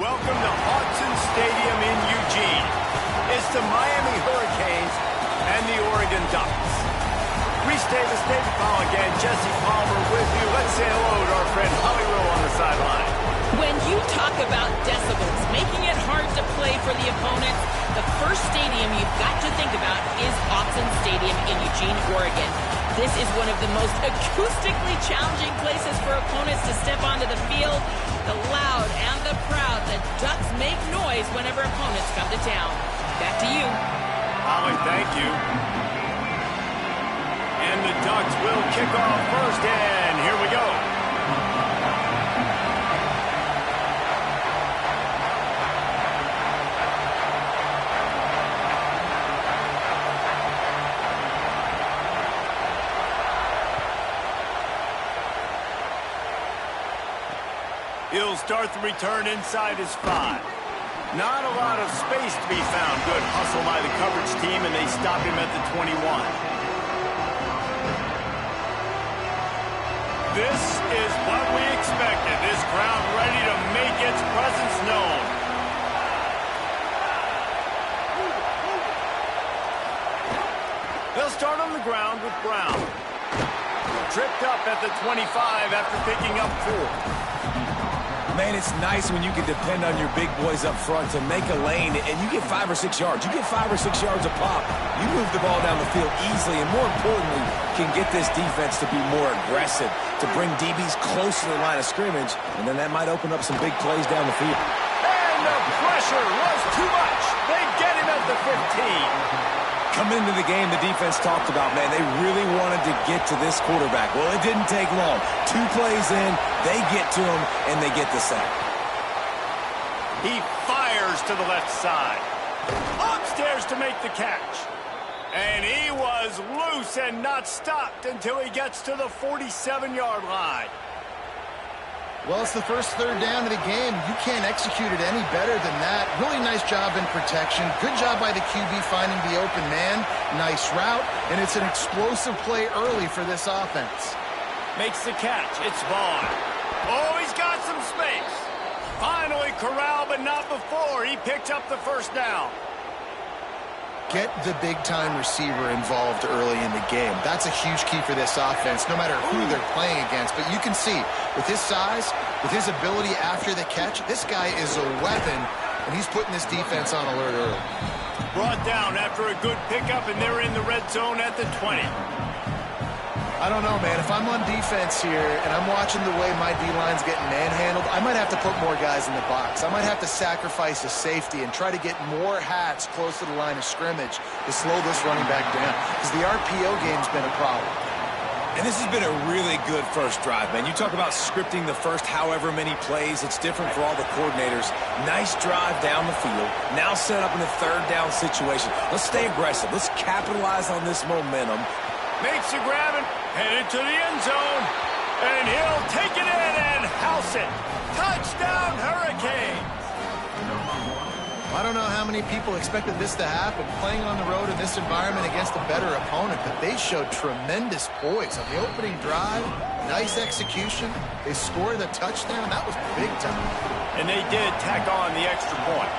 Welcome to Autzen Stadium in Eugene. It's the Miami Hurricanes and the Oregon Ducks. Reese Davis, David Pollack, and Jesse Palmer with you. Let's say hello to our friend Holly Rowe on the sideline. When you talk about decibels, making it hard to play for the opponents, the first stadium you've got to think about is Autzen Stadium in Eugene, Oregon. This is one of the most acoustically challenging places for opponents to step onto the field. The loud and the proud, the Ducks make noise whenever opponents come to town. Back to you. Holly, thank you. And the Ducks will kick off first, and here we go. He'll start the return inside his 5. Not a lot of space to be found. Good hustle by the coverage team, and they stop him at the 21. This is what we expected. This crowd ready to make its presence known. They'll start on the ground with Brown. Tripped up at the 25 after picking up 4. Man, it's nice when you can depend on your big boys up front to make a lane, and you get 5 or 6 yards. You get 5 or 6 yards a pop. You move the ball down the field easily, and more importantly, can get this defense to be more aggressive, to bring DBs close to the line of scrimmage, and then that might open up some big plays down the field. And the pressure was too much. They get him at the 15. Coming into the game, the defense talked about, man, they really wanted to get to this quarterback. Well, it didn't take long. 2 plays in, they get to him, and they get the sack. He fires to the left side. Upstairs to make the catch. And he was loose and not stopped until he gets to the 47-yard line. Well, it's the first third down of the game. You can't execute it any better than that. Really nice job in protection. Good job by the QB finding the open man. Nice route, and it's an explosive play early for this offense. Makes the catch. It's Vaughn. Oh, he's got some space. Finally corralled, but not before. He picked up the first down. Get the big-time receiver involved early in the game. That's a huge key for this offense, no matter who they're playing against. But you can see, with his size, with his ability after the catch, this guy is a weapon, and he's putting this defense on alert early. Brought down after a good pickup, and they're in the red zone at the 20. I don't know, man. If I'm on defense here and I'm watching the way my D-line's getting manhandled, I might have to put more guys in the box. I might have to sacrifice a safety and try to get more hats close to the line of scrimmage to slow this running back down, because the RPO game's been a problem. And this has been a really good first drive, man. You talk about scripting the first however many plays. It's different for all the coordinators. Nice drive down the field. Now set up in a third down situation. Let's stay aggressive. Let's capitalize on this momentum. Makes the grab and headed to the end zone. And he'll take it in and house it. Touchdown, Hurricanes. I don't know how many people expected this to happen, playing on the road in this environment against a better opponent, but they showed tremendous poise on the opening drive. Nice execution. They scored a touchdown. That was big time. And they did tack on the extra point.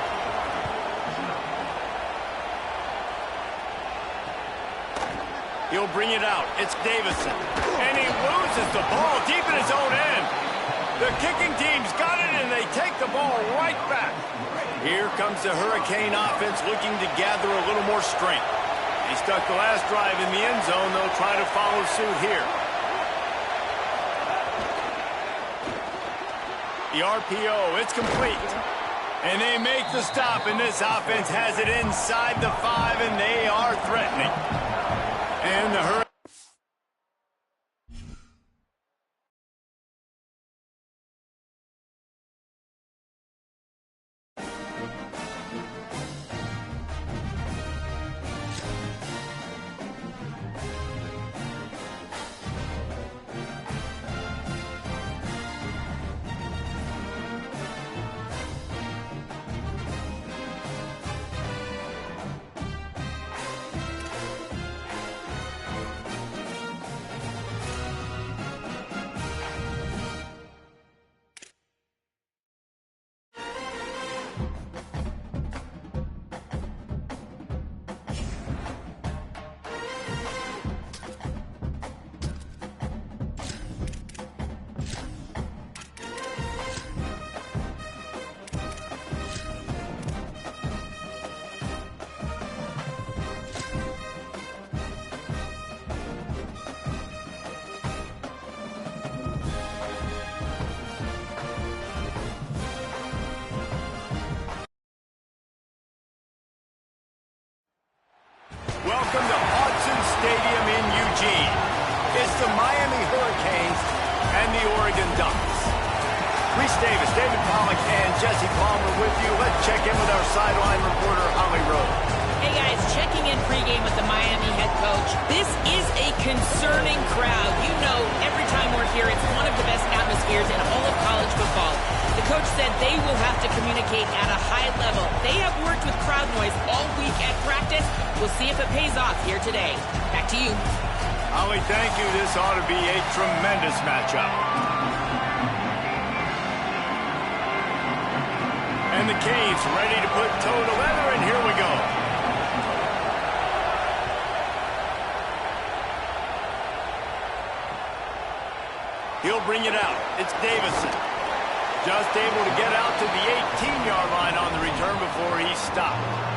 He'll bring it out. It's Davison. And he loses the ball deep in his own end. The kicking team's got it, and they take the ball right back. Here comes the Hurricane offense looking to gather a little more strength. They stuck the last drive in the end zone. They'll try to follow suit here. The RPO, it's complete. And they make the stop, and this offense has it inside the 5, and they are threatening. And the Hurricanes. Reese Davis, David Pollack, and Jesse Palmer with you. Let's check in with our sideline reporter, Holly Rowe. Hey guys, checking in pregame with the Miami head coach. This is a concerning crowd. You know, every time we're here, it's one of the best atmospheres in all of college football. The coach said they will have to communicate at a high level. They have worked with crowd noise all week at practice. We'll see if it pays off here today. Back to you. Holly, thank you. This ought to be a tremendous matchup. And the Canes ready to put toe to leather, and here we go. He'll bring it out. It's Davison. Just able to get out to the 18-yard line on the return before he's stopped.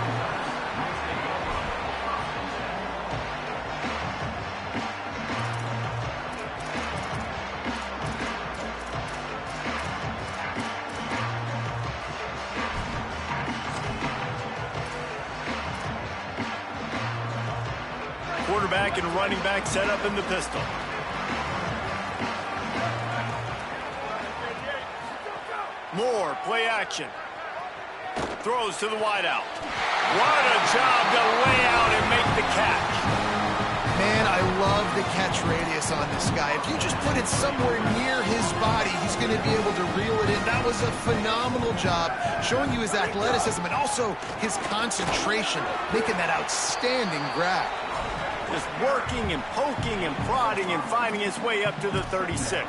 Quarterback and running back set up in the pistol. Moore, play action. Throws to the wideout. What a job to lay out and make the catch. Man, I love the catch radius on this guy. If you just put it somewhere near his body, he's going to be able to reel it in. That was a phenomenal job, showing you his athleticism and also his concentration, making that outstanding grab. Just working and poking and prodding and finding his way up to the 36.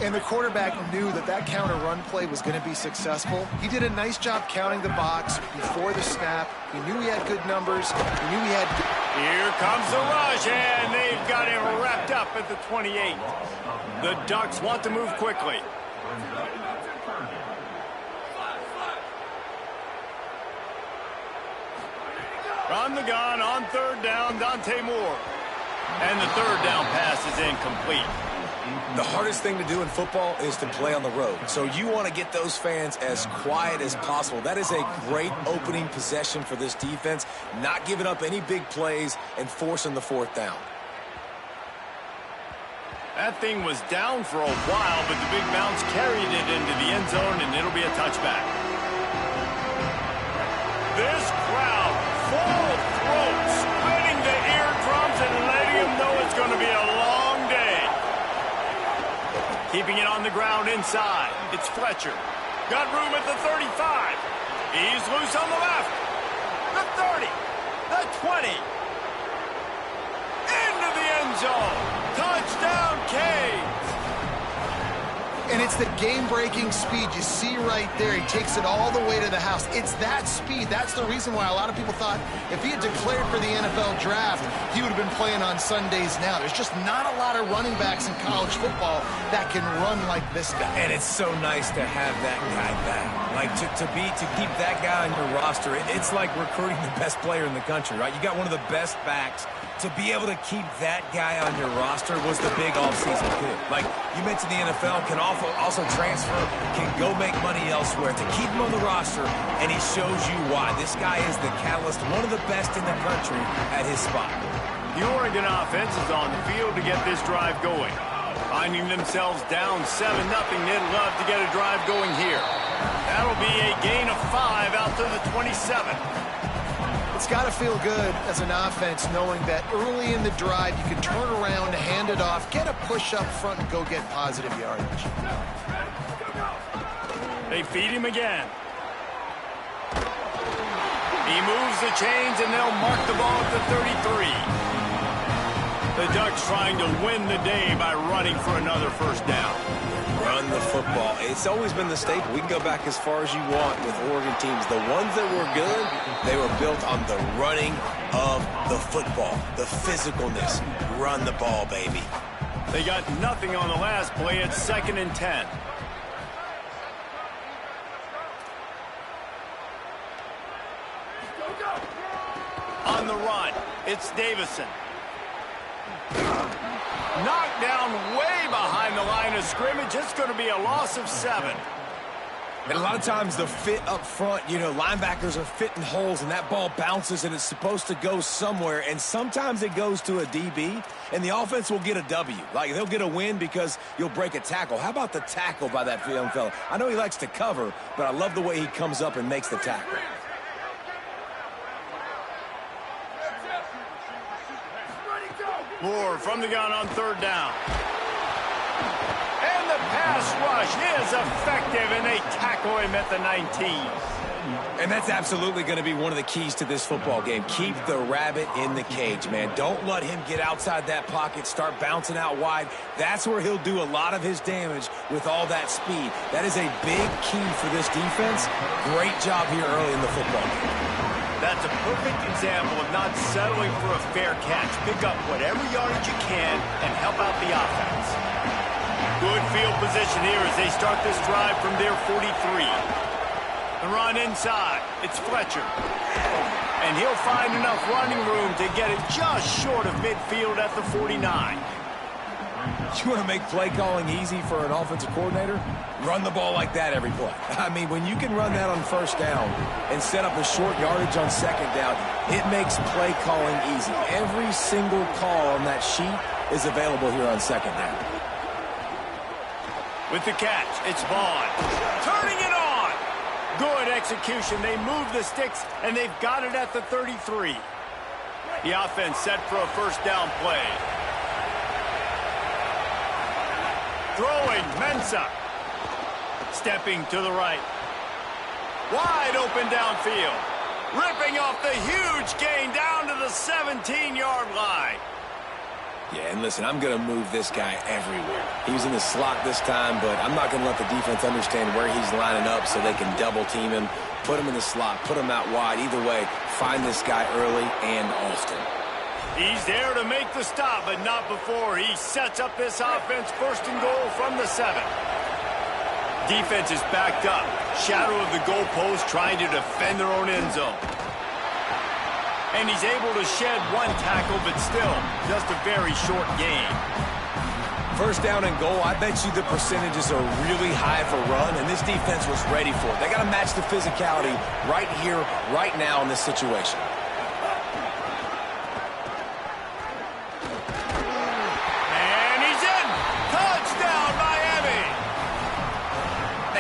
And the quarterback knew that that counter run play was going to be successful. He did a nice job counting the box before the snap. He knew he had good numbers. He knew he had good... Here comes the rush, and they've got him wrapped up at the 28. The Ducks want to move quickly. On the gun, on third down, Dante Moore. And the third down pass is incomplete. The hardest thing to do in football is to play on the road. So you want to get those fans as quiet as possible. That is a great opening possession for this defense, not giving up any big plays and forcing the fourth down. That thing was down for a while, but the big bounce carried it into the end zone, and it'll be a touchback. This crowd, full throat, splitting the eardrums and letting them know it's going to be a long day. Keeping it on the ground inside. It's Fletcher. Got room at the 35. He's loose on the left. The 30. The 20. Into the end zone. Touchdown, Canes. And it's the game-breaking speed you see right there. He takes it all the way to the house. It's that speed. That's the reason why a lot of people thought if he had declared for the NFL draft, he would have been playing on Sundays now. There's just not a lot of running backs in college football that can run like this guy. And it's so nice to have that guy back. Like, to keep that guy on your roster, it's like recruiting the best player in the country, right? You got one of the best backs. To be able to keep that guy on your roster was the big offseason coup. Like, you mentioned the NFL can also transfer, can go make money elsewhere. To keep him on the roster, and he shows you why. This guy is the catalyst, one of the best in the country at his spot. The Oregon offense is on the field to get this drive going. Finding themselves down 7-0, they'd love to get a drive going here. That'll be a gain of 5 out to the 27. It's got to feel good as an offense knowing that early in the drive you can turn around, hand it off, get a push up front, and go get positive yardage. They feed him again. He moves the chains, and they'll mark the ball at the 33. The Ducks trying to win the day by running for another first down. Run the football. It's always been the staple. We can go back as far as you want with Oregon teams. The ones that were good, they were built on the running of the football, the physicalness. Run the ball, baby. They got nothing on the last play. It's 2nd and 10. On the run, it's Davison. Knocked down way behind the line of scrimmage. It's going to be a loss of 7. And a lot of times the fit up front, you know, linebackers are fitting holes and that ball bounces and it's supposed to go somewhere. And sometimes it goes to a DB and the offense will get a W. Like they'll get a win because you'll break a tackle. How about the tackle by that young fella? I know he likes to cover, but I love the way he comes up and makes the tackle. Moore from the gun on third down. And the pass rush is effective, and they tackle him at the 19. And that's absolutely going to be one of the keys to this football game. Keep the rabbit in the cage, man. Don't let him get outside that pocket, start bouncing out wide. That's where he'll do a lot of his damage with all that speed. That is a big key for this defense. Great job here early in the football game. That's a perfect example of not settling for a fair catch. Pick up whatever yardage you can and help out the offense. Good field position here as they start this drive from their 43. The run inside. It's Fletcher. And he'll find enough running room to get it just short of midfield at the 49. You want to make play calling easy for an offensive coordinator? Run the ball like that every play. I mean, when you can run that on first down and set up a short yardage on second down, it makes play calling easy. Every single call on that sheet is available here on second down. With the catch, it's Vaughn. Turning it on. Good execution. They move the sticks, and they've got it at the 33. The offense set for a first down play. Throwing, Mensah. Stepping to the right. Wide open downfield. Ripping off the huge gain down to the 17-yard line. Yeah, and listen, I'm going to move this guy everywhere. He was in the slot this time, but I'm not going to let the defense understand where he's lining up so they can double team him, put him in the slot, put him out wide. Either way, find this guy early and often. He's there to make the stop, but not before he sets up this offense first and goal from the 7. Defense is backed up. Shadow of the goalpost trying to defend their own end zone. And he's able to shed one tackle, but still just a very short gain. First down and goal, I bet you the percentages are really high for run, and this defense was ready for it. They got to match the physicality right here, right now in this situation.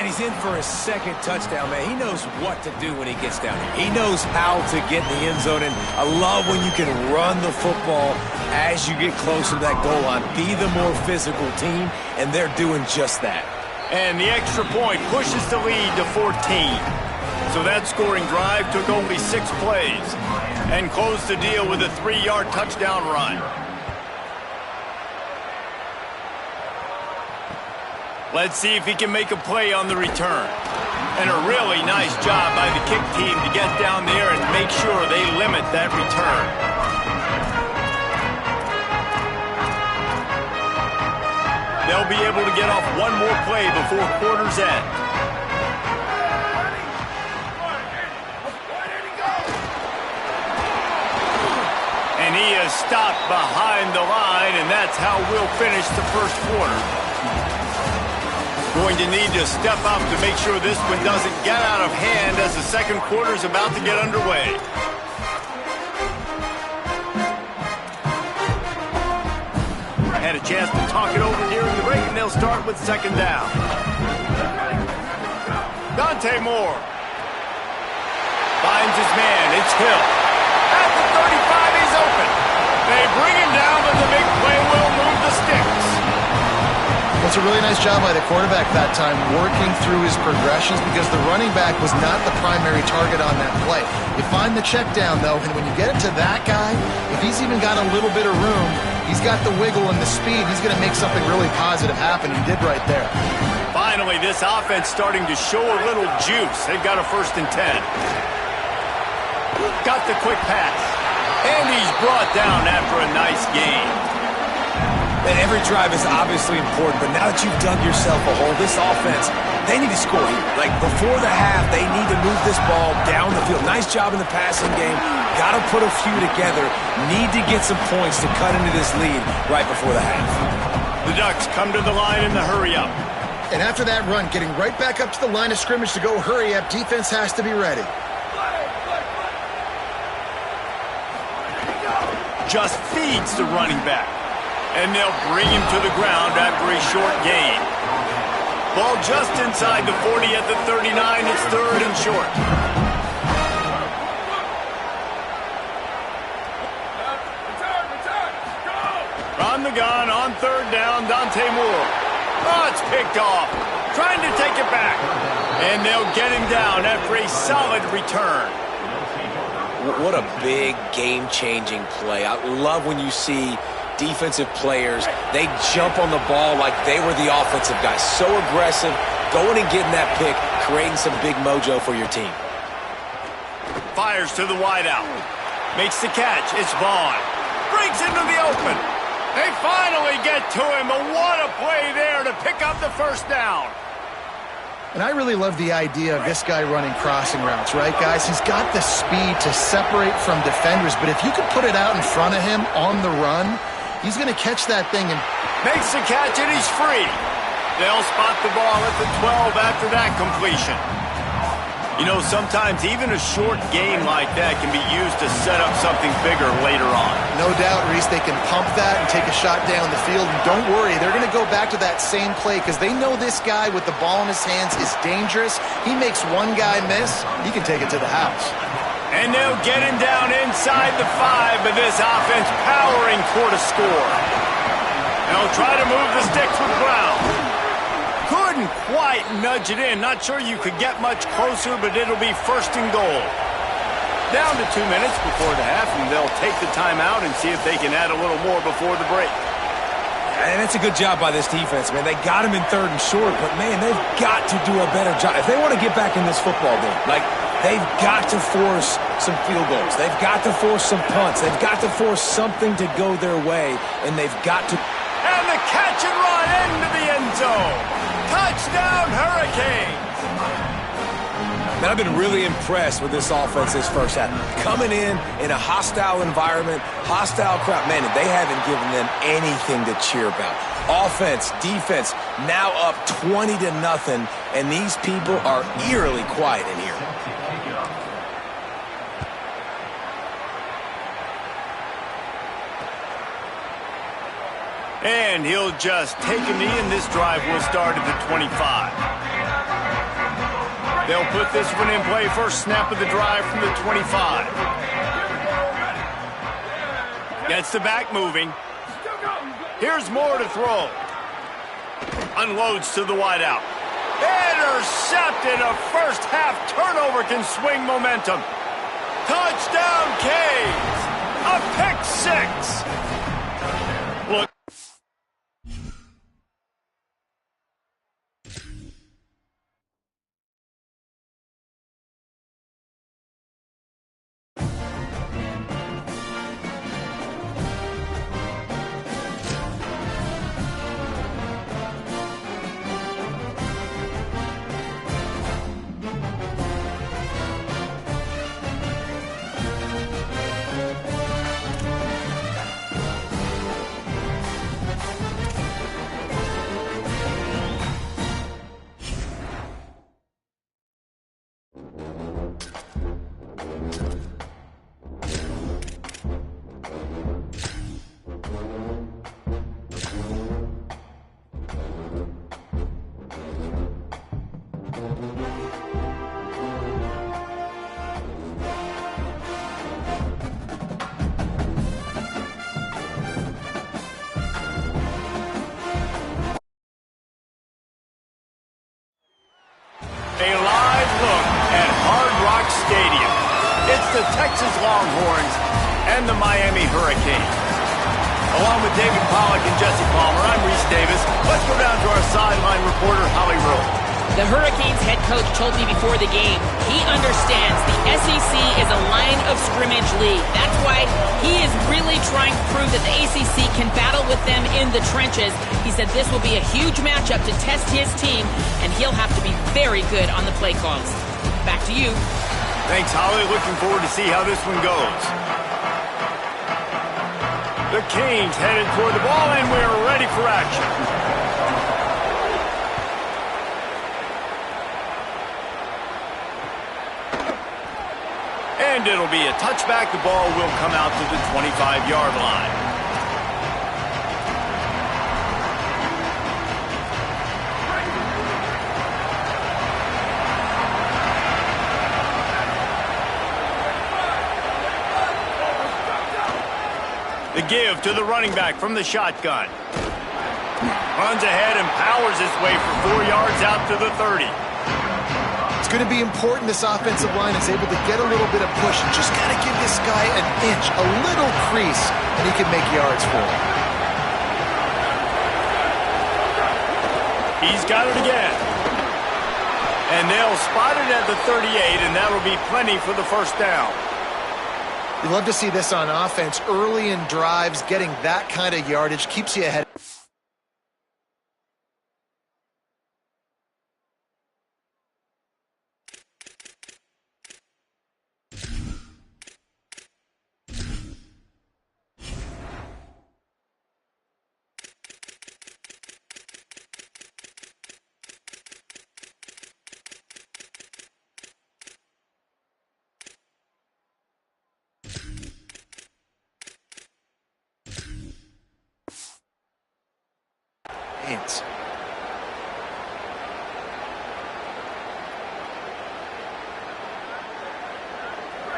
And he's in for his second touchdown, man. He knows what to do when he gets down here. He knows how to get in the end zone, and I love when you can run the football as you get closer to that goal line. Be the more physical team, and they're doing just that. And the extra point pushes the lead to 14. So that scoring drive took only 6 plays and closed the deal with a 3-yard touchdown run. Let's see if he can make a play on the return. And a really nice job by the kick team to get down there and make sure they limit that return. They'll be able to get off one more play before quarter's end. And he is stopped behind the line, and that's how we'll finish the first quarter. Going to need to step up to make sure this one doesn't get out of hand as the second quarter is about to get underway. Had a chance to talk it over during the break, and they'll start with second down. Dante Moore finds his man. It's Hill. At the 35, he's open. They bring him down, but the big play will move the sticks. It's a really nice job by the quarterback that time, working through his progressions, because the running back was not the primary target on that play. You find the check down, though, and when you get it to that guy, if he's even got a little bit of room, he's got the wiggle and the speed, he's going to make something really positive happen. He did right there. Finally, this offense starting to show a little juice. They've got a 1st and 10. Got the quick pass. And he's brought down after a nice gain. And every drive is obviously important, but now that you've dug yourself a hole, this offense, they need to score here. Like, before the half, they need to move this ball down the field. Nice job in the passing game. Got to put a few together. Need to get some points to cut into this lead right before the half. The Ducks come to the line in the hurry-up. And after that run, getting right back up to the line of scrimmage to go hurry up, defense has to be ready. Just feeds the running back. And they'll bring him to the ground after a short gain. Ball just inside the 40 at the 39. It's 3rd and short. On the gun, on 3rd down, Dante Moore. Oh, it's picked off. Trying to take it back. And they'll get him down after a solid return. What a big game-changing play. I love when you see defensive players, they jump on the ball like they were the offensive guys. So aggressive, going and getting that pick, creating some big mojo for your team. Fires to the wideout. Makes the catch. It's Vaughn. Breaks into the open. They finally get to him, but what a play there to pick up the 1st down. And I really love the idea of this guy running crossing routes, right, guys? He's got the speed to separate from defenders, but if you could put it out in front of him on the run, he's going to catch that thing and makes the catch, and he's free. They'll spot the ball at the 12 after that completion. You know, sometimes even a short game like that can be used to set up something bigger later on. No doubt, Reese, they can pump that and take a shot down the field. And don't worry, they're going to go back to that same play because they know this guy with the ball in his hands is dangerous. He makes one guy miss, he can take it to the house. And they'll get him down inside the 5, but this offense powering toward a score. They'll try to move the sticks with Brown. Couldn't quite nudge it in. Not sure you could get much closer, but it'll be 1st and goal. Down to 2 minutes before the half, and they'll take the timeout and see if they can add a little more before the break. And it's a good job by this defense, man. They got him in 3rd and short, but, man, they've got to do a better job. If they want to get back in this football game, like, they've got to force some field goals. They've got to force some punts. They've got to force something to go their way, and they've got to. And the catch and run into the end zone. Touchdown, Hurricanes! Man, I've been really impressed with this offense this 1st half. Coming in a hostile environment, hostile crowd, man, they haven't given them anything to cheer about. Offense, defense, now up 20-0, and these people are eerily quiet in here. And he'll just take a knee, and this drive will start at the 25. They'll put this one in play. 1st snap of the drive from the 25. Gets the back moving. Here's Moore to throw. Unloads to the wideout. Intercepted. A 1st half turnover can swing momentum. Touchdown, Canes. A pick 6. Look. A live look at Hard Rock Stadium. It's the Texas Longhorns and the Miami Hurricanes. Along with David Pollack and Jesse Palmer, I'm Reese Davis. Let's go down to our sideline reporter, Holly Rowe. The Hurricanes head coach told me before the game, he understands the SEC is a line of scrimmage league. That's why he is really trying to prove that the ACC can battle with them in the trenches. He said this will be a huge matchup to test his team, and he'll have to be very good on the play calls. Back to you. Thanks, Holly. Looking forward to see how this one goes. The Canes headed toward the ball, and we're ready for action. And it'll be a touchback. The ball will come out to the 25-yard line. The give to the running back from the shotgun. Runs ahead and powers his way for 4 yards out to the 30. It's going to be important this offensive line is able to get a little bit of push. You just got to give this guy an inch, a little crease, and he can make yards for it. He's got it again. And they'll spot it at the 38, and that'll be plenty for the first down. You love to see this on offense. Early in drives, getting that kind of yardage keeps you ahead.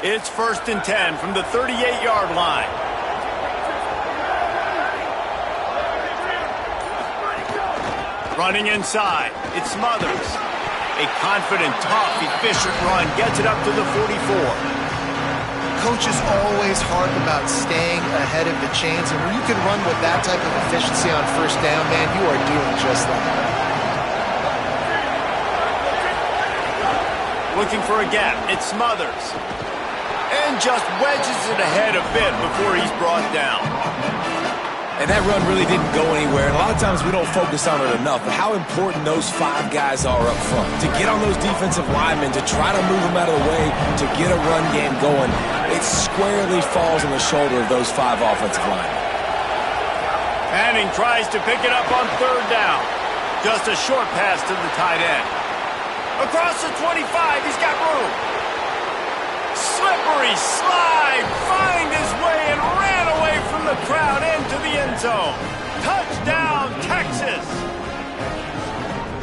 It's 1st and 10 from the 38-yard line. Running inside, it's Smothers. A confident, tough, efficient run gets it up to the 44. Coaches always harp about staying ahead of the chains, and when you can run with that type of efficiency on first down, man, you are doing just that. Looking for a gap, it's Smothers. And just wedges it ahead a bit before he's brought down. And that run really didn't go anywhere. And a lot of times we don't focus on it enough, but how important those 5 guys are up front. To get on those defensive linemen, to try to move them out of the way, to get a run game going, it squarely falls on the shoulder of those 5 offensive linemen. Manning tries to pick it up on 3rd down. Just a short pass to the tight end. Across the 25, he's got room. Slippery slide, find his way and ran away from the crowd into the end zone. Touchdown, Texas!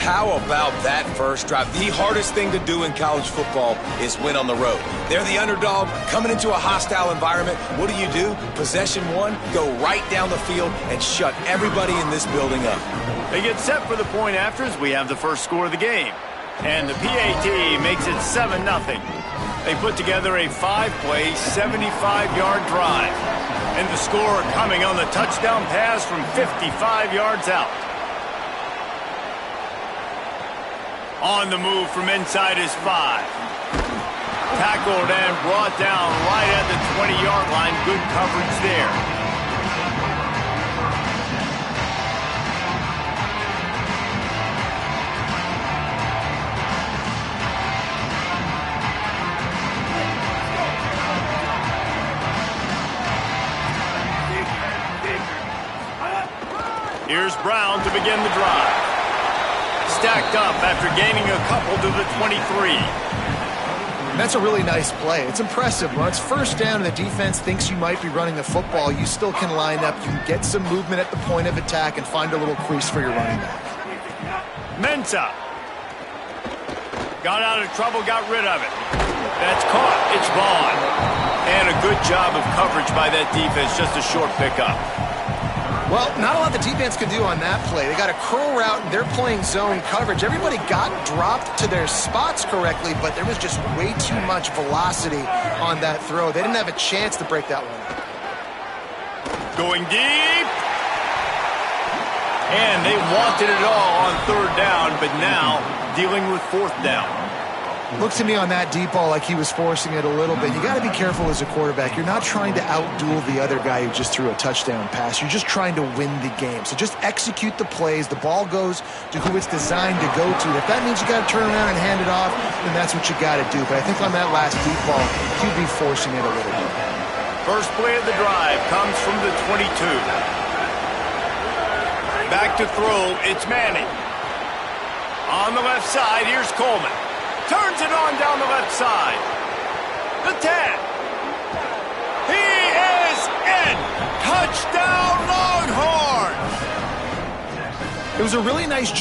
How about that first drive? The hardest thing to do in college football is win on the road. They're the underdog coming into a hostile environment. What do? Possession 1, go right down the field and shut everybody in this building up. They get set for the point after as we have the first score of the game. And the PAT makes it 7-0. They put together a 5-play, 75-yard drive. And the score coming on the touchdown pass from 55 yards out. On the move from inside his 5. Tackled and brought down right at the 20-yard line. Good coverage there. Here's Brown to begin the drive. Stacked up after gaining a couple to the 23. That's a really nice play. It's impressive. When it's first down and the defense thinks you might be running the football, you still can line up. You can get some movement at the point of attack and find a little crease for your running back. Mensah. Got out of trouble, got rid of it. That's caught. It's Vaughn. And a good job of coverage by that defense. Just a short pickup. Well, not a lot the defense could do on that play. They got a curl route, and they're playing zone coverage. Everybody got dropped to their spots correctly, but there was just way too much velocity on that throw. They didn't have a chance to break that one. Going deep. And they wanted it all on 3rd down, but now dealing with 4th down. Looks to me on that deep ball like he was forcing it a little bit. You got to be careful as a quarterback. You're not trying to outduel the other guy who just threw a touchdown pass. You're just trying to win the game. So just execute the plays. The ball goes to who it's designed to go to. If that means you got to turn around and hand it off, then that's what you got to do. But I think on that last deep ball, he'd be forcing it a little bit. First play of the drive comes from the 22. Back to throw, it's Manning. On the left side, here's Coleman. Turns it on down the left side. The 10. He is in. Touchdown, Longhorns. It was a really nice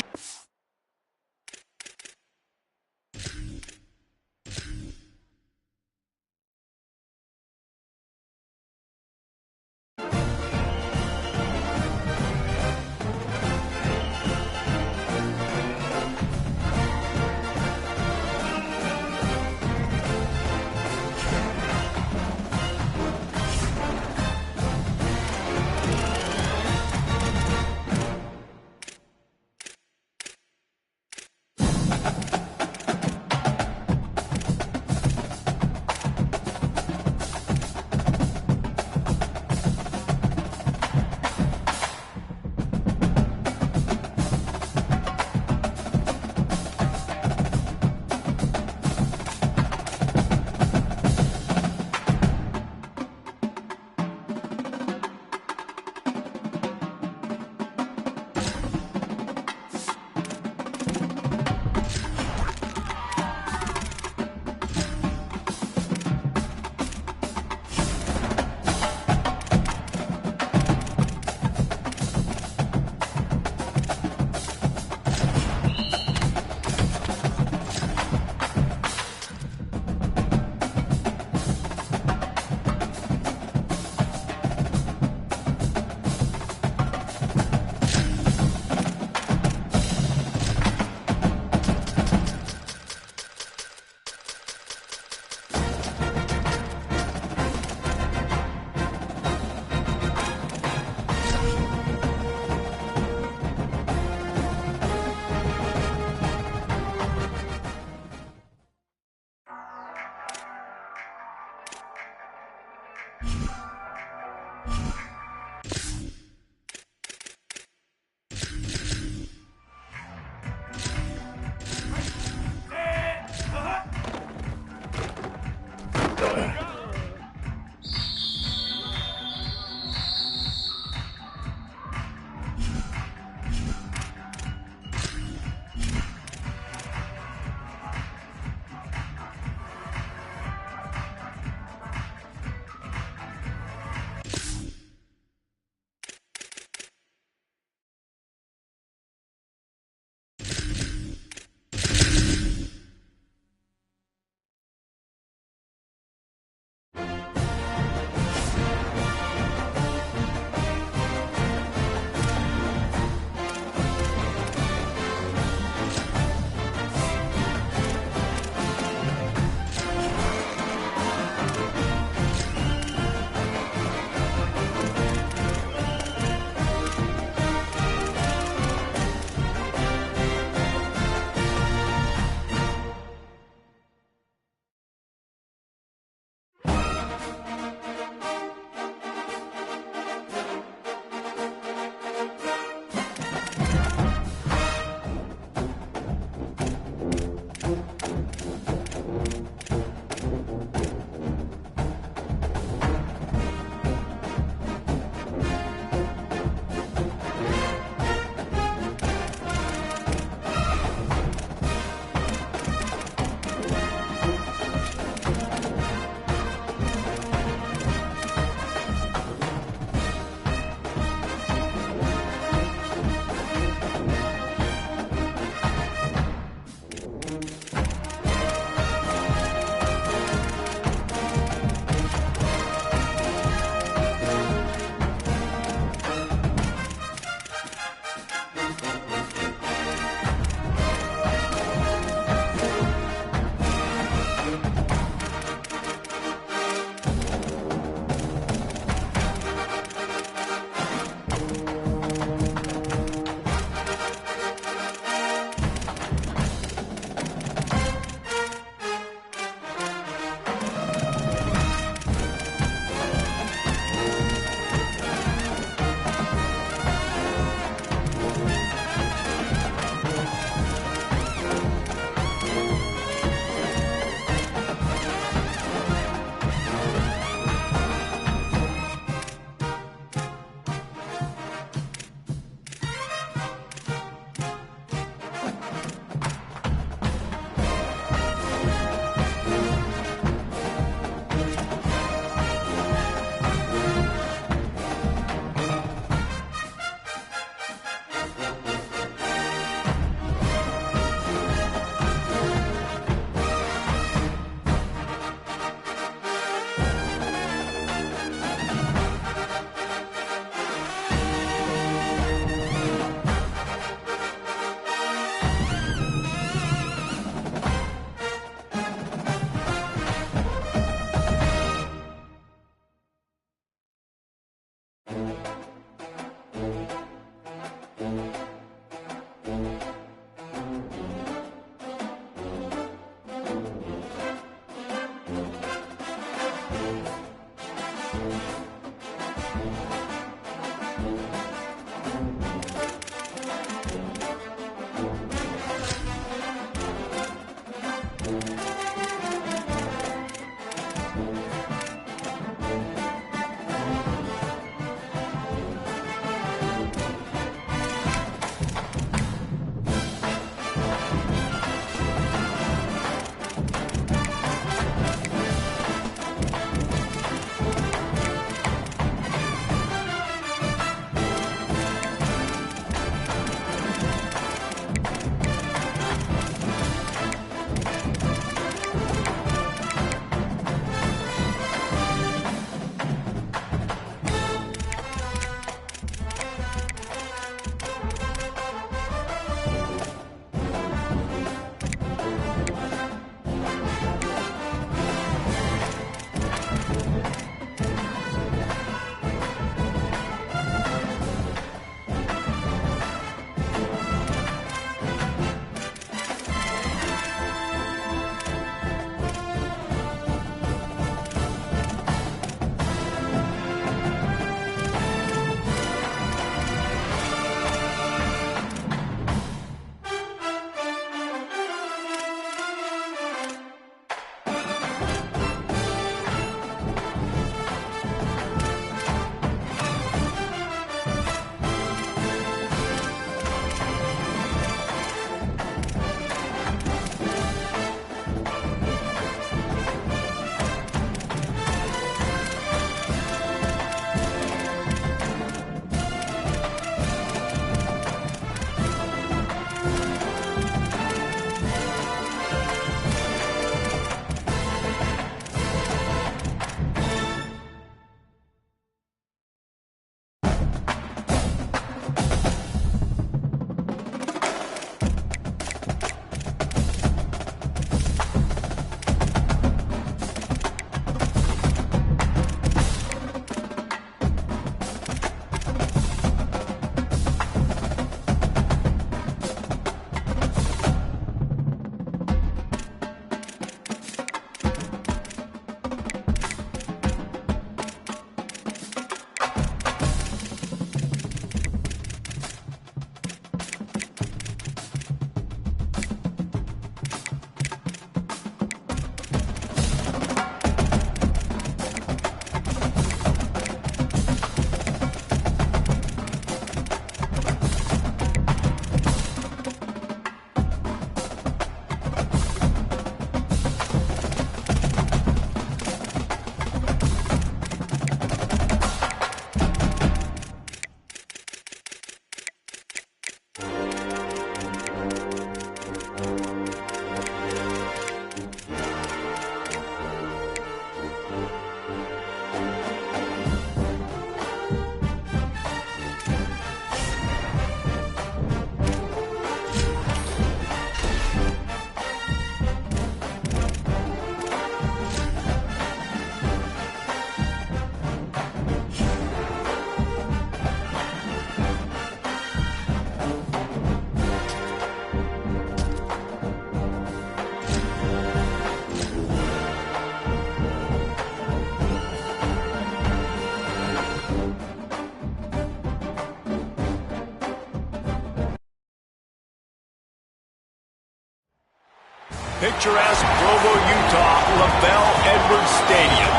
picturesque Provo, Utah, LaBelle Edwards Stadium.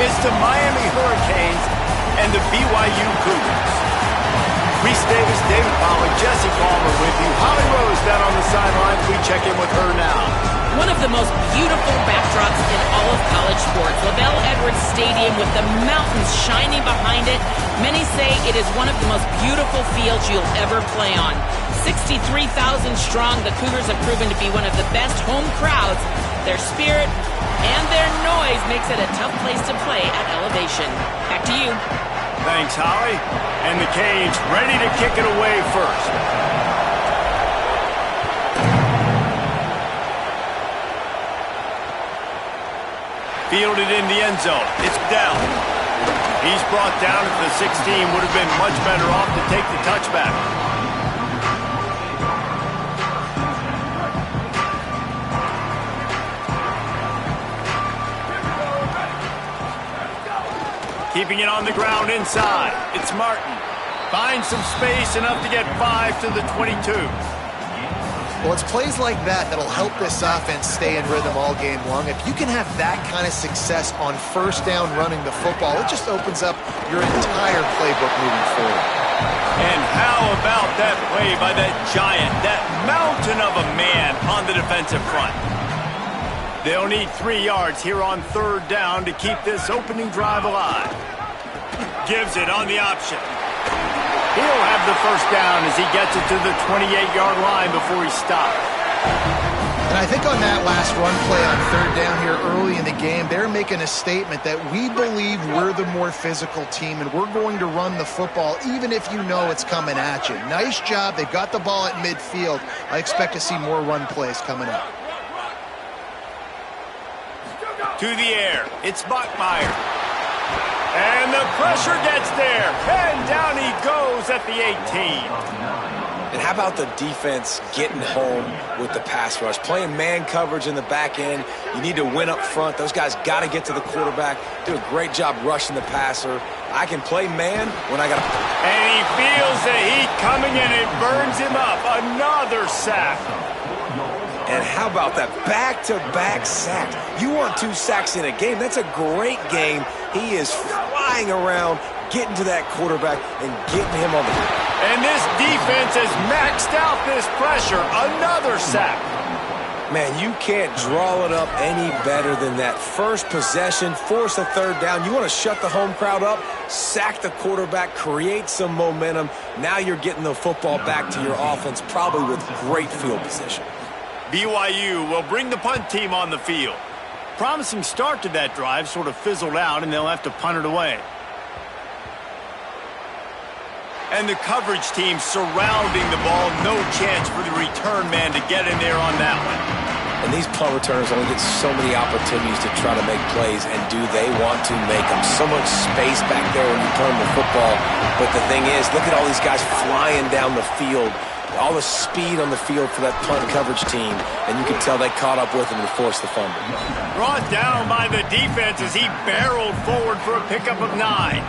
It's the Miami Hurricanes and the BYU Cougars. Reese Davis, David Pollack, Jesse Palmer with you. Holly Rose down on the sidelines. We check in with her now. One of the most beautiful backdrops in all of college sports. LaBelle Edwards Stadium with the mountains shining behind it. Many say it is one of the most beautiful fields you'll ever play on. 63,000 strong, the Cougars have proven to be one of the best home crowds. Their spirit and their noise makes it a tough place to play at elevation. Back to you. Thanks, Holly. And the Canes ready to kick it away first. Fielded in the end zone. It's down. He's brought down at the 16. Would have been much better off to take the touchback. Keeping it on the ground inside. It's Martin. Finds some space, enough to get 5 to the 22. Well, it's plays like that that'll help this offense stay in rhythm all game long. If you can have that kind of success on first down running the football, it just opens up your entire playbook moving forward. And how about that play by that giant, that mountain of a man on the defensive front? They'll need 3 yards here on third down to keep this opening drive alive. Gives it on the option. He'll have the first down as he gets it to the 28-yard line before he stops. And I think on that last run play on third down here early in the game, they're making a statement that we believe we're the more physical team and we're going to run the football even if you know it's coming at you. Nice job. They've got the ball at midfield. I expect to see more run plays coming up. To the air. It's Bachmeier. And the pressure gets there. And down he goes at the 18. And how about the defense getting home with the pass rush? Playing man coverage in the back end. You need to win up front. Those guys got to get to the quarterback. Do a great job rushing the passer. I can play man when I got to... And he feels the heat coming and it burns him up. Another sack. And how about that back-to-back sack? You want 2 sacks in a game. That's a great game. He is flying around, getting to that quarterback and getting him on the... And this defense has maxed out this pressure. Another sack. Man, you can't draw it up any better than that. First possession, force a third down. You want to shut the home crowd up, sack the quarterback, create some momentum. Now you're getting the football back to your offense, probably with great field position. BYU will bring the punt team on the field. Promising start to that drive, sort of fizzled out, and they'll have to punt it away. And the coverage team surrounding the ball. No chance for the return man to get in there on that one. And these punt returners only get so many opportunities to try to make plays, and do they want to make them? So much space back there when you punt the football. But the thing is, look at all these guys flying down the field. All the speed on the field for that punt coverage team, and you can tell they caught up with him to force the fumble. Brought down by the defense as he barreled forward for a pickup of 9.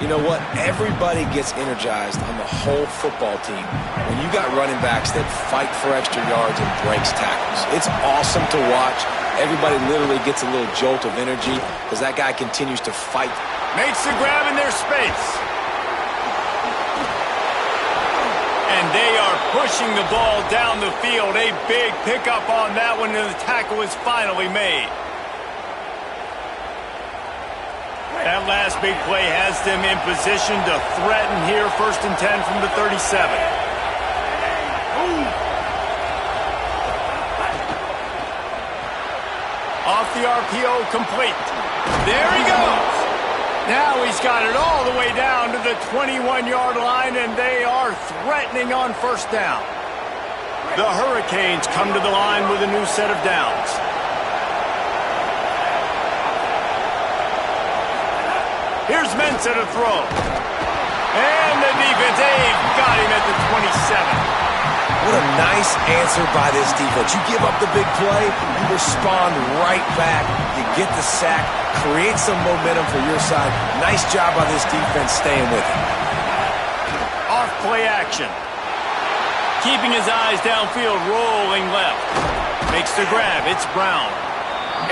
You know what? Everybody gets energized on the whole football team when you got running backs that fight for extra yards and breaks tackles. It's awesome to watch. Everybody literally gets a little jolt of energy because that guy continues to fight. Makes the grab in their space. And they are pushing the ball down the field. A big pickup on that one, and the tackle is finally made. That last big play has them in position to threaten here. 1st and 10 from the 37. Off the RPO, complete. There he goes. Now he's got it all the way down to the 21-yard line, and they are threatening on first down. The Hurricanes come to the line with a new set of downs. Here's Mensah to throw. And the defense, they've got him at the 27. What a nice answer by this defense. You give up the big play, you respond right back, you get the sack, create some momentum for your side. Nice job by this defense staying with it. Off play action. Keeping his eyes downfield, rolling left. Makes the grab. It's Brown.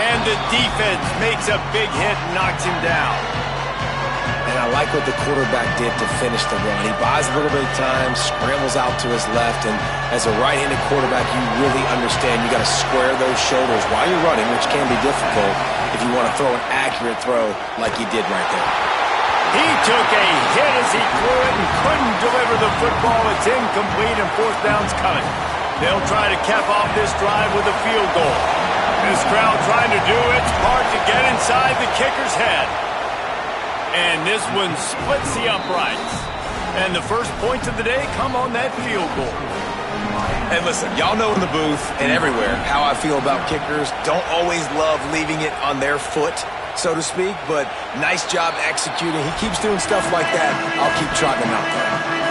And the defense makes a big hit and knocks him down. And I like what the quarterback did to finish the run. He buys a little bit of time, scrambles out to his left, and as a right-handed quarterback, you really understand you got to square those shoulders while you're running, which can be difficult if you want to throw an accurate throw like he did right there. He took a hit as he threw it and couldn't deliver the football. It's incomplete and fourth down's coming. They'll try to cap off this drive with a field goal. This crowd trying to do its part to get inside the kicker's head. And this one splits the uprights. And the first points of the day come on that field goal. And listen, y'all know in the booth and everywhere how I feel about kickers. Don't always love leaving it on their foot, so to speak, but nice job executing. He keeps doing stuff like that. I'll keep trotting him out there.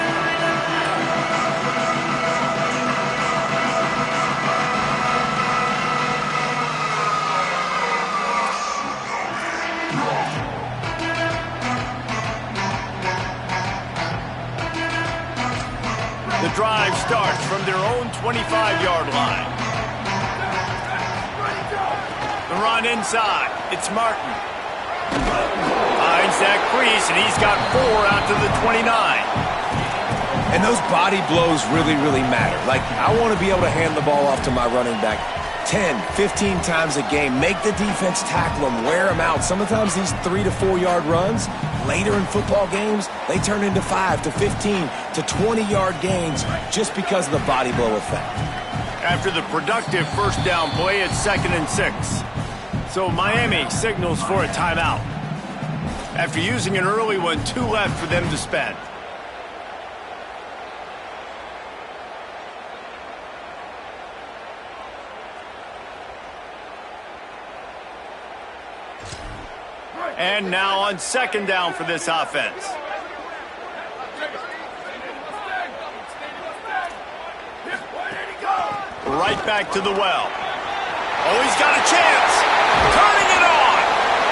The drive starts from their own 25-yard line. The run inside. It's Martin. Finds that crease, and he's got 4 out to the 29. And those body blows really, really matter. Like, I want to be able to hand the ball off to my running back 10, 15 times a game. Make the defense tackle them, wear them out. Sometimes these 3 to 4 yard runs, later in football games, they turn into 5 to 15 to 20-yard gains just because of the body blow effect. After the productive first down play, it's 2nd and 6. So Miami signals for a timeout. After using an early one, 2 left for them to spend. And now on 2nd down for this offense. Right back to the well. Oh, he's got a chance. Turning it on.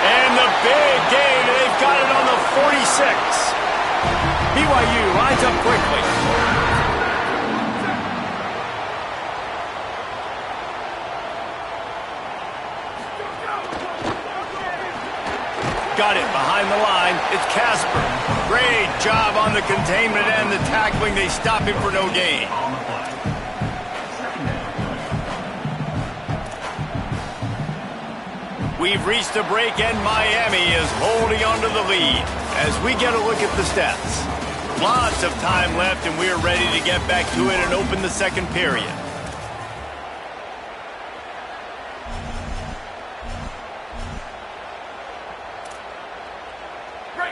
And the big gain. They've got it on the 46. BYU lines up quickly. Got it behind the line. It's Casper. Great job on the containment and the tackling. They stop him for no gain. We've reached a break, and Miami is holding on to the lead as we get a look at the stats. Lots of time left, and we're ready to get back to it and open the second period.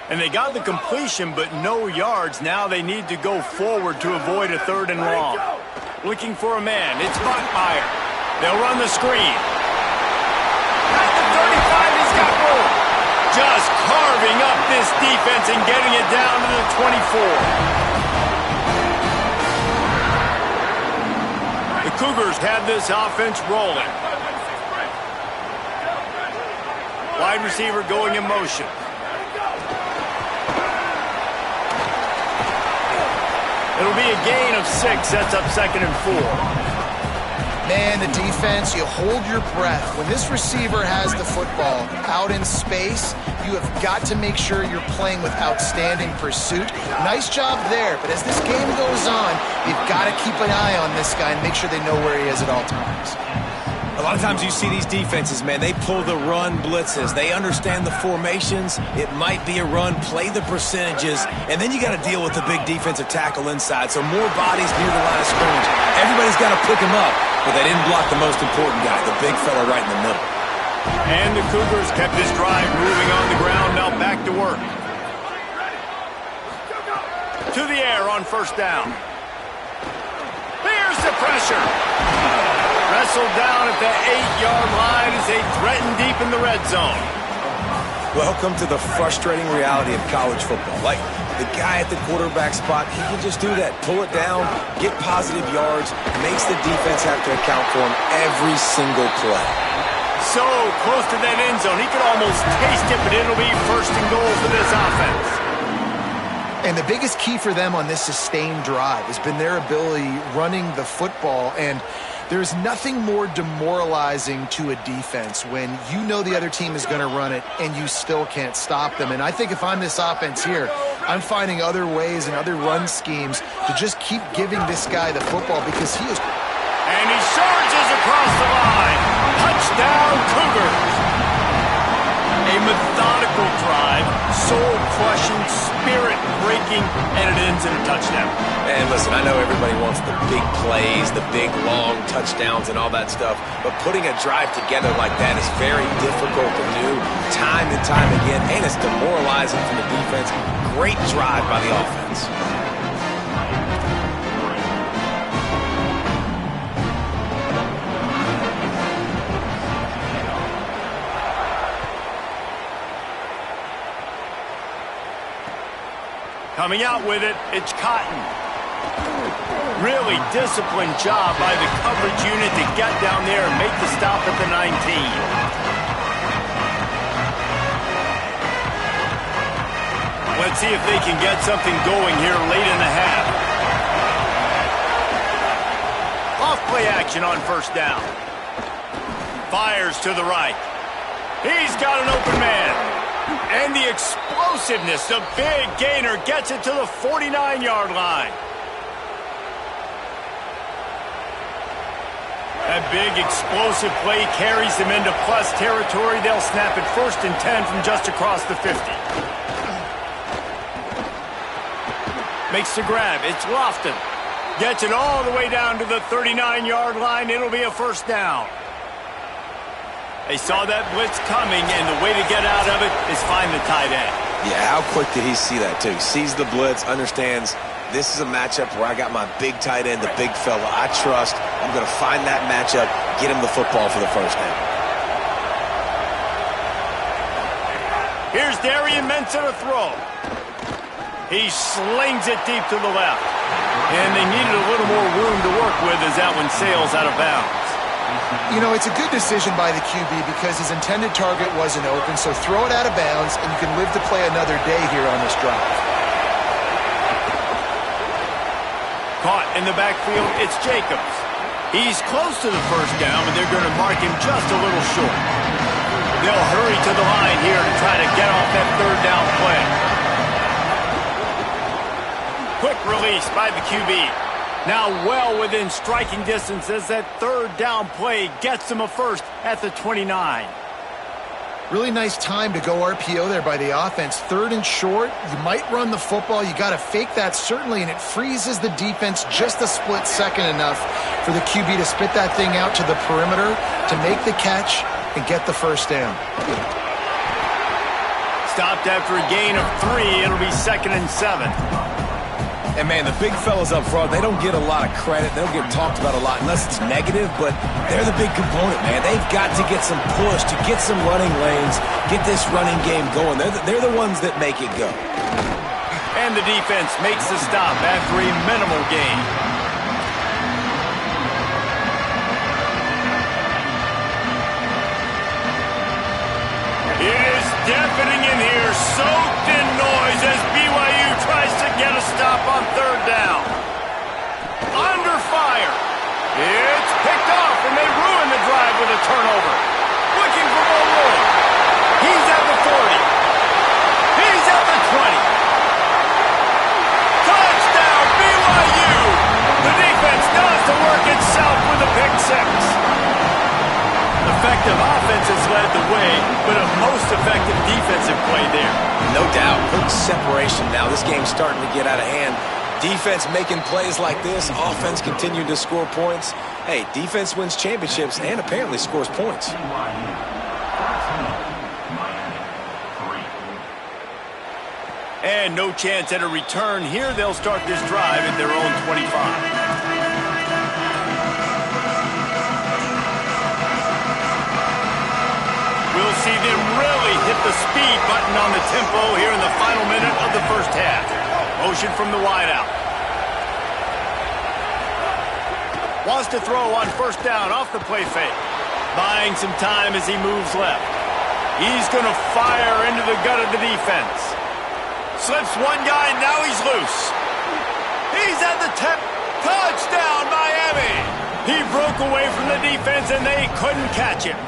And they got the completion, but no yards. Now they need to go forward to avoid a 3rd and long. Looking for a man. It's Bachmeier. They'll run the screen. At the 35, he's got room. Just carving up this defense and getting it down to the 24. The Cougars have this offense rolling. Wide receiver going in motion. It'll be a gain of 6. Sets up 2nd and 4. Man, the defense, you hold your breath. When this receiver has the football out in space, you have got to make sure you're playing with outstanding pursuit. Nice job there, but as this game goes on, you've got to keep an eye on this guy and make sure they know where he is at all times. A lot of times you see these defenses, man, they pull the run blitzes. They understand the formations. It might be a run, play the percentages, and then you got to deal with the big defensive tackle inside. So more bodies near the line of scrimmage. Everybody's got to pick him up, but they didn't block the most important guy, the big fella right in the middle. And the Cougars kept this drive moving on the ground. Now back to work. To the air on 1st down. There's the pressure. Wrestled down at the 8-yard line as they threaten deep in the red zone. Welcome to the frustrating reality of college football. Like, the guy at the quarterback spot, he can just do that. Pull it down, get positive yards, makes the defense have to account for him every single play. So close to that end zone. He could almost taste it, but it'll be 1st and goal for this offense. And the biggest key for them on this sustained drive has been their ability running the football. And There's nothing more demoralizing to a defense when you know the other team is going to run it and you still can't stop them. And I think if I'm this offense here, I'm finding other ways and other run schemes to just keep giving this guy the football because he is... And he surges across the line. Touchdown, Cougars. A methodical drive, soul-crushing, spirit-breaking, and it ends in a touchdown. And listen, I know everybody wants the big plays, the big, long touchdowns and all that stuff, but putting a drive together like that is very difficult to do time and time again, and it's demoralizing for the defense. Great drive by the offense. Coming out with it, it's Cotton. Really disciplined job by the coverage unit to get down there and make the stop at the 19. Let's see if they can get something going here late in the half. Off play action on first down. Fires to the right. He's got an open man. And the explosiveness, the big gainer gets it to the 49-yard line. That big explosive play carries them into plus territory. They'll snap it 1st and 10 from just across the 50. Makes the grab. It's Lofton. Gets it all the way down to the 39-yard line. It'll be a first down. They saw that blitz coming, and the way to get out of it is find the tight end. Yeah, how quick did he see that, too? Sees the blitz, understands this is a matchup where I got my big tight end, the big fella I trust. I'm going to find that matchup, get him the football for the first down. Here's Darian Mensah to throw. He slings it deep to the left. And they needed a little more room to work with as that one sails out of bounds. You know, it's a good decision by the QB because his intended target wasn't open, so throw it out of bounds, and you can live to play another day here on this drive. Caught in the backfield, it's Jacobs. He's close to the first down, and they're going to mark him just a little short. They'll hurry to the line here to try to get off that third down play. Quick release by the QB. Now well within striking distance as that third down play gets them a first at the 29. Really nice time to go RPO there by the offense. 3rd and short, you might run the football. You got to fake that certainly, and it freezes the defense just a split second enough for the QB to spit that thing out to the perimeter to make the catch and get the first down. Stopped after a gain of 3. It'll be 2nd and 7. And, man, the big fellas up front, they don't get a lot of credit. They don't get talked about a lot unless it's negative, but they're the big component, man. They've got to get some push, to get some running lanes, get this running game going. They're the ones that make it go. And the defense makes the stop after a minimal gain. It is deafening in here, soaked in noise as BYU tries to get a stop on third down. Under fire. It's picked off, and they ruin the drive with a turnover. Looking for more room. He's at the 40. He's at the 20. Touchdown, BYU. The defense does the work itself with a pick 6. Effective offense has led the way, but a most effective defensive play there. No doubt. Good separation now. This game's starting to get out of hand. Defense making plays like this. Offense continuing to score points. Hey, defense wins championships and apparently scores points. And no chance at a return here. They'll start this drive at their own 25. We'll see them really hit the speed button on the tempo here in the final minute of the first half. Motion from the wideout. Wants to throw on first down off the play fake. Buying some time as he moves left. He's going to fire into the gut of the defense. Slips one guy, now he's loose. He's at the 10. Touchdown, Miami. He broke away from the defense, and they couldn't catch him.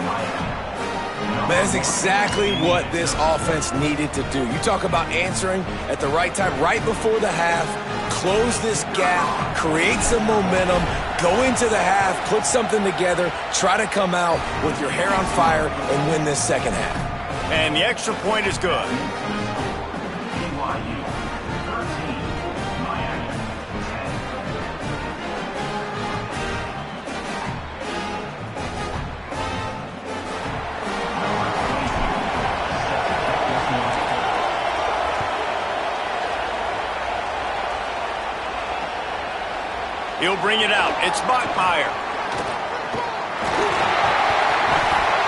That's exactly what this offense needed to do. You talk about answering at the right time, right before the half, close this gap, create some momentum, go into the half, put something together, try to come out with your hair on fire and win this second half. And the extra point is good. He'll bring it out. It's Bachmeier.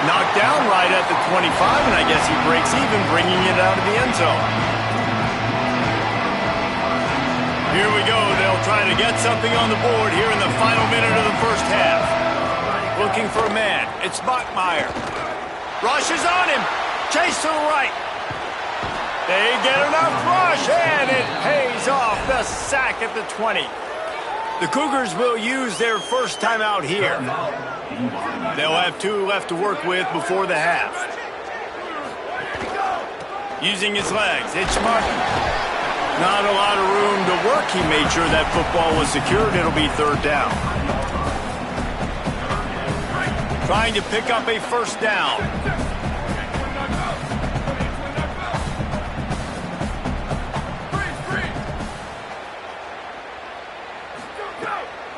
Knocked down right at the 25, and I guess he breaks even, bringing it out of the end zone. Here we go. They'll try to get something on the board here in the final minute of the first half. Looking for a man. It's Bachmeier. Rush is on him. Chase to the right. They get enough rush, and it pays off. The sack at the 20. The Cougars will use their first timeout here. They'll have 2 left to work with before the half. Using his legs, it's Martin. Not a lot of room to work. He made sure that football was secured. It'll be third down. Trying to pick up a first down.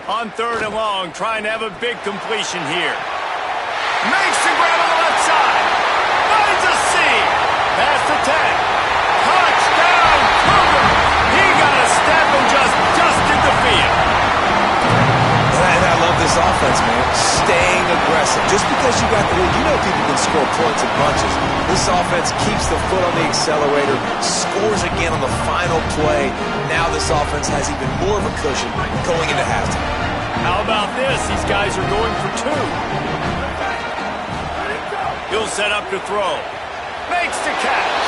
On third and long, trying to have a big completion here. Makes the grab on the left side. Finds a seam. Past the 10. Touchdown, Cougars. He got a step and just dusted the field. And I love this offense, man. Staying aggressive. Just because you got the lead, you know people can score points in bunches. This offense keeps the foot on the accelerator, scores again on the final play. Now this offense has even more of a cushion going into halftime. How about this? These guys are going for 2. He'll set up to throw. Makes the catch.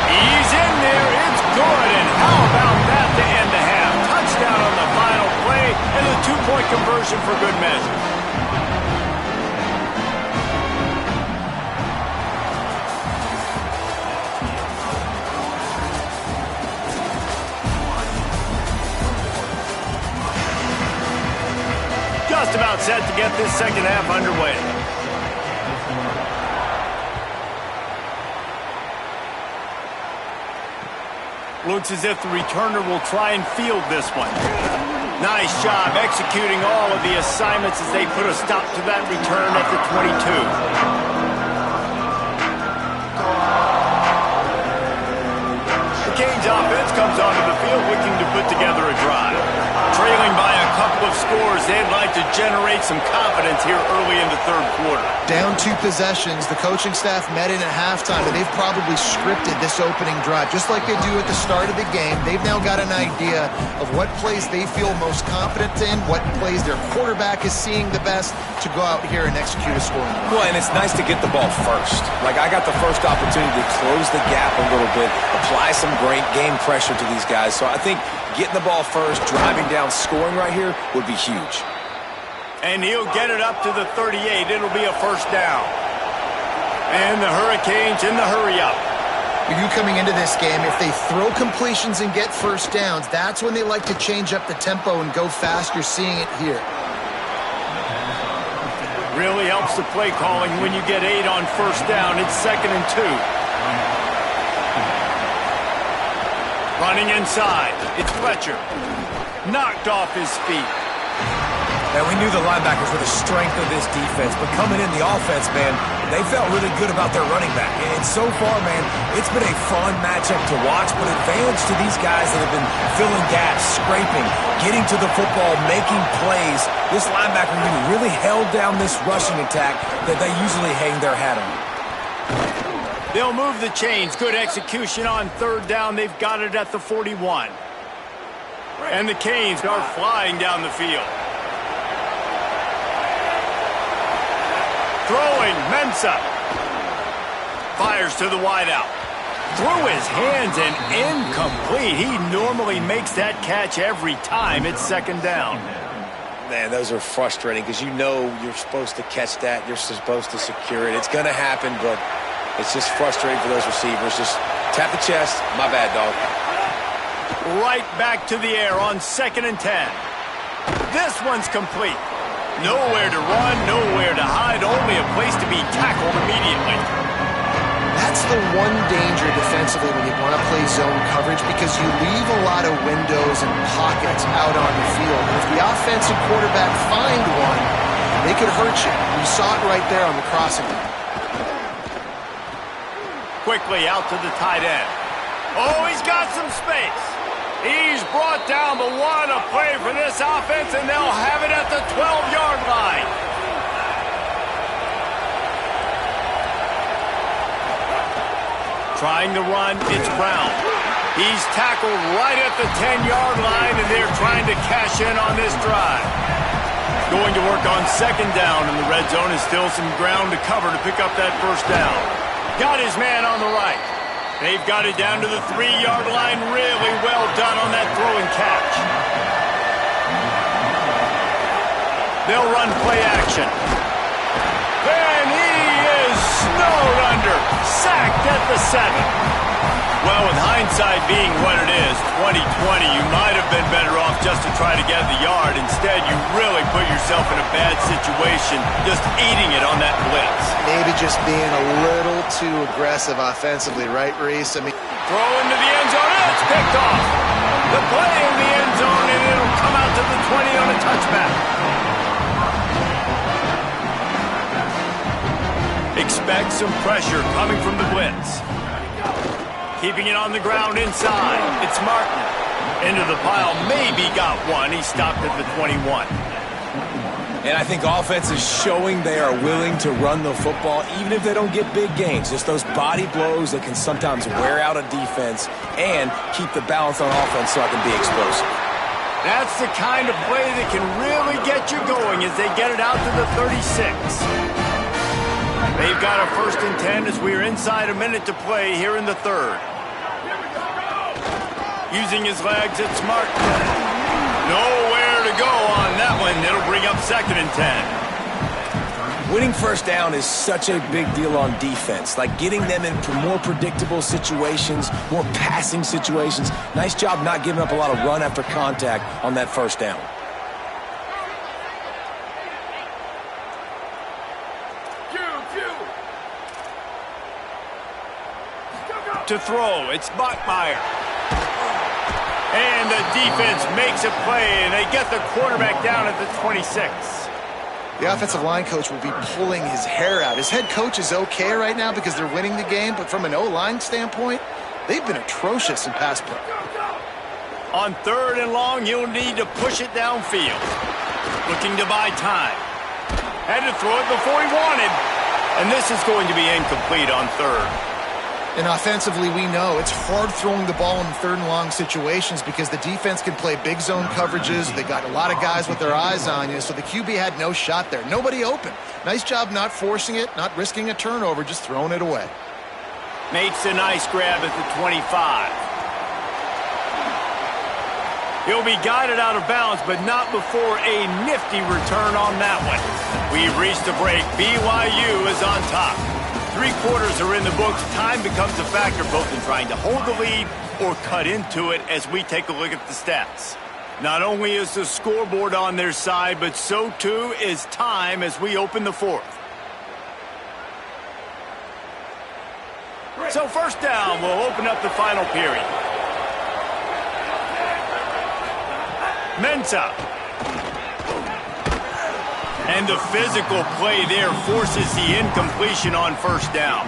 He's in there. It's good. And how about that to end the half? Touchdown on the final play and a 2-point conversion for good measure. Just about set to get this second half underway. Looks as if the returner will try and field this one. Nice job executing all of the assignments as they put a stop to that return at the 22. The Canes offense comes onto the field looking to put together a drive. Trailing by a couple of scores, they'd like to generate some confidence here early in the third quarter. Down 2 possessions, the coaching staff met in at halftime, and they've probably scripted this opening drive. Just like they do at the start of the game, they've now got an idea of what plays they feel most confident in, what plays their quarterback is seeing the best to go out here and execute a scoring drive. Well, and it's nice to get the ball first. Like, I got the first opportunity to close the gap a little bit, apply some great game pressure to these guys. So I think getting the ball first, driving down, scoring right here would be huge. And he'll get it up to the 38. It'll be a first down. And the Hurricanes in the hurry-up. You coming into this game, if they throw completions and get first downs, that's when they like to change up the tempo and go fast. You're seeing it here. Really helps the play calling when you get 8 on first down. It's 2nd and 2. Running inside. It's Fletcher. Knocked off his feet. And we knew the linebackers were the strength of this defense, but coming in the offense, man, they felt really good about their running back. And so far, man, it's been a fun matchup to watch, but advantage to these guys that have been filling gaps, scraping, getting to the football, making plays. This linebacker unit really held down this rushing attack that they usually hang their hat on. They'll move the chains. Good execution on third down. They've got it at the 41. And the Canes are flying down the field. Throwing, Mensah. Fires to the wideout. Through his hands and incomplete. He normally makes that catch every time. It's 2nd down. Man, those are frustrating because you know you're supposed to catch that. You're supposed to secure it. It's going to happen, but it's just frustrating for those receivers. Just tap the chest. My bad, dog. Right back to the air on 2nd and 10. This one's complete. Nowhere to run, nowhere to hide, only a place to be tackled immediately. That's the one danger defensively when you want to play zone coverage, because you leave a lot of windows and pockets out on the field. And if the offensive quarterback find one, they could hurt you. We saw it right there on the crossing line. Quickly out to the tight end. Oh, he's got some space. He's brought down, but what a play for this offense, and they'll have it at the 12-yard line. Trying to run, it's Brown. He's tackled right at the 10-yard line, and they're trying to cash in on this drive. Going to work on 2nd down in the red zone, and still some ground to cover to pick up that 1st down. Got his man on the right. They've got it down to the 3-yard line. Really well done on that throw and catch. They'll run play action. And he is snowed under. Sacked at the 7. Well, with hindsight being what it is, 2020, you might have been better off just to try to get the yard. Instead, you really put yourself in a bad situation just eating it on that blitz. Maybe just being a little too aggressive offensively, right, Reese? I mean, throw into the end zone. It's picked off. The play in the end zone, and it'll come out to the 20 on a touchback. Expect some pressure coming from the blitz. Keeping it on the ground inside. It's Martin. Into the pile. Maybe got one. He stopped at the 21. And I think offense is showing they are willing to run the football, even if they don't get big gains. Just those body blows that can sometimes wear out a defense and keep the balance on offense so I can be explosive. That's the kind of play that can really get you going as they get it out to the 36. They've got a 1st and 10 as we are inside a minute to play here in the 3rd. Using his legs, it's Martin. Nowhere to go on that one. It'll bring up 2nd and 10. Winning 1st down is such a big deal on defense. Like getting them into more predictable situations, more passing situations. Nice job not giving up a lot of run after contact on that 1st down. To throw, it's Bachmeier. And the defense makes a play, and they get the quarterback down at the 26. The offensive line coach will be pulling his hair out. His head coach is okay right now because they're winning the game, but from an O-line standpoint, they've been atrocious in pass play. On 3rd and long, he'll need to push it downfield. Looking to buy time. Had to throw it before he wanted. And this is going to be incomplete on 3rd. And offensively, we know it's hard throwing the ball in 3rd and long situations because the defense can play big zone coverages. They got a lot of guys with their eyes on you, so the QB had no shot there. Nobody open. Nice job not forcing it, not risking a turnover, just throwing it away. Makes a nice grab at the 25. He'll be guided out of bounds, but not before a nifty return on that one. We've reached the break. BYU is on top. 3 quarters are in the books. Time becomes a factor both in trying to hold the lead or cut into it as we take a look at the stats. Not only is the scoreboard on their side, but so too is time as we open the 4th. So 1st down will open up the final period. Mensah. And the physical play there forces the incompletion on 1st down.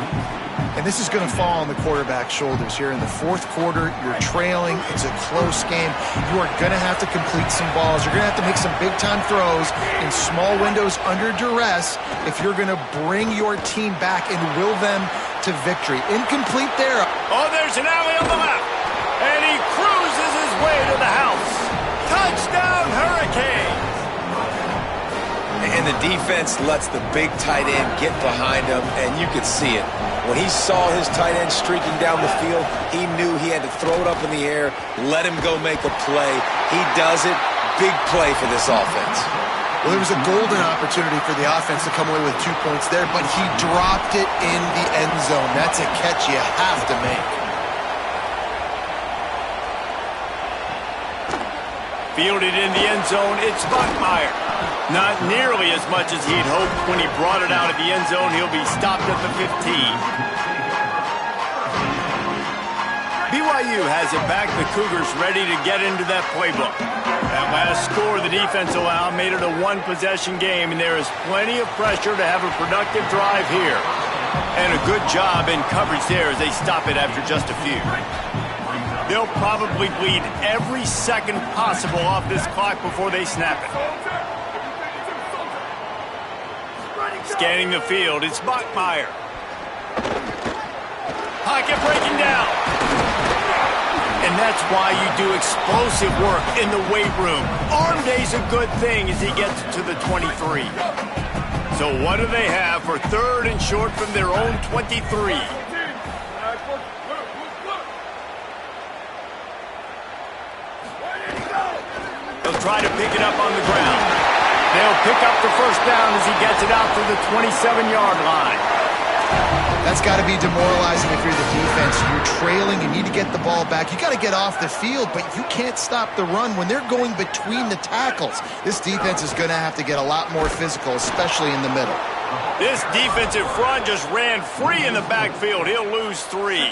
And this is going to fall on the quarterback's shoulders here in the 4th quarter. You're trailing. It's a close game. You are going to have to complete some balls. You're going to have to make some big-time throws in small windows under duress if you're going to bring your team back and will them to victory. Incomplete there. Oh, there's an alley on the left. And he cruises his way to the house. Touchdown, Hurricanes. And the defense lets the big tight end get behind him, and you could see it. When he saw his tight end streaking down the field, he knew he had to throw it up in the air, let him go make a play. He does it. Big play for this offense. Well, there was a golden opportunity for the offense to come away with 2 points there, but he dropped it in the end zone. That's a catch you have to make. Fielded in the end zone, it's Bachmeier. Not nearly as much as he'd hoped when he brought it out of the end zone. He'll be stopped at the 15. BYU has it back. The Cougars ready to get into that playbook. That last score the defense allowed made it a one-possession game, and there is plenty of pressure to have a productive drive here. And a good job in coverage there as they stop it after just a few. They'll probably bleed every second possible off this clock before they snap it. Scanning the field, it's Bachmeier. Pocket breaking down. And that's why you do explosive work in the weight room. Arm day's a good thing as he gets to the 23. So what do they have for third and short from their own 23? They'll try to pick it up on the ground. They'll pick up the first down as he gets it out to the 27-yard line. That's got to be demoralizing if you're the defense. You're trailing, you need to get the ball back. You got to get off the field, but you can't stop the run when they're going between the tackles. This defense is going to have to get a lot more physical, especially in the middle. This defensive front just ran free in the backfield. He'll lose 3.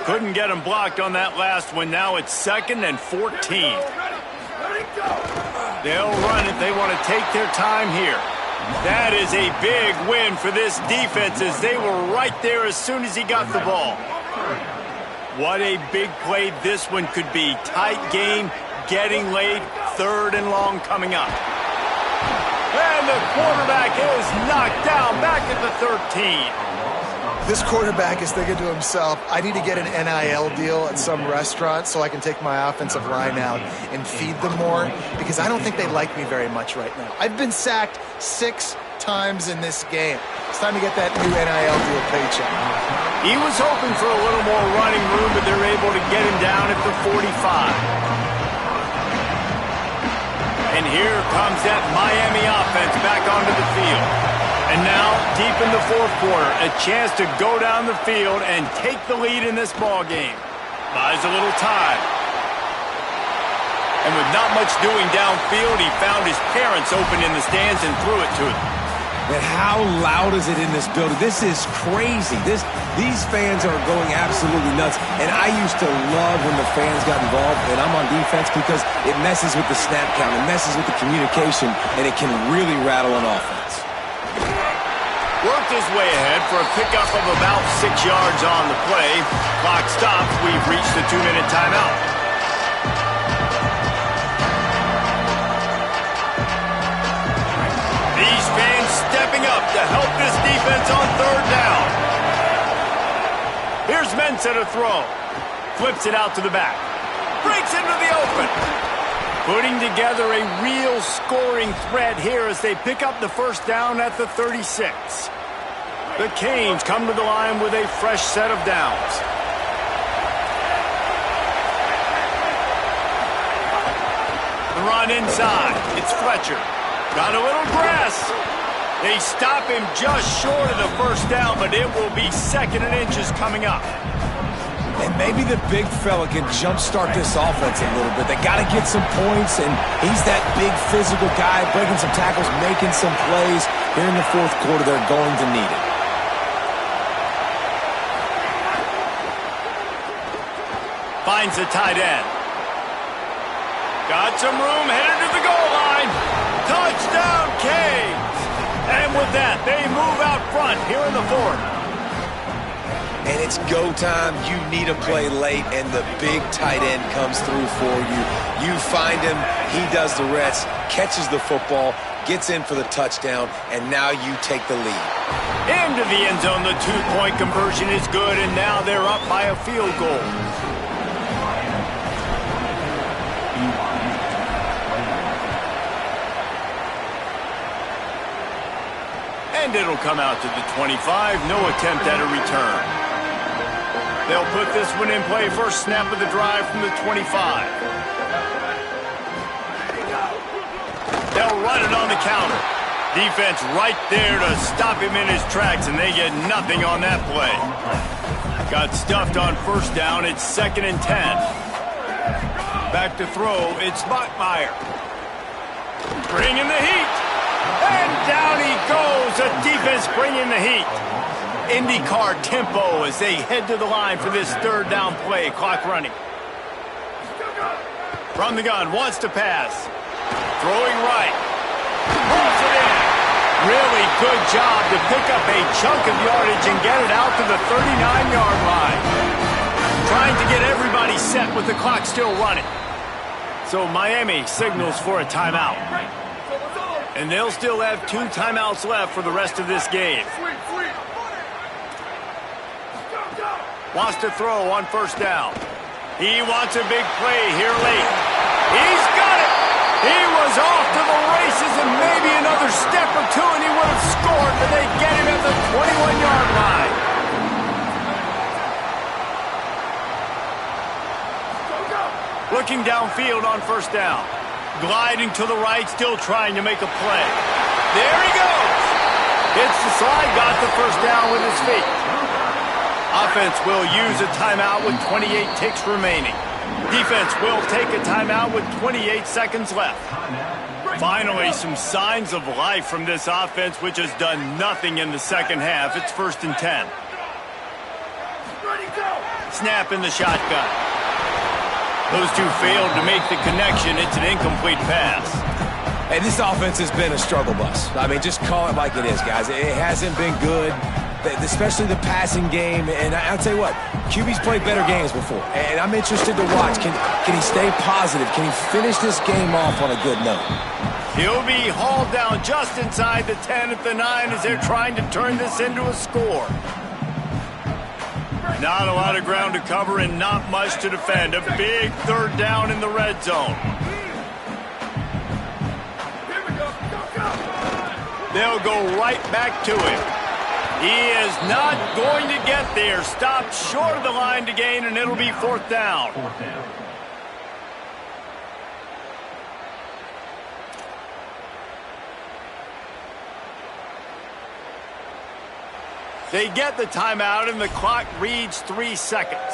Couldn't get him blocked on that last one. Now it's 2nd and 14. They'll run it. They want to take their time here. That is a big win for this defense as they were right there as soon as he got the ball. What a big play this one could be. Tight game, getting late, 3rd and long coming up. And the quarterback is knocked down back at the 13. This quarterback is thinking to himself, I need to get an NIL deal at some restaurant so I can take my offensive line out and feed them more, because I don't think they like me very much right now. I've been sacked 6 times in this game. It's time to get that new NIL deal paycheck. He was hoping for a little more running room, but they're able to get him down at the 45. And here comes that Miami offense back onto the field. And now, deep in the 4th quarter, a chance to go down the field and take the lead in this ball game. Buys a little time. And with not much doing downfield, he found his parents open in the stands and threw it to them. And how loud is it in this building? This is crazy. These fans are going absolutely nuts. And I used to love when the fans got involved, and I'm on defense, because it messes with the snap count, it messes with the communication, and it can really rattle an offense. Worked his way ahead for a pickup of about 6 yards on the play. Clock stops. We've reached the 2-minute timeout. These fans stepping up to help this defense on 3rd down. Here's Mensah to throw. Flips it out to the back. Breaks into the open. Putting together a real scoring threat here as they pick up the first down at the 36. The Canes come to the line with a fresh set of downs. The run inside. It's Fletcher. Got a little grass. They stop him just short of the first down, but it will be 2nd and inches coming up. And maybe the big fella can jumpstart this offense a little bit. They got to get some points, and he's that big physical guy, breaking some tackles, making some plays. Here in the 4th quarter, they're going to need it. Finds the tight end. Got some room, headed to the goal line. Touchdown, Canes! And with that, they move out front here in the 4th. And it's go time. You need a play late, and the big tight end comes through for you. You find him, he does the rest, catches the football, gets in for the touchdown, and now you take the lead. Into the end zone, the 2-point conversion is good, and now they're up by a field goal. And it'll come out to the 25. No attempt at a return. They'll put this one in play. First snap of the drive from the 25. They'll run it on the counter. Defense right there to stop him in his tracks, and they get nothing on that play. Got stuffed on first down. It's 2nd and 10. Back to throw. It's Bachmeier. Bringing the heat. And down he goes. The defense bringing the heat. IndyCar tempo as they head to the line for this 3rd down play. Clock running. From the gun. Wants to pass. Throwing right. Pulls it in. Really good job to pick up a chunk of yardage and get it out to the 39-yard line. Trying to get everybody set with the clock still running. So Miami signals for a timeout. And they'll still have 2 timeouts left for the rest of this game. Wants to throw on first down. He wants a big play here late. He's got it! He was off to the races and maybe another step or two and he would have scored, but they get him at the 21-yard line. Looking downfield on first down. Gliding to the right, still trying to make a play. There he goes! Hits the slide, got the first down with his feet. Offense will use a timeout with 28 ticks remaining. Defense will take a timeout with 28 seconds left. Finally, some signs of life from this offense, which has done nothing in the second half. It's 1st and 10. Snap in the shotgun. Those two failed to make the connection. It's an incomplete pass. Hey, this offense has been a struggle bus. I mean, just call it like it is, guys. It hasn't been good, especially the passing game. And I'll tell you what, QB's played better games before. And I'm interested to watch. Can he stay positive? Can he finish this game off on a good note? He'll be hauled down just inside the 10 at the 9 as they're trying to turn this into a score. Not a lot of ground to cover and not much to defend. A big 3rd down in the red zone. They'll go right back to him. He is not going to get there. Stopped short of the line to gain, and it'll be 4th down. They get the timeout, and the clock reads 3 seconds.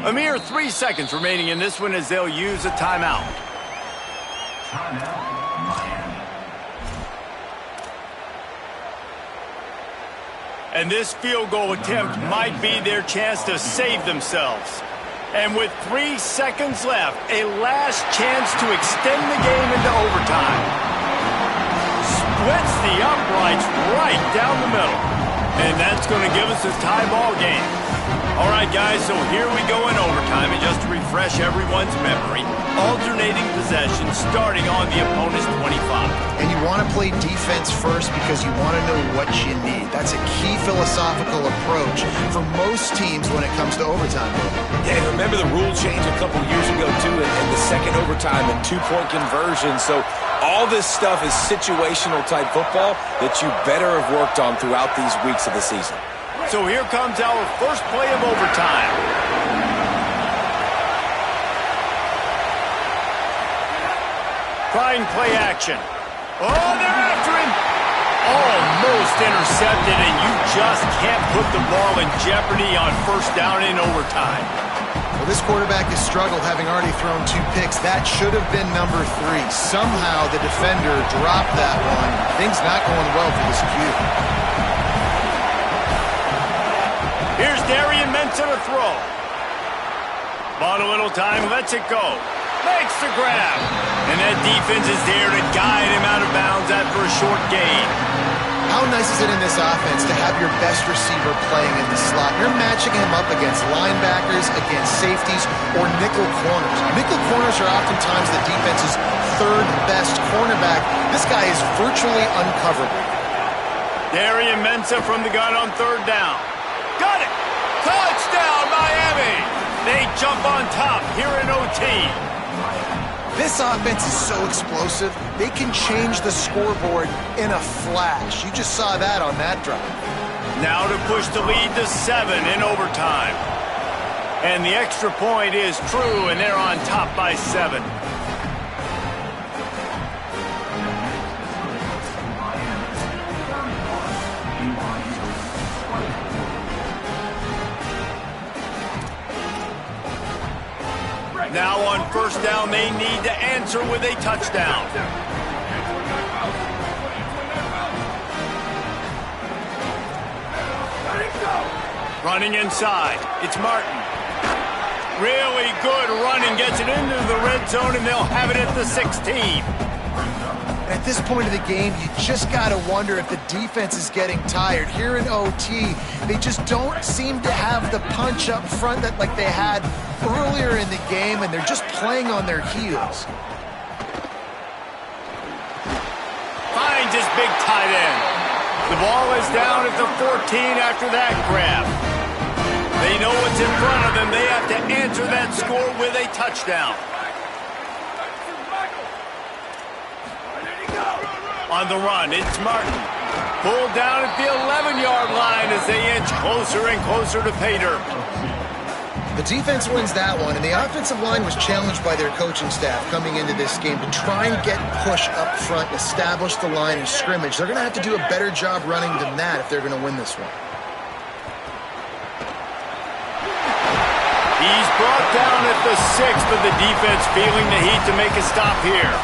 A mere 3 seconds remaining in this one as they'll use a timeout. And this field goal attempt might be their chance to save themselves. And with 3 seconds left, a last chance to extend the game into overtime. Splits the uprights right down the middle. And that's going to give us a tie ball game. All right, guys, so here we go in overtime. And just to refresh everyone's memory, alternating possession starting on the opponent's 25. And you want to play defense first because you want to know what you need. That's a key philosophical approach for most teams when it comes to overtime. Yeah, and remember the rule change a couple years ago, too, in the second overtime and 2-point conversion. So all this stuff is situational type football that you better have worked on throughout these weeks of the season. So here comes our first play of overtime. Trying play action. Oh, they're after him. Almost intercepted, and you just can't put the ball in jeopardy on first down in overtime. Well, this quarterback has struggled, having already thrown 2 picks. That should have been number 3. Somehow the defender dropped that one. Things not going well for this Q. Here's Darian Mensah to throw. Bought a little time, lets it go. Makes the grab. And that defense is there to guide him out of bounds after a short gain. How nice is it in this offense to have your best receiver playing in the slot? You're matching him up against linebackers, against safeties, or nickel corners. Nickel corners are oftentimes the defense's 3rd best cornerback. This guy is virtually uncoverable. Darian Mensah from the gun on 3rd down. Got it! Touchdown, Miami! They jump on top here in OT. This offense is so explosive, they can change the scoreboard in a flash. You just saw that on that drive. Now to push the lead to 7 in overtime. And the extra point is true, and they're on top by 7. first down they need to answer with a touchdown. Running inside, it's Martin. Really good running, gets it into the red zone, and they'll have it at the 16. At this point of the game, you just got to wonder if the defense is getting tired. Here in OT, they just don't seem to have the punch up front that like they had earlier in the game, and they're just playing on their heels. Finds his big tight end. The ball is down at the 14 after that grab. They know what's in front of them. They have to answer that score with a touchdown. On the run, it's Martin. Pulled down at the 11-yard line as they inch closer and closer to pay dirt. The defense wins that one, and the offensive line was challenged by their coaching staff coming into this game to try and get push up front and establish the line of scrimmage. They're going to have to do a better job running than that if they're going to win this one. He's brought down at the 6th, but the defense feeling the heat to make a stop here.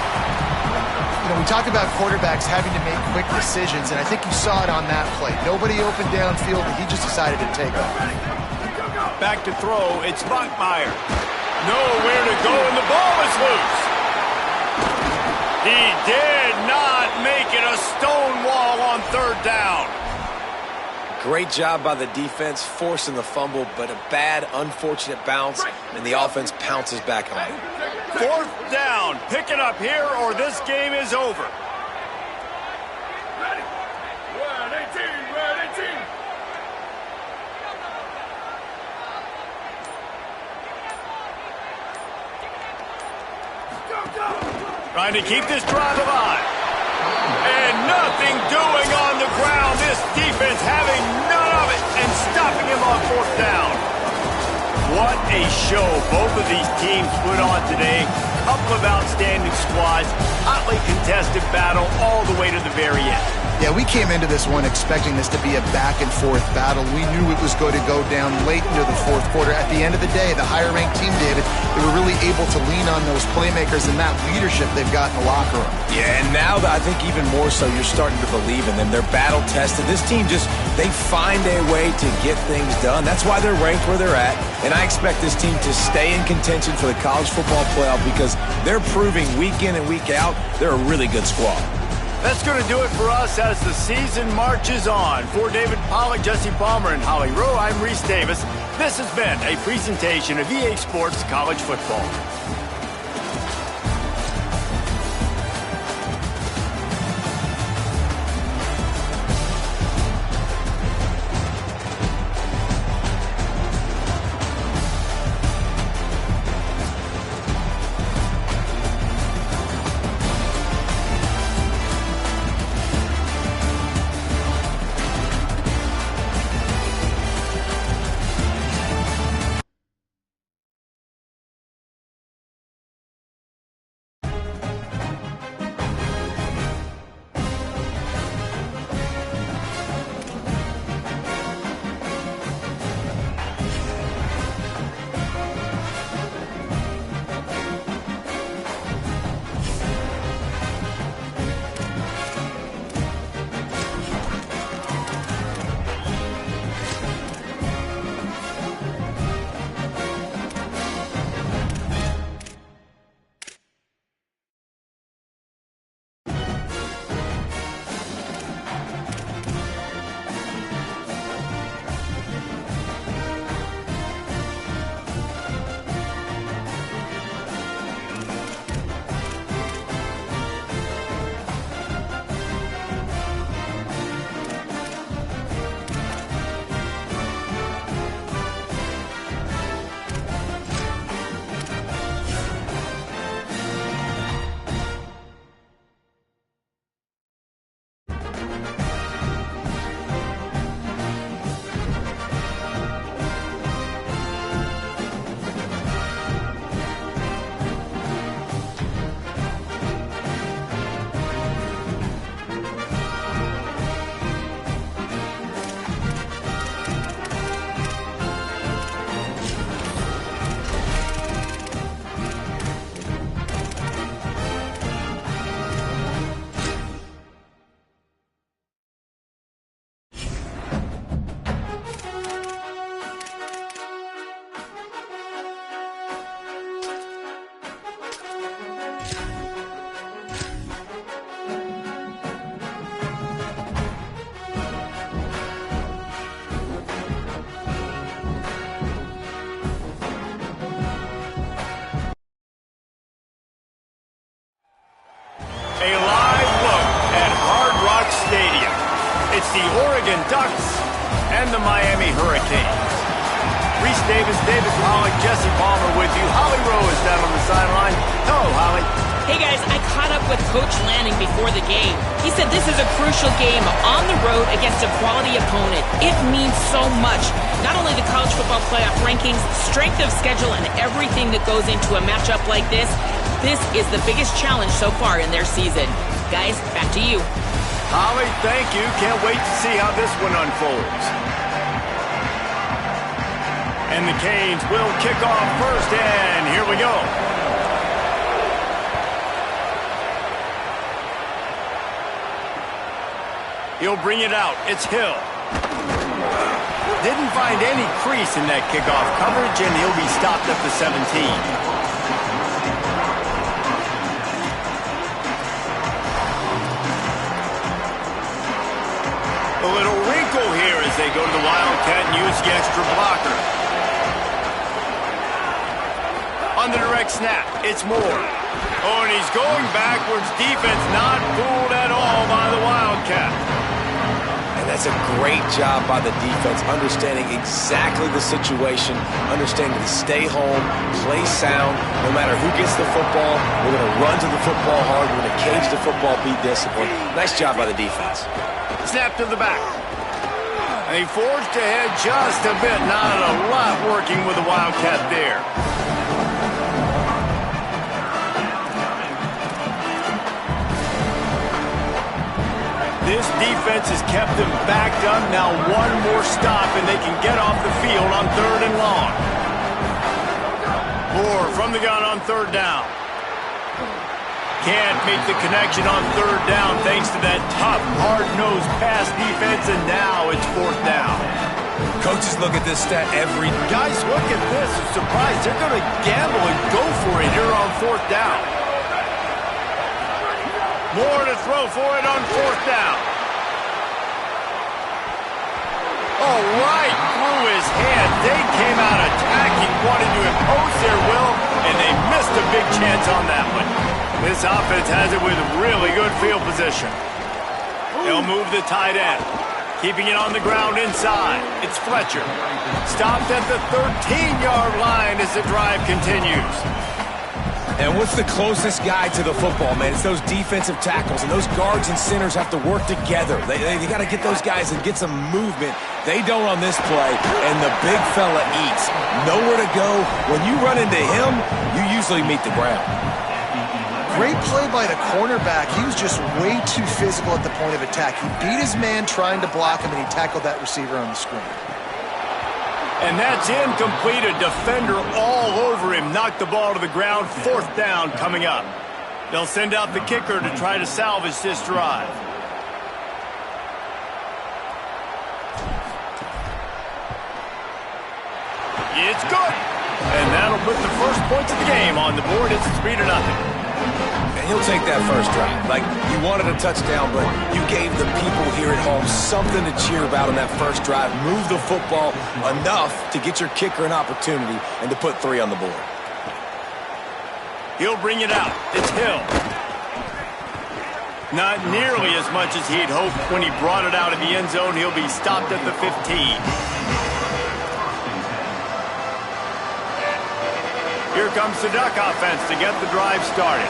You know, we talk about quarterbacks having to make quick decisions, and I think you saw it on that play. Nobody opened downfield, and he just decided to take off. Back to throw, it's Bachmeier. Nowhere to go, and the ball is loose. He did not make it a stone wall on third down. Great job by the defense forcing the fumble, but a bad, unfortunate bounce, and the offense pounces back on it. Fourth down. Pick it up here or this game is over. Ready. Red 18, red 18. Go, go. Trying to keep this drive alive. And nothing doing on the ground. This defense having none of it and stopping him on fourth down. What a show both of these teams put on today. Couple of outstanding squads. Hotly contested battle all the way to the very end. Yeah, we came into this one expecting this to be a back-and-forth battle. We knew it was going to go down late into the fourth quarter. At the end of the day, the higher-ranked team, David, they were really able to lean on those playmakers and that leadership they've got in the locker room. Yeah, and now I think even more so, you're starting to believe in them. They're battle-tested. This team they find a way to get things done. That's why they're ranked where they're at. And I expect this team to stay in contention for the college football playoff because they're proving week in and week out they're a really good squad. That's going to do it for us as the season marches on. For David Pollack, Jesse Palmer, and Holly Rowe, I'm Reese Davis. This has been a presentation of EA Sports College Football. and the Miami Hurricanes. Reese Davis, Davis Pollock, Jesse Palmer with you. Holly Rowe is down on the sideline. Hello, Holly. Hey guys, I caught up with Coach Lanning before the game. He said this is a crucial game on the road against a quality opponent. It means so much. Not only the college football playoff rankings, strength of schedule, and everything that goes into a matchup like this. This is the biggest challenge so far in their season. Guys, back to you. Holly, thank you. Can't wait to see how this one unfolds. And the Canes will kick off first, and here we go. He'll bring it out. It's Hill. Didn't find any crease in that kickoff coverage, and he'll be stopped at the 17. A little wrinkle here as they go to the Wildcat and use the extra blocker. On the direct snap, it's Moore. Oh, and he's going backwards. Defense not fooled at all by the Wildcat. And that's a great job by the defense, understanding exactly the situation, understanding to stay home, play sound. No matter who gets the football, we're going to run to the football hard. We're going to cage the football, be disciplined. Nice job by the defense. Snap to the back. And he forged ahead just a bit. Not a lot working with the Wildcat there. This defense has kept them backed up. Now one more stop and they can get off the field on 3rd and long. Moore from the gun on 3rd down. Can't make the connection on 3rd down thanks to that tough, hard-nosed pass defense, and now it's 4th down. Coaches look at this stat every... Guys, look at this. I'm surprised. They're going to gamble and go for it here on 4th down. Moore to throw for it on 4th down. Oh, right through his hand. They came out attacking, wanted to impose their will, and they missed a big chance on that one. This offense has it with really good field position. They'll move the tight end. Keeping it on the ground inside. It's Fletcher. Stopped at the 13-yard line as the drive continues. And what's the closest guy to the football, man? It's those defensive tackles, and those guards and centers have to work together. They got to get those guys and get some movement. They don't on this play, and the big fella eats. Nowhere to go. When you run into him, you usually meet the ground. Great play by the cornerback. He was just way too physical at the point of attack. He beat his man trying to block him, and he tackled that receiver on the screen. And that's incomplete. A defender all over him. Knocked the ball to the ground. 4th down coming up. They'll send out the kicker to try to salvage this drive. It's good. And that'll put the first points of the game on the board. It's 3-0. And he'll take that first drive. Like, you wanted a touchdown, but you gave the people here at home something to cheer about on that first drive. Move the football enough to get your kicker an opportunity and to put 3 on the board. He'll bring it out. It's Hill. Not nearly as much as he'd hoped when he brought it out of the end zone. He'll be stopped at the 15. Here comes the Duck offense to get the drive started.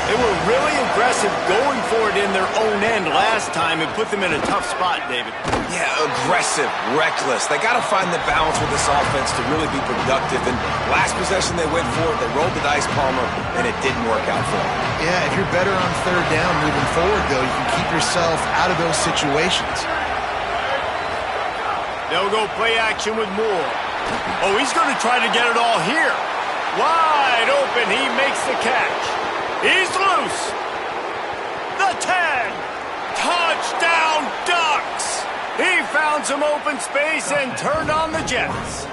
They were really aggressive going for it in their own end last time and put them in a tough spot, David. Yeah, aggressive, reckless. They got to find the balance with this offense to really be productive. And last possession they went for it, they rolled the dice, Palmer, and it didn't work out for them. Yeah, if you're better on 3rd down moving forward, though, you can keep yourself out of those situations. They'll go play action with Moore. Oh, he's going to try to get it all here. Wide open, he makes the catch. He's loose. The 10. Touchdown, Ducks. He found some open space and turned on the Jets.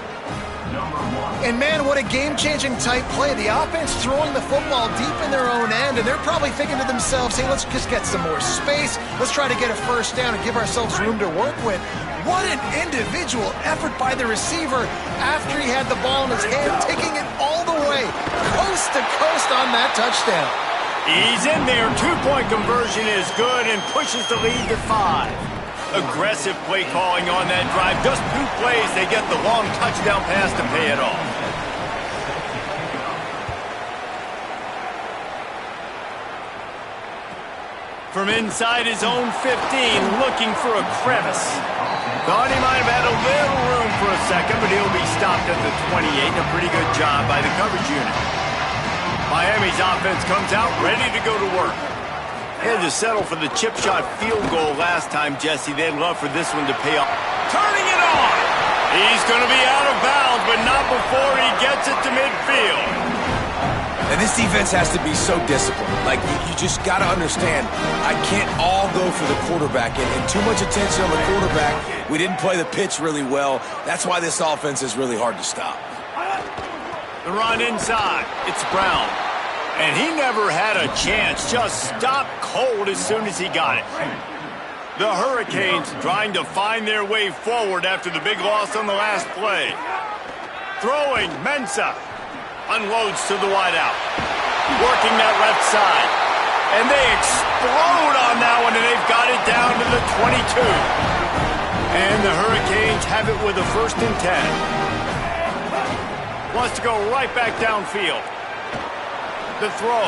And man, what a game-changing type play. The offense throwing the football deep in their own end, and they're probably thinking to themselves, hey, let's just get some more space. Let's try to get a first down and give ourselves room to work with. What an individual effort by the receiver after he had the ball in his hand, taking it all the way, coast to coast on that touchdown. He's in there. 2-point conversion is good and pushes the lead to 5. Aggressive play calling on that drive. Just 2 plays, they get the long touchdown pass to pay it off. From inside his own 15, looking for a crevice. Thought he might have had a little room for a second, but he'll be stopped at the 28. A pretty good job by the coverage unit. Miami's offense comes out ready to go to work. They had to settle for the chip shot field goal last time, Jesse. They'd love for this one to pay off. Turning it on! He's going to be out of bounds, but not before he gets it to midfield. And this defense has to be so disciplined. Like, you just got to understand, I can't all go for the quarterback. And too much attention on the quarterback. We didn't play the pitch really well. That's why this offense is really hard to stop. The run inside. It's Brown. And he never had a chance. Just stopped cold as soon as he got it. The Hurricanes trying to find their way forward after the big loss on the last play. Throwing, Mensah. Unloads to the wideout. Working that left side. And they explode on that one, and they've got it down to the 22. And the Hurricanes have it with a 1st and 10. Wants to go right back downfield. The throw.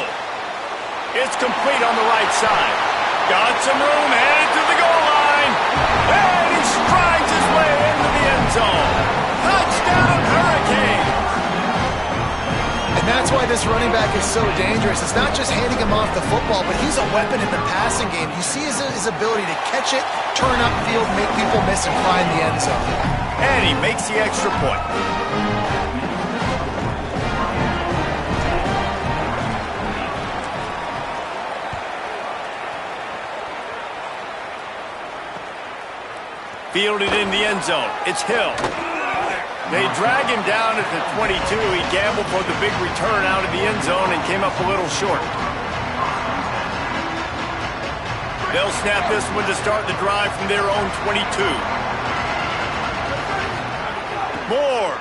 It's complete on the right side. Got some room, headed to the goal line. And he strides his way into the end zone. Touchdown, Hurricanes. And that's why this running back is so dangerous. It's not just handing him off the football, but he's a weapon in the passing game. You see his ability to catch it, turn upfield, make people miss, and find the end zone. And he makes the extra point. Fielded in the end zone. It's Hill. They drag him down at the 22. He gambled for the big return out of the end zone and came up a little short. They'll snap this one to start the drive from their own 22. Moore.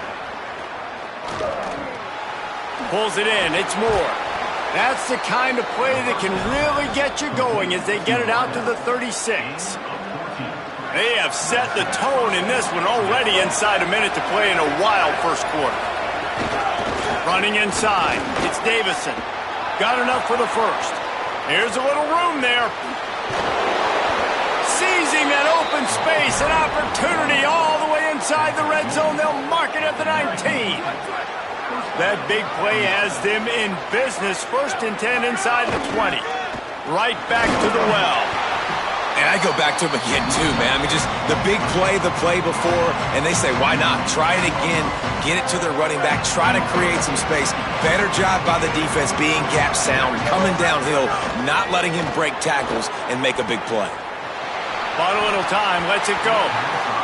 Pulls it in. It's Moore. That's the kind of play that can really get you going as they get it out to the 36. They have set the tone in this one already inside a minute to play in a wild first quarter. Running inside. It's Davison. Got enough for the first. Here's a little room there. Seizing that open space, an opportunity all the way inside the red zone. They'll mark it at the 19. That big play has them in business. 1st and 10 inside the 20. Right back to the well. And I go back to him again, too, man. I mean, just the big play, the play before, and they say, why not? Try it again, get it to their running back, try to create some space. Better job by the defense being gap sound, coming downhill, not letting him break tackles and make a big play. Bought a little time, lets it go.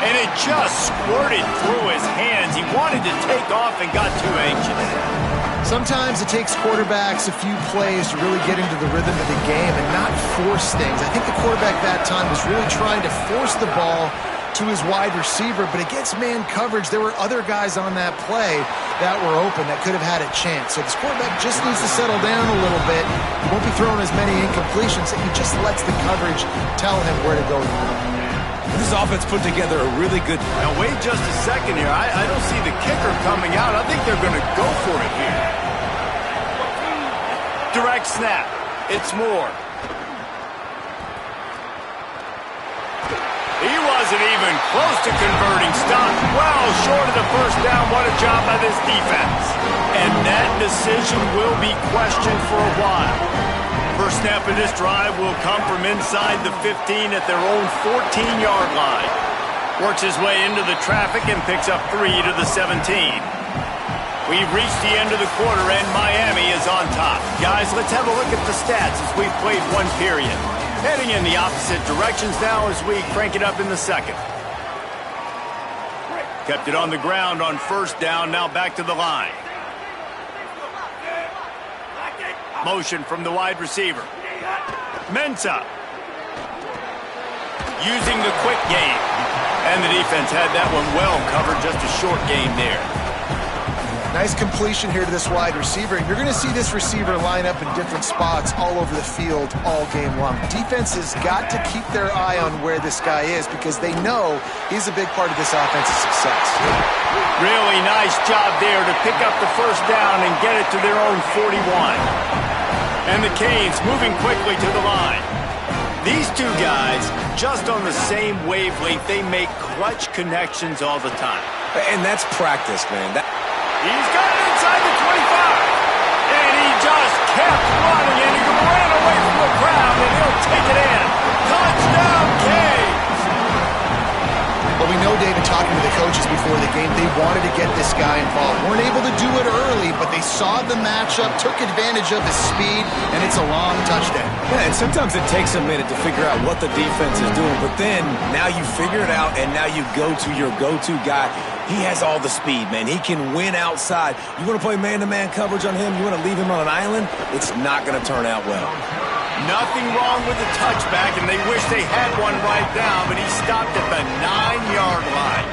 And it just squirted through his hands. He wanted to take off and got too anxious. Sometimes it takes quarterbacks a few plays to really get into the rhythm of the game and not force things. I think the quarterback that time was really trying to force the ball to his wide receiver, but against man coverage, there were other guys on that play that were open that could have had a chance. So this quarterback just needs to settle down a little bit. He won't be throwing as many incompletions. He just lets the coverage tell him where to go. This offense put together a really good... Now, wait just a second here. I don't see the kicker coming out. I think they're going to go for it here. Direct snap. It's Moore. He wasn't even close to converting. Stopped well short of the first down. What a job by this defense. And that decision will be questioned for a while. First snap of this drive will come from inside the 15 at their own 14-yard line. Works his way into the traffic and picks up 3 to the 17. We've reached the end of the quarter and Miami is on top. Guys, let's have a look at the stats as we've played one period. Heading in the opposite directions now as we crank it up in the second. Kept it on the ground on first down, now back to the line. Motion from the wide receiver. Mensah. Using the quick game. And the defense had that one well covered, just a short game there. Nice completion here to this wide receiver, and you're going to see this receiver line up in different spots all over the field all game long. Defense has got to keep their eye on where this guy is because they know he's a big part of this offense's success. Really nice job there to pick up the first down and get it to their own 41. And the Canes moving quickly to the line. These two guys, just on the same wavelength, they make clutch connections all the time. And that's practice, man. He's got it inside the 25. And he just kept running, and he ran away from the crowd, and he'll take it in. Touchdown, Canes! Well, we know, David, talking to the coaches before the game, they wanted to get this guy involved. Weren't able to do it early, but they saw the matchup, took advantage of his speed, and it's a long touchdown. Yeah, and sometimes it takes a minute to figure out what the defense is doing, but then now you figure it out, and now you go to your go-to guy. He has all the speed, man. He can win outside. You want to play man-to-man coverage on him? You want to leave him on an island? It's not going to turn out well. Nothing wrong with the touchback, and they wish they had one right now, but he stopped at the 9-yard line.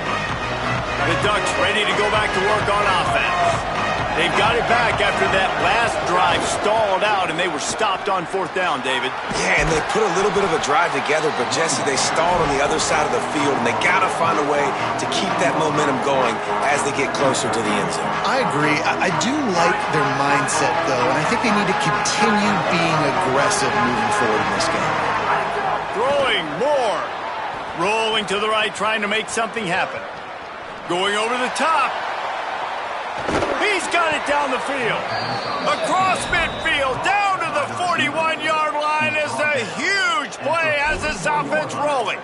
The Ducks ready to go back to work on offense. They've got it back after that last drive stalled out, and they were stopped on fourth down, David. Yeah, and they put a little bit of a drive together, but, Jesse, they stalled on the other side of the field, and they got to find a way to keep that momentum going as they get closer to the end zone. I agree. I do like their mindset, though, and I think they need to continue being aggressive moving forward in this game. Throwing more. Rolling to the right, trying to make something happen. Going over the top. He's got it down the field. Across midfield, down to the 41-yard line is a huge play as this offense rolling.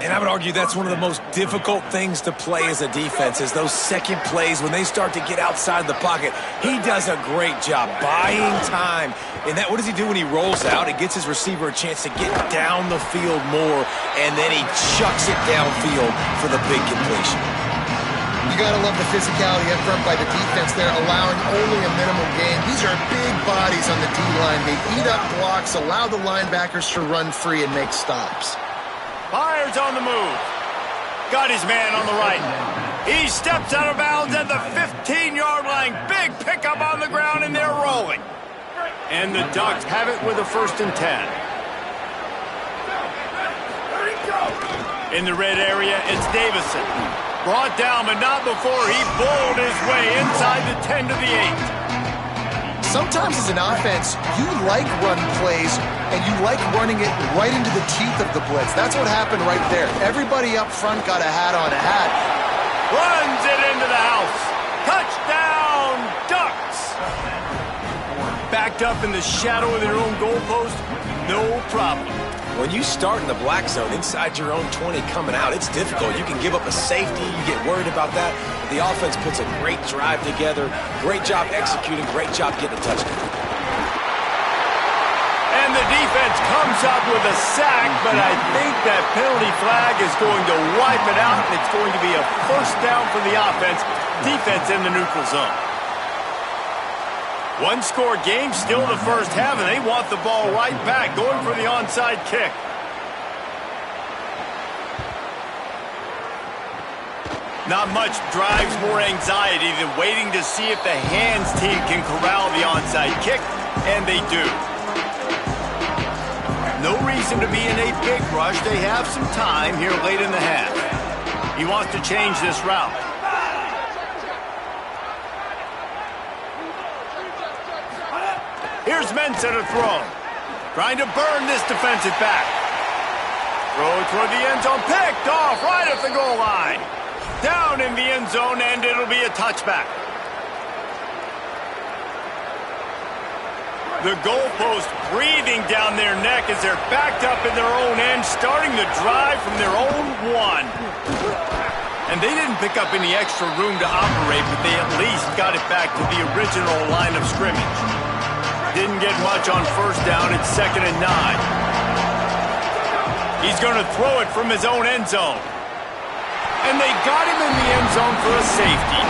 And I would argue that's one of the most difficult things to play as a defense is those second plays when they start to get outside the pocket. He does a great job buying time. And what does he do when he rolls out? He gets his receiver a chance to get down the field more, and then he chucks it downfield for the big completion. You got to love the physicality up front by the defense there, allowing only a minimum gain. These are big bodies on the D-line. They eat up blocks, allow the linebackers to run free and make stops. Byers on the move. Got his man on the right. He steps out of bounds at the 15-yard line. Big pickup on the ground, and they're rolling. And the Ducks have it with a 1st and 10. In the red area, it's Davison. Brought down, but not before he bowled his way inside the 10 to the 8. Sometimes as an offense, you like run plays, and you like running it right into the teeth of the blitz. That's what happened right there. Everybody up front got a hat on a hat. Runs it into the house. Touchdown, Ducks! Backed up in the shadow of their own goalpost, no problem. When you start in the black zone inside your own 20 coming out, it's difficult. You can give up a safety. You get worried about that. The offense puts a great drive together. Great job executing. Great job getting a touchdown. And the defense comes up with a sack, but I think that penalty flag is going to wipe it out, and it's going to be a 1st down for the offense. Defense in the neutral zone. One-score game, still the first half, and they want the ball right back, going for the onside kick. Not much drives more anxiety than waiting to see if the hands team can corral the onside kick, and they do. No reason to be in a big rush. They have some time here late in the half. He wants to change this route. Here's Mensah to throw. Trying to burn this defensive back. Throw toward the end zone. Picked off right at the goal line. Down in the end zone, and it'll be a touchback. The goalpost breathing down their neck as they're backed up in their own end, starting the drive from their own 1. And they didn't pick up any extra room to operate, but they at least got it back to the original line of scrimmage. Didn't get much on 1st down. It's 2nd and 9. He's going to throw it from his own end zone. And they got him in the end zone for a safety.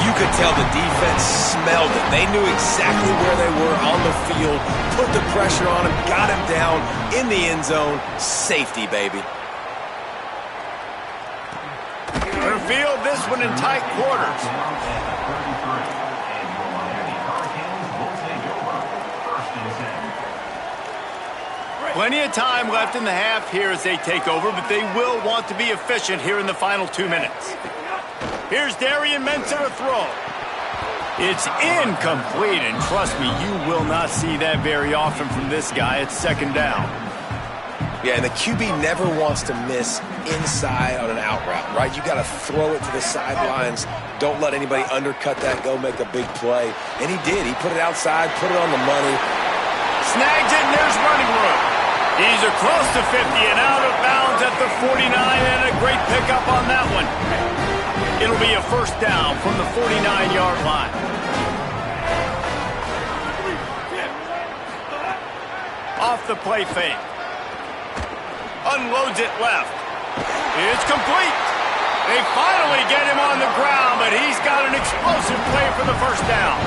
You could tell the defense smelled it. They knew exactly where they were on the field, put the pressure on him, got him down in the end zone. Safety, baby. They're field, this one in tight quarters. Plenty of time left in the half here as they take over, but they will want to be efficient here in the final 2 minutes. Here's Darian Mensah to throw. It's incomplete, and trust me, you will not see that very often from this guy. It's second down. Yeah, and the QB never wants to miss inside on an out route, right? You got to throw it to the sidelines. Don't let anybody undercut that, go make a big play. And he did. He put it outside, put it on the money. Snags it, and there's running room. He's across the 50 and out of bounds at the 49, and a great pickup on that one. It'll be a first down from the 49-yard line. Off the play fake. Unloads it left. It's complete. They finally get him on the ground, but he's got an explosive play for the first down.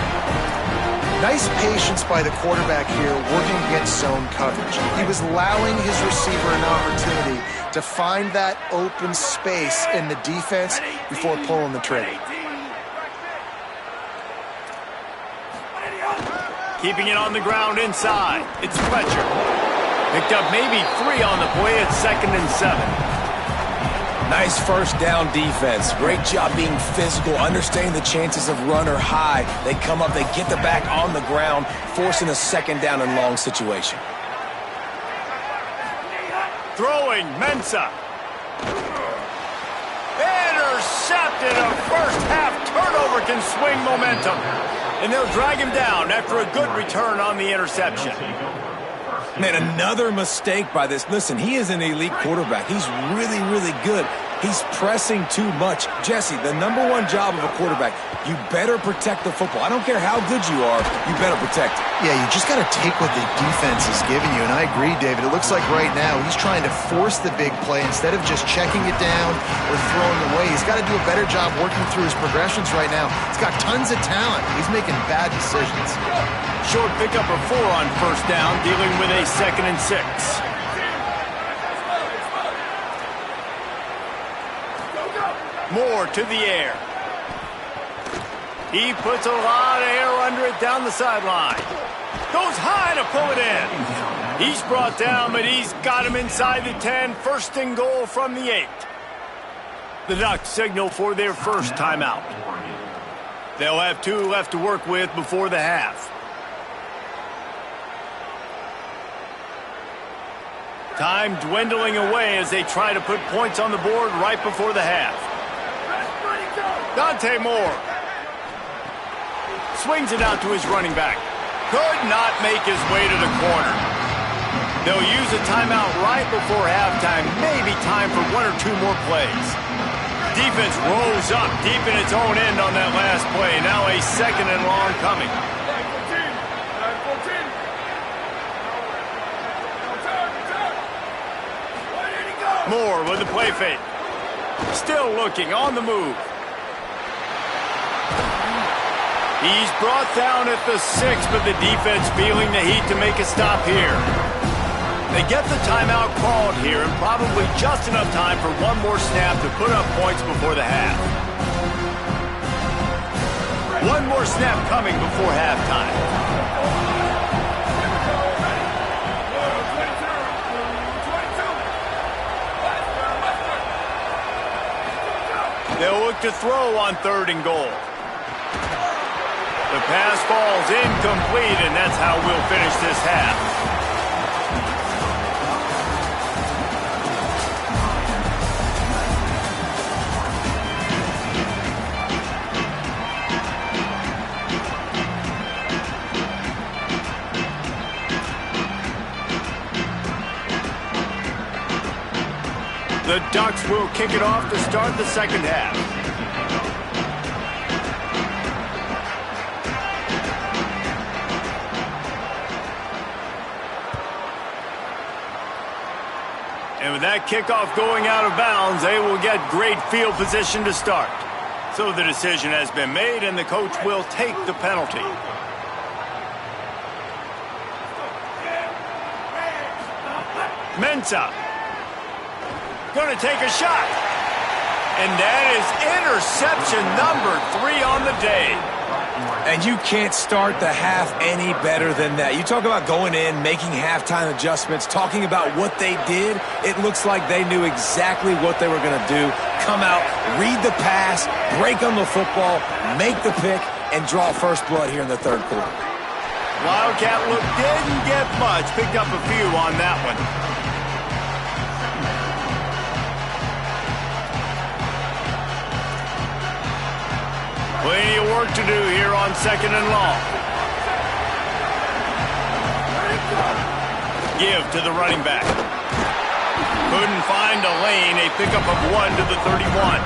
Nice patience by the quarterback here working against zone coverage. He was allowing his receiver an opportunity to find that open space in the defense before pulling the trigger. Keeping it on the ground inside. It's Fletcher. Picked up maybe 3 on the play at 2nd and 7. Nice first down defense. Great job being physical, understanding the chances of run are high. They come up, they get the back on the ground, forcing a second down and long situation. Throwing, Mensah. Intercepted. A first half turnover can swing momentum. And they'll drag him down after a good return on the interception. Man, another mistake by this. Listen, he is an elite quarterback. He's really, really good. He's pressing too much. Jesse, the #1 job of a quarterback, you better protect the football. I don't care how good you are, you better protect it. Yeah, you just got to take what the defense is giving you, and I agree, David. It looks like right now he's trying to force the big play instead of just checking it down or throwing away. He's got to do a better job working through his progressions right now. He's got tons of talent. He's making bad decisions. Short pickup of 4 on first down, dealing with a 2nd and 6. Moore to the air. He puts a lot of air under it down the sideline. Goes high to pull it in. He's brought down, but he's got him inside the 10. First and goal from the 8. The Ducks signal for their first timeout. They'll have 2 left to work with before the half. Time dwindling away as they try to put points on the board right before the half. Dante Moore swings it out to his running back. Could not make his way to the corner. They'll use a timeout right before halftime. Maybe time for 1 or 2 more plays. Defense rolls up deep in its own end on that last play. Now a 2nd and long coming. Moore with the play fake. Still looking on the move. He's brought down at the 6, but the defense feeling the heat to make a stop here. They get the timeout called here, and probably just enough time for 1 more snap to put up points before the half. 1 more snap coming before halftime. They'll look to throw on 3rd and goal. The pass falls incomplete, and that's how we'll finish this half. The Ducks will kick it off to start the second half. And with that kickoff going out of bounds, they will get great field position to start. So the decision has been made, and the coach will take the penalty. Mensah. Going to take a shot. And that is interception number 3 on the day. And you can't start the half any better than that. You talk about going in, making halftime adjustments, talking about what they did. It looks like they knew exactly what they were going to do. Come out, read the pass, break on the football, make the pick, and draw first blood here in the third quarter. Wildcat look didn't get much. Picked up a few on that one. Plenty of work to do here on 2nd and long. Give to the running back. Couldn't find a lane. A pickup of 1 to the 31.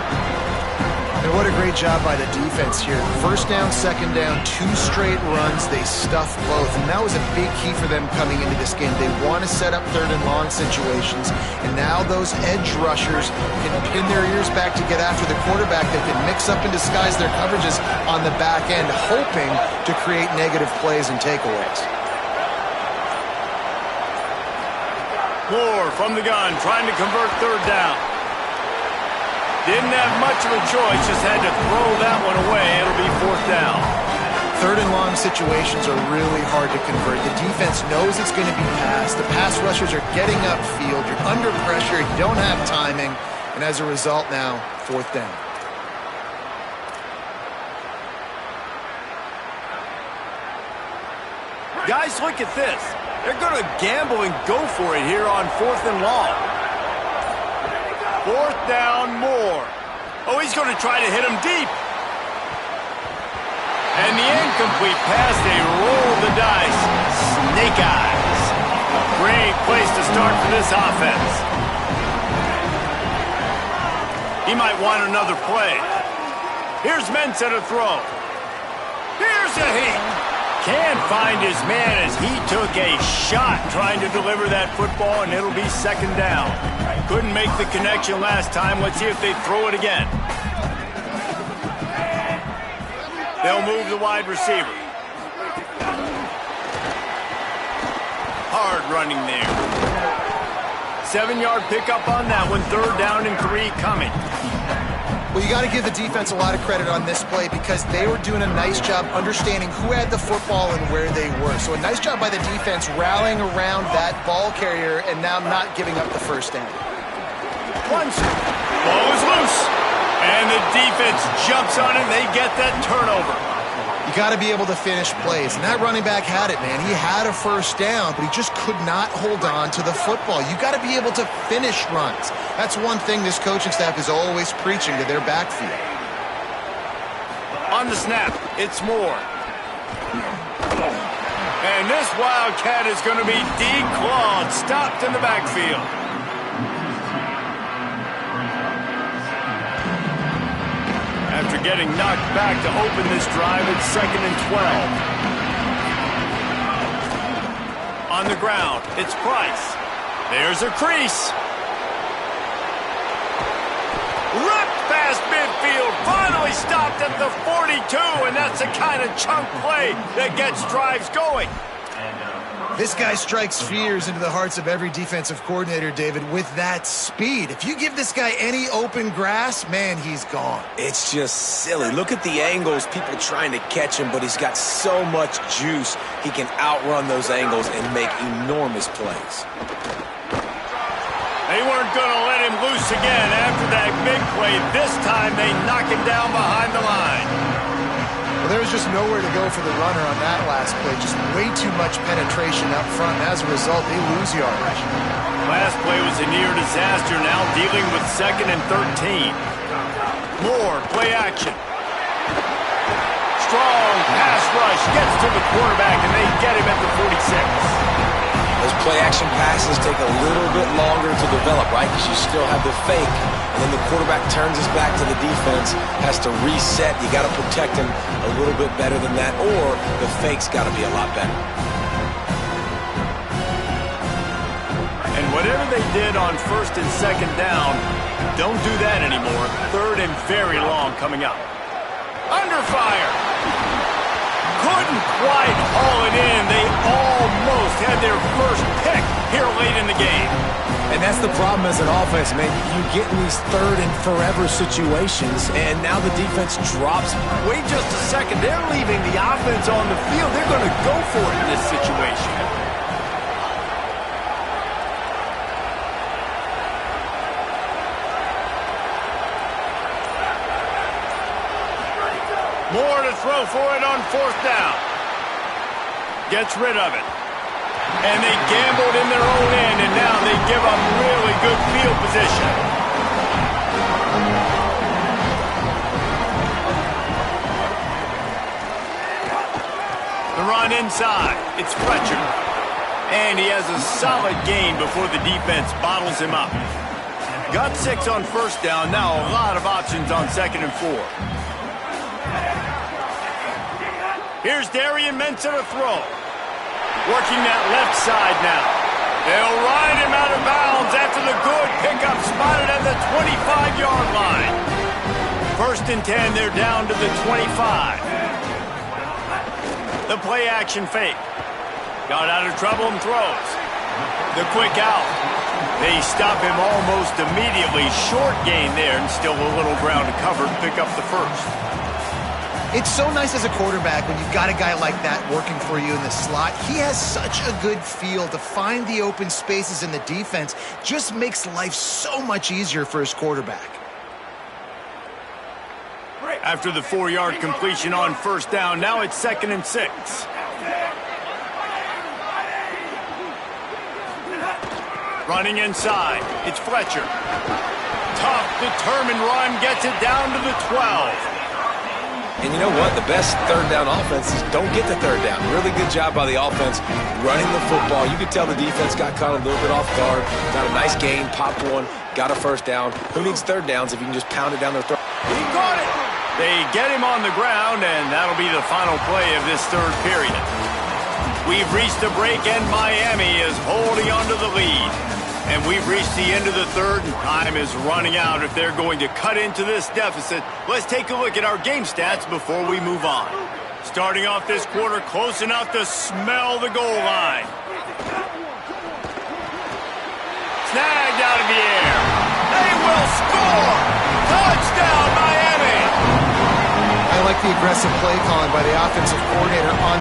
And what a great job by the defense here. First down, second down, 2 straight runs. They stuffed both. And that was a big key for them coming into this game. They want to set up 3rd and long situations. And now those edge rushers can pin their ears back to get after the quarterback. They can mix up and disguise their coverages on the back end, hoping to create negative plays and takeaways. Moore from the gun, trying to convert 3rd down. Didn't have much of a choice, just had to throw that one away. It'll be 4th down. 3rd and long situations are really hard to convert. The defense knows it's going to be passed. The pass rushers are getting upfield. You're under pressure. You don't have timing. And as a result now, 4th down. Guys, look at this. They're going to gamble and go for it here on 4th and long. 4th down, Moore. Oh, he's going to try to hit him deep. And the incomplete pass, they roll the dice. Snake eyes. Great place to start for this offense. He might want another play. Here's Mensah to throw. Here's a heat. Can't find his man as he took a shot trying to deliver that football, and it'll be 2nd down. Couldn't make the connection last time. Let's see if they throw it again. They'll move the wide receiver. Hard running there. 7-yard pickup on that one. 3rd down and 3 coming. Well, you got to give the defense a lot of credit on this play because they were doing a nice job understanding who had the football and where they were. So a nice job by the defense rallying around that ball carrier and now not giving up the 1st down. Once, ball is loose, and the defense jumps on it, and they get that turnover. You got to be able to finish plays, and that running back had it, man. He had a 1st down, but he just could not hold on to the football. You got to be able to finish runs. That's one thing this coaching staff is always preaching to their backfield. On the snap, it's Moore. And this Wildcat is going to be declawed, stopped in the backfield. After getting knocked back to open this drive, it's 2nd and 12. On the ground, it's Price. There's a crease. Ripped past midfield, finally stopped at the 42, and that's the kind of chunk play that gets drives going. This guy strikes fears into the hearts of every defensive coordinator, David, with that speed. If you give this guy any open grass, man, he's gone. It's just silly. Look at the angles, people trying to catch him, but he's got so much juice. He can outrun those angles and make enormous plays. They weren't going to let him loose again after that big play. This time they knock him down behind the line. Well, there was just nowhere to go for the runner on that last play. Just way too much penetration up front, and as a result, they lose yardage. Last play was a near disaster, now dealing with 2nd and 13. Moore, play action. Strong pass rush, gets to the quarterback, and they get him at the 46. Those play-action passes take a little bit longer to develop, right? Because you still have the fake, and then the quarterback turns his back to the defense, has to reset. You got to protect him a little bit better than that, or the fake's got to be a lot better. And whatever they did on 1st and 2nd down, don't do that anymore. 3rd and very long coming up. Under fire. Couldn't quite haul it in. They almost had their first pick here late in the game. And that's the problem as an offense, man. You get in these third and forever situations, and now the defense drops. Wait just a second. They're leaving the offense on the field. They're going to go for it in this situation. More to throw for it on 4th down. Gets rid of it. And they gambled in their own end, and now they give up really good field position. The run inside. It's Fletcher. And he has a solid gain before the defense bottles him up. Got 6 on 1st down. Now a lot of options on 2nd and 4. Here's Darian Mensah to throw. Working that left side now. They'll ride him out of bounds after the good pickup spotted at the 25-yard line. 1st and 10, they're down to the 25. The play action fake. Got out of trouble and throws. The quick out. They stop him almost immediately. Short gain there and still a little ground to cover to pick up the 1st. It's so nice as a quarterback when you've got a guy like that working for you in the slot. He has such a good feel to find the open spaces in the defense. Just makes life so much easier for his quarterback. After the 4-yard completion on 1st down, now it's 2nd and 6. Running inside, it's Fletcher. Tough, determined run, gets it down to the 12. And you know what? The best 3rd down offense is don't get the 3rd down. Really good job by the offense running the football. You could tell the defense got caught a little bit off guard. Got a nice gain, popped one, got a 1st down. Who needs 3rd downs if you can just pound it down their throat? He caught it. They get him on the ground, and that'll be the final play of this 3rd period. We've reached the break, and Miami is holding on to the lead. And we've reached the end of the 3rd, and time is running out if they're going to cut into this deficit. Let's take a look at our game stats before we move on. Starting off this quarter close enough to smell the goal line. Snagged out of the air. They will score! Touchdown, Miami! I like the aggressive play calling by the offensive coordinator on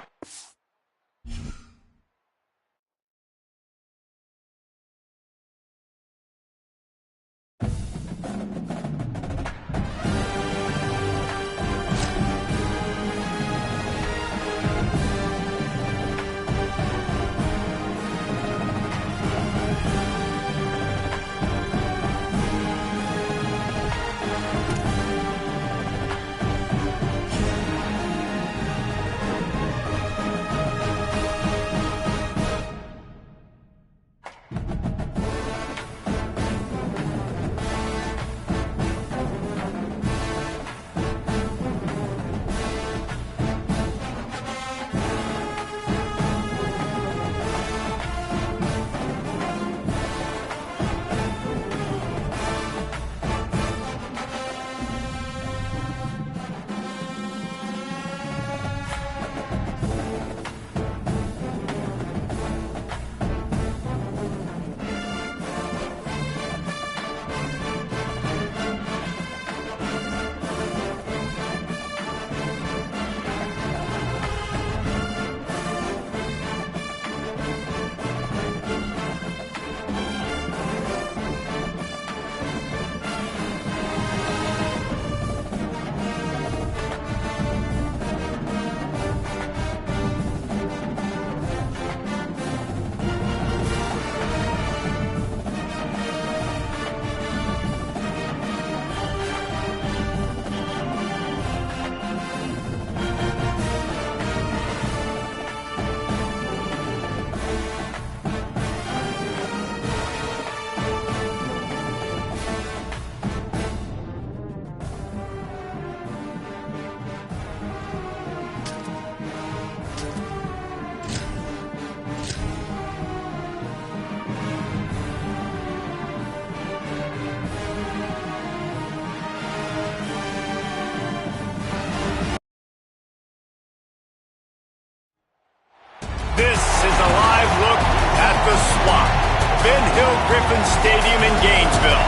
Dolphin Stadium in Gainesville.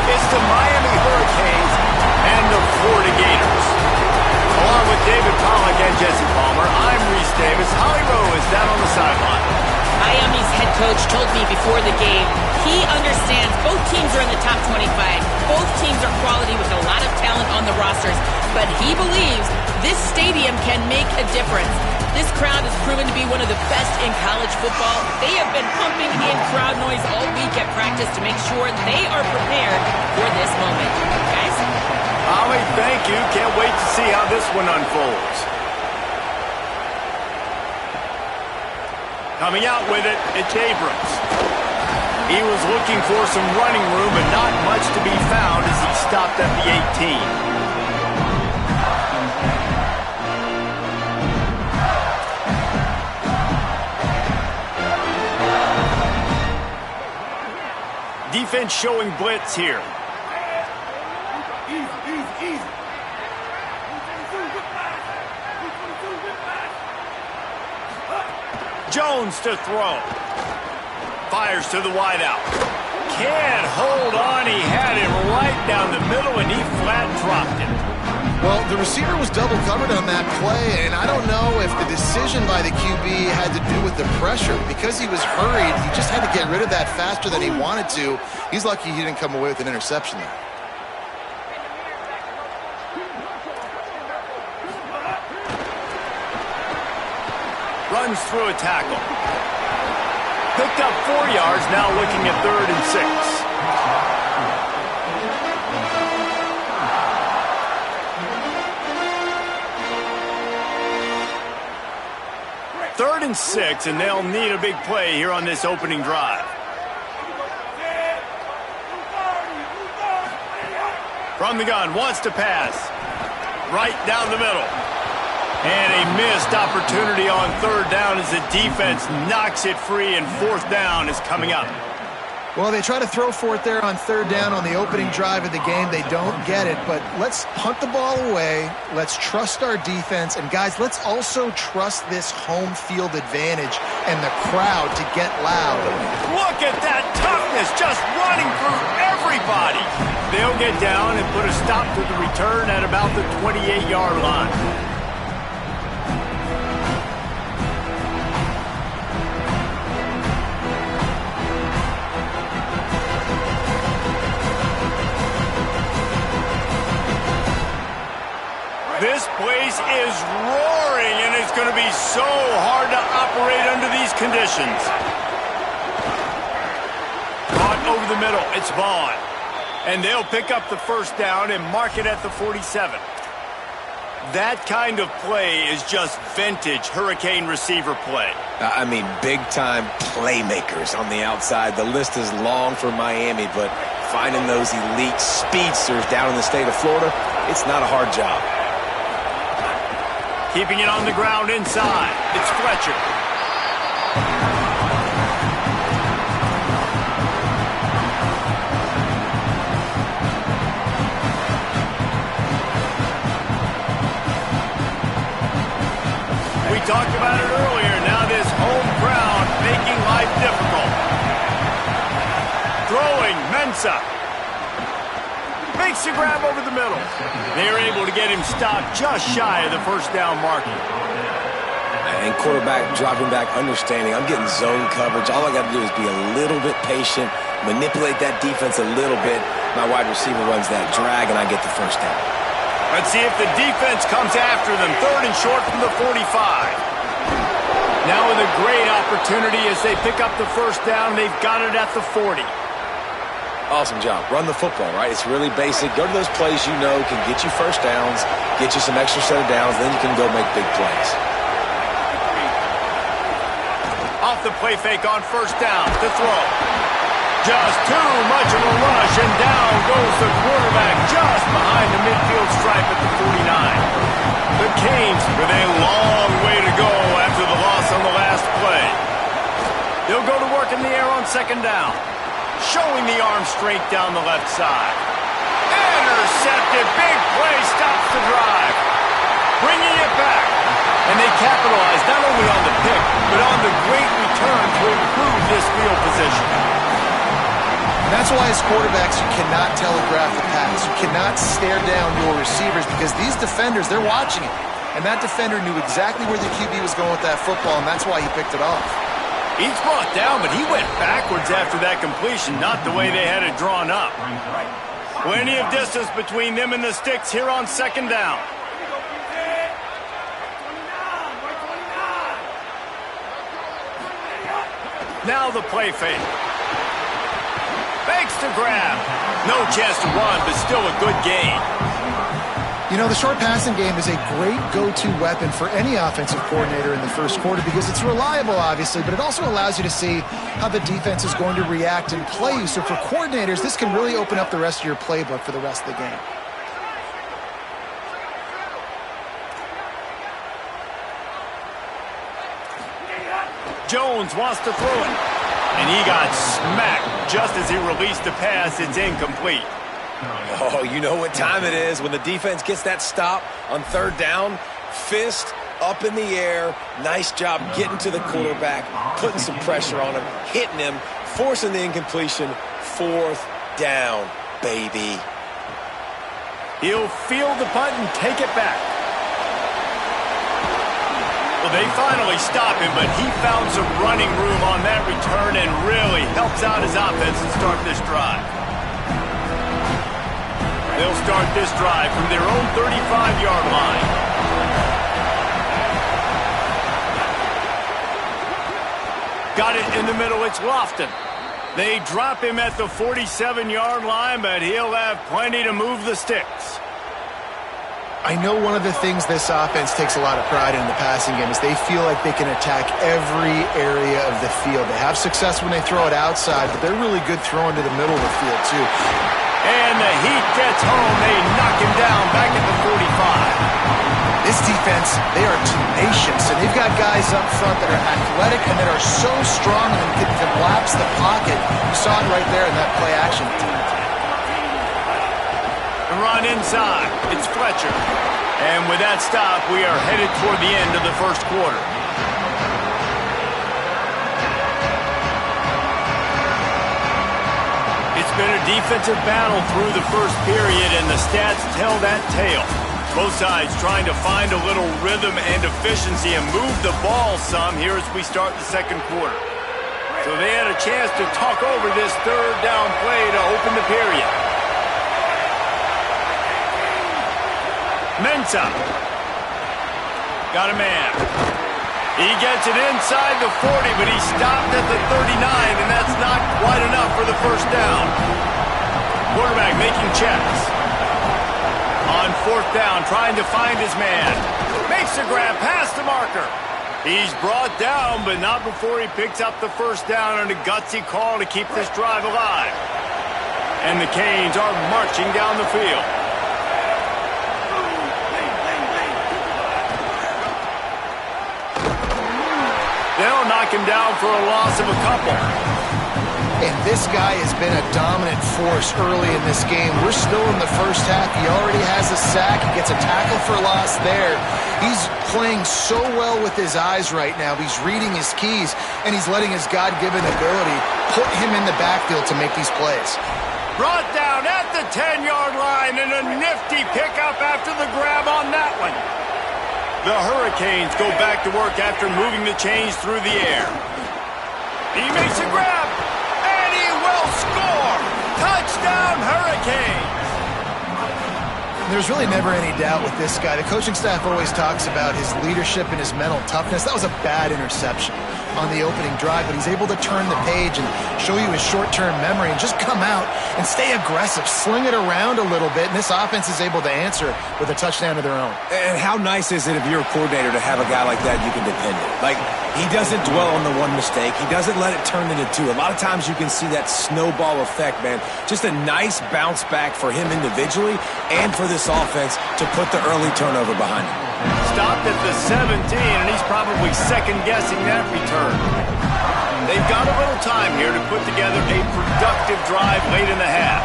It's the Miami Hurricanes and the Florida Gators. Along with David Pollack and Jesse Palmer, I'm Reese Davis. Holly Rowe is down on the sideline. Miami's head coach told me before the game he understands both teams are in the top 25. Both teams are quality with a lot of talent on the rosters, but he believes this stadium can make a difference. This crowd has proven to be one of the best in college football. They have been pumping in crowd noise all week at practice to make sure they are prepared for this moment. Guys? Holly, thank you. Can't wait to see how this one unfolds. Coming out with it, it's Abrams. He was looking for some running room, but not much to be found as he stopped at the 18. Defense showing blitz here. Easy. Jones to throw. Fires to the wideout. Can't hold on. He had it right down the middle, and he flat dropped it. Well, the receiver was double covered on that play, and I don't know if the decision by the QB had to do with the pressure. Because he was hurried, he just had to get rid of that faster than he wanted to. He's lucky he didn't come away with an interception there. Runs through a tackle. Picked up 4 yards, now looking at 3rd and 6. 3rd and 6, and they'll need a big play here on this opening drive. From the gun, wants to pass. Right down the middle. And a missed opportunity on 3rd down as the defense knocks it free, and 4th down is coming up. Well, they try to throw for it there on 3rd down on the opening drive of the game. They don't get it, but let's punt the ball away. Let's trust our defense. And, guys, let's also trust this home field advantage and the crowd to get loud. Look at that toughness, just running through everybody. They'll get down and put a stop to the return at about the 28-yard line. This place is roaring, and it's going to be so hard to operate under these conditions. Caught over the middle. It's Vaughn. And they'll pick up the 1st down and mark it at the 47. That kind of play is just vintage Hurricane receiver play. I mean, big-time playmakers on the outside. The list is long for Miami, but finding those elite speedsters down in the state of Florida, it's not a hard job. Keeping it on the ground inside. It's Fletcher. We talked about it earlier. Now this home crowd making life difficult. Throwing, Mensah. Makes the grab over the middle. They're able to get him stopped just shy of the 1st down marking. And quarterback dropping back, understanding I'm getting zone coverage. All I got to do is be a little bit patient, manipulate that defense a little bit. My wide receiver runs that drag, and I get the 1st down. Let's see if the defense comes after them. 3rd and short from the 45. Now with a great opportunity as they pick up the 1st down. They've got it at the 40. Awesome job. Run the football, right? It's really basic. Go to those plays you know can get you 1st downs, get you some extra set of downs, then you can go make big plays. Off the play fake on 1st down to throw. Just too much of a rush, and down goes the quarterback just behind the midfield stripe at the 49. The Canes with a long way to go after the loss on the last play. They'll go to work in the air on 2nd down. Showing the arm strength down the left side. Intercepted. Big play stops the drive. Bringing it back. And they capitalize not only on the pick, but on the great return to improve this field position. That's why as quarterbacks, you cannot telegraph the pass. You cannot stare down your receivers because these defenders, they're watching it. And that defender knew exactly where the QB was going with that football, and that's why he picked it off. He's brought down, but he went backwards after that completion, not the way they had it drawn up. Plenty of distance between them and the sticks here on second down. Now the play fake. Fakes to grab. No chance to run, but still a good gain. You know, the short passing game is a great go-to weapon for any offensive coordinator in the first quarter because it's reliable, obviously, but it also allows you to see how the defense is going to react and play you. So for coordinators, this can really open up the rest of your playbook for the rest of the game. Jones wants to throw it, and he got smacked just as he released the pass. It's incomplete. Oh, you know what time it is when the defense gets that stop on third down. Fist up in the air. Nice job getting to the quarterback, putting some pressure on him, hitting him, forcing the incompletion. Fourth down, baby. He'll field the punt and take it back. Well, they finally stop him, but he found some running room on that return and really helps out his offense to start this drive. They'll start this drive from their own 35-yard line. Got it in the middle. It's Lofton. They drop him at the 47-yard line, but he'll have plenty to move the sticks. I know one of the things this offense takes a lot of pride in the passing game is they feel like they can attack every area of the field. They have success when they throw it outside, but they're really good throwing to the middle of the field, too. And the heat gets home. They knock him down back at the 45. This defense, they are tenacious, and they've got guys up front that are athletic and that are so strong and can collapse the pocket. You saw it right there in that play action. The run inside. It's Fletcher. And with that stop, we are headed toward the end of the first quarter. It's been a defensive battle through the first period, and the stats tell that tale. Both sides trying to find a little rhythm and efficiency and move the ball some here as we start the second quarter. So they had a chance to talk over this third down play to open the period. Mensah. Got a man. He gets it inside the 40, but he stopped at the 39, and that's not quite enough for the first down. Quarterback making checks. On fourth down, trying to find his man. Makes the grab past the marker. He's brought down, but not before he picks up the first down on a gutsy call to keep this drive alive. And the Canes are marching down the field. They'll knock him down for a loss of a couple. And this guy has been a dominant force early in this game. We're still in the first half. He already has a sack. He gets a tackle for loss there. He's playing so well with his eyes right now. He's reading his keys, and he's letting his God-given ability put him in the backfield to make these plays. Brought down at the 10-yard line, and a nifty pickup after the grab on that one. The Hurricanes go back to work after moving the chains through the air. He makes a grab, and he will score! Touchdown, Hurricanes! There's really never any doubt with this guy. The coaching staff always talks about his leadership and his mental toughness. That was a bad interception on the opening drive, but he's able to turn the page and show you his short-term memory and just come out and stay aggressive, sling it around a little bit, and this offense is able to answer with a touchdown of their own. And how nice is it if you're a coordinator to have a guy like that you can depend on? Like, he doesn't dwell on the one mistake. He doesn't let it turn into two. A lot of times you can see that snowball effect, man. Just a nice bounce back for him individually and for this offense to put the early turnover behind him. Stopped at the 17, and he's probably second-guessing that return. They've got a little time here to put together a productive drive late in the half.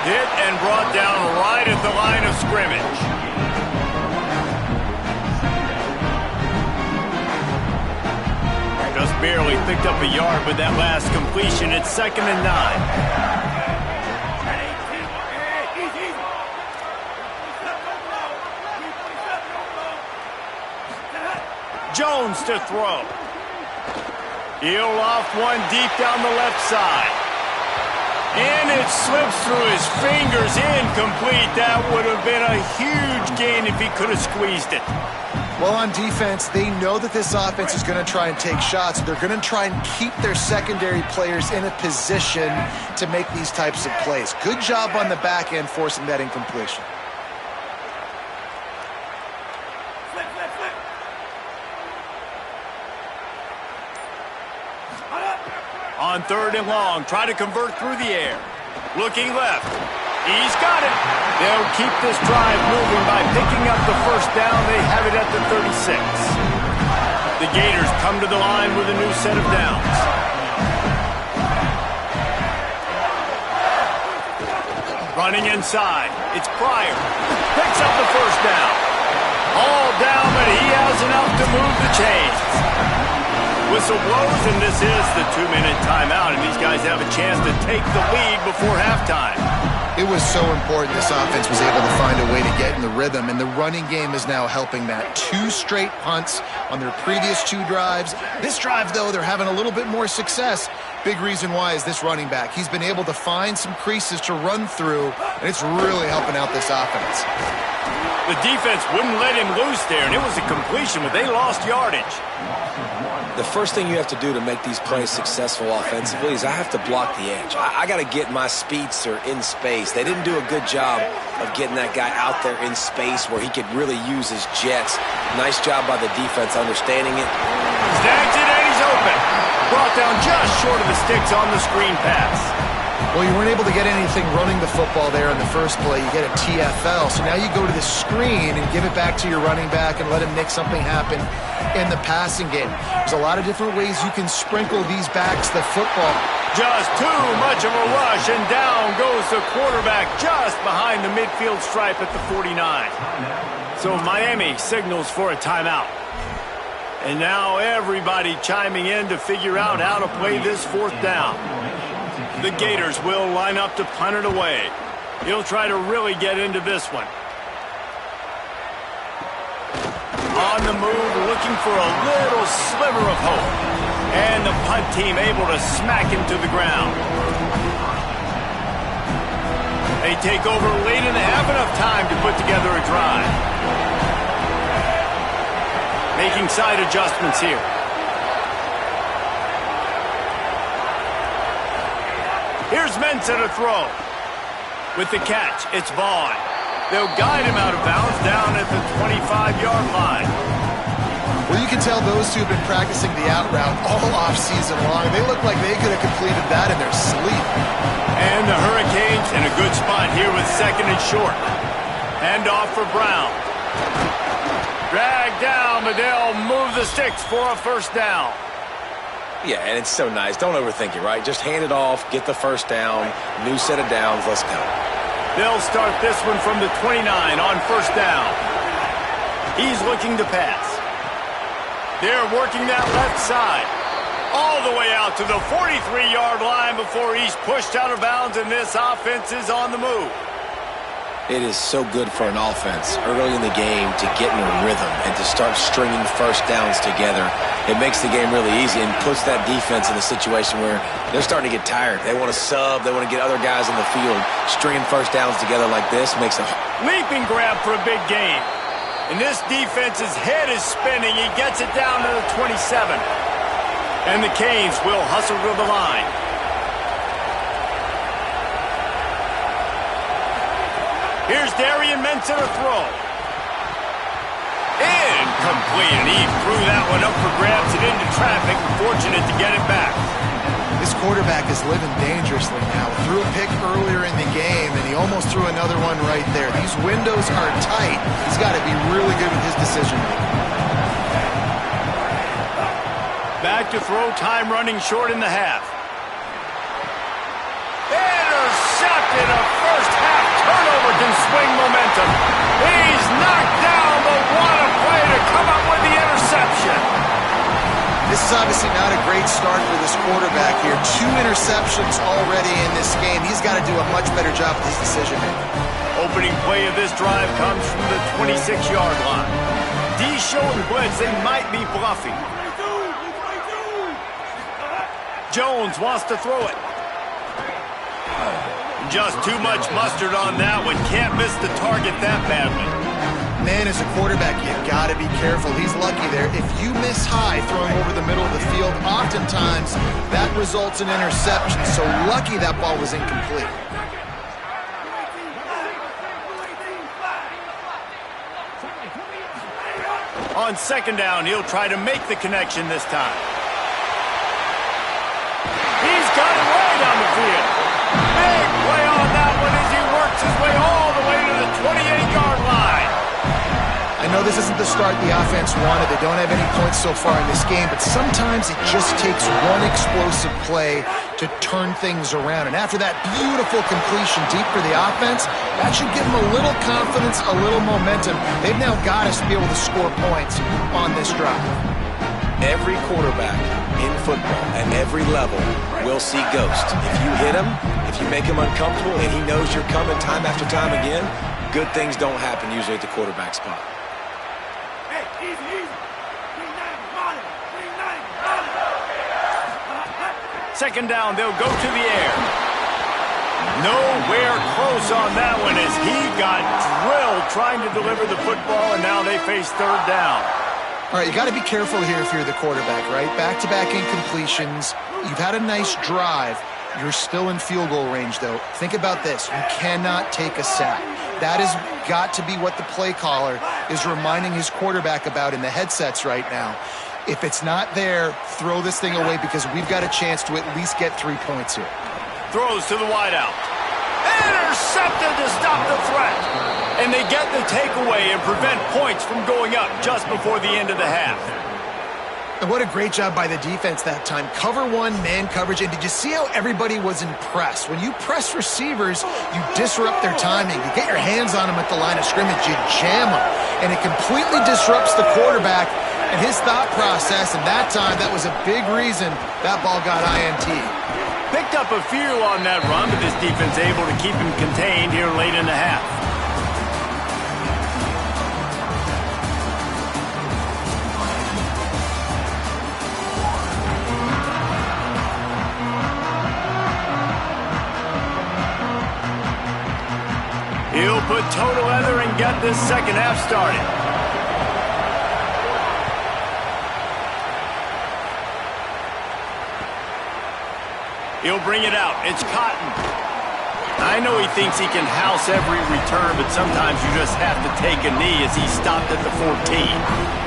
Hit and brought down right at the line of scrimmage. barely picked up a yard with that last completion. It's 2nd and 9. Jones to throw. He'll off one deep down the left side. And it slips through his fingers, incomplete. That would have been a huge gain if he could have squeezed it. Well, on defense, they know that this offense is going to try and take shots. They're going to try and keep their secondary players in a position to make these types of plays. Good job on the back end forcing that incompletion. On 3rd and long, try to convert through the air. Looking left. He's got it. They'll keep this drive moving by picking up the first down. They have it at the 36. The Gators come to the line with a new set of downs. Running inside. It's Pryor. Picks up the first down. All down, but he has enough to move the chains. Whistle blows, and this is the 2-minute timeout, and these guys have a chance to take the lead before halftime. It was so important this offense was able to find a way to get in the rhythm, and the running game is now helping that. 2 straight punts on their previous 2 drives. This drive, though, they're having a little bit more success. Big reason why is this running back. He's been able to find some creases to run through, and it's really helping out this offense. The defense wouldn't let him loose there, and it was a completion, but they lost yardage. The first thing you have to do to make these plays successful offensively is I have to block the edge. I got to get my speedster in space. They didn't do a good job of getting that guy out there in space where he could really use his jets. Nice job by the defense understanding it. Snags it, and he's open. Brought down just short of the sticks on the screen pass. Well, you weren't able to get anything running the football there in the first play. You get a TFL. So now you go to the screen and give it back to your running back and let him make something happen in the passing game. There's a lot of different ways you can sprinkle these backs the football. Just too much of a rush, and down goes the quarterback just behind the midfield stripe at the 49. So Miami signals for a timeout. And now everybody chiming in to figure out how to play this 4th down. The Gators will line up to punt it away. He'll try to really get into this one. On the move, looking for a little sliver of hope. And the punt team able to smack him to the ground. They take over late in the half, enough time to put together a drive. Making side adjustments here. Here's Mensah to throw. With the catch, it's Vaughn. They'll guide him out of bounds down at the 25-yard line. Well, you can tell those two have been practicing the out route all offseason long. They look like they could have completed that in their sleep. And the Hurricanes in a good spot here with 2nd and short. Hand off for Brown. Dragged down, but they'll move the sticks for a first down. Yeah, and it's so nice. Don't overthink it, right? Just hand it off, get the first down, new set of downs, let's go. They'll start this one from the 29 on first down. He's looking to pass. They're working that left side. All the way out to the 43-yard line before he's pushed out of bounds, and this offense is on the move. It is so good for an offense early in the game to get in a rhythm and to start stringing first downs together. It makes the game really easy and puts that defense in a situation where they're starting to get tired. They want to sub. They want to get other guys in the field. Stringing first downs together like this makes a leaping grab for a big gain. And this defense's head is spinning. He gets it down to the 27. And the Canes will hustle to the line. Here's Darian Mensah to throw. Incomplete, and he threw that one up for grabs and into traffic. Fortunate to get it back. This quarterback is living dangerously now. Threw a pick earlier in the game, and he almost threw another one right there. These windows are tight. He's got to be really good with his decision-making. Back to throw, time running short in the half. Intercepted, a first half turnover can swing momentum. He's knocked down, but what a play to come up with the interception. This this is obviously not a great start for this quarterback here. 2 interceptions already in this game. He's got to do a much better job with his decision-making. Opening play of this drive comes from the 26-yard line. D showing blitz, they might be bluffing. Jones wants to throw it. Just too much mustard on that one. Can't miss the target that badly. Man, as a quarterback, you got to be careful. He's lucky there. If you miss high throwing over the middle of the field, oftentimes that results in interception. So lucky that ball was incomplete. On second down, he'll try to make the connection this time. He's got it way down the field. Big play on that one as he works his way all the way to the 28-yard line. I know this isn't the start the offense wanted. They don't have any points so far in this game, but sometimes it just takes one explosive play to turn things around. And after that beautiful completion deep for the offense, that should give them a little confidence, a little momentum. They've now got us to be able to score points on this drive. Every quarterback in football at every level will see ghosts. If you hit him, if you make him uncomfortable, and he knows you're coming time after time again, good things don't happen usually at the quarterback spot. Second down, they'll go to the air. Nowhere close on that one as he got drilled trying to deliver the football, and now they face third down. All right, you got to be careful here if you're the quarterback, right? Back-to-back incompletions. You've had a nice drive. You're still in field goal range, though. Think about this. You cannot take a sack. That has got to be what the play caller is reminding his quarterback about in the headsets right now. If it's not there, throw this thing away because we've got a chance to at least get 3 points here. Throws to the wideout. Intercepted to stop the threat. And they get the takeaway and prevent points from going up just before the end of the half. And what a great job by the defense that time. Cover one, man coverage. And did you see how everybody was impressed? When you press receivers, you disrupt their timing. You get your hands on them at the line of scrimmage. You jam them. And it completely disrupts the quarterback and his thought process. And that time, that was a big reason that ball got INT. Picked up a few on that run, but this defense able to keep him contained here late in the half. He'll put toe together and get this second half started. He'll bring it out. It's Cotton. I know he thinks he can house every return, but sometimes you just have to take a knee as he stopped at the 14.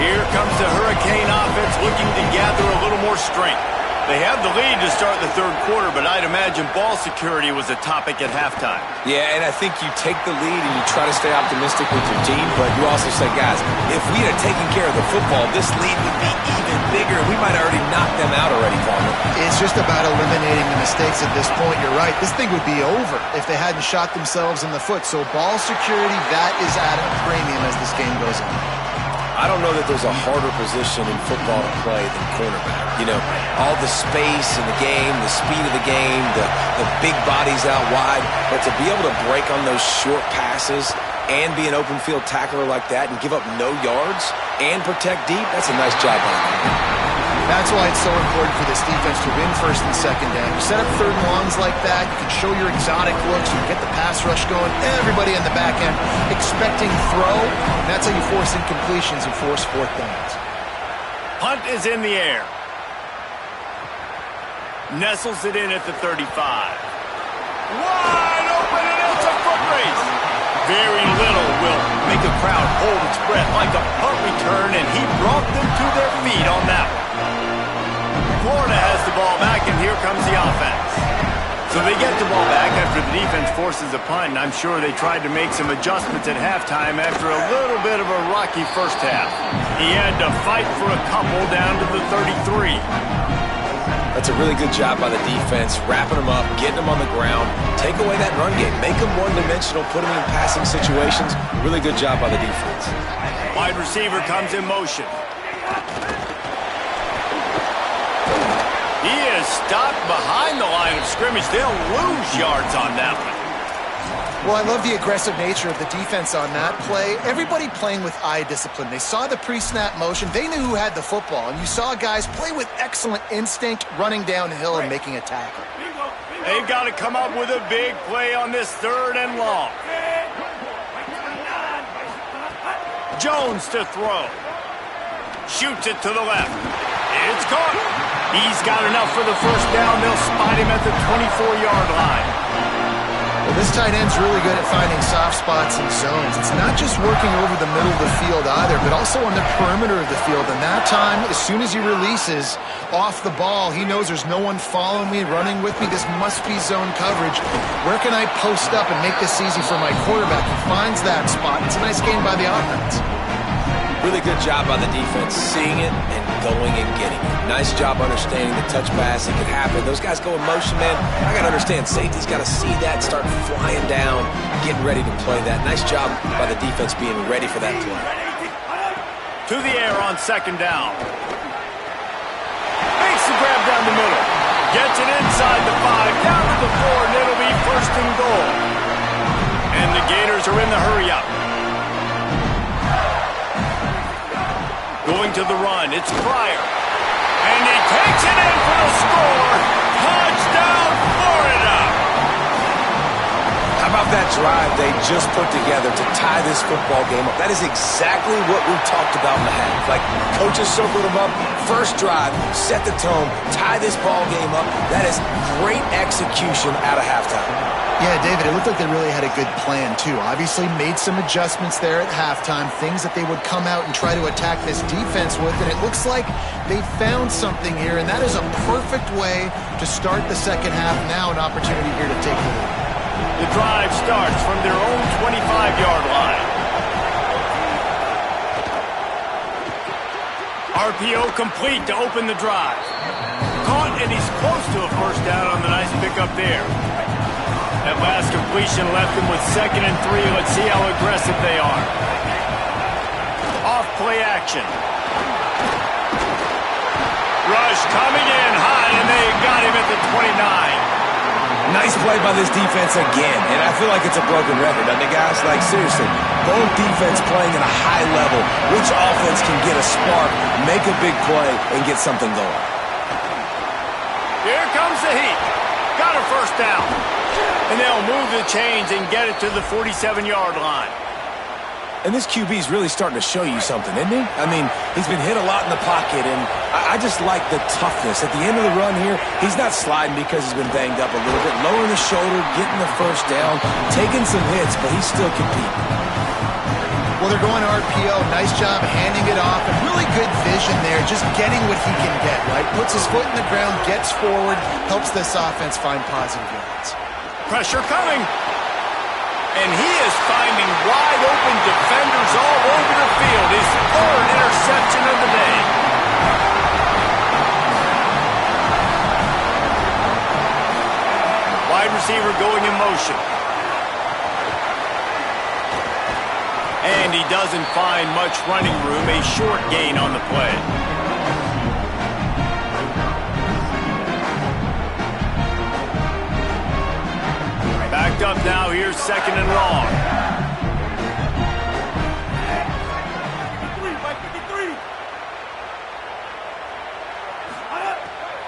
Here comes the Hurricane offense looking to gather a little more strength. They have the lead to start the third quarter, but I'd imagine ball security was a topic at halftime. Yeah, and I think you take the lead and you try to stay optimistic with your team, but you also say, guys, if we had taken care of the football, this lead would be even bigger. We might have already knocked them out already, Palmer. It's just about eliminating the mistakes at this point. You're right. This thing would be over if they hadn't shot themselves in the foot. So ball security, that is at a premium as this game goes on. I don't know that there's a harder position in football to play than cornerback. You know, all the space in the game, the speed of the game, the big bodies out wide. But to be able to break on those short passes, and be an open field tackler like that and give up no yards and protect deep, that's a nice job by him. That's why it's so important for this defense to win first and second down. You set up third and longs like that, you can show your exotic looks, you can get the pass rush going, everybody in the back end expecting throw, and that's how you force incompletions and force fourth downs. Punt is in the air. Nestles it in at the 35. Wide open, and it's a foot race. Very little will make a crowd hold its breath like a punt return, and he brought them to their feet on that one. Florida has the ball back, and here comes the offense. So they get the ball back after the defense forces a punt, and I'm sure they tried to make some adjustments at halftime after a little bit of a rocky first half. He had to fight for a couple down to the 33. That's a really good job by the defense, wrapping them up, getting them on the ground, take away that run game, make them one-dimensional, put them in passing situations. Really good job by the defense. Wide receiver comes in motion. He is stopped behind the line of scrimmage. They'll lose yards on that one. Well, I love the aggressive nature of the defense on that play. Everybody playing with eye discipline. They saw the pre-snap motion. They knew who had the football. And you saw guys play with excellent instinct, running downhill and making a tackle. They've got to come up with a big play on this third and long. Jones to throw. Shoots it to the left. It's caught. He's got enough for the first down. They'll spot him at the 24-yard line. Well, this tight end's really good at finding soft spots and zones. It's not just working over the middle of the field either, but also on the perimeter of the field. And that time, as soon as he releases off the ball, he knows there's no one following me, running with me. This must be zone coverage. Where can I post up and make this easy for my quarterback? He finds that spot. It's a nice game by the offense. Really good job by the defense, seeing it and going and getting it. Nice job understanding the touch pass. It could happen. Those guys go in motion, man. I got to understand, safety's got to see that, start flying down, getting ready to play that. Nice job by the defense being ready for that play. To the air on second down. Makes the grab down the middle. Gets it inside the 5, down to the 4, and it'll be first and goal. And the Gators are in the hurry-up. Going to the run, it's Pryor. And he takes it in for the score. Touchdown, Florida! How about that drive they just put together to tie this football game up? That is exactly what we talked about in the half. Like, coaches circled them up. First drive, set the tone, tie this ball game up. That is great execution out of halftime. Yeah, David, it looked like they really had a good plan, too. Obviously made some adjustments there at halftime, things that they would come out and try to attack this defense with, and it looks like they found something here, and that is a perfect way to start the second half. Now an opportunity here to take the lead. The drive starts from their own 25-yard line. RPO complete to open the drive. Caught, and he's close to a first down on the nice pickup there. That last completion left them with 2nd and 3. Let's see how aggressive they are. Off play action. Rush coming in high, and they got him at the 29. Nice play by this defense again, and I feel like it's a broken record, doesn't it, guys? Like, seriously, both defense playing at a high level. Which offense can get a spark, make a big play, and get something going? Here comes the heat. Got a first down. And they'll move the chains and get it to the 47-yard line. And this QB's really starting to show you something, isn't he? I mean, he's been hit a lot in the pocket, and I just like the toughness. At the end of the run here, he's not sliding because he's been banged up a little bit. Lowering the shoulder, getting the first down, taking some hits, but he's still competing. Well, they're going RPO. Nice job handing it off, and really good vision there, just getting what he can get, right? Puts his foot in the ground, gets forward, helps this offense find positive yards. Pressure coming. And he is finding wide-open defenders all over the field. His 3rd interception of the day. Wide receiver going in motion. And he doesn't find much running room. A short gain on the play. Backed up now, here's 2nd and long.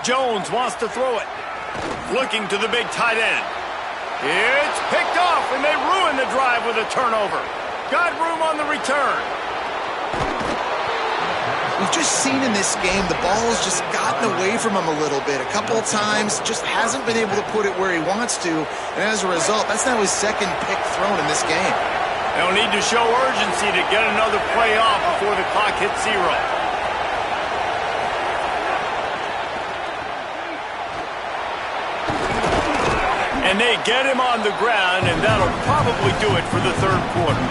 Jones wants to throw it. Looking to the big tight end. It's picked off, and they ruin the drive with a turnover. Got room on the return. We've just seen in this game the ball has just gotten away from him a little bit. A couple of times, just hasn't been able to put it where he wants to. And as a result, that's now his second pick thrown in this game. They'll need to show urgency to get another play off before the clock hits 0. And they get him on the ground, and that'll probably do it for the third quarter.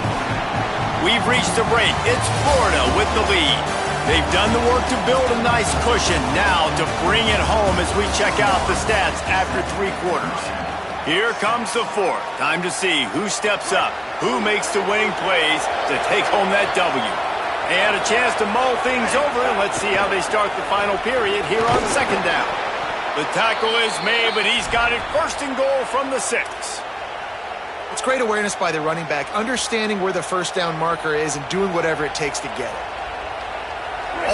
We've reached a break. It's Florida with the lead. They've done the work to build a nice cushion. Now to bring it home as we check out the stats after 3 quarters. Here comes the fourth. Time to see who steps up, who makes the winning plays to take home that W. And a chance to mull things over, and let's see how they start the final period here on second down. The tackle is made, but he's got it first and goal from the 6. It's great awareness by the running back, understanding where the first down marker is and doing whatever it takes to get it.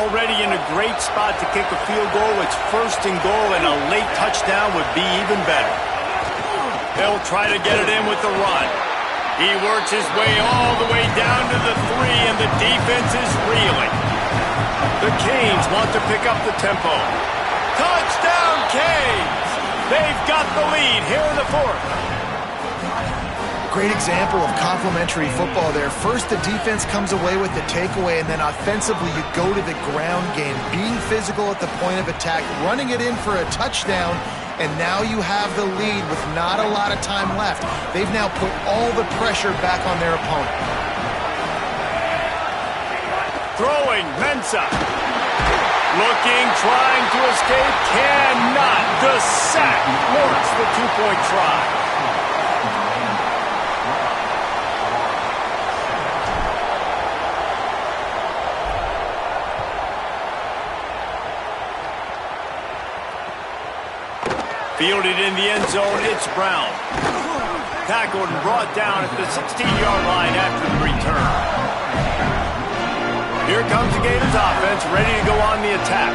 Already in a great spot to kick a field goal. It's first and goal, and a late touchdown would be even better. They'll try to get it in with the run. He works his way all the way down to the 3, and the defense is reeling. The Canes want to pick up the tempo. Touchdown, Canes! They've got the lead here in the 4th. Great example of complementary football there. First, the defense comes away with the takeaway, and then offensively, you go to the ground game, being physical at the point of attack, running it in for a touchdown, and now you have the lead with not a lot of time left. They've now put all the pressure back on their opponent. Throwing, Mensah. Looking, trying to escape, cannot. The sack works the 2-point try. Fielded in the end zone, it's Brown. Tackled and brought down at the 16-yard line after the return. Here comes the Gators offense, ready to go on the attack.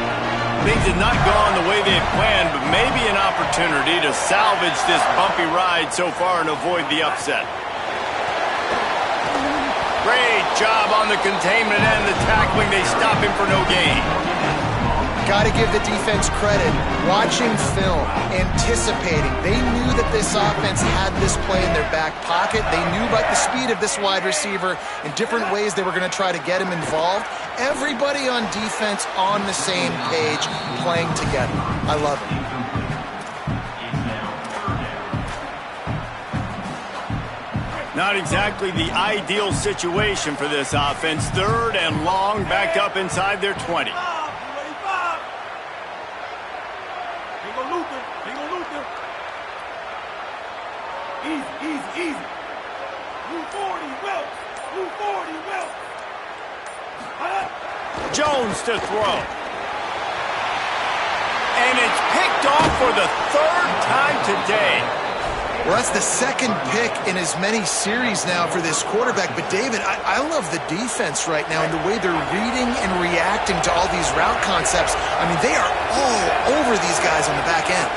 Things have not gone the way they had planned, but maybe an opportunity to salvage this bumpy ride so far and avoid the upset. Great job on the containment and the tackling. They stop him for no gain. Got to give the defense credit. Watching film, anticipating. They knew that this offense had this play in their back pocket. They knew about the speed of this wide receiver in different ways they were going to try to get him involved. Everybody on defense on the same page, playing together. I love it. Not exactly the ideal situation for this offense. Third and long, backed up inside their 20. Easy. Move forward, Wells. Move forward, Wells. Jones to throw. And it's picked off for the 3rd time today. Well, that's the second pick in as many series now for this quarterback. But, David, I love the defense right now and the way they're reading and reacting to all these route concepts. I mean, they are all over these guys on the back end.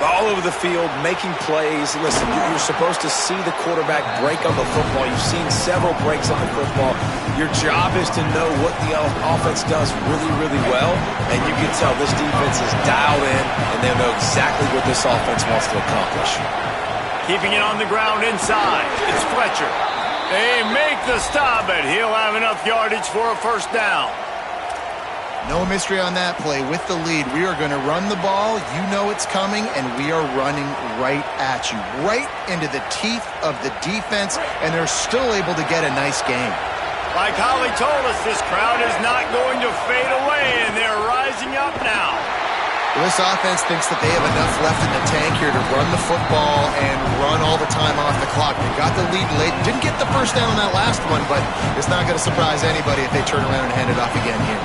All over the field, making plays. Listen, you're supposed to see the quarterback break on the football. You've seen several breaks on the football. Your job is to know what the offense does really, really well, and you can tell this defense is dialed in, and they know exactly what this offense wants to accomplish. Keeping it on the ground inside. It's Fletcher. They make the stop, but he'll have enough yardage for a first down. No mystery on that play. With the lead, we are going to run the ball. You know it's coming, and we are running right at you, right into the teeth of the defense, and they're still able to get a nice game. Like Holly told us, this crowd is not going to fade away, and they're rising up now. Well, this offense thinks that they have enough left in the tank here to run the football and run all the time off the clock. They got the lead late. Didn't get the first down on that last one, but it's not going to surprise anybody if they turn around and hand it off again here.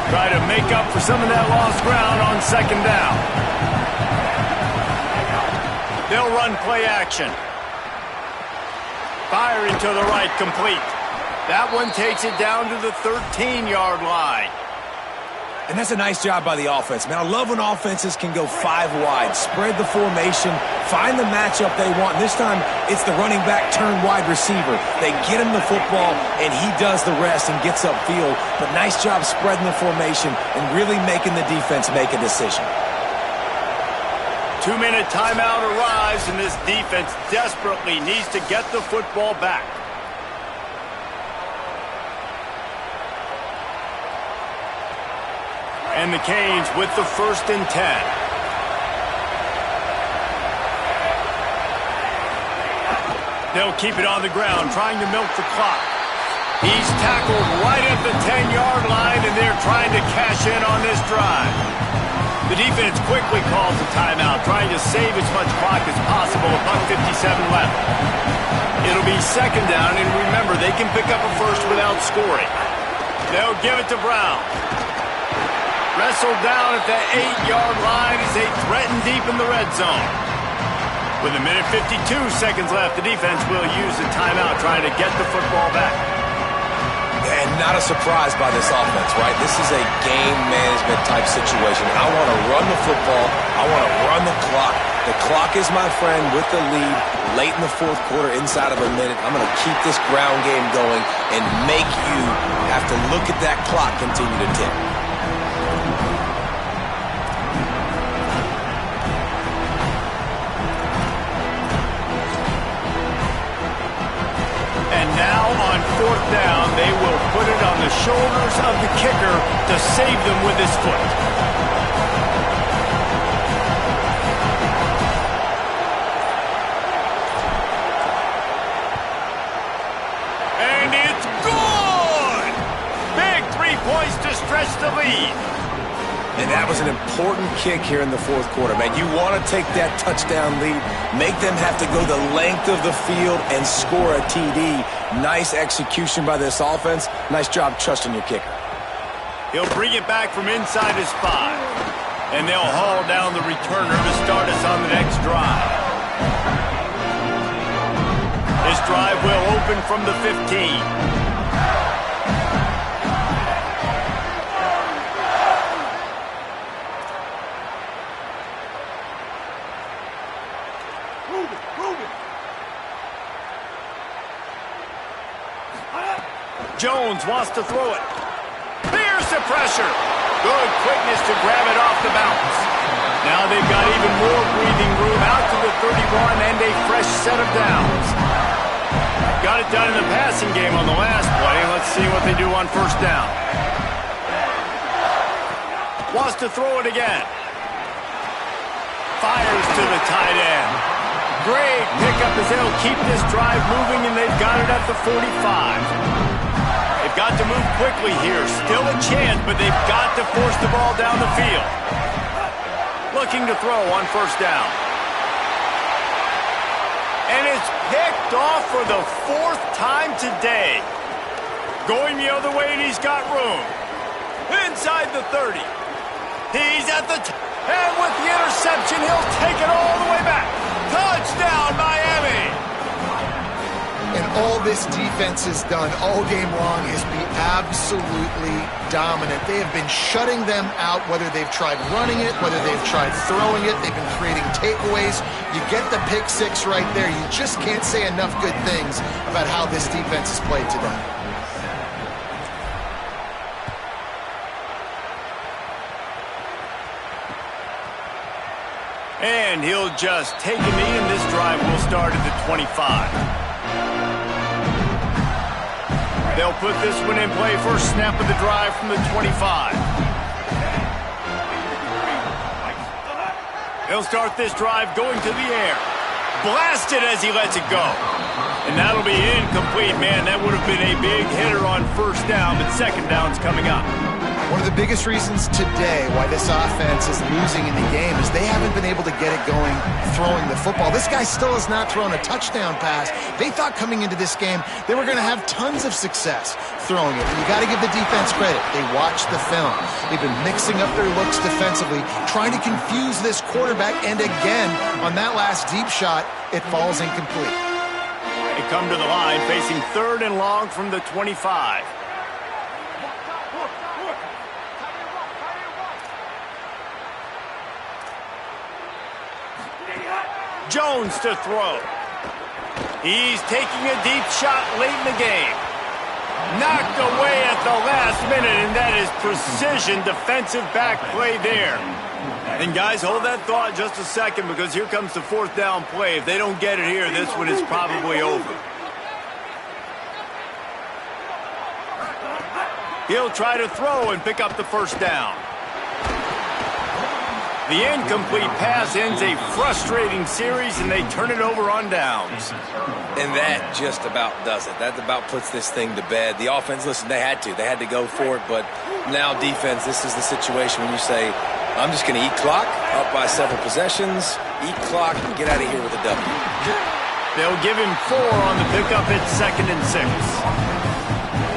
Try to make up for some of that lost ground on second down. They'll run play action. Firing to the right, complete. That one takes it down to the 13-yard line. And that's a nice job by the offense. Man, I love when offenses can go 5 wide, spread the formation, find the matchup they want. This time, it's the running back turned wide receiver. They get him the football, and he does the rest and gets upfield. But nice job spreading the formation and really making the defense make a decision. 2-minute timeout arrives, and this defense desperately needs to get the football back. And the Canes with the 1st and 10. They'll keep it on the ground, trying to milk the clock. He's tackled right at the 10-yard line, and they're trying to cash in on this drive. The defense quickly calls a timeout, trying to save as much clock as possible. $1:57 left. It'll be 2nd down, and remember, they can pick up a first without scoring. They'll give it to Brown. Wrestled down at the 8-yard line as they threaten deep in the red zone. With 1:52 left, the defense will use a timeout trying to get the football back. And not a surprise by this offense, right? This is a game management type situation. I want to run the football. I want to run the clock. The clock is my friend with the lead late in the 4th quarter, inside of a minute. I'm going to keep this ground game going and make you have to look at that clock continue to tick. Now on 4th down, they will put it on the shoulders of the kicker to save them with his foot. And it's good! Big 3 points to stretch the lead. And that was an important kick here in the 4th quarter, man. You want to take that touchdown lead, make them have to go the length of the field and score a TD. Nice execution by this offense. Nice job trusting your kicker. He'll bring it back from inside his 5. And they'll haul down the returner to start us on the next drive. This drive will open from the 15. Jones wants to throw it. There's the pressure. Good quickness to grab it off the bounce. Now they've got even more breathing room out to the 31 and a fresh set of downs. Got it done in the passing game on the last play. Let's see what they do on 1st down. Wants to throw it again. Fires to the tight end. Great pickup as they'll keep this drive moving, and they've got it at the 45. They've got to move quickly here. Still a chance, but they've got to force the ball down the field. Looking to throw on 1st down. And it's picked off for the 4th time today. Going the other way, and he's got room. Inside the 30. He's at the and with the interception, he'll take it all the way back. Touchdown, Miami! And all this defense has done all game long is be absolutely dominant. They have been shutting them out, whether they've tried running it, whether they've tried throwing it. They've been creating takeaways. You get the pick 6 right there. You just can't say enough good things about how this defense has played today. And he'll just take a knee, and this drive will start at the 25. They'll put this one in play. First snap of the drive from the 25. He'll start this drive going to the air. Blasted as he lets it go. And that'll be incomplete. Man, that would have been a big hitter on 1st down, but 2nd down's coming up. One of the biggest reasons today why this offense is losing in the game is they haven't been able to get it going throwing the football. This guy still has not thrown a touchdown pass. They thought coming into this game they were going to have tons of success throwing it. And you got to give the defense credit. They watched the film. They've been mixing up their looks defensively, trying to confuse this quarterback. And again, on that last deep shot, it falls incomplete. They come to the line facing 3rd and long from the 25. Jones to throw. He's taking a deep shot late in the game. Knocked away at the last minute, and that is precision defensive back play there. And guys, hold that thought just a second, because here comes the fourth down play. If they don't get it here, this one is probably over. He'll try to throw and pick up the first down. The incomplete pass ends a frustrating series, and they turn it over on downs. And that just about does it. That about puts this thing to bed. The offense, listen, they had to go for it, but now defense, this is the situation when you say, I'm just going to eat clock, up by several possessions, eat clock, and get out of here with a W. They'll give him 4 on the pickup at 2nd and 6.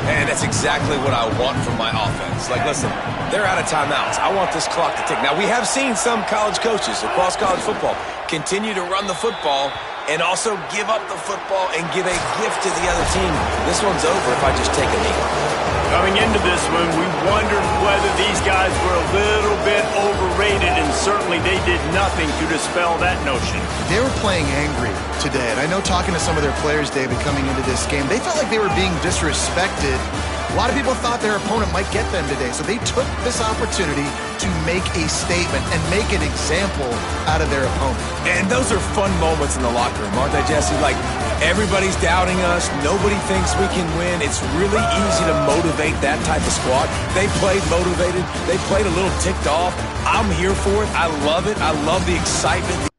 And that's exactly what I want from my offense. Like, listen, they're out of timeouts. I want this clock to tick. Now, we have seen some college coaches across college football continue to run the football and also give up the football and give a gift to the other team. This one's over if I just take a knee. Coming into this one, we wondered whether these guys were a little bit overrated, and certainly they did nothing to dispel that notion. They were playing angry today, and I know talking to some of their players, David, coming into this game, they felt like they were being disrespected. A lot of people thought their opponent might get them today, so they took this opportunity to make a statement and make an example out of their opponent. And those are fun moments in the locker room, aren't they, Jesse? Like, everybody's doubting us. Nobody thinks we can win. It's really easy to motivate that type of squad. They played motivated. They played a little ticked off. I'm here for it. I love it. I love the excitement.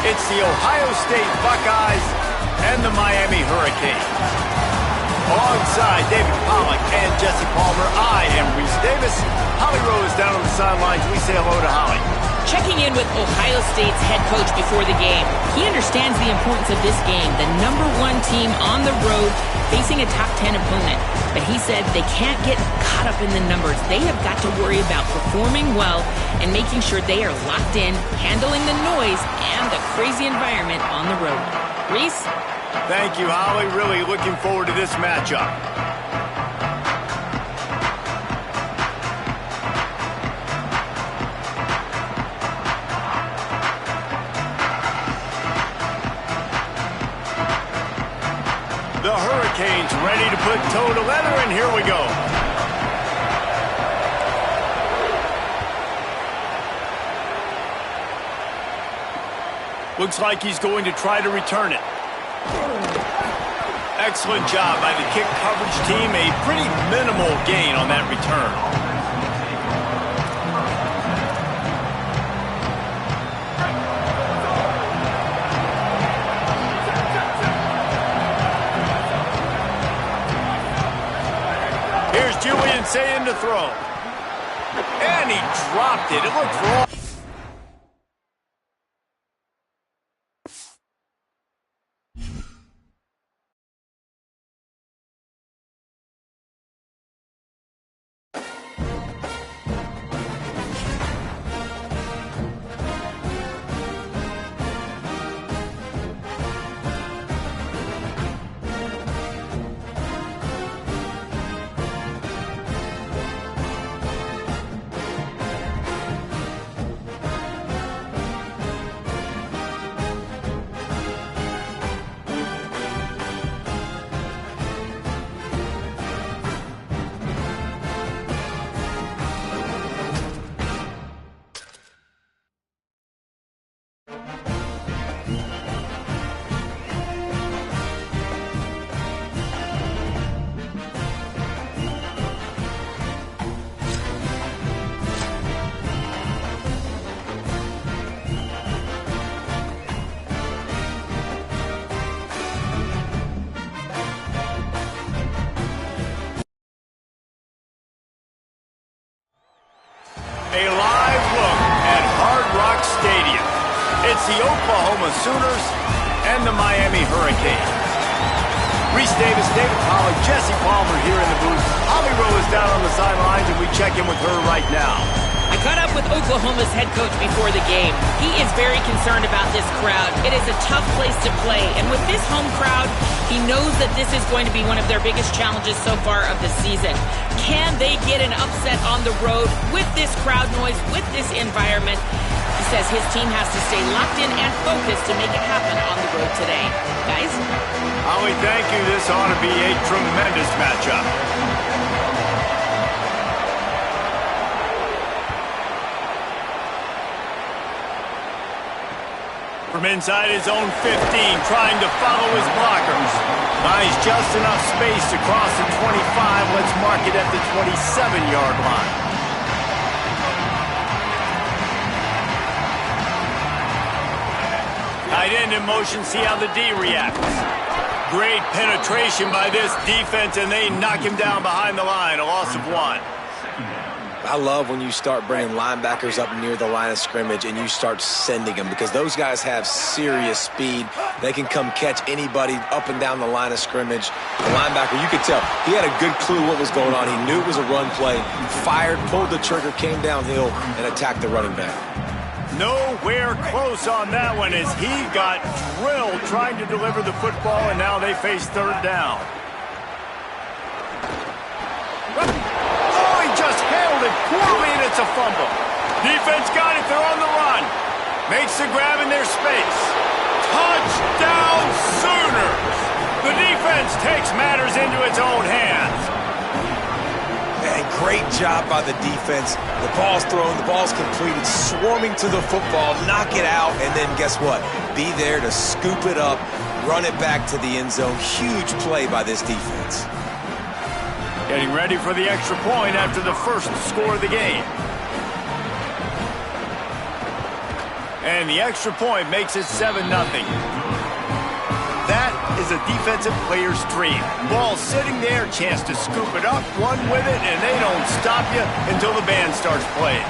It's the Ohio State Buckeyes and the Miami Hurricanes. Alongside David Pollack and Jesse Palmer, I am Reese Davis. Holly Rose down on the sidelines. We say hello to Holly. Checking in with Ohio State's head coach before the game. He understands the importance of this game, the #1 team on the road facing a top 10 opponent. But he said they can't get caught up in the numbers. They have got to worry about performing well and making sure they are locked in, handling the noise and the crazy environment on the road. Reese? Thank you, Holly. Really looking forward to this matchup. The Hurricanes ready to put toe to leather, and here we go. Looks like he's going to try to return it. Excellent job by the kick coverage team. A pretty minimal gain on that return. Julian Sayin to throw. And he dropped it. It looked wrong. A live look at Hard Rock Stadium. It's the Oklahoma Sooners and the Miami Hurricanes. Reese Davis, David Pollack, Jesse Palmer here in the booth. Holly Rowe is down on the sidelines, and we check in with her right now. I caught up with Oklahoma's head coach before the game. He is very concerned about this crowd. It is a tough place to play, and with this home crowd, he knows that this is going to be one of their biggest challenges so far of the season. Can they get an upset on the road with this crowd noise, with this environment? He says his team has to stay locked in and focused to make it happen on the road today. Guys? Holly, thank you. This ought to be a tremendous matchup. From inside his own 15, trying to follow his blockers. Finds just enough space to cross the 25. Let's mark it at the 27-yard line. Tight end in motion, see how the D reacts. Great penetration by this defense, and they knock him down behind the line, a loss of 1. I love when you start bringing linebackers up near the line of scrimmage and you start sending them, because those guys have serious speed. They can come catch anybody up and down the line of scrimmage. The linebacker, you could tell, he had a good clue what was going on. He knew it was a run play, fired, pulled the trigger, came downhill, and attacked the running back. Nowhere close on that one as he got drilled trying to deliver the football, and now they face third down. Oh, he just handled it poorly, and it's a fumble. Defense got it. They're on the run. Makes the grab in their space. Touchdown, Sooners! The defense takes matters into its own hands. And great job by the defense. The ball's thrown, the ball's completed, swarming to the football, knock it out, and then guess what? Be there to scoop it up, run it back to the end zone. Huge play by this defense. Getting ready for the extra point after the first score of the game. And the extra point makes it 7-0. That is a defensive player's dream. Ball sitting there, chance to scoop it up, run with it, and they don't stop you until the band starts playing.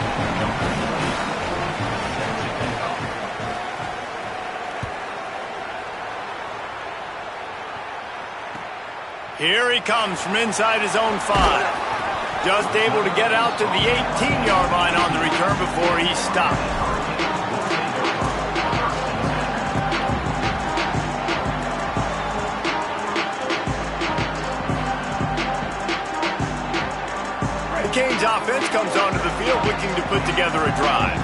Here he comes from inside his own 5. Just able to get out to the 18-yard line on the return before he stopped. The Canes offense comes onto the field looking to put together a drive.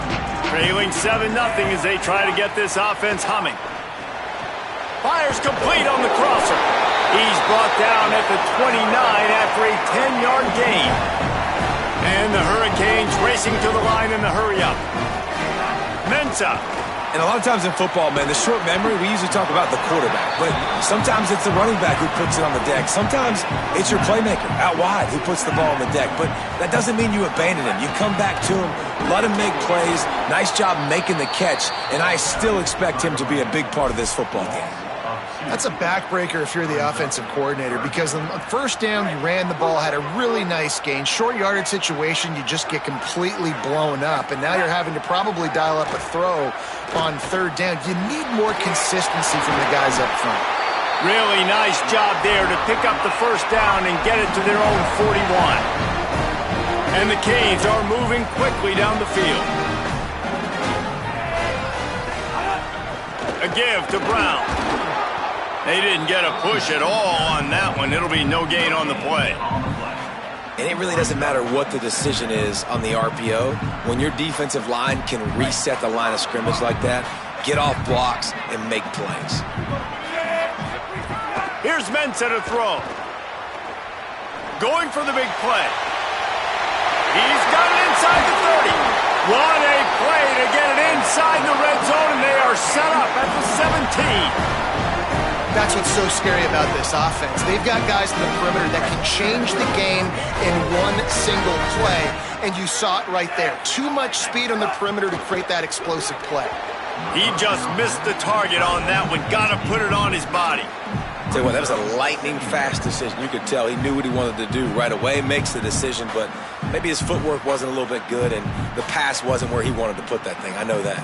Trailing 7-0 as they try to get this offense humming. Fires complete on the crosser. He's brought down at the 29 after a 10-yard gain. And the Hurricanes racing to the line in the hurry-up. Mensah. And a lot of times in football, man, the short memory, we usually talk about the quarterback. But sometimes it's the running back who puts it on the deck. Sometimes it's your playmaker out wide who puts the ball on the deck. But that doesn't mean you abandon him. You come back to him, let him make plays. Nice job making the catch. And I still expect him to be a big part of this football game. That's a backbreaker if you're the offensive coordinator, because on the first down, you ran the ball, had a really nice gain. Short yardage situation, you just get completely blown up, and now you're having to probably dial up a throw on third down. You need more consistency from the guys up front. Really nice job there to pick up the first down and get it to their own 41. And the Canes are moving quickly down the field. A give to Brown. They didn't get a push at all on that one. It'll be no gain on the play. And it really doesn't matter what the decision is on the RPO. When your defensive line can reset the line of scrimmage like that, get off blocks and make plays. Here's Mensah to throw. Going for the big play. He's got it inside the 30. What a play to get it inside the red zone, and they are set up at the 17. That's what's so scary about this offense. They've got guys in the perimeter that can change the game in one single play, and you saw it right there. Too much speed on the perimeter to create that explosive play. He just missed the target on that one. Got to put it on his body. Tell you what, that was a lightning fast decision. You could tell he knew what he wanted to do right away, makes the decision, but Maybe his footwork wasn't a little bit good, and the pass wasn't where he wanted to put that thing. I know that.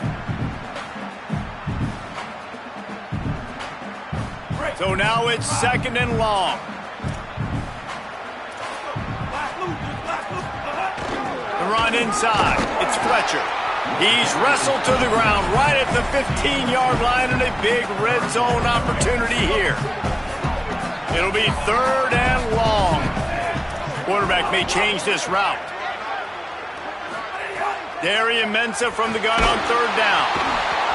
So now it's 2nd and long. The run inside. It's Fletcher. He's wrestled to the ground right at the 15-yard line, and a big red zone opportunity here. It'll be 3rd and long. Quarterback may change this route. Darian Mensah from the gun on 3rd down.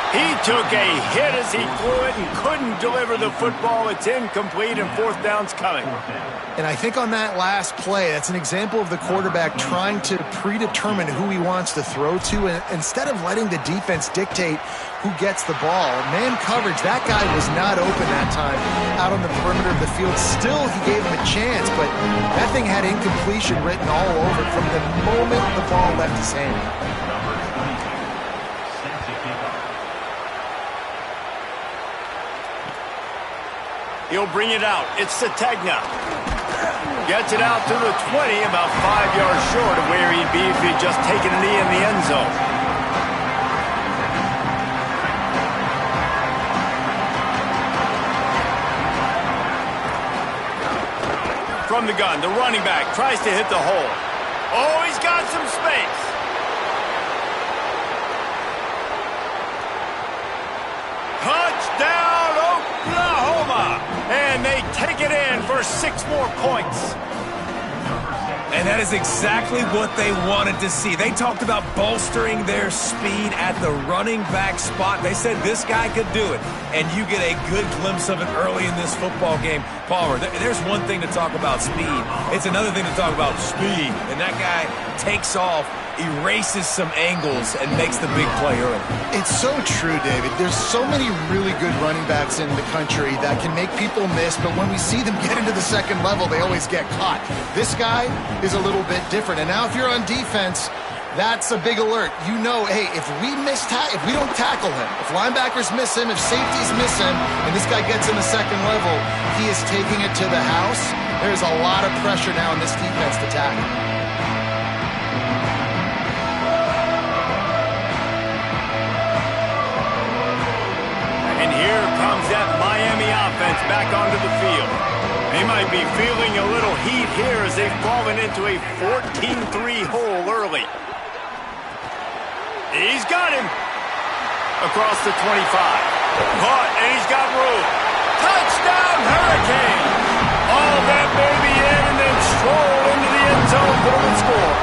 He took a hit as he threw it and couldn't deliver the football. It's incomplete, and 4th down's coming. And I think on that last play, that's an example of the quarterback trying to predetermine who he wants to throw to, and instead of letting the defense dictate who gets the ball. Man coverage, that guy was not open that time out on the perimeter of the field. Still, he gave him a chance, but that thing had incompletion written all over it from the moment the ball left his hand. He'll bring it out. It's Sategna. Gets it out to the 20, about 5 yards short of where he'd be if he'd just taken a knee in the end zone. From the gun, the running back tries to hit the hole. Oh, he's got some space. Touchdown, Oklahoma! And they take it in for 6 more points. And that is exactly what they wanted to see. They talked about bolstering their speed at the running back spot. They said this guy could do it. And you get a good glimpse of it early in this football game. Palmer, there's one thing to talk about speed. It's another thing to talk about speed. And that guy takes off, erases some angles, and makes the big play early. It's so true, David. There's so many really good running backs in the country that can make people miss, but when we see them get into the second level, they always get caught. This guy is a little bit different. And now if you're on defense, that's a big alert. You know, hey, if we don't tackle him, if linebackers miss him, if safeties miss him, and this guy gets in the second level, he is taking it to the house. There's a lot of pressure now in this defense to tackle. And here comes that Miami offense back onto the field. They might be feeling a little heat here as they've fallen into a 14-3 hole early. He's got him across the 25. Caught, and he's got room. Touchdown, Hurricanes! All that baby in and then stroll into the end zone for the score.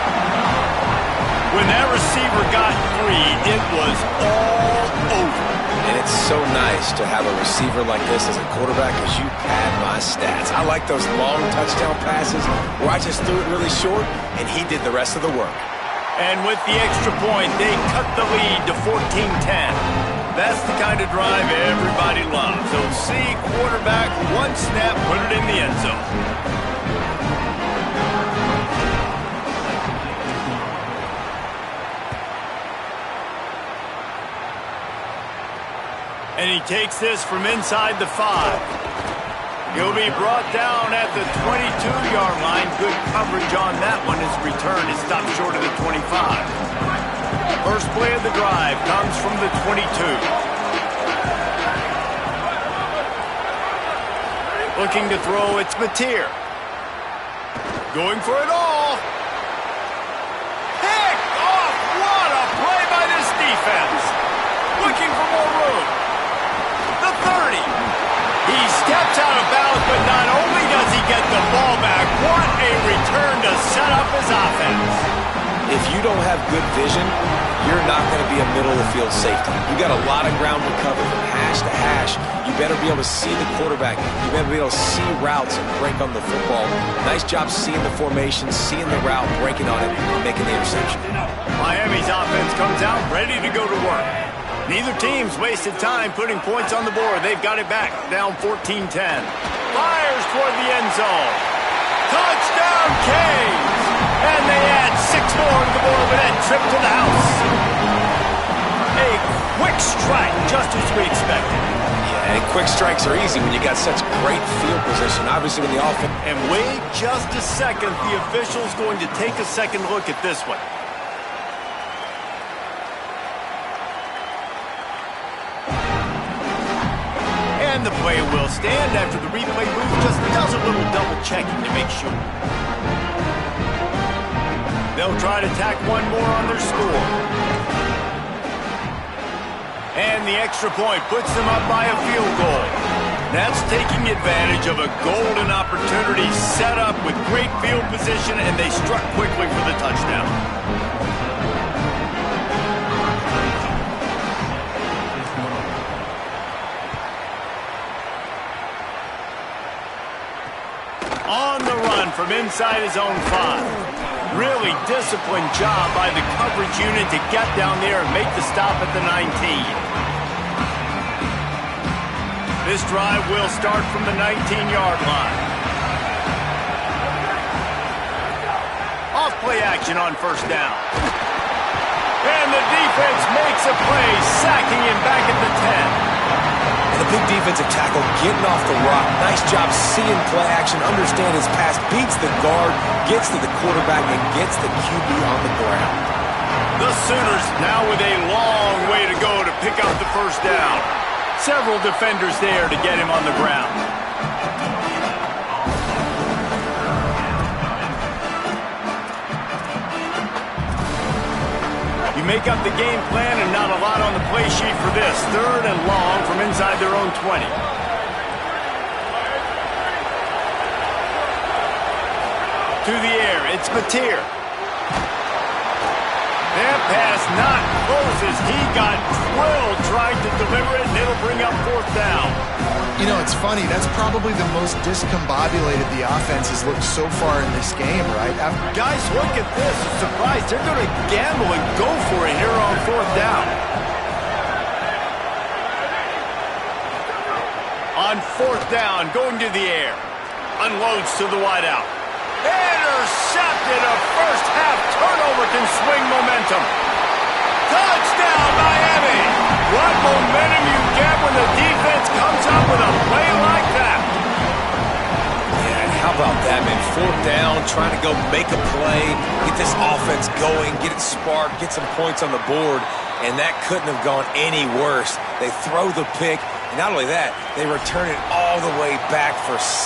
When that receiver got 3, it was all over. And it's so nice to have a receiver like this as a quarterback because you pad my stats. I like those long touchdown passes where I just threw it really short and he did the rest of the work. And with the extra point, they cut the lead to 14-10. That's the kind of drive everybody loves. So see quarterback, one snap, put it in the end zone. And he takes this from inside the 5. He'll be brought down at the 22-yard line. Good coverage on that one. His return is stopped short of the 25. First play of the drive comes from the 22. Looking to throw, it's Mateer. Going for it all. Picked off. What a play by this defense. Looking for more room. The 30. He steps out of bounds, but not only does he get the ball back, what a return to set up his offense. If you don't have good vision, you're not going to be a middle-of-the-field safety. You got a lot of ground to cover from hash to hash. You better be able to see the quarterback. You better be able to see routes and break on the football. Nice job seeing the formation, seeing the route, breaking on it, and making the interception. Miami's offense comes out ready to go to work. Neither team's wasted time putting points on the board. They've got it back, down 14-10. Fires toward the end zone. Touchdown, Canes! And they add 6 more to the board with that trip to the house. A quick strike, just as we expected. Yeah, And quick strikes are easy when you got such great field position. Obviously, with the offense. And wait just a second. The official's going to take a second look at this one. And the play will stand after the replay booth just does a little double checking to make sure. They'll try to tack one more on their score. And the extra point puts them up by a field goal. That's taking advantage of a golden opportunity set up with great field position, and they struck quickly for the touchdown. On the run from inside his own 5. Really disciplined job by the coverage unit to get down there and make the stop at the 19. This drive will start from the 19-yard line. Off play action on first down. And the defense makes a play, sacking him back at the 10. And the big defensive tackle getting off the rock. Nice job seeing play action, understand his pass, beats the guard, gets to the quarterback, and gets the QB on the ground. The Sooners now with a long way to go to pick up the first down. Several defenders there to get him on the ground. You make up the game plan and not a lot on the play sheet for this. 3rd and long from inside their own 20. To the air, it's Mateer. That pass not close as he got drilled trying to deliver it, and it'll bring up 4th down. You know, it's funny. That's probably the most discombobulated the offense has looked so far in this game, right? Guys, look at this. I'm surprised. They're going to gamble and go for it here on 4th down. On 4th down, going to the air. Unloads to the wideout. Intercepted. A first-half turnover can swing momentum. Touchdown, Miami. What momentum you get when the defense comes up with a play like that. Yeah, and how about that, man? 4th down, trying to go make a play, get this offense going, get it sparked, get some points on the board, and that couldn't have gone any worse. They throw the pick, and not only that, they return it all the way back for 6.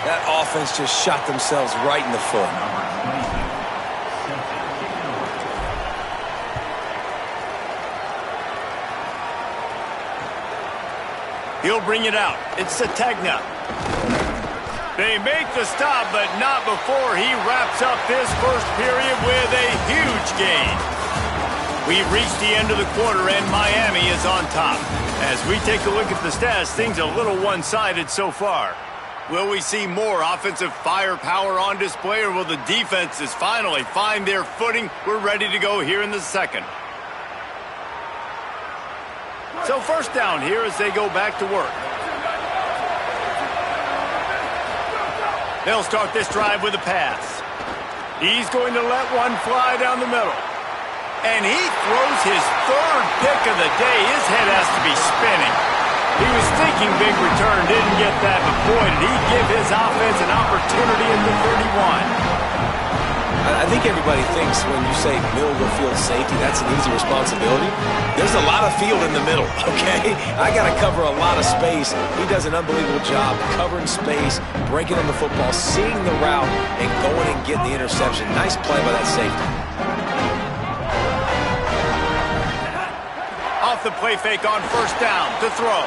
That offense just shot themselves right in the foot. He'll bring it out. It's Sategna. They make the stop, but not before he wraps up this first period with a huge gain. We've reached the end of the quarter, and Miami is on top. As we take a look at the stats, things a little one-sided so far. Will we see more offensive firepower on display, or will the defenses finally find their footing? We're ready to go here in the second. So first down here as they go back to work. They'll start this drive with a pass. He's going to let one fly down the middle. And he throws his 3rd pick of the day. His head has to be spinning. He was thinking big return, didn't get that, but boy, did he give his offense an opportunity at the 31. I think everybody thinks when you say middle of the field safety, that's an easy responsibility. There's a lot of field in the middle, okay? I got to cover a lot of space. He does an unbelievable job covering space, breaking on the football, seeing the route, and going and getting the interception. Nice play by that safety. Off the play fake on first down to throw.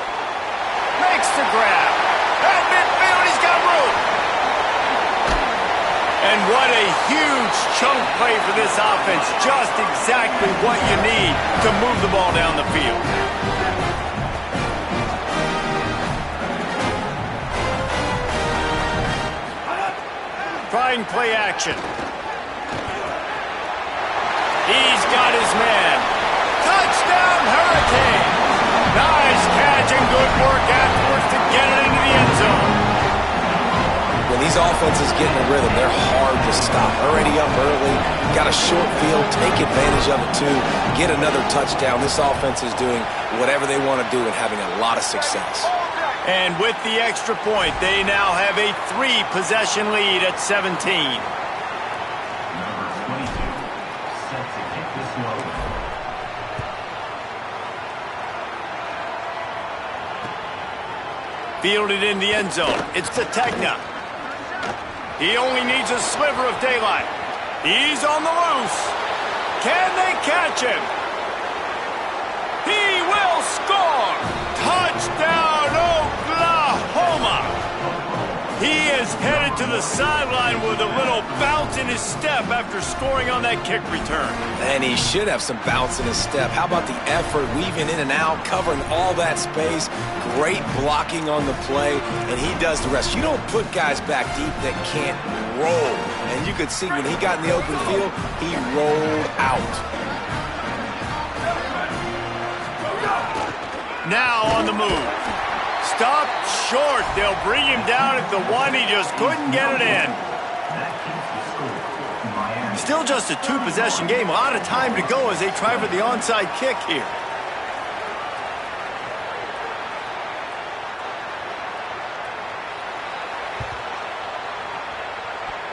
Makes the grab. At midfield, he's got room. And what a huge chunk play for this offense. Just exactly what you need to move the ball down the field. Trying play action. He's got his man. Touchdown, Hurricane. Nice catch and good work afterwards to get it into the end zone. When these offenses get in a rhythm, they're hard to stop. Already up early, got a short field, take advantage of it too, get another touchdown. This offense is doing whatever they want to do and having a lot of success. And with the extra point, they now have a 3-possession lead at 17. Number 22, set to kick this one. Fielded in the end zone. It's Sategna. He only needs a sliver of daylight. He's on the loose. Can they catch him? He will score! Touchdown, Oklahoma! He is headed to the sideline with a little bounce in his step after scoring on that kick return. And he should have some bounce in his step. How about the effort, weaving in and out, covering all that space, great blocking on the play, and he does the rest. You don't put guys back deep that can't roll. And you could see when he got in the open field, he rolled out. Now on the move. Stopped short. They'll bring him down at the one. He just couldn't get it in. Still just a 2-possession game. A lot of time to go as they try for the onside kick here.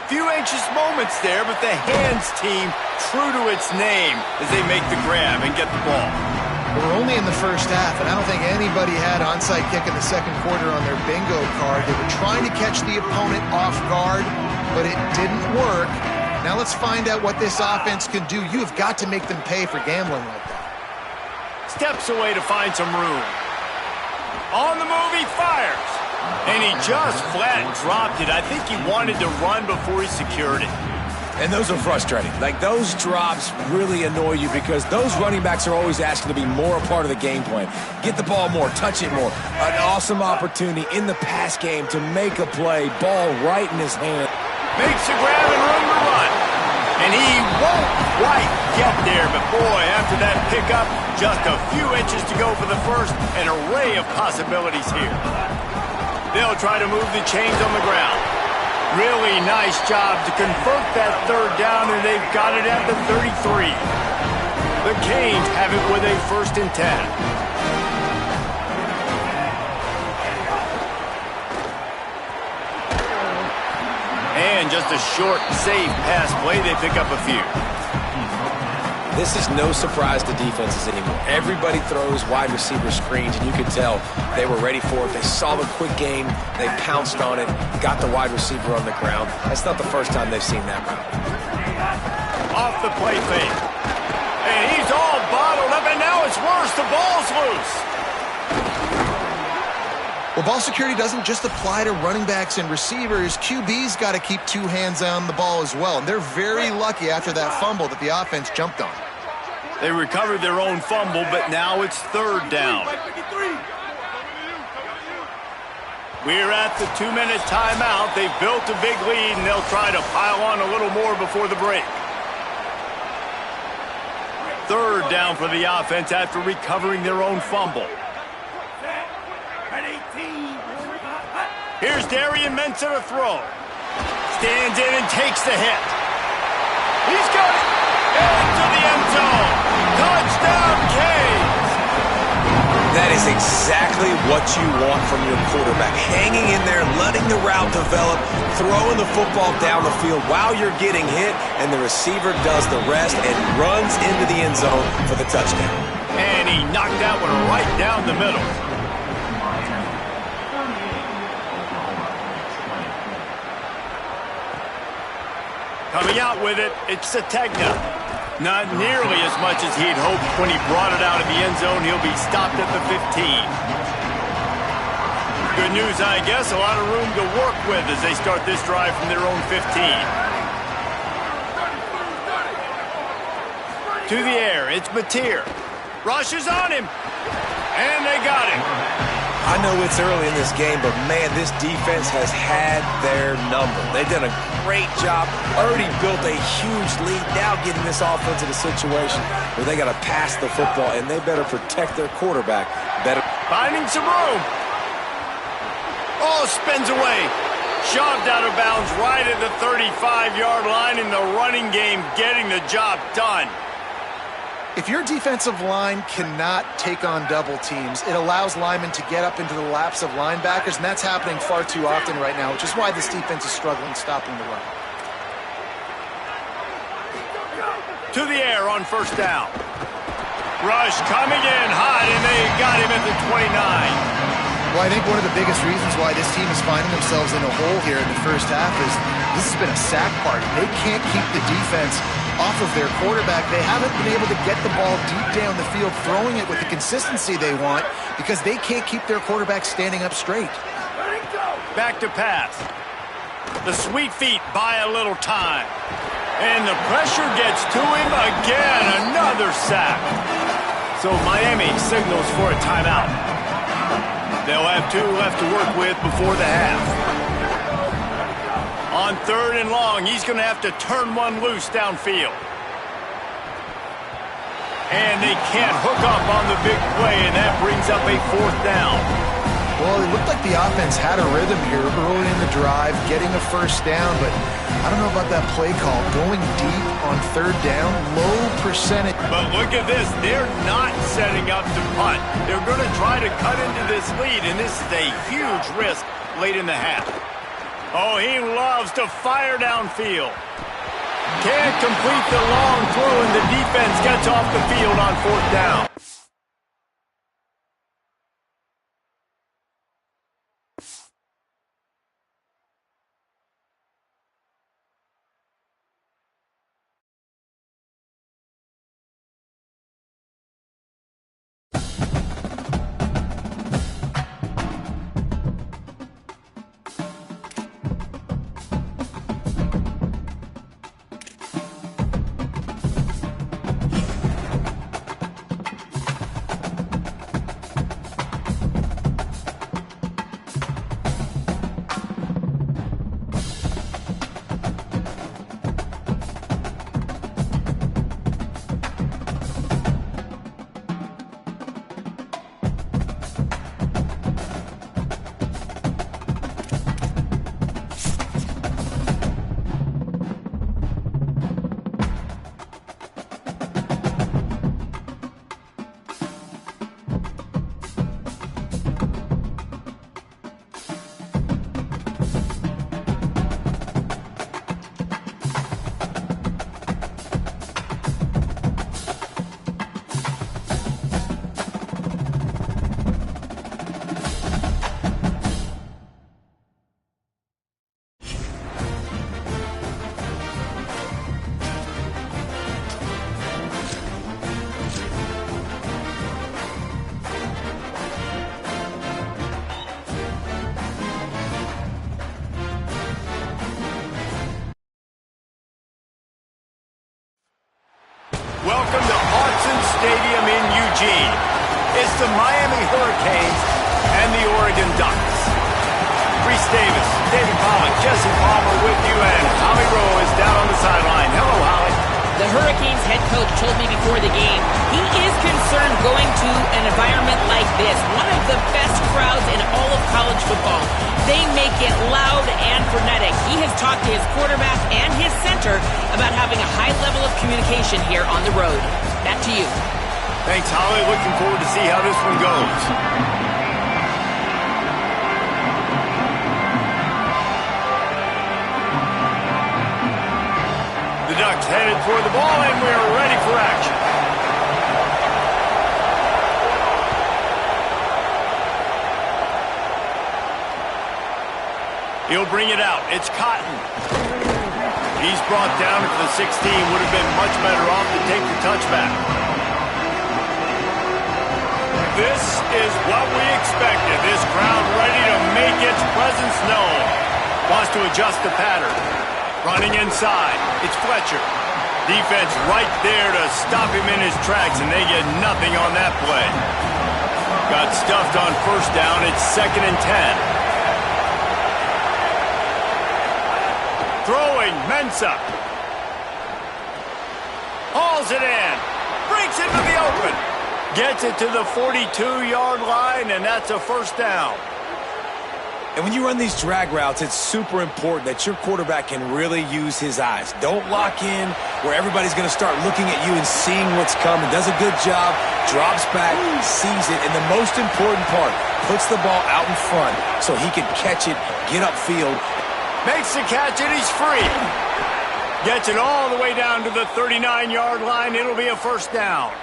Few anxious moments there, but the hands team true to its name as they make the grab and get the ball. We're only in the first half, and I don't think anybody had onside kick in the second quarter on their bingo card. They were trying to catch the opponent off guard, but it didn't work. Now let's find out what this offense can do. You have got to make them pay for gambling like that. Steps away to find some room. On the move, he fires. And he just flat dropped it. I think he wanted to run before he secured it. And those are frustrating. Like, those drops really annoy you because those running backs are always asking to be more a part of the game plan. Get the ball more, touch it more. An awesome opportunity in the pass game to make a play, ball right in his hand. Makes a grab and room to run. And he won't quite get there, but boy, after that pickup, just a few inches to go for the first. An array of possibilities here. They'll try to move the chains on the ground. Really nice job to convert that third down, and they've got it at the 33. The Canes have it with a 1st and 10. And just a short, safe pass play. They pick up a few. This is no surprise to defenses anymore. Everybody throws wide receiver screens, and you could tell they were ready for it. They saw the quick game. They pounced on it, got the wide receiver on the ground. That's not the first time they've seen that route. Off the play fake. And he's all bottled up, and now it's worse. The ball's loose. Well, ball security doesn't just apply to running backs and receivers. QB's got to keep 2 hands on the ball as well. And they're very lucky after that fumble that the offense jumped on. They recovered their own fumble, but now it's 3rd down. We're at the 2-minute timeout. They've built a big lead, and they'll try to pile on a little more before the break. 3rd down for the offense after recovering their own fumble. Here's Darian Mensah to throw. Stands in and takes the hit. He's got it. Into the end zone. Touchdown, Canes. That is exactly what you want from your quarterback. Hanging in there, letting the route develop, throwing the football down the field while you're getting hit, and the receiver does the rest and runs into the end zone for the touchdown. And he knocked that one right down the middle. Coming out with it, it's Sategna. Not nearly as much as he'd hoped when he brought it out of the end zone. He'll be stopped at the 15. Good news, I guess. A lot of room to work with as they start this drive from their own 15. To the air, it's Mateer. Rushes on him. And they got him. I know it's early in this game, but, man, this defense has had their number. They've done a great job, already built a huge lead, now getting this offense in a situation where they got to pass the football, and they better protect their quarterback better. Finding some room. Oh, spins away. Shoved out of bounds right at the 35-yard line in the running game, getting the job done. If your defensive line cannot take on double teams, it allows linemen to get up into the laps of linebackers, and that's happening far too often right now, which is why this defense is struggling stopping the run. To the air on first down. Rush coming in hot, and they got him at the 29. Well, I think one of the biggest reasons why this team is finding themselves in a hole here in the first half is this has been a sack party. They can't keep the defense off of their quarterback. They haven't been able to get the ball deep down the field, throwing it with the consistency they want because they can't keep their quarterback standing up straight. Back to pass. The sweet feet buy a little time. And the pressure gets to him again. Another sack. So Miami signals for a timeout. They'll have 2 left to work with before the half. On 3rd and long, he's going to have to turn one loose downfield. And they can't hook up on the big play, and that brings up a 4th down. Well, it looked like the offense had a rhythm here early in the drive, getting a first down, but I don't know about that play call. Going deep on 3rd down, low percentage. But look at this. They're not setting up to punt. They're going to try to cut into this lead, and this is a huge risk late in the half. Oh, he loves to fire downfield. Can't complete the long throw, and the defense gets off the field on 4th down. Welcome to Autzen Stadium in Eugene. It's the Miami Hurricanes and the Oregon Ducks. Reese Davis, David Pollack, Jesse Palmer with you, and Holly Rowe is down on the sideline. Hello, Holly. The Hurricanes head coach told me before the game he is concerned going to an environment like this, one of the best crowds in all of college football. They make it loud and frenetic. He has talked to his quarterback and his center about having a high level of communication here on the road. Back to you. Thanks, Holly. Looking forward to see how this one goes. The Ducks headed for the ball, and we're ready for action. He'll bring it out. It's Cotton. He's brought down at the 16. Would have been much better off to take the touchback. This is what we expected. This crowd ready to make its presence known. Wants to adjust the pattern. Running inside. It's Fletcher. Defense right there to stop him in his tracks, and they get nothing on that play. Got stuffed on first down. It's 2nd and 10. Throwing, Mensah. Hauls it in. Breaks into the open. Gets it to the 42-yard line, and that's a first down. And when you run these drag routes, it's super important that your quarterback can really use his eyes. Don't lock in where everybody's going to start looking at you and seeing what's coming. Does a good job, drops back, sees it, and the most important part, puts the ball out in front so he can catch it, get upfield. Makes the catch, and he's free. Gets it all the way down to the 39-yard line. It'll be a first down.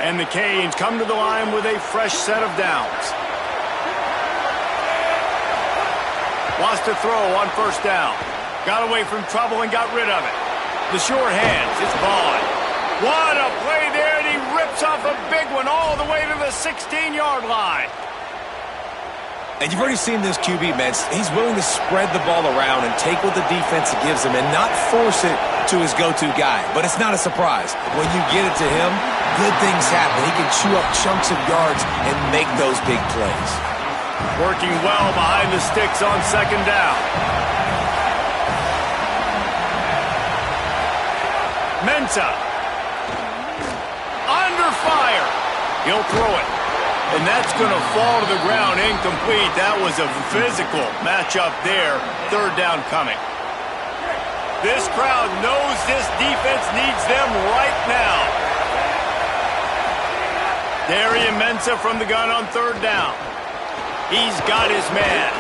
And the Canes come to the line with a fresh set of downs. Wants to throw on first down. Got away from trouble and got rid of it. The short hands, it's Vaughn. What a play there, and he rips off a big one all the way to the 16-yard line. And you've already seen this QB, man. He's willing to spread the ball around and take what the defense gives him and not force it to his go-to guy. But it's not a surprise. When you get it to him, good things happen. He can chew up chunks of yards and make those big plays. Working well behind the sticks on second down. Mensah. Under fire. He'll throw it. And that's going to fall to the ground incomplete. That was a physical matchup there. Third down coming. This crowd knows this defense needs them right now. Darian Mensah from the gun on third down. He's got his man.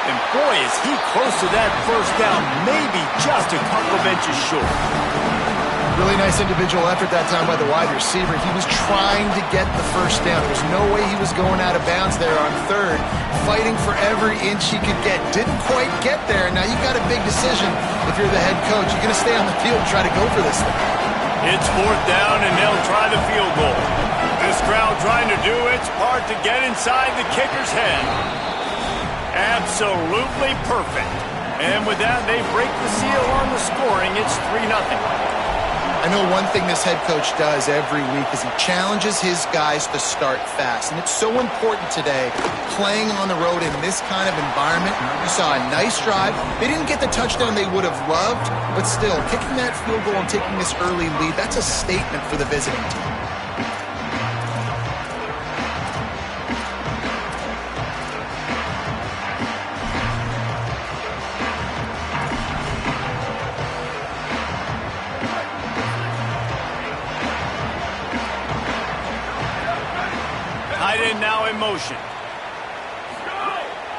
And boy, is he close to that first down. Maybe just a couple of inches short. Really nice individual effort that time by the wide receiver. He was trying to get the first down. There was no way he was going out of bounds there on third. Fighting for every inch he could get. Didn't quite get there. Now you've got a big decision if you're the head coach. You're going to stay on the field and try to go for this thing. It's fourth down, and they'll try the field goal. This crowd trying to do its part to get inside the kicker's head. Absolutely perfect. And with that, they break the seal on the scoring. It's 3-0. I know one thing this head coach does every week is he challenges his guys to start fast. And it's so important today, playing on the road in this kind of environment. You saw a nice drive. They didn't get the touchdown they would have loved, but still, kicking that field goal and taking this early lead, that's a statement for the visiting team. Now in motion.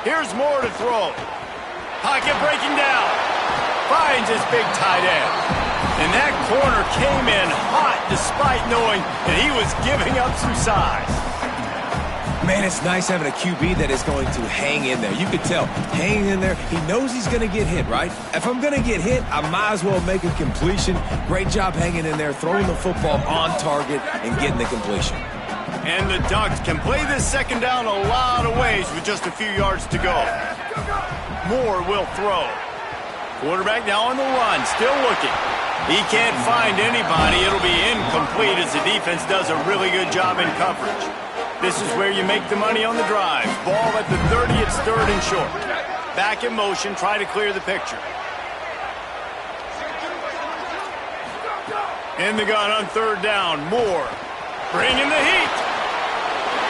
Here's Moore to throw. Pocket breaking down. Finds his big tight end. And that corner came in hot despite knowing that he was giving up some size. Man, it's nice having a QB that is going to hang in there. You could tell, hanging in there, he knows he's going to get hit, right? If I'm going to get hit, I might as well make a completion. Great job hanging in there, throwing the football on target and getting the completion. And the Ducks can play this second down a lot of ways with just a few yards to go. Moore will throw. Quarterback now on the run, still looking. He can't find anybody. It'll be incomplete as the defense does a really good job in coverage. This is where you make the money on the drive. Ball at the 30, it's third and short. Back in motion, try to clear the picture. In the gun on third down, Moore. Bringing the heat.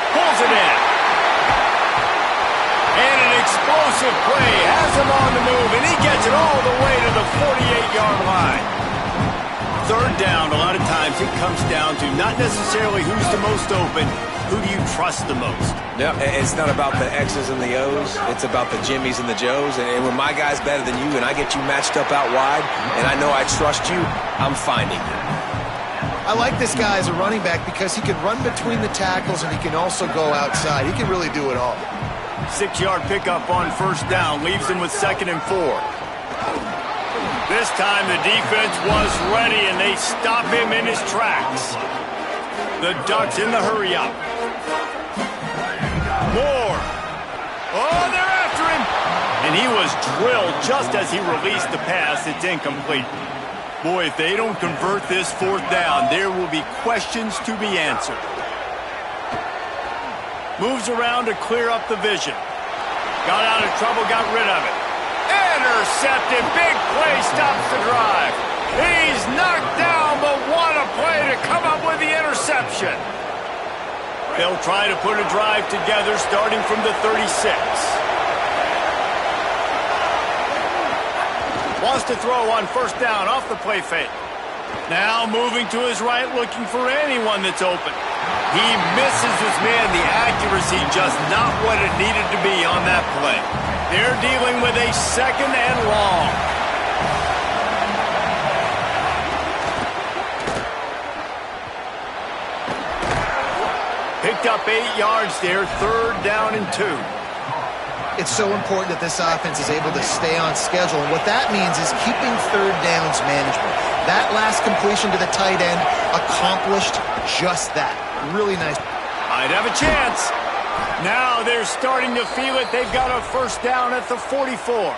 Pulls it in. And an explosive play has him on the move, and he gets it all the way to the 48-yard line. Third down, a lot of times it comes down to not necessarily who's the most open, who do you trust the most? Yeah, it's not about the X's and the O's. It's about the Jimmys and the Joes. And when my guy's better than you and I get you matched up out wide and I know I trust you, I'm finding you. I like this guy as a running back because he can run between the tackles and he can also go outside. He can really do it all. 6-yard pickup on first down leaves him with 2nd and 4. This time the defense was ready and they stop him in his tracks. The Ducks in the hurry up. Moore. Oh, they're after him. And he was drilled just as he released the pass. It's incomplete. Boy, if they don't convert this fourth down, there will be questions to be answered. Moves around to clear up the vision. Got out of trouble, got rid of it. Intercepted. Big play stops the drive. He's knocked down, but what a play to come up with the interception. They'll try to put a drive together starting from the 36. Wants to throw on first down off the play fake. Now moving to his right, looking for anyone that's open. He misses his man. The accuracy just not what it needed to be on that play. They're dealing with a second and long. Picked up 8 yards there, third down and 2. It's so important that this offense is able to stay on schedule. And what that means is keeping third downs manageable. That last completion to the tight end accomplished just that. Really nice. Might have a chance. Now they're starting to feel it. They've got a first down at the 44.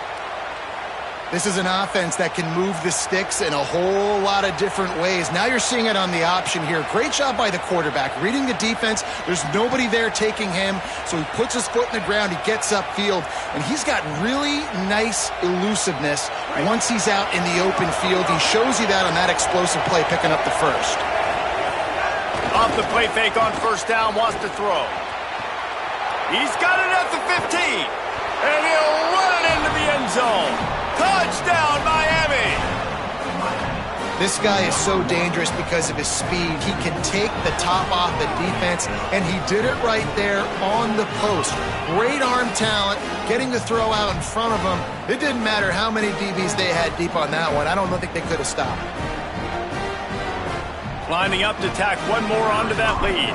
This is an offense that can move the sticks in a whole lot of different ways. Now you're seeing it on the option here. Great job by the quarterback. Reading the defense. There's nobody there taking him, so he puts his foot in the ground. He gets upfield, and he's got really nice elusiveness once he's out in the open field. He shows you that on that explosive play, picking up the first. Off the play fake on first down, wants to throw. He's got it at the 15, and he'll run it into the end zone. Touchdown, Miami! This guy is so dangerous because of his speed. He can take the top off the defense, and he did it right there on the post. Great arm talent, getting the throw out in front of him. It didn't matter how many DBs they had deep on that one. I don't think they could have stopped. Lining up to tack one more onto that lead.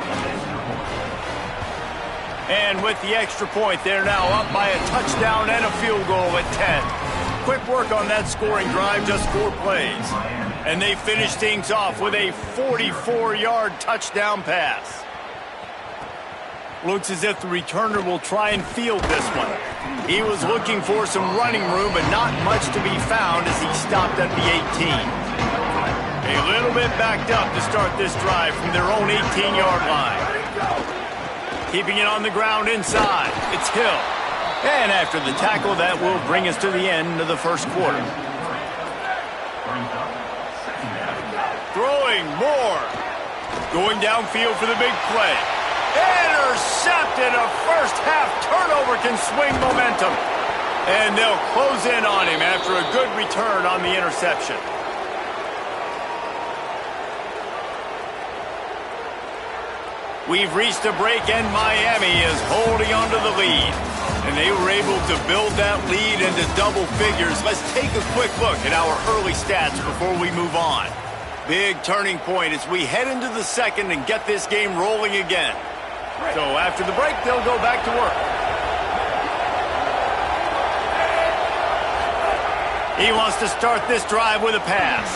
And with the extra point, they're now up by a touchdown and a field goal at 10. Quick work on that scoring drive, just 4 plays. And they finish things off with a 44-yard touchdown pass. Looks as if the returner will try and field this one. He was looking for some running room, but not much to be found as he stopped at the 18. A little bit backed up to start this drive from their own 18-yard line. Keeping it on the ground inside. It's Hill. And after the tackle, that will bring us to the end of the first quarter. Throwing more. Going downfield for the big play. Intercepted. A first half turnover can swing momentum. And they'll close in on him after a good return on the interception. We've reached a break, and Miami is holding on to the lead. And they were able to build that lead into double figures. Let's take a quick look at our early stats before we move on. Big turning point as we head into the second and get this game rolling again. So after the break, they'll go back to work. He wants to start this drive with a pass.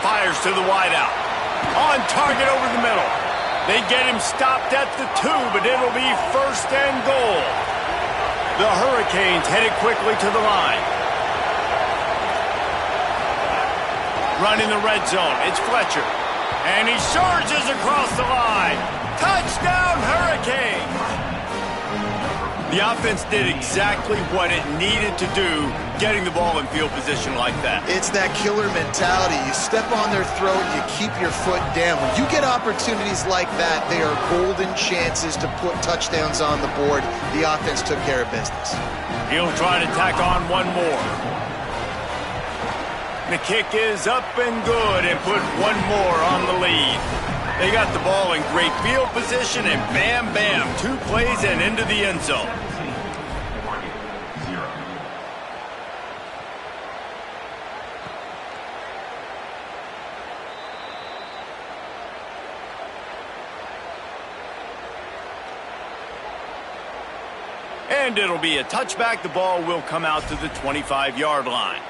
Fires to the wideout. On target over the middle. They get him stopped at the 2, but it'll be first and goal. The Hurricanes headed quickly to the line. Running the red zone, it's Fletcher. And he surges across the line. Touchdown, Hurricanes! The offense did exactly what it needed to do, getting the ball in field position like that. It's that killer mentality. You step on their throat, you keep your foot down. When you get opportunities like that, they are golden chances to put touchdowns on the board. The offense took care of business. He'll try to tack on one more. The kick is up and good and put one more on the lead. They got the ball in great field position, and bam, bam, 2 plays and into the end zone. And it'll be a touchback. The ball will come out to the 25-yard line.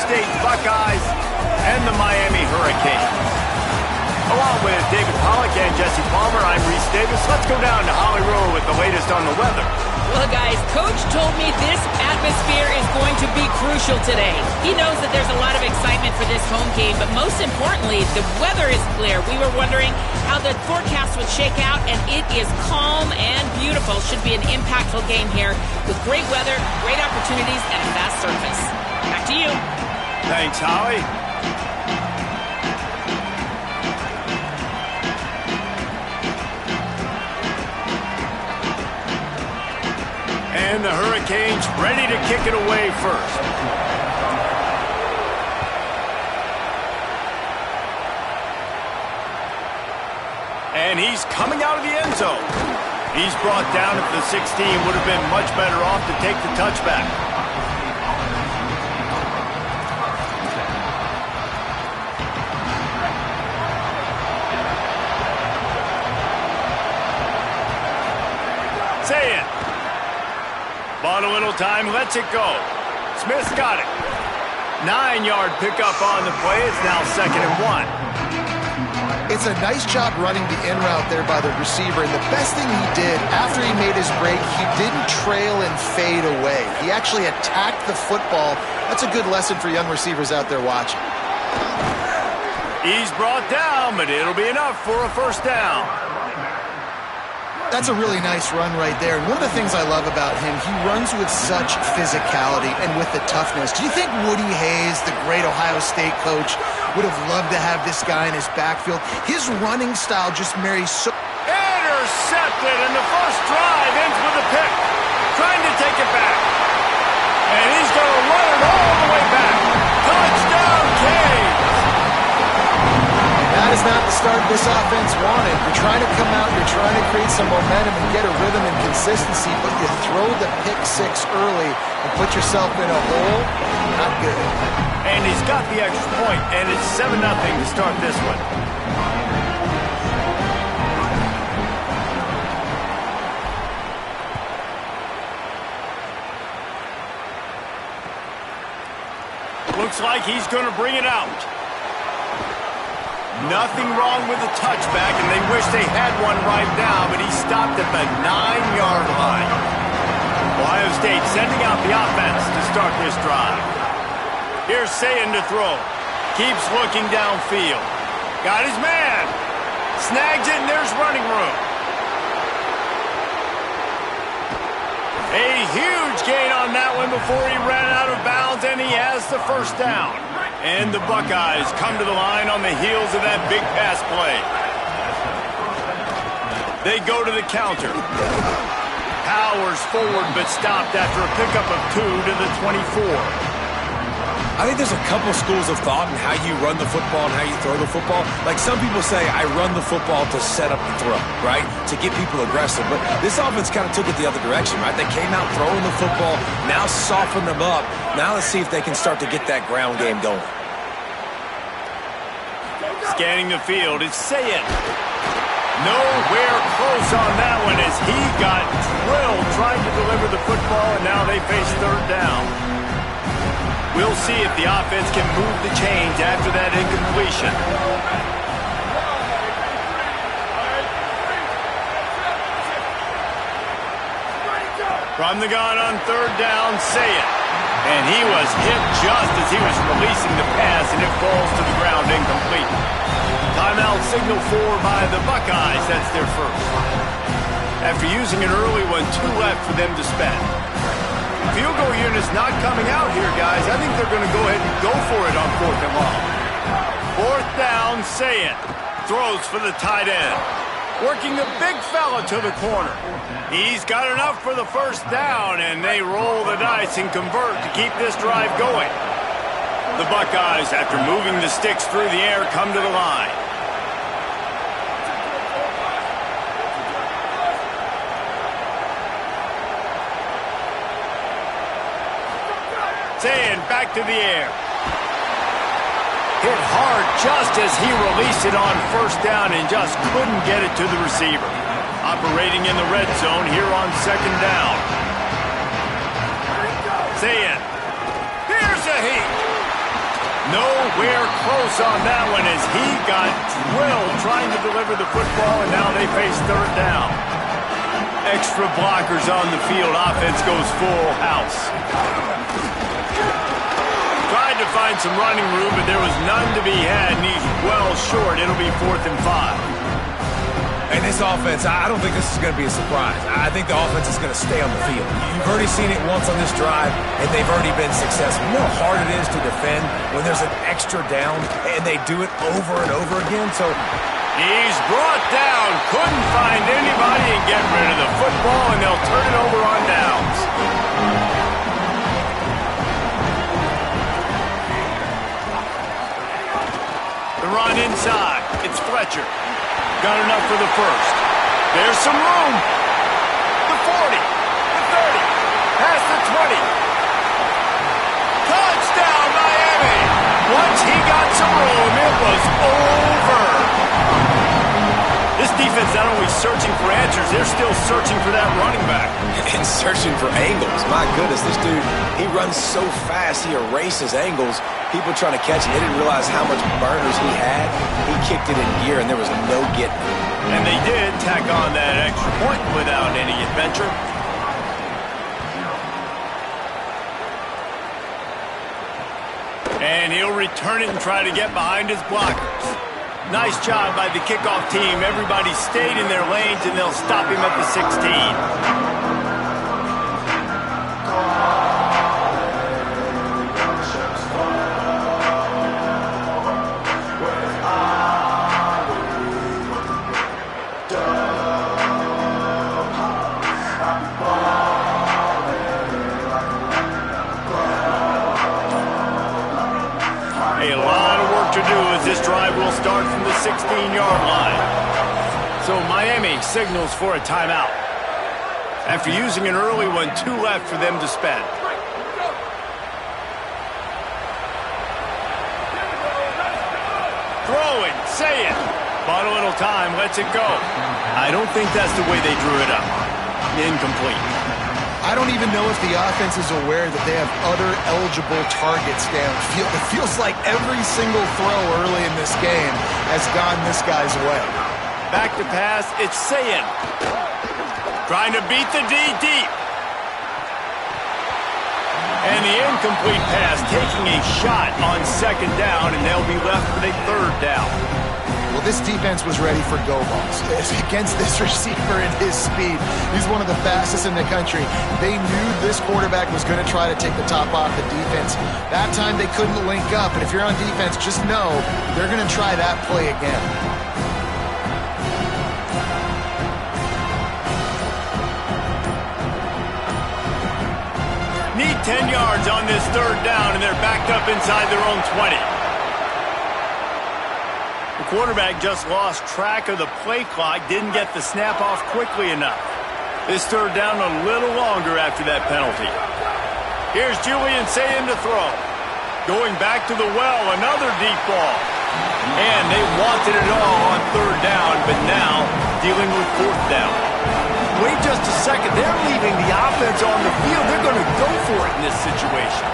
State Buckeyes and the Miami Hurricanes. Along with David Pollack and Jesse Palmer, I'm Reese Davis. Let's go down to Holly Rowe with the latest on the weather. Well, guys, Coach told me this atmosphere is going to be crucial today. He knows that there's a lot of excitement for this home game, but most importantly, the weather is clear. We were wondering how the forecast would shake out, and it is calm and beautiful. Should be an impactful game here with great weather, great opportunities, and a fast surface. Back to you. Thanks, Holly. And the Hurricanes ready to kick it away first. And he's coming out of the end zone. He's brought down at the 16. Would have been much better off to take the touchback. Say it. Bought a little time, lets it go. Smith's got it. 9-yard pickup on the play. It's now 2nd and 1. It's a nice job running the in route there by the receiver, and the best thing he did after he made his break, he didn't trail and fade away. He actually attacked the football. That's a good lesson for young receivers out there watching. He's brought down, but it'll be enough for a first down. That's a really nice run right there. And one of the things I love about him, he runs with such physicality and with the toughness. Do you think Woody Hayes, the great Ohio State coach, would have loved to have this guy in his backfield? His running style just marries so... Intercepted, and the first drive ends with a pick. Trying to take it back. And he's going to run it all the way back. Touchdown, Canes! That is not the start this offense wanted. You're trying to come out, you're trying to create some momentum and get a rhythm and consistency, but you throw the pick six early and put yourself in a hole. Not good. And he's got the extra point, and it's 7-0 to start this one. Looks like he's going to bring it out. Nothing wrong with the touchback, and they wish they had one right now, but he stopped at the 9-yard line. Ohio State sending out the offense to start this drive. Here's Sayin to throw. Keeps looking downfield. Got his man. Snags it, and there's running room. A huge gain on that one before he ran out of bounds, and he has the first down. And the Buckeyes come to the line on the heels of that big pass play. They go to the counter. Powers forward, but stopped after a pickup of 2 to the 24. I think there's a couple schools of thought in how you run the football and how you throw the football. Like some people say, I run the football to set up the throw, right? To get people aggressive. But this offense kind of took it the other direction, right? They came out throwing the football, now soften them up. Now let's see if they can start to get that ground game going. Scanning the field, it's Sayin. Nowhere close on that one as he got drilled trying to deliver the football, and now they face third down. We'll see if the offense can move the chains after that incompletion. From the gun on third down, Sayin. And he was hit just as he was releasing the pass, and it falls to the ground incomplete. Timeout signal for by the Buckeyes. That's their first. After using an early one, 2 left for them to spend. Field goal unit's not coming out here, guys. I think they're going to go ahead and go for it on 4th and long. 4th down, Sayin. Throws for the tight end. Working the big fella to the corner. He's got enough for the first down, and they roll the dice and convert to keep this drive going. The Buckeyes, after moving the sticks through the air, come to the line. Sayin back to the air. Hit hard just as he released it on first down and just couldn't get it to the receiver. Operating in the red zone here on 2nd down. Sayin. Here's a heat. Nowhere close on that one as he got drilled trying to deliver the football, and now they face third down. Extra blockers on the field. Offense goes full house. Tried to find some running room, but there was none to be had, and he's well short. It'll be 4th and 5. And this offense, I don't think this is going to be a surprise. I think the offense is going to stay on the field. You've already seen it once on this drive, and they've already been successful. You know how hard it is to defend when there's an extra down, and they do it over and over again. So he's brought down. Couldn't find anybody and get rid of the football, and they'll turn it over on downs. The run inside. It's Fletcher. Got enough for the first. There's some room. The 40, the 30, past the 20. Touchdown, Miami. Once he got some room, it was over. This defense not only searching for answers, they're still searching for that running back. And searching for angles. My goodness, this dude, he runs so fast, he erases angles. People trying to catch it, they didn't realize how much burners he had. He kicked it in gear, and there was no getting it. And they did tack on that extra point without any adventure. And he'll return it and try to get behind his blockers. Nice job by the kickoff team. Everybody stayed in their lanes, and they'll stop him at the 16. This drive will start from the 16-yard line. So Miami signals for a timeout. After using an early one, 2 left for them to spend. Throwing, say it. Bought a little time, lets it go. I don't think that's the way they drew it up. Incomplete. I don't even know if the offense is aware that they have other eligible targets downfield. It feels like every single throw early in this game has gone this guy's way. Back to pass, it's Sayin. Trying to beat the D deep. And the incomplete pass taking a shot on 2nd down, and they'll be left with a 3rd down. Well, this defense was ready for go balls. Against this receiver and his speed, he's one of the fastest in the country. They knew this quarterback was going to try to take the top off the defense. That time they couldn't link up, and if you're on defense, just know they're going to try that play again. Need 10 yards on this 3rd down, and they're backed up inside their own 20. The quarterback just lost track of the play clock, didn't get the snap off quickly enough. This 3rd down a little longer after that penalty. Here's Julian Sayin to throw. Going back to the well, another deep ball. And they wanted it all on 3rd down, but now dealing with 4th down. Wait just a second. They're leaving the offense on the field. They're going to go for it in this situation.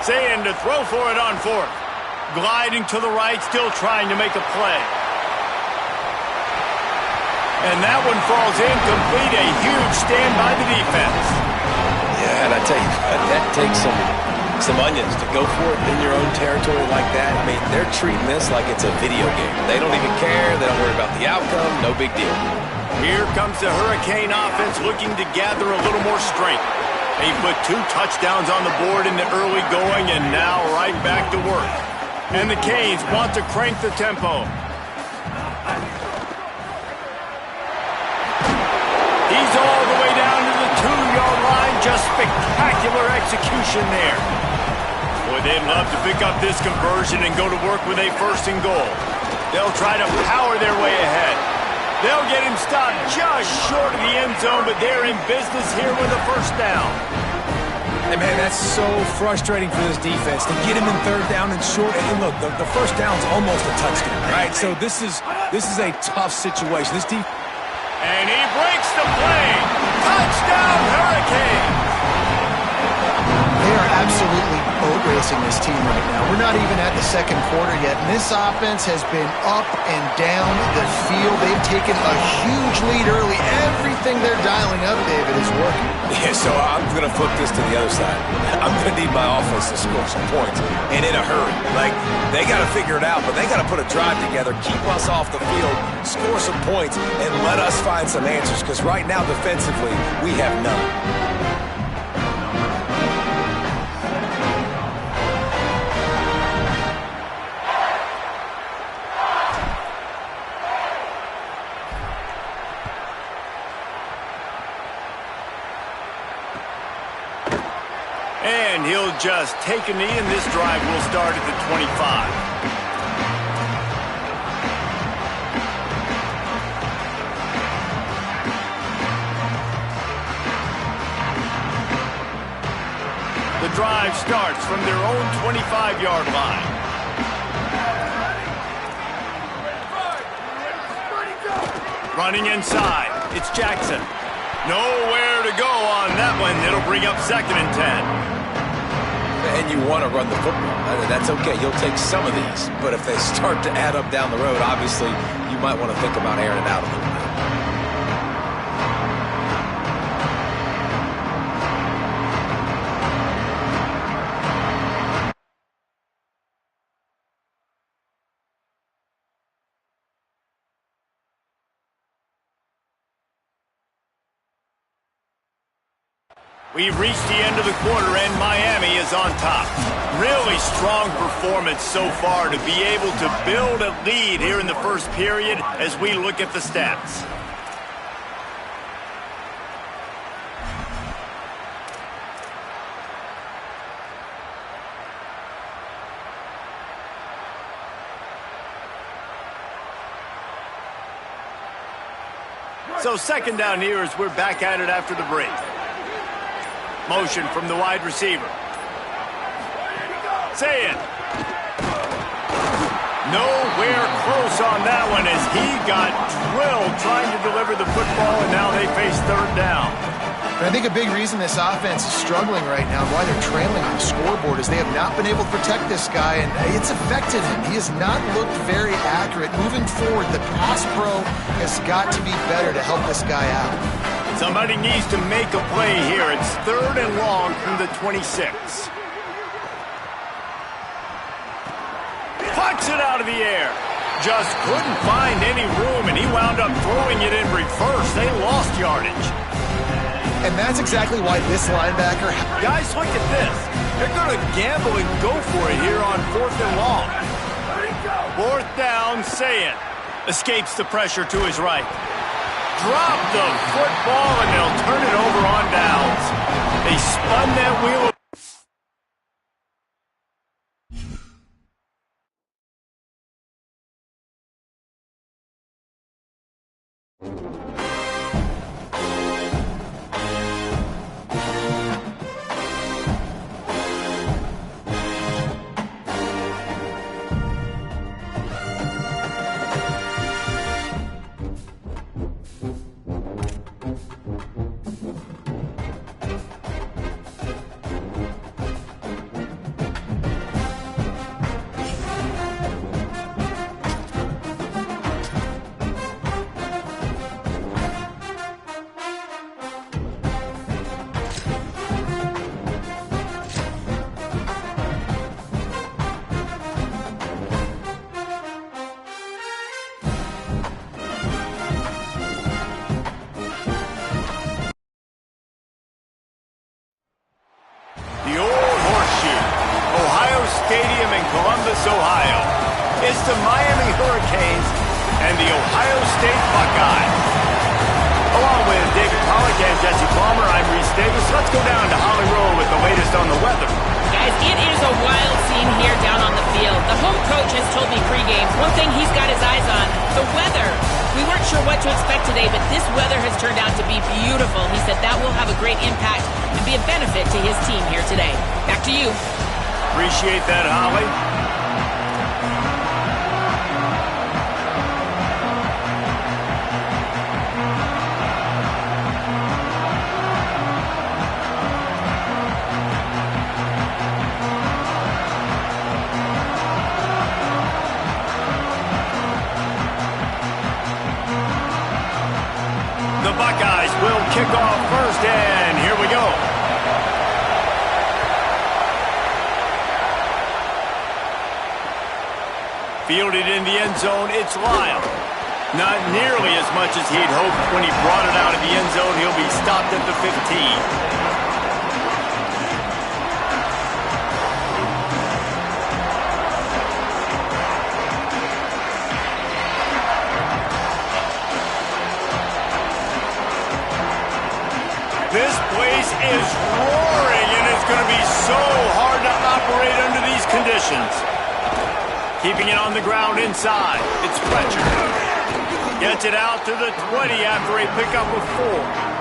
Sayin to throw for it on 4th. Gliding to the right, still trying to make a play. And that one falls incomplete. A huge stand by the defense. Yeah, and I tell you, that takes some onions to go for it in your own territory like that. I mean, they're treating this like it's a video game. They don't even care. They don't worry about the outcome. No big deal. Here comes the Hurricane offense looking to gather a little more strength. They put 2 touchdowns on the board in the early going, and now right back to work. And the Canes want to crank the tempo. He's all the way down to the 2-yard line. Just spectacular execution there. Boy, they'd love to pick up this conversion and go to work with a 1st and goal. They'll try to power their way ahead. They'll get him stopped just short of the end zone, but they're in business here with a 1st down. And man, that's so frustrating for this defense to get him in third down and short. And look, the first down's almost a touchdown, right? So this is a tough situation. And he breaks the play. Touchdown, Hurricanes! They are absolutely boat racing this team right now. We're not even at the second quarter yet, and this offense has been up and down the field. They've taken a huge lead early. Everything they're dialing up, David, is working. Yeah, so I'm going to flip this to the other side. I'm going to need my offense to score some points, and in a hurry. Like, they got to figure it out, but they got to put a drive together, keep us off the field, score some points, and let us find some answers, because right now, defensively, we have none. And he'll just take a knee, and this drive will start at the 25. The drive starts from their own 25-yard line. Running inside, it's Jackson. Nowhere to go on that one. It'll bring up 2nd and 10. And you want to run the football. That's okay. You'll take some of these. But if they start to add up down the road, obviously, you might want to think about airing it out a little bit. We've reached the end of the quarter, and Miami is on top. Really strong performance so far to be able to build a lead here in the first period as we look at the stats. So 2nd down here as we're back at it after the break. Motion from the wide receiver. Say it. Nowhere close on that one as he got drilled trying to deliver the football, and now they face 3rd down. And I think a big reason this offense is struggling right now, why they're trailing on the scoreboard, is they have not been able to protect this guy, and it's affected him. He has not looked very accurate. Moving forward, the pass pro has got to be better to help this guy out. Somebody needs to make a play here. It's 3rd and long from the 26. Puts it out of the air. Just couldn't find any room, and he wound up throwing it in reverse. They lost yardage. And that's exactly why this linebacker... Guys, look at this. They're going to gamble and go for it here on 4th and long. 4th down, say it. Escapes the pressure to his right. Drop the football, and they'll turn it over on downs. They spun that wheel. Ohio. It's the Miami Hurricanes and the Ohio State Buckeyes. Along with David Pollack and Jesse Palmer, I'm Reese Davis. Let's go down to Holly Roll with the latest on the weather. Guys, it is a wild scene here down on the field. The home coach has told me pregame one thing he's got his eyes on, the weather. We weren't sure what to expect today, but this weather has turned out to be beautiful. He said that will have a great impact and be a benefit to his team here today. Back to you. Appreciate that, Holly. The Buckeyes will kick off first, and here we go. Fielded in the end zone, it's Lyle. Not nearly as much as he'd hoped when he brought it out of the end zone. He'll be stopped at the 15. This place is roaring, and it's going to be so hard to operate under these conditions. Keeping it on the ground inside. It's Fletcher. Gets it out to the 20 after a pickup of 4.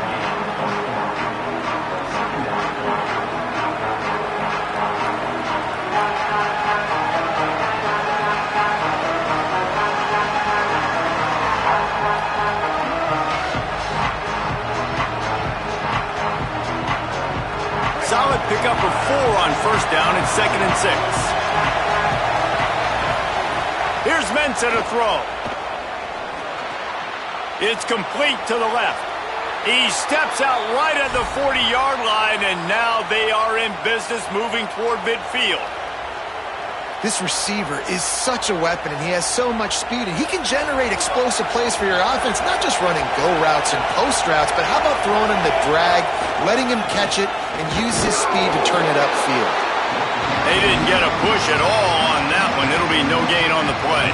Solid pickup of 4 on first down and 2nd and 6. Here's Mensah to throw. It's complete to the left. He steps out right at the 40-yard line, and now they are in business moving toward midfield. This receiver is such a weapon, and he has so much speed, and he can generate explosive plays for your offense, not just running go routes and post routes, but how about throwing him the drag, letting him catch it, and use his speed to turn it upfield. They didn't get a push at all on that one. It'll be no gain on the play.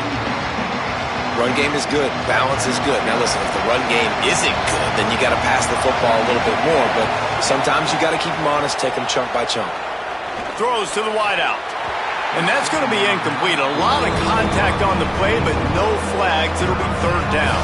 Run game is good. Balance is good. Now listen, if the run game isn't good, then you got to pass the football a little bit more, but sometimes you got to keep them honest, take them chunk by chunk. Throws to the wideout. And that's going to be incomplete. A lot of contact on the play, but no flags. It'll be 3rd down.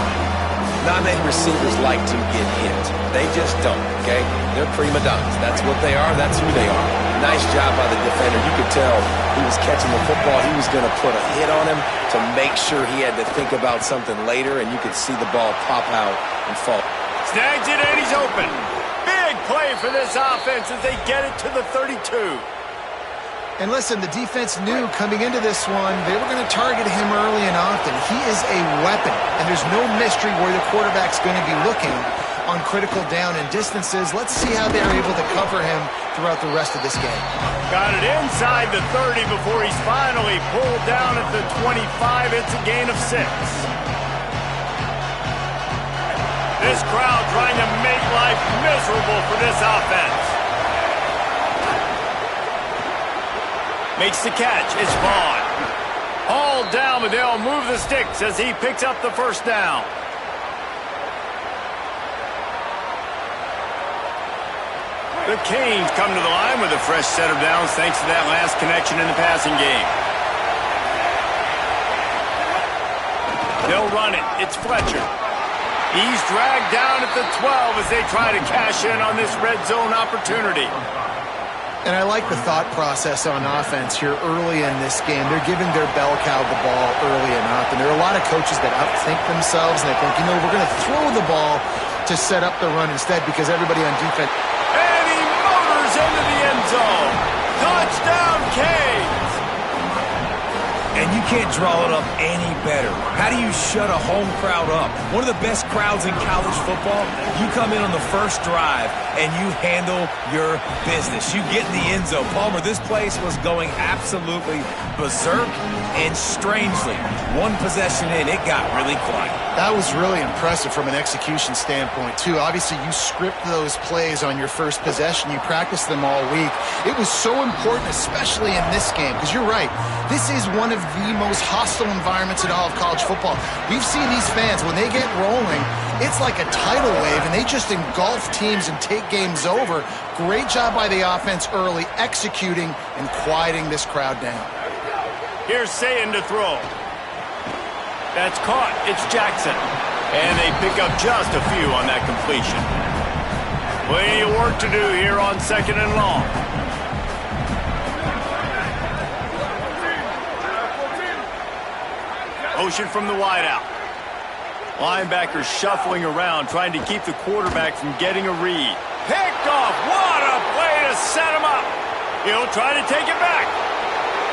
Not many receivers like to get hit. They just don't, okay? They're prima donnas. That's what they are. That's who they are. Nice job by the defender. You could tell he was catching the football. He was going to put a hit on him to make sure he had to think about something later, and you could see the ball pop out and fall. Snags it, and he's open. Big play for this offense as they get it to the 32. And listen, the defense knew coming into this one, they were going to target him early and often. He is a weapon, and there's no mystery where the quarterback's going to be looking on critical down and distances. Let's see how they're able to cover him throughout the rest of this game. Got it inside the 30 before he's finally pulled down at the 25. It's a gain of 6. This crowd trying to make life miserable for this offense. Makes the catch. It's Vaughn. Hauled down, but they'll move the sticks as he picks up the first down. The Canes come to the line with a fresh set of downs thanks to that last connection in the passing game. They'll run it. It's Fletcher. He's dragged down at the 12 as they try to cash in on this red zone opportunity. And I like the thought process on offense here early in this game. They're giving their bell cow the ball early and often. There are a lot of coaches that outthink themselves, and they think, you know, we're going to throw the ball to set up the run instead because everybody on defense. And he motors into the end zone. Touchdown, Canes! And you can't draw it up any better. How do you shut a home crowd up? One of the best crowds in college football, you come in on the first drive and you handle your business. You get in the end zone. Palmer, this place was going absolutely berserk, and strangely, one possession in, it got really quiet. That was really impressive from an execution standpoint, too. Obviously, you script those plays on your first possession. You practice them all week. It was so important, especially in this game, because you're right. This is one of the most hostile environments in all of college football. We've seen these fans, when they get rolling, it's like a tidal wave, and they just engulf teams and take games over. Great job by the offense early, executing and quieting this crowd down. Here's Sayin to throw. That's caught. It's Jackson. And they pick up just a few on that completion. Plenty of work to do here on 2nd and long. Motion from the wideout. Linebackers shuffling around, trying to keep the quarterback from getting a read. Picked off. What a play to set him up. He'll try to take it back.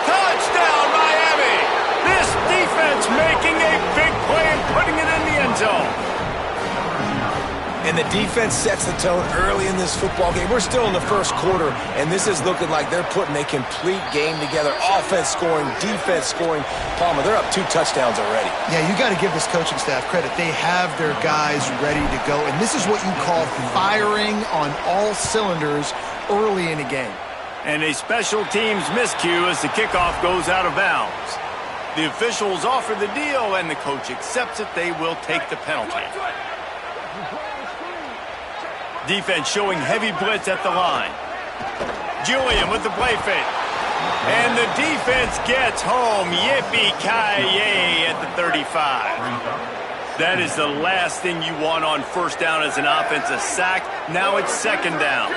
Touchdown, Miami. This defense making a big play and putting it in the end zone. And the defense sets the tone early in this football game. We're still in the first quarter, and this is looking like they're putting a complete game together. Offense scoring, defense scoring. Palmer, they're up 2 touchdowns already. Yeah, you got to give this coaching staff credit. They have their guys ready to go, and this is what you call firing on all cylinders early in a game. And a special teams miscue as the kickoff goes out of bounds. The officials offer the deal, and the coach accepts it. They will take the penalty. Defense showing heavy blitz at the line. Julian with the play fake. And the defense gets home. Yippee-ki-yay at the 35. That is the last thing you want on first down as an offense, a sack. Now it's 2nd down.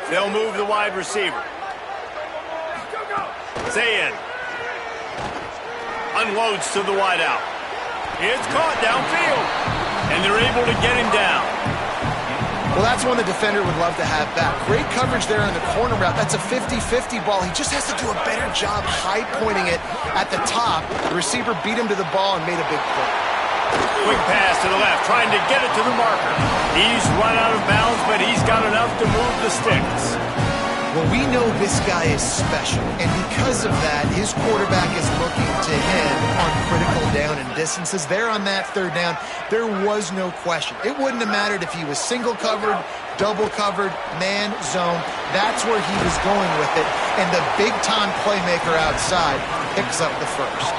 They'll move the wide receiver. Zayn unloads to the wideout. It's caught downfield, and they're able to get him down. Well, that's one the defender would love to have back. Great coverage there on the corner route. That's a 50-50 ball. He just has to do a better job high-pointing it at the top. The receiver beat him to the ball and made a big play. Quick pass to the left, trying to get it to the marker. He's run out of bounds, but he's got enough to move the sticks. Well, we know this guy is special, and because of that, his quarterback is looking to him on critical down and distances. There on that 3rd down, there was no question. It wouldn't have mattered if he was single covered, double covered, man, zone. That's where he was going with it, and the big-time playmaker outside picks up the first.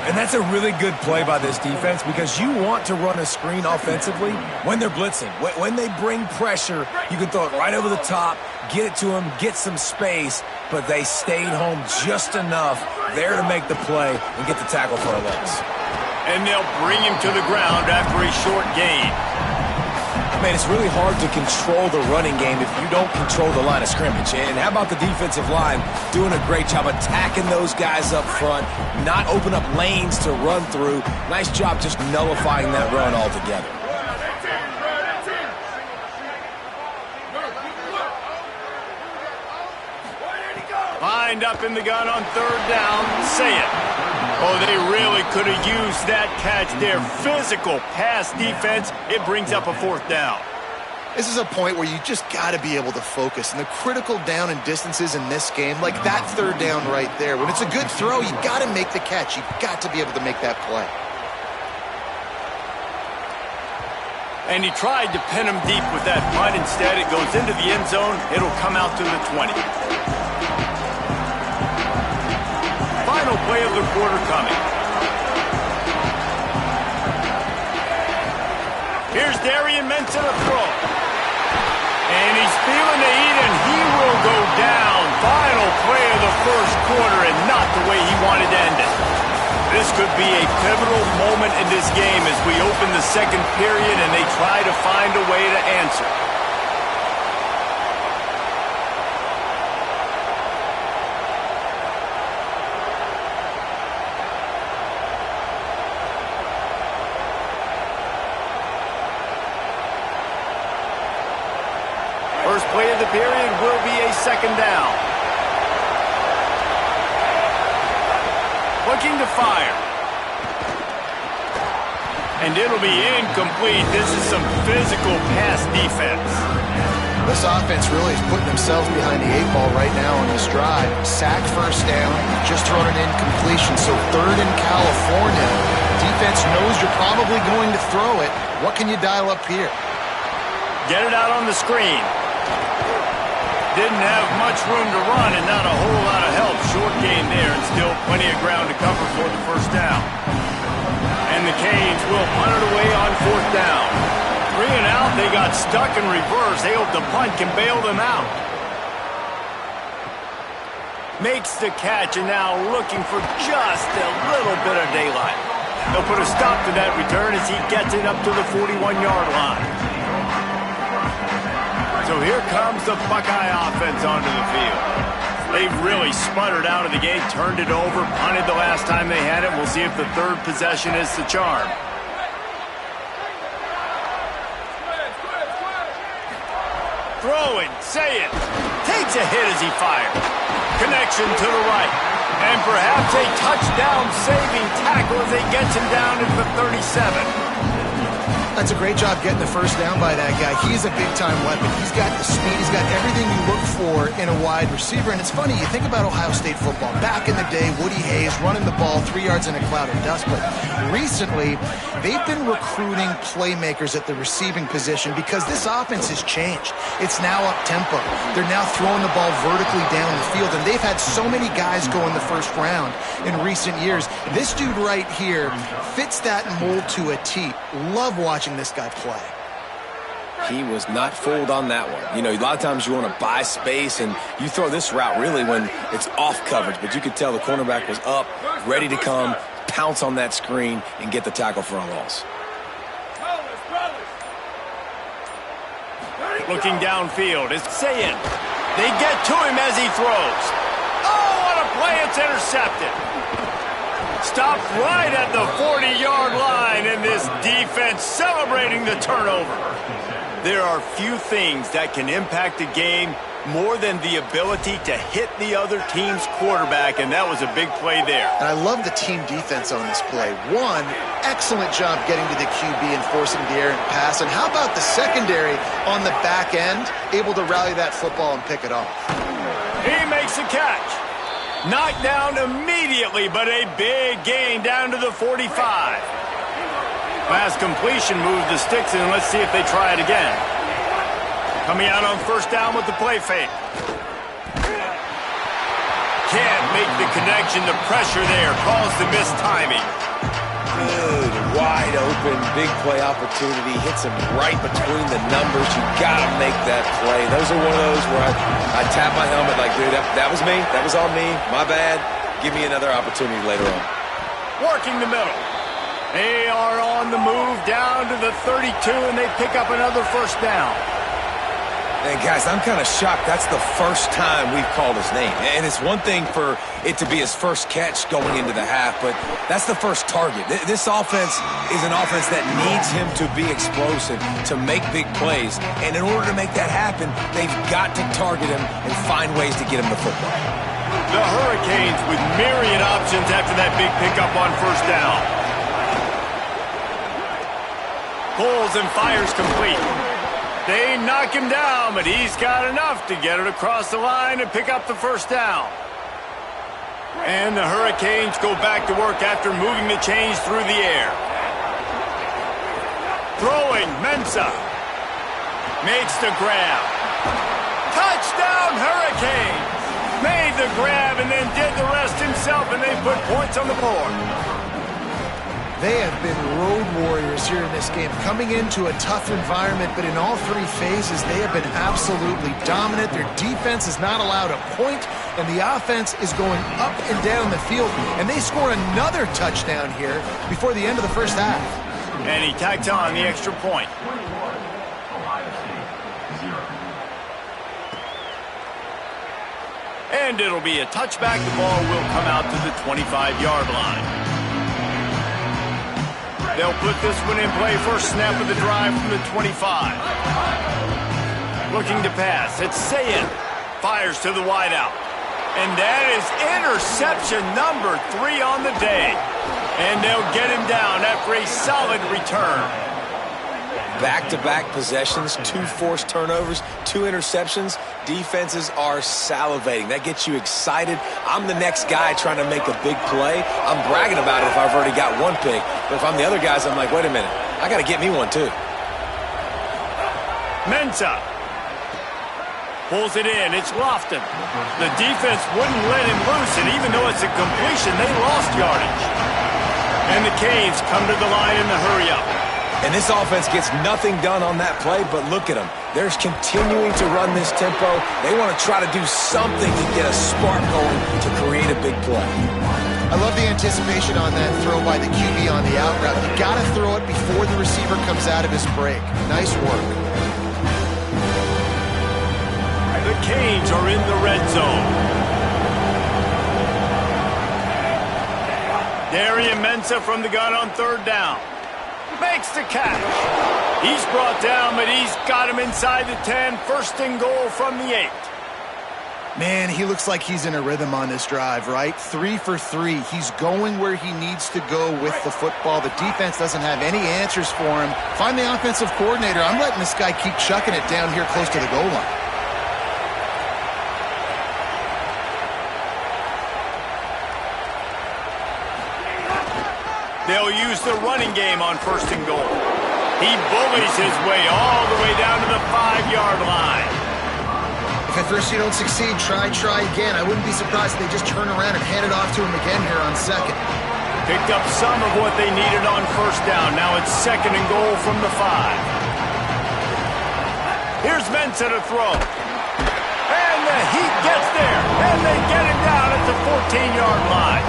And that's a really good play by this defense because you want to run a screen offensively when they're blitzing. When they bring pressure, you can throw it right over the top, get it to them, get some space, but they stayed home just enough there to make the play and get the tackle for a loss. And they'll bring him to the ground after a short gain. Man, it's really hard to control the running game if you don't control the line of scrimmage. And how about the defensive line doing a great job attacking those guys up front, not open up lanes to run through. Nice job just nullifying that run altogether. Lined up in the gun on 3rd down. Say it. Oh, they really could have used that catch there. Physical pass defense. It brings up a 4th down. This is a point where you just got to be able to focus. And the critical down and distances in this game, like that 3rd down right there, when it's a good throw, you got to make the catch. You got to be able to make that play. And he tried to pin him deep with that punt. Instead, it goes into the end zone. It'll come out to the 20. Final play of the quarter coming. Here's Darian Menson to throw. And he's feeling the heat, and he will go down. Final play of the first quarter, and not the way he wanted to end it. This could be a pivotal moment in this game as we open the 2nd period, and they try to find a way to answer. First play of the period will be a 2nd down. Looking to fire. And it'll be incomplete. This is some physical pass defense. This offense really is putting themselves behind the 8 ball right now on this drive. Sack 1st down, just thrown an incompletion. So 3rd in California. Defense knows you're probably going to throw it. What can you dial up here? Get it out on the screen. Didn't have much room to run and not a whole lot of help. Short gain there and still plenty of ground to cover for the 1st down. And the Canes will punt it away on 4th down. 3 and out, they got stuck in reverse. They hope the punt can bail them out. Makes the catch, and now looking for just a little bit of daylight. They'll put a stop to that return as he gets it up to the 41-yard line. So here comes the Buckeye offense onto the field. They've really sputtered out of the gate, turned it over, punted the last time they had it. We'll see if the third possession is the charm. Throwing, say it. Takes a hit as he fires. Connection to the right. And perhaps a touchdown-saving tackle as he gets him down into the 37. That's a great job getting the first down by that guy. He's a big-time weapon. He's got the speed. He's got everything you look for in a wide receiver. And it's funny, you think about Ohio State football. Back in the day, Woody Hayes running the ball 3 yards in a cloud of dust. But recently, they've been recruiting playmakers at the receiving position because this offense has changed. It's now up-tempo. They're now throwing the ball vertically down the field. And they've had so many guys go in the first round in recent years. This dude right here fits that mold to a T. Love watching this guy play. He was not fooled on that one. You know, a lot of times you want to buy space, and you throw this route really when it's off coverage, but you could tell the cornerback was up, ready to come, pounce on that screen, and get the tackle for a loss. Looking downfield, it's Sayin. They get to him as he throws. Oh, what a play, it's intercepted. Stopped right at the 40-yard line, and this defense celebrating the turnover. There are few things that can impact a game more than the ability to hit the other team's quarterback, and that was a big play there. And I love the team defense on this play. One, excellent job getting to the QB and forcing the errant pass. And how about the secondary on the back end, able to rally that football and pick it off? He makes a catch. Knocked down immediately, but a big gain down to the 45. Last completion moves the sticks, and let's see if they try it again. Coming out on first down with the play fake. Can't make the connection. The pressure there caused the missed timing. Good, wide open, big play opportunity. Hits him right between the numbers. You got to make that play. Those are one of those where I tap my helmet like, dude, that was me. That was on me. My bad. Give me another opportunity later on. Working the middle. They are on the move down to the 32, and they pick up another first down. And guys, I'm kind of shocked. That's the first time we've called his name. And it's one thing for it to be his first catch going into the half, but that's the first target. This offense is an offense that needs him to be explosive, to make big plays. And in order to make that happen, they've got to target him and find ways to get him the football. The Hurricanes with myriad options after that big pickup on first down. Pulls and fires complete. They knock him down, but he's got enough to get it across the line and pick up the first down. And the Hurricanes go back to work after moving the chains through the air. Throwing, Mensah. Makes the grab. Touchdown, Hurricanes! Made the grab and then did the rest himself, and they put points on the board. They have been road warriors here in this game, coming into a tough environment, but in all three phases, they have been absolutely dominant. Their defense is not allowed a point, and the offense is going up and down the field, and they score another touchdown here before the end of the first half. And he tacks on the extra point. And it'll be a touchback. The ball will come out to the 25-yard line. They'll put this one in play. First snap of the drive from the 25. Looking to pass. It's Sayin. Fires to the wideout. And that is interception number 3 on the day. And they'll get him down after a solid return. Back-to-back possessions, 2 forced turnovers, 2 interceptions. Defenses are salivating. That gets you excited. I'm the next guy trying to make a big play. I'm bragging about it if I've already got 1 pick. But if I'm the other guys, I'm like, wait a minute. I got to get me one too. Mensah pulls it in. It's Lofton. The defense wouldn't let him loose, and even though it's a completion, they lost yardage. And the Canes come to the line in the hurry-up. And this offense gets nothing done on that play, but look at them. They're continuing to run this tempo. They want to try to do something to get a spark going to create a big play. I love the anticipation on that throw by the QB on the out route. You got to throw it before the receiver comes out of his break. Nice work. The Canes are in the red zone. Darian Mensah from the gun on third down. Makes the catch. He's brought down, but he's got him inside the 10. First and goal from the 8. Man, he looks like he's in a rhythm on this drive, right? 3 for 3. He's going where he needs to go with the football. The defense doesn't have any answers for him. Find the offensive coordinator. I'm letting this guy keep chucking it down here close to the goal line. They'll use the running game on first and goal. He bullies his way all the way down to the 5-yard line. If at first you don't succeed, try again. I wouldn't be surprised if they just turn around and hand it off to him again here on second. Picked up some of what they needed on first down. Now it's second and goal from the 5. Here's Mensah to throw. And the Heat gets there. And they get him down at the 14-yard line.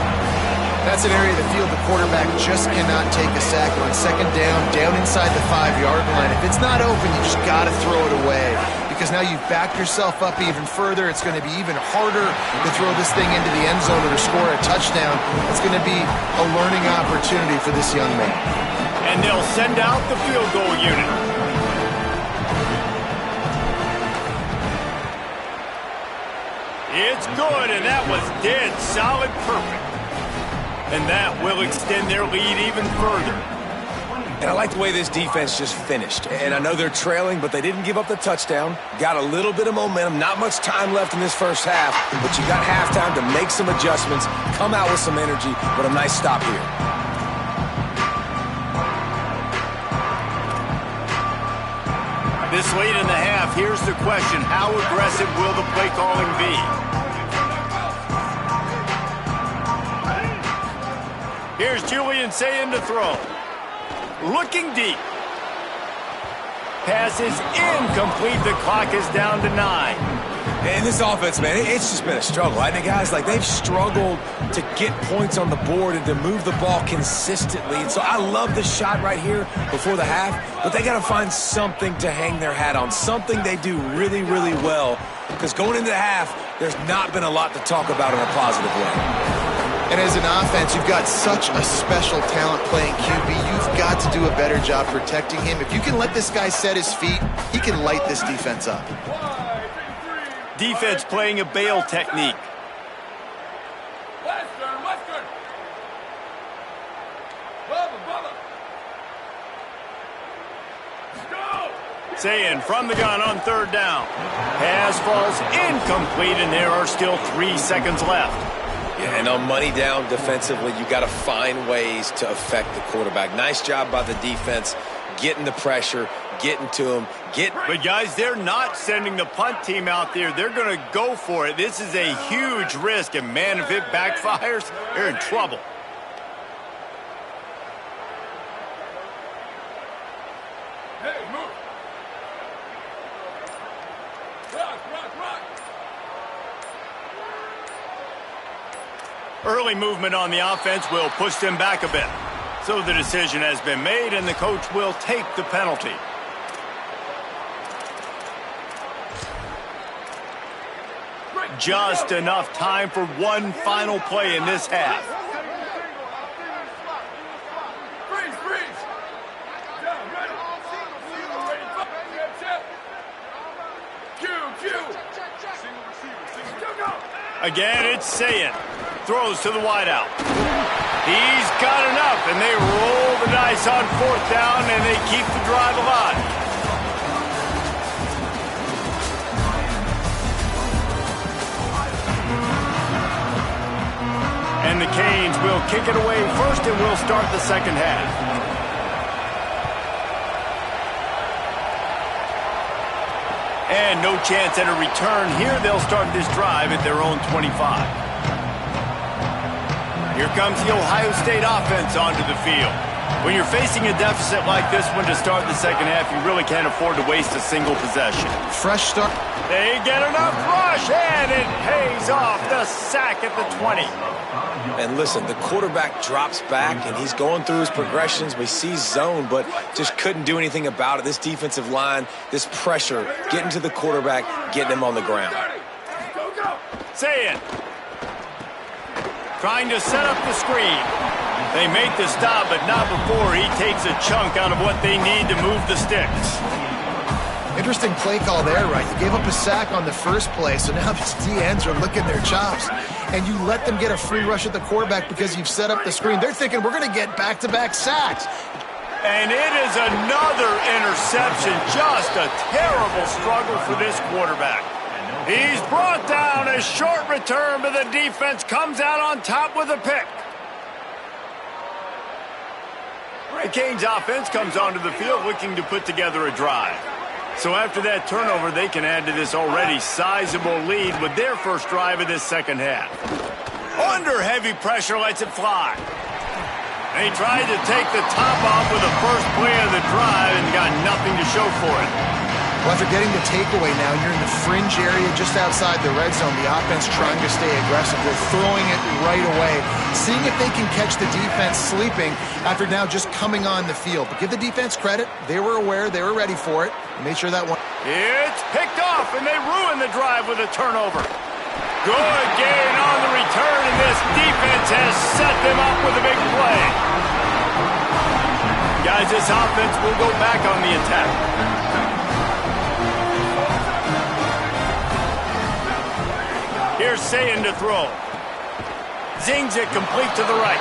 That's an area of the field the quarterback just cannot take a sack on second down inside the 5-yard line. If it's not open, you just got to throw it away because now you've backed yourself up even further. It's going to be even harder to throw this thing into the end zone or to score a touchdown. It's going to be a learning opportunity for this young man. And they'll send out the field goal unit. It's good, and that was dead solid perfect. And that will extend their lead even further. And I like the way this defense just finished. And I know they're trailing, but they didn't give up the touchdown. Got a little bit of momentum. Not much time left in this first half, but you got halftime to make some adjustments, come out with some energy, but a nice stop here. This late in the half, here's the question. How aggressive will the play calling be? Here's Julian Sayin to throw. Looking deep. Pass is incomplete. The clock is down to 9. And this offense, man, it's just been a struggle. I think guys, like, they've struggled to get points on the board and to move the ball consistently. And so I love this shot right here before the half, but they got to find something to hang their hat on, something they do really, really well. Because going into the half, there's not been a lot to talk about in a positive way. And as an offense, you've got such a special talent playing QB. You've got to do a better job protecting him. If you can let this guy set his feet, he can light this defense up. Defense playing a bail technique. Western. Bubba. Sayin from the gun on third down. Pass falls incomplete, and there are still 3 seconds left. Yeah, and on money down defensively, you got to find ways to affect the quarterback. Nice job by the defense, getting the pressure, getting to him. But guys, they're not sending the punt team out there. They're going to go for it. This is a huge risk, and man, if it backfires, they're in trouble. Hey, move. Rock. Early movement on the offense will push them back a bit. So the decision has been made, and the coach will take the penalty. Just enough time for one final play in this half. Freeze. Down, ready. Q. Single receiver. Go. Again, it's Sayin. Throws to the wideout. He's got enough, and they roll the dice on fourth down, and they keep the drive alive. And the Canes will kick it away first, and we'll start the second half. And no chance at a return here. They'll start this drive at their own 25. Here comes the Ohio State offense onto the field. When you're facing a deficit like this one to start the second half, you really can't afford to waste a single possession. Fresh start. They get enough rush, and it pays off. The sack at the 20. And listen, the quarterback drops back, and he's going through his progressions. We see zone, but just couldn't do anything about it. This defensive line, this pressure, getting to the quarterback, getting him on the ground. Sayin trying to set up the screen. They make the stop, but not before he takes a chunk out of what they need to move the sticks. Interesting play call there, right? You gave up a sack on the first play, so now these D-ends are licking their chops. And you let them get a free rush at the quarterback because you've set up the screen. They're thinking, we're going to get back-to-back sacks. And it is another interception. Just a terrible struggle for this quarterback. He's brought down. A short return, but the defense comes out on top with a pick. The Canes offense comes onto the field looking to put together a drive. So after that turnover, they can add to this already sizable lead with their first drive of this second half. Under heavy pressure, lets it fly. They tried to take the top off with the first play of the drive and got nothing to show for it. Well, after getting the takeaway now, you're in the fringe area just outside the red zone. The offense trying to stay aggressive. They're throwing it right away, seeing if they can catch the defense sleeping after now just coming on the field. But give the defense credit. They were aware. They were ready for it. Made sure that one. It's picked off, and they ruin the drive with a turnover. Good gain on the return, and this defense has set them up with a big play. Guys, this offense will go back on the attack. Here's Sayin to throw. Zings it complete to the right.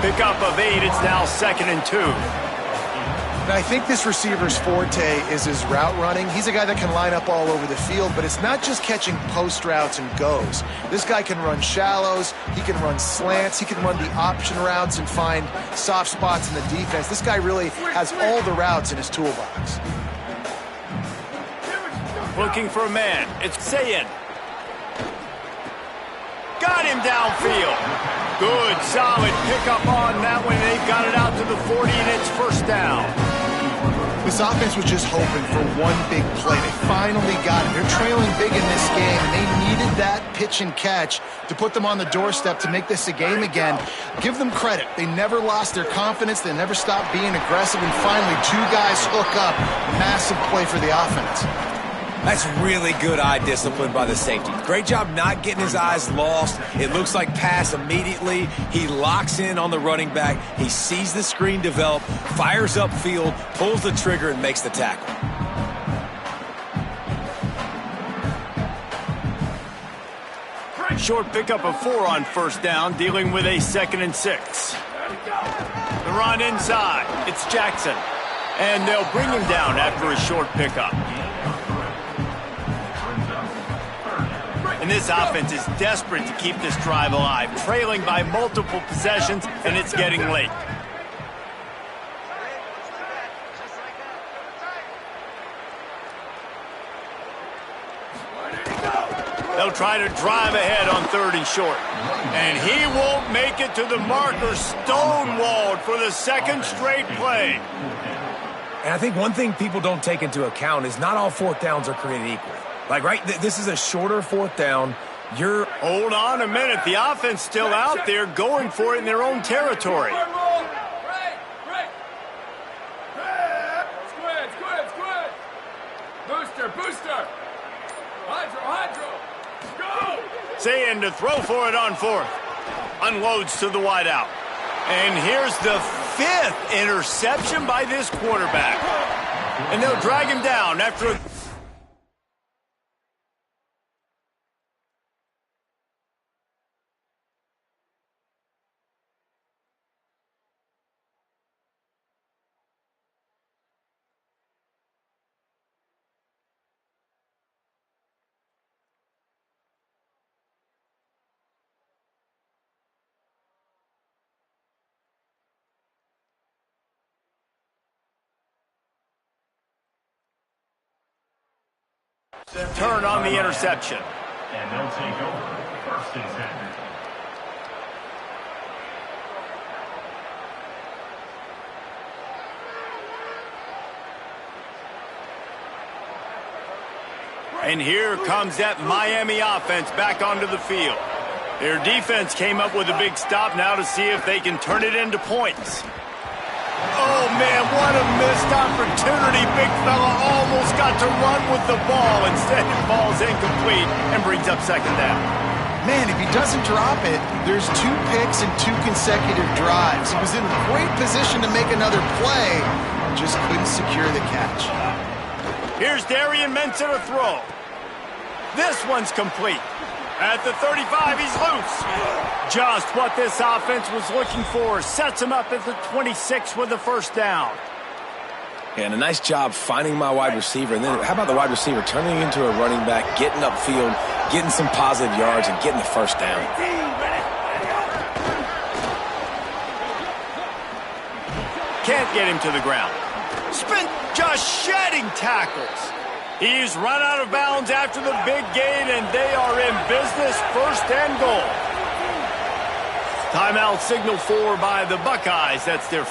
Pickup of 8. It's now 2nd and 2. And I think this receiver's forte is his route running. He's a guy that can line up all over the field, but it's not just catching post routes and goes. This guy can run shallows. He can run slants. He can run the option routes and find soft spots in the defense. This guy really has all the routes in his toolbox. Looking for a man. It's Sayin. Got him downfield. Good, solid pickup on that one. They've got it out to the 40, and it's first down. This offense was just hoping for one big play. They finally got it. They're trailing big in this game, and they needed that pitch and catch to put them on the doorstep to make this a game again. Give them credit. They never lost their confidence. They never stopped being aggressive, and finally, 2 guys hook up. Massive play for the offense. That's really good eye discipline by the safety. Great job not getting his eyes lost. It looks like pass immediately. He locks in on the running back. He sees the screen develop, fires upfield, pulls the trigger, and makes the tackle. Short pickup of 4 on first down, dealing with a 2nd and 6. The run inside. It's Jackson. And they'll bring him down after a short pickup. And this offense is desperate to keep this drive alive, trailing by multiple possessions, and it's getting late. They'll try to drive ahead on 3rd and short. And he won't make it to the marker, stonewalled for the 2nd straight play. And I think one thing people don't take into account is not all 4th downs are created equal. Like, right, this is a shorter 4th down. Hold on a minute. The offense still out there going for it in their own territory. Squid. Booster. Hydro. Go! Sayin to throw for it on 4th. Unloads to the wideout. And here's the 5th interception by this quarterback. And they'll drag him down after a... Turn on the interception. And they'll take over 1st and 10. And here comes that Miami offense back onto the field. Their defense came up with a big stop now to see if they can turn it into points. Oh, man, what a missed opportunity. Big fella almost got to run with the ball. Instead, it falls incomplete and brings up second down. Man, if he doesn't drop it, there's 2 picks and 2 consecutive drives. He was in great position to make another play, just couldn't secure the catch. Here's Darian Mensah to throw. This one's complete. At the 35, he's loose. Just what this offense was looking for. Sets him up at the 26 with the first down. And a nice job finding my wide receiver. And then how about the wide receiver turning into a running back, getting upfield, getting some positive yards, and getting the first down. Can't get him to the ground. Spin just shedding tackles. He's run out of bounds after the big gain, and they are in business, first and goal. Timeout signal for by the Buckeyes. That's their...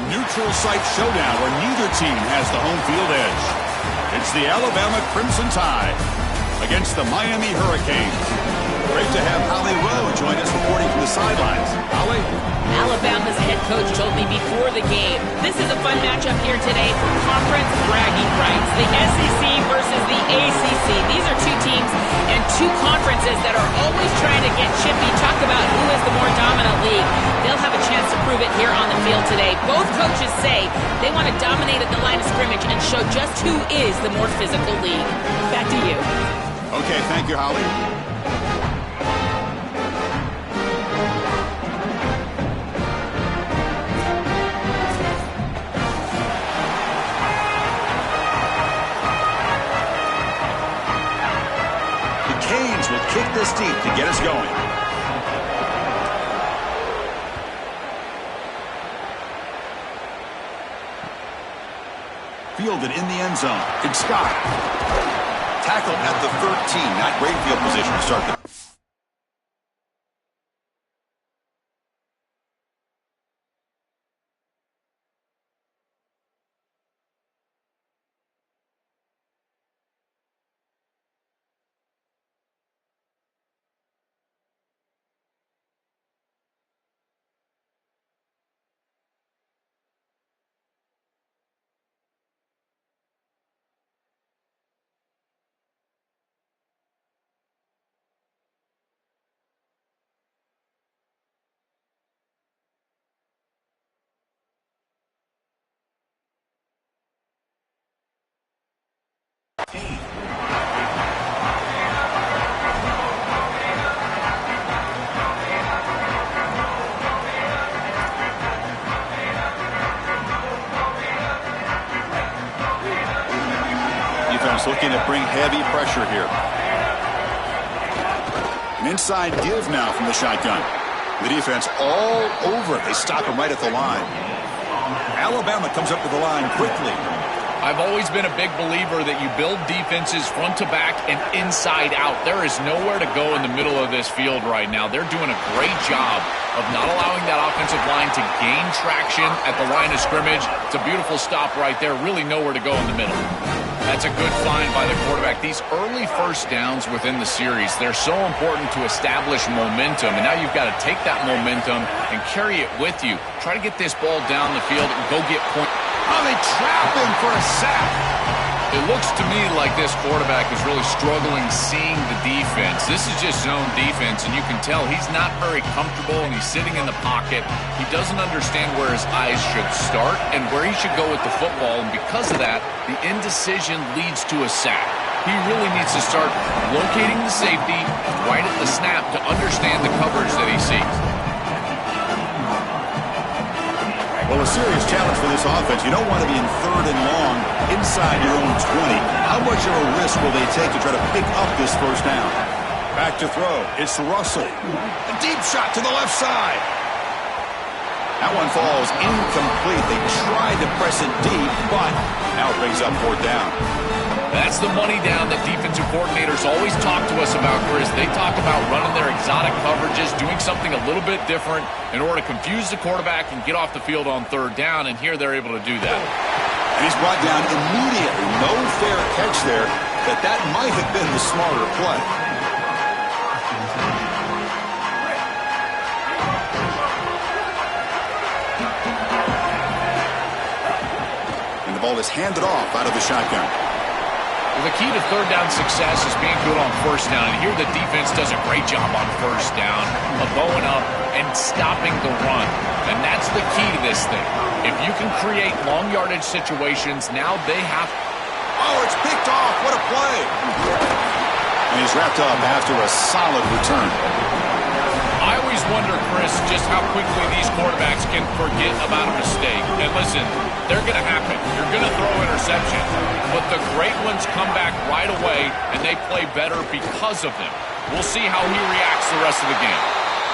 Neutral site showdown where neither team has the home field edge. It's the Alabama Crimson Tide against the Miami Hurricanes. Great to have Holly Rowe join us reporting from the sidelines. Holly? Alabama's head coach told me before the game, this is a fun matchup here today for conference bragging rights. The SEC versus the ACC. These are 2 teams and 2 conferences that are always trying to get chippy. Talk about who is the more dominant league. They'll have a chance to prove it here on the field today. Both coaches say they want to dominate at the line of scrimmage and show just who is the more physical league. Back to you. Okay, thank you, Holly. Canes will kick this deep to get us going. Fielded in the end zone. It's Scott. Tackled at the 13. Not great field position to start the... Defense looking to bring heavy pressure here. An inside give now from the shotgun. The defense all over it. They stop him right at the line. Alabama comes up to the line quickly. I've always been a big believer that you build defenses front to back and inside out. There is nowhere to go in the middle of this field right now. They're doing a great job of not allowing that offensive line to gain traction at the line of scrimmage. It's a beautiful stop right there. Really nowhere to go in the middle. That's a good find by the quarterback. These early first downs within the series, they're so important to establish momentum. And now you've got to take that momentum and carry it with you. Try to get this ball down the field and go get points. Oh, they trap him for a sack. It looks to me like this quarterback is really struggling seeing the defense. This is just zone defense, and you can tell he's not very comfortable, and he's sitting in the pocket. He doesn't understand where his eyes should start and where he should go with the football, and because of that, the indecision leads to a sack. He really needs to start locating the safety right at the snap to understand the coverage that he sees. Well, a serious challenge for this offense. You don't want to be in 3rd and long inside your own 20. How much of a risk will they take to try to pick up this first down? Back to throw. It's Russell. A deep shot to the left side. That one falls incomplete. They tried to press it deep, but now it brings up 4th down. That's the money down that defensive coordinators always talk to us about, Chris. They talk about running their exotic coverages, doing something a little bit different in order to confuse the quarterback and get off the field on 3rd down, and here they're able to do that. And he's brought down immediately. No fair catch there, but that might have been the smarter play. And the ball is handed off out of the shotgun. Well, the key to 3rd down success is being good on 1st down. And here the defense does a great job on 1st down of going up and stopping the run. And that's the key to this thing. If you can create long yardage situations, now they have... Oh, it's picked off. What a play. And he's wrapped up after a solid return. I always wonder, Chris, just how quickly these quarterbacks can forget about a mistake. And listen, they're going to happen. You're going to throw interceptions. But the great ones come back right away, and they play better because of them. We'll see how he reacts the rest of the game.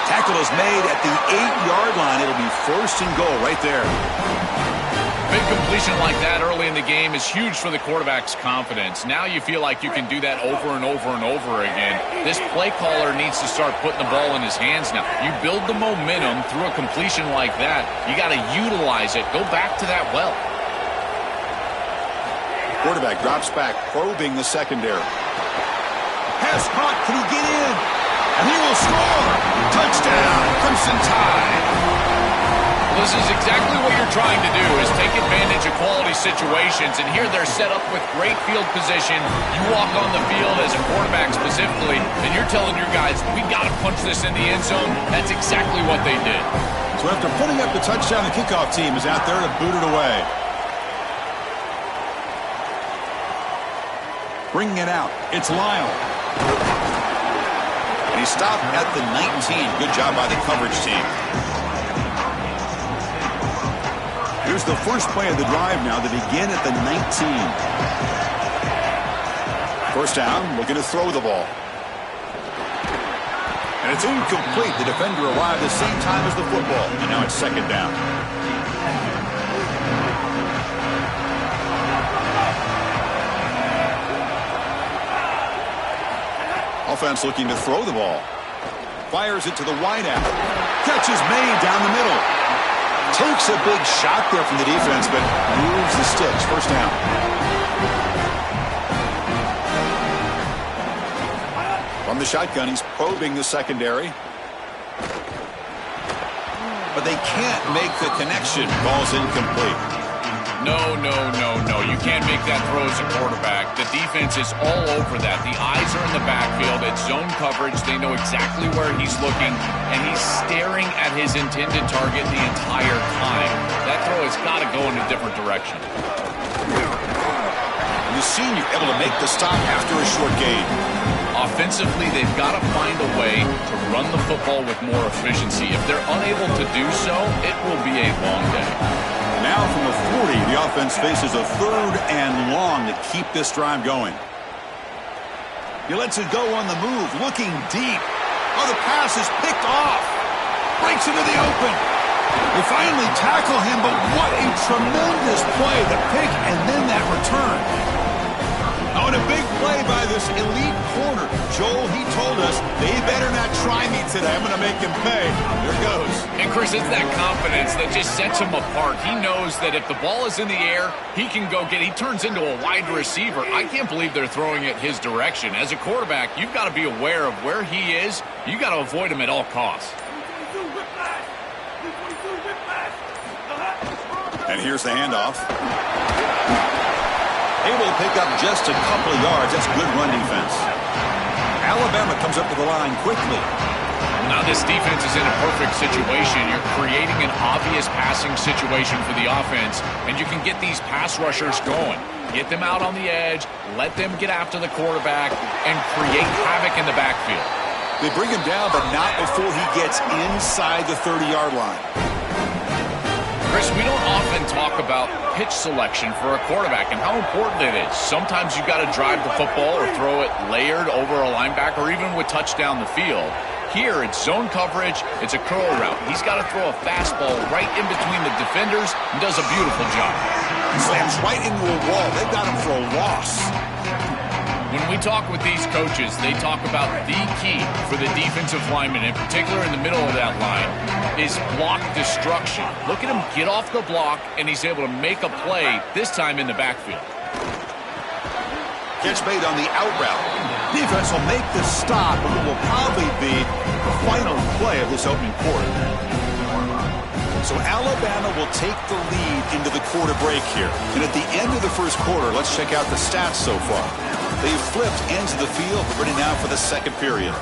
Tackle is made at the 8-yard line. It'll be 1st and goal right there. Big completion like that early in the game is huge for the quarterback's confidence. Now you feel like you can do that over and over and over again. This play caller needs to start putting the ball in his hands now. You build the momentum through a completion like that. You got to utilize it. Go back to that well. Quarterback drops back, probing the secondary. Pass caught. Can he get in? And he will score. Touchdown, Crimson Tide. This is exactly what you're trying to do, is take advantage of quality situations. And here they're set up with great field position. You walk on the field as a quarterback specifically, and you're telling your guys, we got to punch this in the end zone. That's exactly what they did. So after putting up the touchdown, the kickoff team is out there to boot it away. Bringing it out, it's Lyle. And he stopped at the 19. Good job by the coverage team. Here's the first play of the drive now to begin at the 19. 1st down, looking to throw the ball. And it's incomplete. The defender arrived at the same time as the football. And now it's 2nd down. Offense looking to throw the ball. Fires it to the wideout. Catch is made down the middle. Takes a big shot there from the defense, but moves the sticks. 1st down. From the shotgun, he's probing the secondary. But they can't make the connection. Ball's incomplete. No. You can't make that throw as a quarterback. The defense is all over that. The eyes are in the backfield. It's zone coverage. They know exactly where he's looking, and he's staring at his intended target the entire time. That throw has got to go in a different direction. The senior able to make the stop after a short gain. Offensively, they've got to find a way to run the football with more efficiency. If they're unable to do so, it will be a long day. Now from the 40, the offense faces a 3rd and long to keep this drive going. He lets it go on the move, looking deep. Oh, the pass is picked off. Breaks into the open. They finally tackle him, but what a tremendous play. The pick and then that return. Oh, and a big play by this elite corner. Joel, he told us, they better not try me today. I'm going to make him pay. Here goes. And, Chris, it's that confidence that just sets him apart. He knows that if the ball is in the air, he can go get it. He turns into a wide receiver. I can't believe they're throwing it his direction. As a quarterback, you've got to be aware of where he is. You've got to avoid him at all costs. And here's the handoff. Able to pick up just a couple of yards. That's good run defense. Alabama comes up to the line quickly. Now this defense is in a perfect situation. You're creating an obvious passing situation for the offense, and you can get these pass rushers going. Get them out on the edge, let them get after the quarterback, and create havoc in the backfield. They bring him down, but not before he gets inside the 30-yard line. Chris, we don't often talk about pitch selection for a quarterback and how important it is. Sometimes you've got to drive the football or throw it layered over a linebacker or even with touchdown the field. Here, it's zone coverage, it's a curl route. He's got to throw a fastball right in between the defenders and does a beautiful job. He slams right into a wall. They've got him for a loss. When we talk with these coaches, they talk about the key for the defensive lineman, in particular in the middle of that line, is block destruction. Look at him get off the block, and he's able to make a play, this time in the backfield. Catch made on the out route. Defense will make the stop, but it will probably be the final play of this opening quarter. So Alabama will take the lead into the quarter break here. And at the end of the first quarter, let's check out the stats so far. They've flipped ends of the field, ready now for the second period.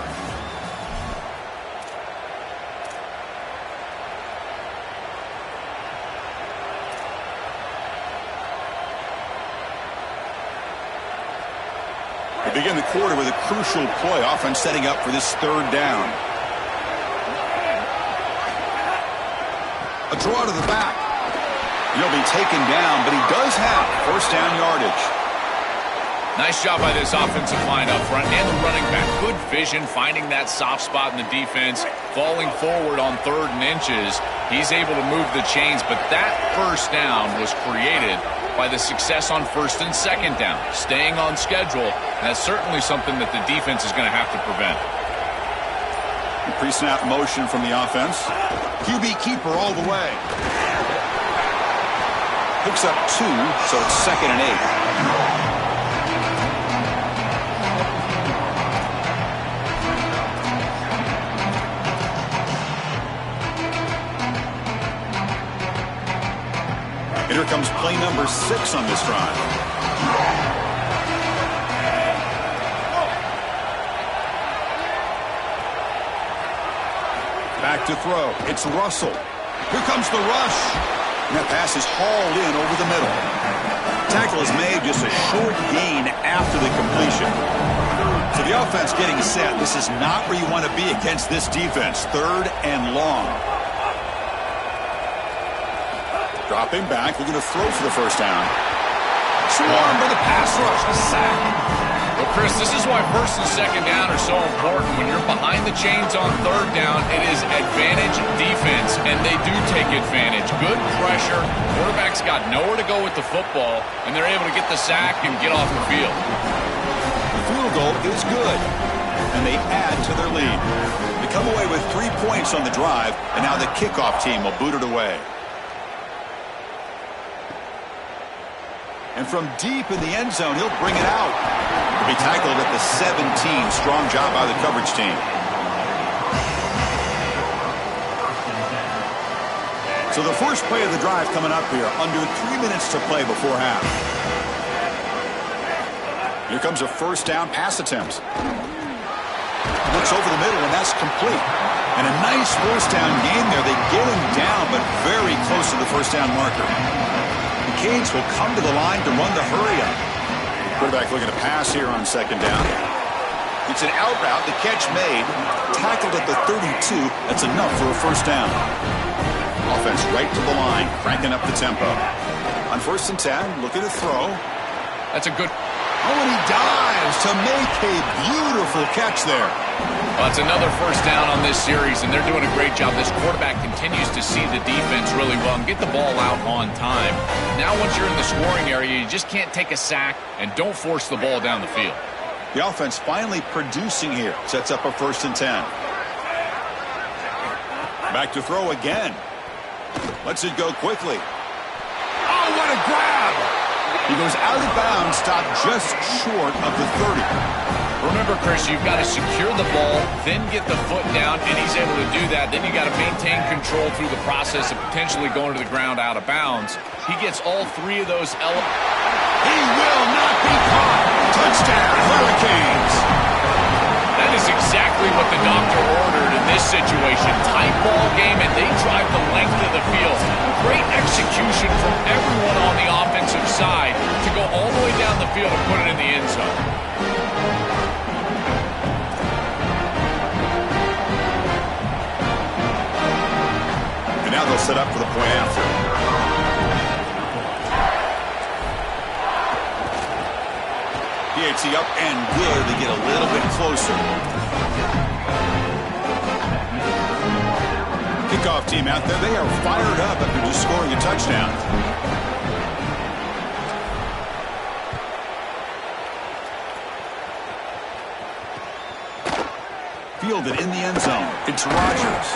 They begin the quarter with a crucial play, offense setting up for this third down. A draw to the back. He'll be taken down, but he does have first down yardage. Nice job by this offensive line up front and the running back. Good vision, finding that soft spot in the defense, falling forward on 3rd and inches. He's able to move the chains, but that first down was created by the success on 1st and 2nd down. Staying on schedule, and that's certainly something that the defense is going to have to prevent. Pre-snap motion from the offense. QB keeper all the way. Picks up 2, so it's 2nd and 8. Here comes play number 6 on this drive. Back to throw. It's Russell. Here comes the rush. And that pass is hauled in over the middle. Tackle is made, just a short gain after the completion. So the offense getting set. This is not where you want to be against this defense. 3rd and long. Dropping back, looking to throw for the first down. Swarmed by the pass rush, the sack. Well, Chris, this is why 1st and 2nd down are so important. When you're behind the chains on 3rd down, it is advantage defense, and they do take advantage. Good pressure. Quarterback's got nowhere to go with the football, and they're able to get the sack and get off the field. The field goal is good, and they add to their lead. They come away with 3 points on the drive, and now the kickoff team will boot it away. And from deep in the end zone, he'll bring it out. He'll be tackled at the 17. Strong job by the coverage team. So the first play of the drive coming up here. Under 3 minutes to play before half. Here comes a first down pass attempt. Looks over the middle, and that's complete. And a nice first down game there. They get him down, but very close to the first down marker. The Canes will come to the line to run the hurry-up. Quarterback looking to pass here on 2nd down. It's an out route. The catch made. Tackled at the 32. That's enough for a first down. Offense right to the line, cranking up the tempo. On 1st and 10, looking to throw. That's a good... Oh, and he dives to make a beautiful catch there. Well, it's another first down on this series, and they're doing a great job. This quarterback continues to see the defense really well and get the ball out on time. Now, once you're in the scoring area, you just can't take a sack and don't force the ball down the field. The offense finally producing here. Sets up a 1st and 10. Back to throw again. Lets it go quickly. Oh, what a grab! He goes out of bounds, stopped just short of the 30. Remember, Chris, you've got to secure the ball, then get the foot down, and he's able to do that. Then you got to maintain control through the process of potentially going to the ground out of bounds. He gets all three of those elements. He will not be caught. Touchdown, Hurricanes. That is exactly what the doctor ordered in this situation. Tight ball game, and they drive the length of the field. Great execution from everyone on the offensive side to go all the way down the field and put it in the end zone. And now they'll set up for the point after. PAT up and good. They get a little bit closer. Kickoff team out there. They are fired up after just scoring a touchdown. Fielded in the end zone. It's Rodgers.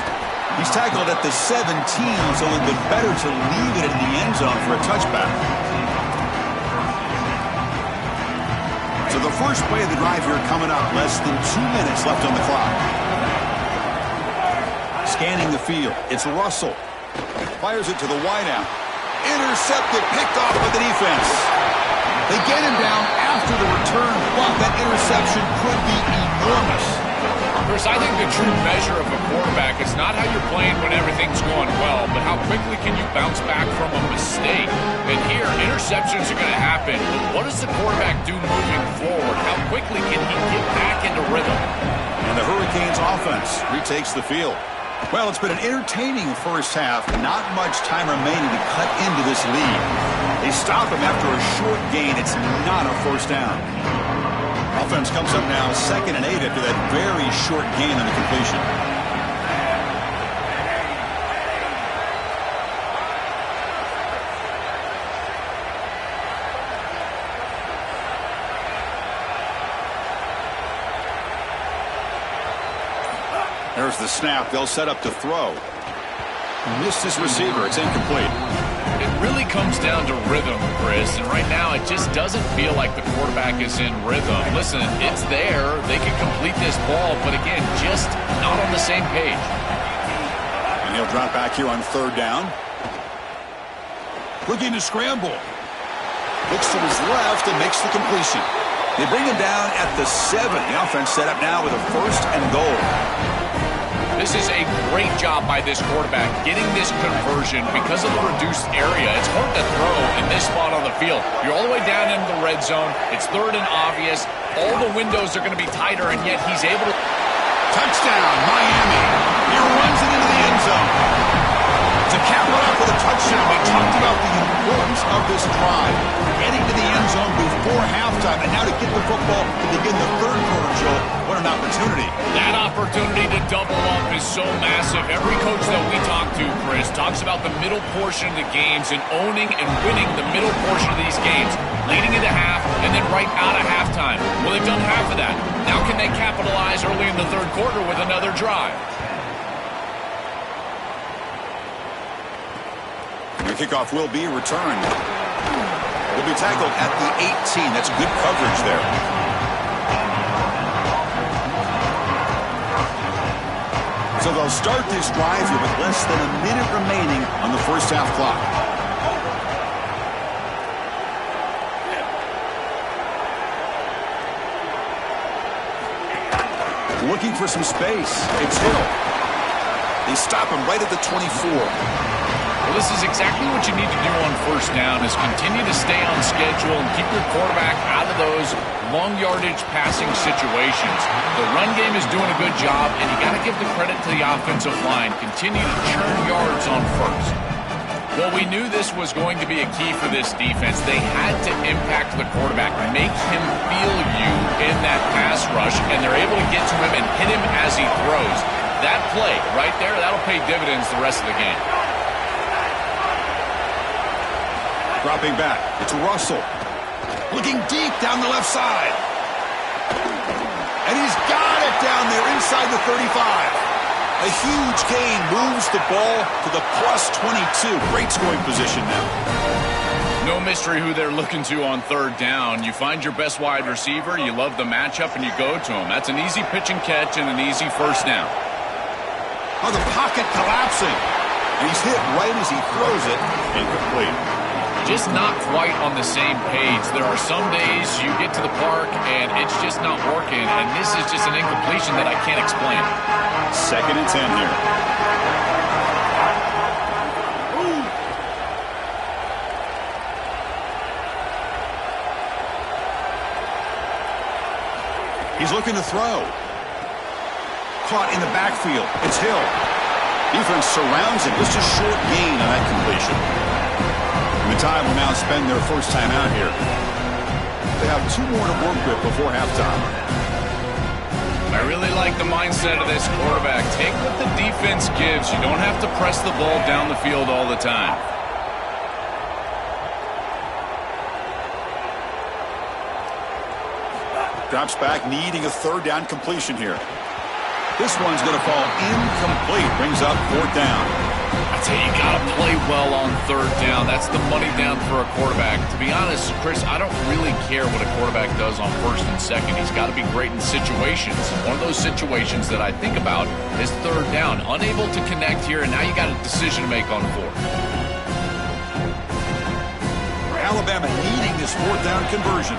He's tackled at the 17, so it would have been better to leave it in the end zone for a touchback. So the first play of the drive here coming up. Less than 2 minutes left on the clock. Scanning the field. It's Russell. Fires it to the wideout. Intercepted. Picked off by the defense. They get him down after the return, but that interception could be enormous. Chris, I think the true measure of a quarterback is not how you're playing when everything's going well, but how quickly can you bounce back from a mistake. And here, interceptions are going to happen, but what does the quarterback do moving forward? How quickly can he get back into rhythm? And the Hurricanes offense retakes the field. Well, it's been an entertaining first half. Not much time remaining to cut into this lead. They stop him after a short gain. It's not a first down. Offense comes up now 2nd and 8 after that very short gain on the completion. There's the snap. They'll set up to throw. Missed his receiver. It's incomplete. It really comes down to rhythm, Chris, and right now it just doesn't feel like the quarterback is in rhythm. Listen, it's there. They can complete this ball, but again, just not on the same page. And he'll drop back here on 3rd down. Looking to scramble. Looks to his left and makes the completion. They bring him down at the 7. The offense set up now with a 1st and goal. This is a great job by this quarterback getting this conversion because of the reduced area. It's hard to throw in this spot on the field. You're all the way down into the red zone. It's 3rd and obvious. All the windows are going to be tighter, and yet he's able to... Touchdown, Miami. He runs it into the end zone. To cap it off with a touchdown, we talked about the importance of this drive. Getting to the end zone before halftime, and now to get the football to begin the 3rd quarter, Joe. What an opportunity. That opportunity to double up is so massive. Every coach that we talk to, Chris, talks about the middle portion of the games and owning and winning the middle portion of these games, leading into half and then right out of halftime. Well, they've done half of that. Now can they capitalize early in the 3rd quarter with another drive? The kickoff will be returned. Will be tackled at the 18. That's good coverage there. So they'll start this drive here with less than a minute remaining on the first half clock. Looking for some space. It's Hill. They stop him right at the 24. Well, this is exactly what you need to do on first down is continue to stay on schedule and keep your quarterback out of those long yardage passing situations. The run game is doing a good job, and you got to give the credit to the offensive line. Continue to churn yards on first. Well, we knew this was going to be a key for this defense. They had to impact the quarterback, make him feel you in that pass rush, and they're able to get to him and hit him as he throws. That play right there, that'll pay dividends the rest of the game. Dropping back, it's Russell. Looking deep down the left side. And he's got it down there inside the 35. A huge gain moves the ball to the +22. Great scoring position now. No mystery who they're looking to on third down. You find your best wide receiver, you love the matchup, and you go to him. That's an easy pitch and catch and an easy first down. Oh, the pocket collapsing. And he's hit right as he throws it. Incomplete. Just not quite on the same page. There are some days you get to the park and it's just not working, and this is just an incompletion that I can't explain. 2nd and 10 here. He's looking to throw. Caught in the backfield. It's Hill. Defense surrounds him. Just a short gain on that completion. And the Tide will now spend their first time out here. They have 2 more to work with before halftime. I really like the mindset of this quarterback. Take what the defense gives. You don't have to press the ball down the field all the time. Drops back, needing a 3rd down completion here. This one's going to fall incomplete. Brings up 4th down. I tell you, you got to play well on 3rd down. That's the money down for a quarterback. To be honest, Chris, I don't really care what a quarterback does on 1st and 2nd. He's got to be great in situations. One of those situations that I think about is 3rd down. Unable to connect here, and now you got a decision to make on 4th. Alabama needing this 4th down conversion.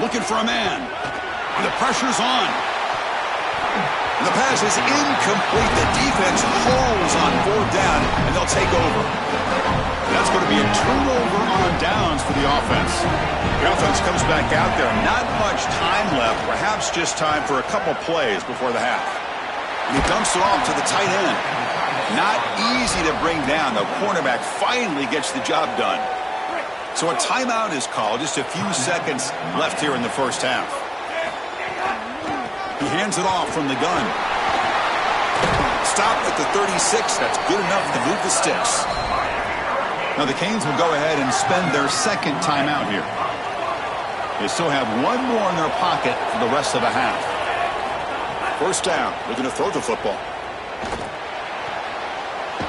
Looking for a man. And the pressure's on. And the pass is incomplete. The defense holds on 4th down, and they'll take over. That's going to be a turnover on downs for the offense. The offense comes back out there. Not much time left. Perhaps just time for a couple plays before the half. And he dumps it off to the tight end. Not easy to bring down. The cornerback finally gets the job done. So a timeout is called. Just a few seconds left here in the first half. He hands it off from the gun. Stopped at the 36. That's good enough to move the sticks. Now the Canes will go ahead and spend their 2nd timeout here. They still have 1 more in their pocket for the rest of the half. First down. Looking to throw the football.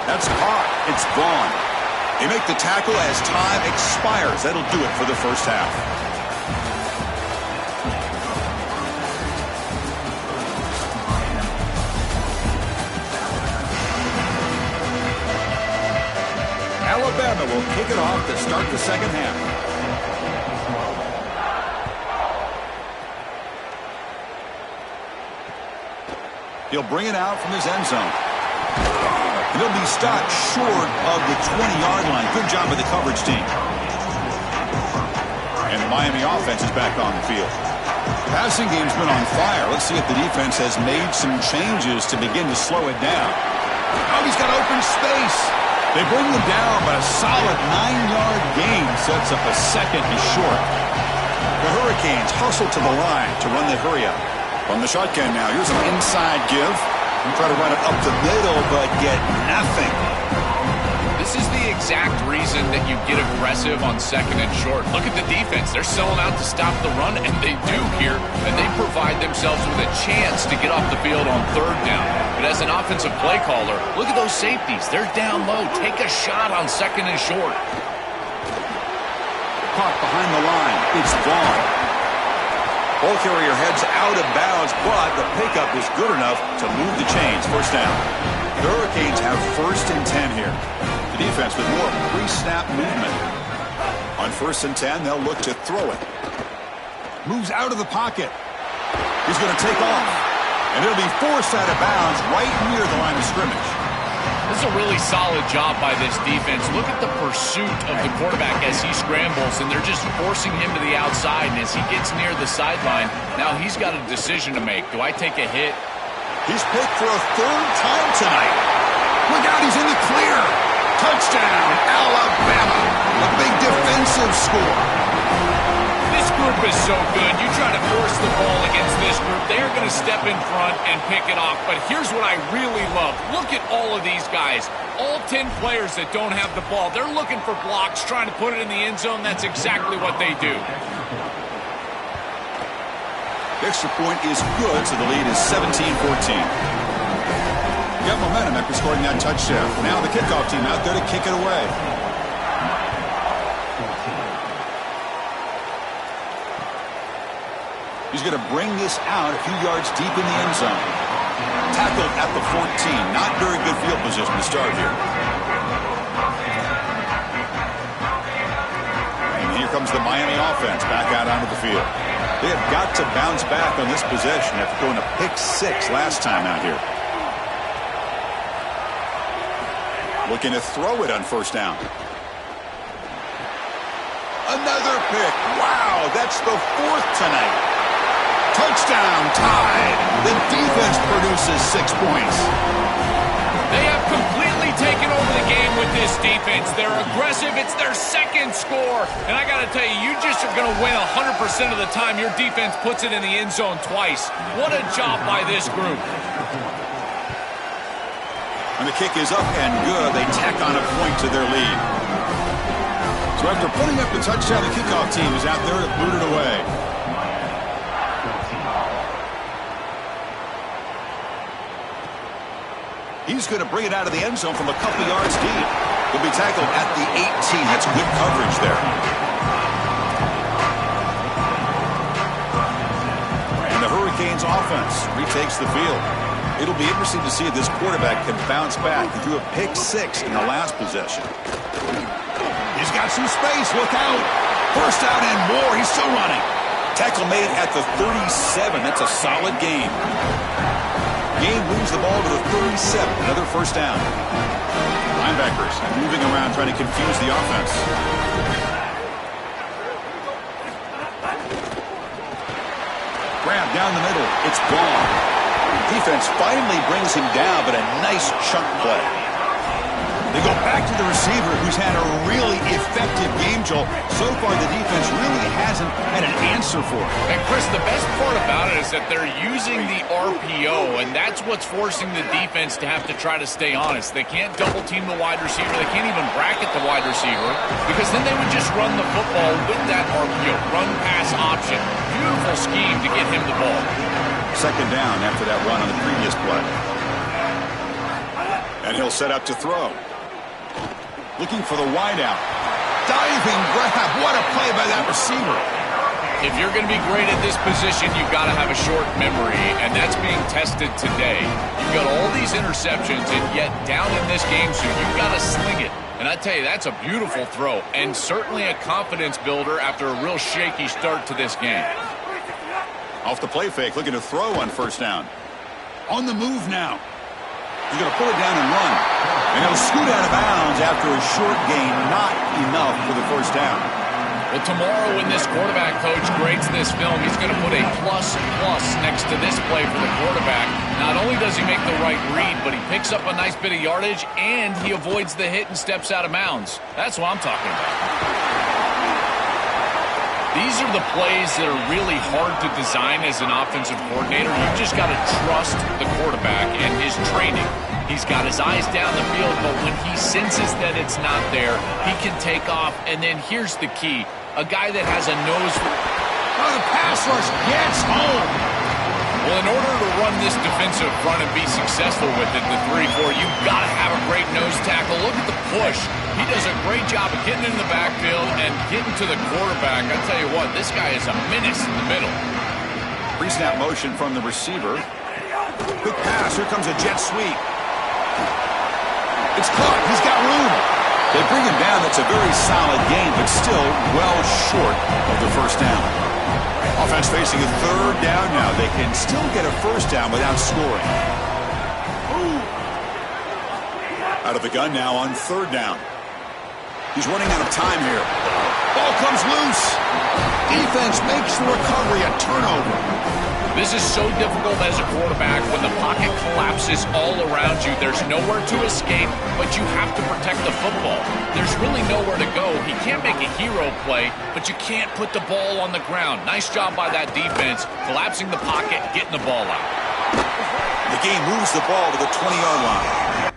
That's caught. It's Vaughn. They make the tackle as time expires. That'll do it for the first half. Alabama will kick it off to start the 2nd half. He'll bring it out from his end zone. He'll be stopped short of the 20-yard line. Good job by the coverage team. And the Miami offense is back on the field. Passing game's been on fire. Let's see if the defense has made some changes to begin to slow it down. Oh, he's got open space. They bring him down, but a solid 9-yard gain sets up a 2nd and short. The Hurricanes hustle to the line to run the hurry up. From the shotgun now, here's an inside give. And try to run it up the middle, but get nothing. This is the exact reason that you get aggressive on 2nd and short. Look at the defense. They're selling out to stop the run, and they do here. And they provide themselves with a chance to get off the field on 3rd down. But as an offensive play caller, look at those safeties. They're down low. Take a shot on 2nd and short. Caught behind the line. It's Vaughn. Ball carrier heads out of bounds, but the pickup is good enough to move the chains. First down. The Hurricanes have 1st and 10 here. The defense with more pre-snap movement. On 1st and 10, they'll look to throw it. Moves out of the pocket. He's going to take off. And it'll be forced out of bounds right near the line of scrimmage. This is a really solid job by this defense. Look at the pursuit of the quarterback as he scrambles, and they're just forcing him to the outside. And as he gets near the sideline, now he's got a decision to make. Do I take a hit? He's picked for a 3rd time tonight. Look out, he's in the clear. Touchdown, Alabama. A big defensive score. This group is so good. You try to force the ball against this group, they're going to step in front and pick it off. But here's what I really love. Look at all of these guys. All 10 players that don't have the ball. They're looking for blocks, trying to put it in the end zone. That's exactly what they do. The extra point is good, so the lead is 17-14. Got momentum after scoring that touchdown. Now the kickoff team out there to kick it away. He's going to bring this out a few yards deep in the end zone. Tackled at the 14. Not very good field position to start here. And here comes the Miami offense back out onto the field. They have got to bounce back on this possession after going to pick 6 last time out here. Looking to throw it on first down. Another pick. Wow, that's the 4th tonight. Touchdown, tied. The defense produces 6 points. They have completely taken over the game with this defense. They're aggressive. It's their 2nd score. And I got to tell you, you just are going to win 100% of the time your defense puts it in the end zone twice. What a job by this group. And the kick is up and good. They tack on a point to their lead. So after putting up the touchdown, the kickoff team is out there to boot it away. He's going to bring it out of the end zone from a couple yards deep. He'll be tackled at the 18. That's good coverage there. And the Hurricanes offense retakes the field. It'll be interesting to see if this quarterback can bounce back. He threw a pick 6 in the last possession. He's got some space. Look out. First down and more. He's still running. Tackle made at the 37. That's a solid gain. Gain moves the ball to the 37. Another first down. Linebackers moving around trying to confuse the offense. Grab down the middle. It's gone. Defense finally brings him down, but a nice chunk play. They go back to the receiver, who's had a really effective game, Joel. So far, the defense really hasn't had an answer for it. And, Chris, the best part about it is that they're using the RPO, and that's what's forcing the defense to have to try to stay honest. They can't double-team the wide receiver. They can't even bracket the wide receiver, because then they would just run the football with that RPO, run-pass option. Beautiful scheme to get him the ball. Second down after that run on the previous play. And he'll set up to throw. Looking for the wideout. Diving grab. What a play by that receiver. If you're going to be great at this position, you've got to have a short memory, and that's being tested today. You've got all these interceptions, and yet down in this game, so you've got to sling it. And I tell you, that's a beautiful throw, and certainly a confidence builder after a real shaky start to this game. Off the play fake, looking to throw on first down. On the move now. He's going to pull it down and run. And he'll scoot out of bounds after a short gain. Not enough for the first down. Well, tomorrow when this quarterback coach grades this film, he's going to put a plus next to this play for the quarterback. Not only does he make the right read, but he picks up a nice bit of yardage, and he avoids the hit and steps out of bounds. That's what I'm talking about. These are the plays that are really hard to design as an offensive coordinator. You've just got to trust the quarterback and his training. He's got his eyes down the field, but when he senses that it's not there, he can take off. And then here's the key. A guy that has a nose for... Oh, the pass rush gets home. Well, in order to run this defensive front and be successful with it, the 3-4, you've got to have a great nose tackle. Look at the push. He does a great job of getting in the backfield and getting to the quarterback. I tell you what, this guy is a menace in the middle. Pre-snap motion from the receiver. Quick pass. Here comes a jet sweep. It's caught. He's got room. They bring him down. That's a very solid gain, but still well short of the first down. Offense facing a third down now. They can still get a first down without scoring. Out of the gun now on third down. He's running out of time here. Ball comes loose. Defense makes the recovery a turnover. This is so difficult as a quarterback when the pocket collapses all around you. There's nowhere to escape, but you have to protect the football. There's really nowhere to go. He can't make a hero play, but you can't put the ball on the ground. Nice job by that defense, collapsing the pocket, getting the ball out. The game moves the ball to the 20-yard line.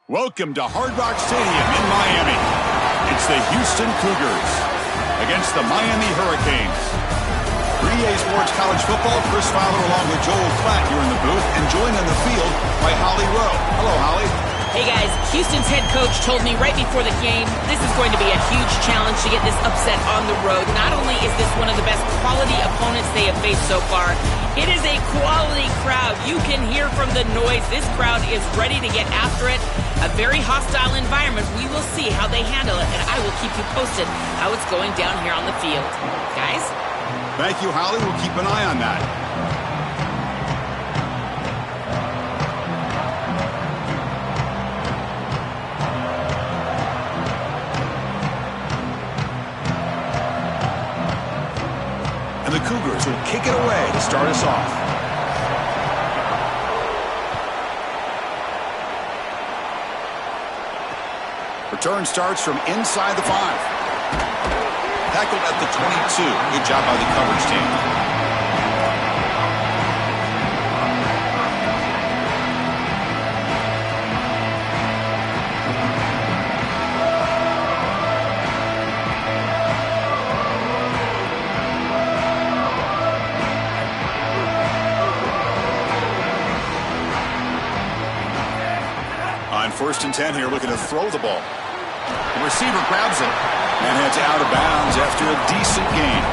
Welcome to Hard Rock Stadium in Miami. It's the Houston Cougars against the Miami Hurricanes. 3A Sports College Football, Chris Fowler along with Joel Klatt here in the booth, and joined on the field by Holly Rowe. Hello, Holly. Hey guys, Houston's head coach told me right before the game this is going to be a huge challenge to get this upset on the road. Not only is this one of the best quality opponents they have faced so far, it is a quality crowd. You can hear from the noise. This crowd is ready to get after it. A very hostile environment. We will see how they handle it, and I will keep you posted how it's going down here on the field. Guys? Thank you, Holly. We'll keep an eye on that. And the Cougars will kick it away to start us off. Return starts from inside the 5. Tackled at the 22. Good job by the coverage team. On 1st and 10 here, looking to throw the ball. The receiver grabs it and heads out of bounds after a decent gain.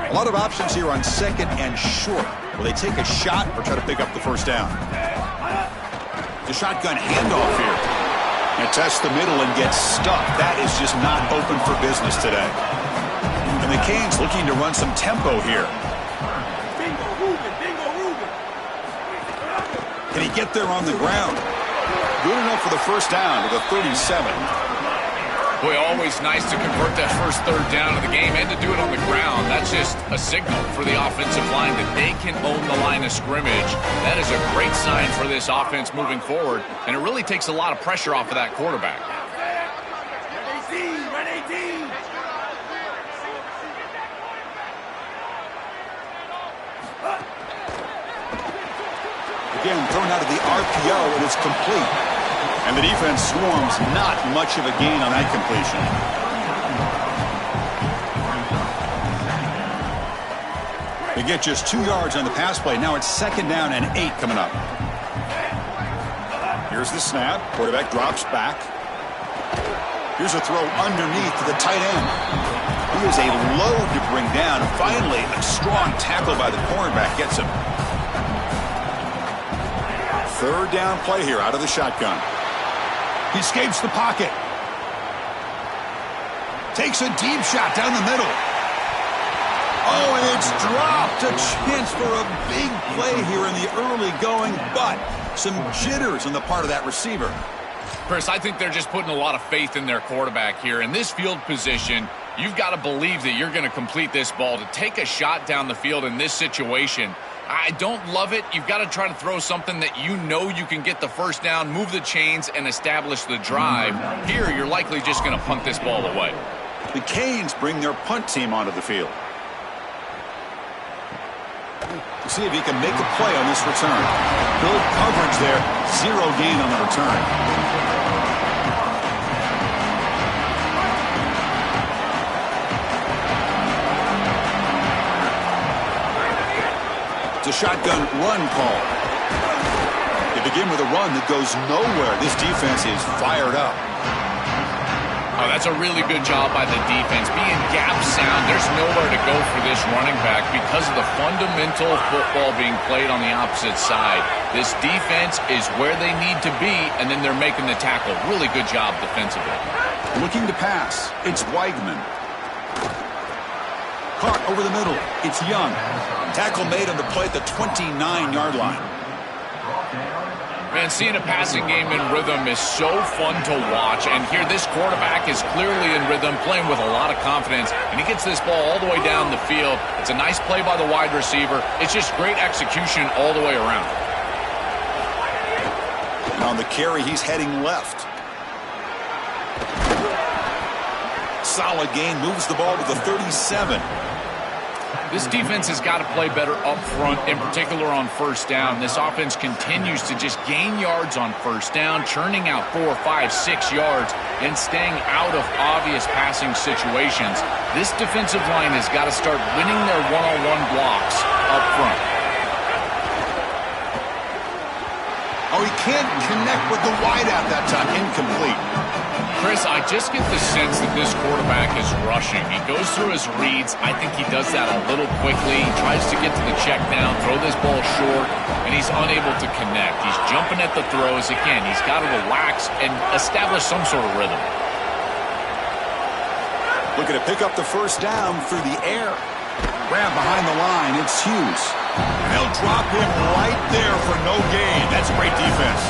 A lot of options here on 2nd and short. Will they take a shot or try to pick up the first down? The shotgun handoff here. And tests the middle and gets stuck. That is just not open for business today. And the Canes looking to run some tempo here. Bingo Ruben, bingo Ruben. Can he get there on the ground? Good enough for the first down to the 37. Boy, always nice to convert that first 3rd down of the game and to do it on the ground. That's just a signal for the offensive line that they can own the line of scrimmage. That is a great sign for this offense moving forward, and it really takes a lot of pressure off of that quarterback. Run 18. Again, thrown out of the RPO, and it's complete. And the defense swarms, not much of a gain on that completion. They get just 2 yards on the pass play. Now it's 2nd down and 8 coming up. Here's the snap. Quarterback drops back. Here's a throw underneath to the tight end. He is a load to bring down. Finally, a strong tackle by the cornerback gets him. 3rd down play here out of the shotgun. He escapes the pocket. Takes a deep shot down the middle. Oh, and it's dropped. A chance for a big play here in the early going, but some jitters on the part of that receiver. Chris, I think they're just putting a lot of faith in their quarterback here. In this field position, you've got to believe that you're going to complete this ball. To take a shot down the field in this situation, I don't love it. You've got to try to throw something that you know you can get the first down, move the chains, and establish the drive. Here, you're likely just going to punt this ball away. The Canes bring their punt team onto the field. We'll see if he can make a play on this return. Good coverage there. 0 gain on the return. It's a shotgun run call. They begin with a run that goes nowhere. This defense is fired up. Oh, that's a really good job by the defense. Being gap sound, there's nowhere to go for this running back because of the fundamental football being played on the opposite side. This defense is where they need to be, and then they're making the tackle. Really good job defensively. Looking to pass. It's Weigman. Caught over the middle. It's Young. Tackle made on the play at the 29-yard line. Man, seeing a passing game in rhythm is so fun to watch. And here, this quarterback is clearly in rhythm, playing with a lot of confidence. And he gets this ball all the way down the field. It's a nice play by the wide receiver. It's just great execution all the way around. And on the carry, he's heading left. Solid gain, moves the ball to the 37. This defense has got to play better up front, in particular on first down. This offense continues to just gain yards on first down, churning out 4, 5, 6 yards, and staying out of obvious passing situations. This defensive line has got to start winning their one-on-one blocks up front. Oh, he can't connect with the wideout that time. Incomplete. Chris, I just get the sense that this quarterback is rushing. He goes through his reads. I think he does that a little quickly. He tries to get to the check down, throw this ball short, and he's unable to connect. He's jumping at the throws. Again, he's got to relax and establish some sort of rhythm. Looking to pick up the first down through the air. Grab behind the line. It's Hughes. They'll drop him right there for no gain. That's great defense.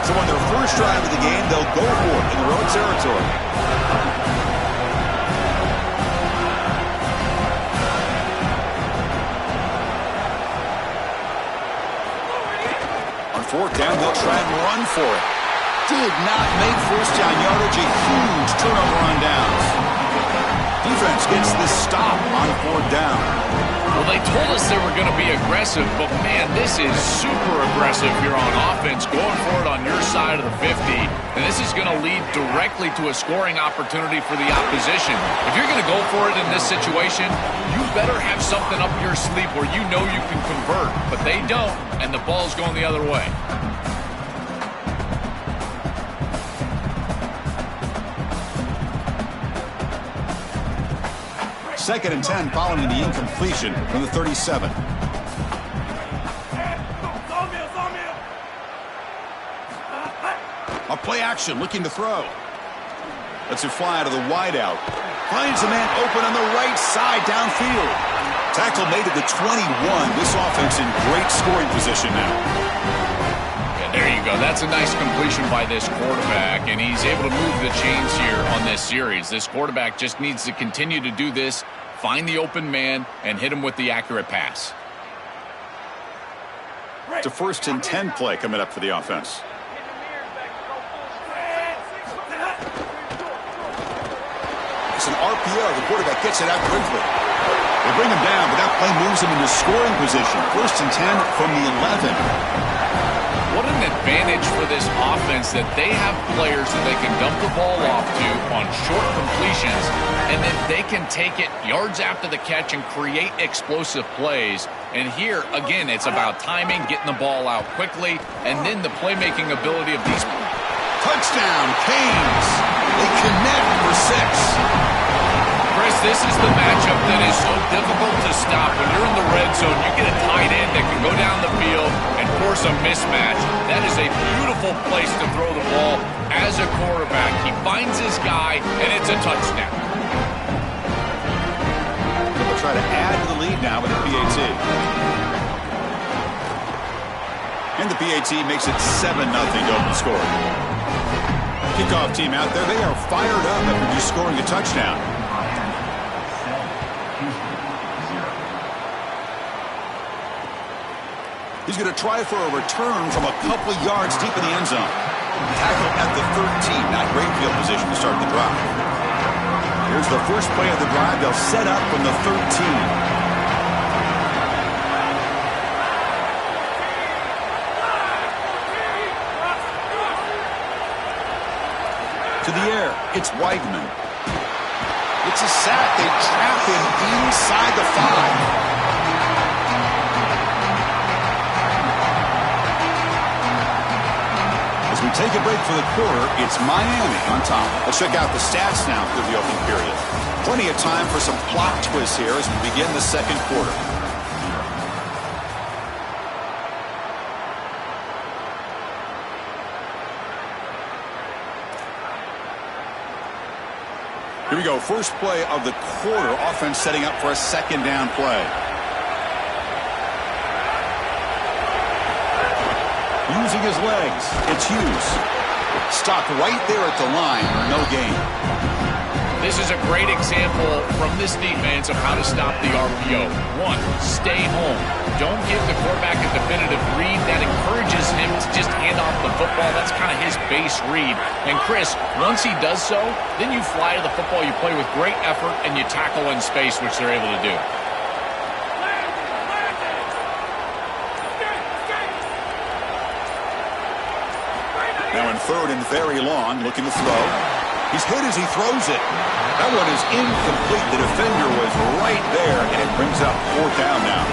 So on their first drive of the game, they'll go for it in the road territory. On fourth down, they'll try and run for it. Did not make first down yardage. A huge turnover on downs. Defense gets the stop on fourth down. Well, they told us they were going to be aggressive, but, man, this is super aggressive here on offense, going for it on your side of the 50, and this is going to lead directly to a scoring opportunity for the opposition. If you're going to go for it in this situation, you better have something up your sleeve where you know you can convert, but they don't, and the ball's going the other way. Second and 10 following the incompletion from the 37. A play action, looking to throw. Lets it fly out of the wideout. Finds a man open on the right side downfield. Tackle made at the 21. This offense in great scoring position now. There you go. That's a nice completion by this quarterback, and he's able to move the chains here on this series. This quarterback just needs to continue to do this, find the open man, and hit him with the accurate pass. It's a first and 10 play coming up for the offense. It's an RPO. The quarterback gets it out quickly. They bring him down, but that play moves him into scoring position. First and 10 from the 11. What an advantage for this offense that they have players that they can dump the ball off to on short completions, and then they can take it yards after the catch and create explosive plays. And here, again, it's about timing, getting the ball out quickly, and then the playmaking ability of these. Touchdown, Canes. They connect for 6. Chris, this is the matchup that is so difficult to stop. When you're in the red zone, you get a tight end that can go down the field and force a mismatch. That is a beautiful place to throw the ball as a quarterback. He finds his guy, and it's a touchdown. They'll try to add to the lead now with the PAT. And the PAT makes it 7-0 to open score. Kickoff team out there, they are fired up after just scoring a touchdown. He's going to try for a return from a couple of yards deep in the end zone. Tackle at the 13. Not great field position to start the drive. Here's the first play of the drive. They'll set up from the 13. To the air, it's Weidman. It's a sack. They trap him inside the 5. As we take a break for the quarter, it's Miami on top. Let's check out the stats now through the opening period. Plenty of time for some plot twists here as we begin the second quarter. Here we go. First play of the quarter. Offense setting up for a second down play. Using his legs. It's Hughes. Stopped right there at the line for no gain. This is a great example from this defense of how to stop the RPO. 1, stay home. Don't give the quarterback a definitive read. That encourages him to just hand off the football. That's kind of his base read. And Chris, once he does so, then you fly to the football, you play with great effort, and you tackle in space, which they're able to do. Now in 3rd and very long, looking to throw. He's hit as he throws it. That one is incomplete. The defender was right there, and it brings up 4th down now.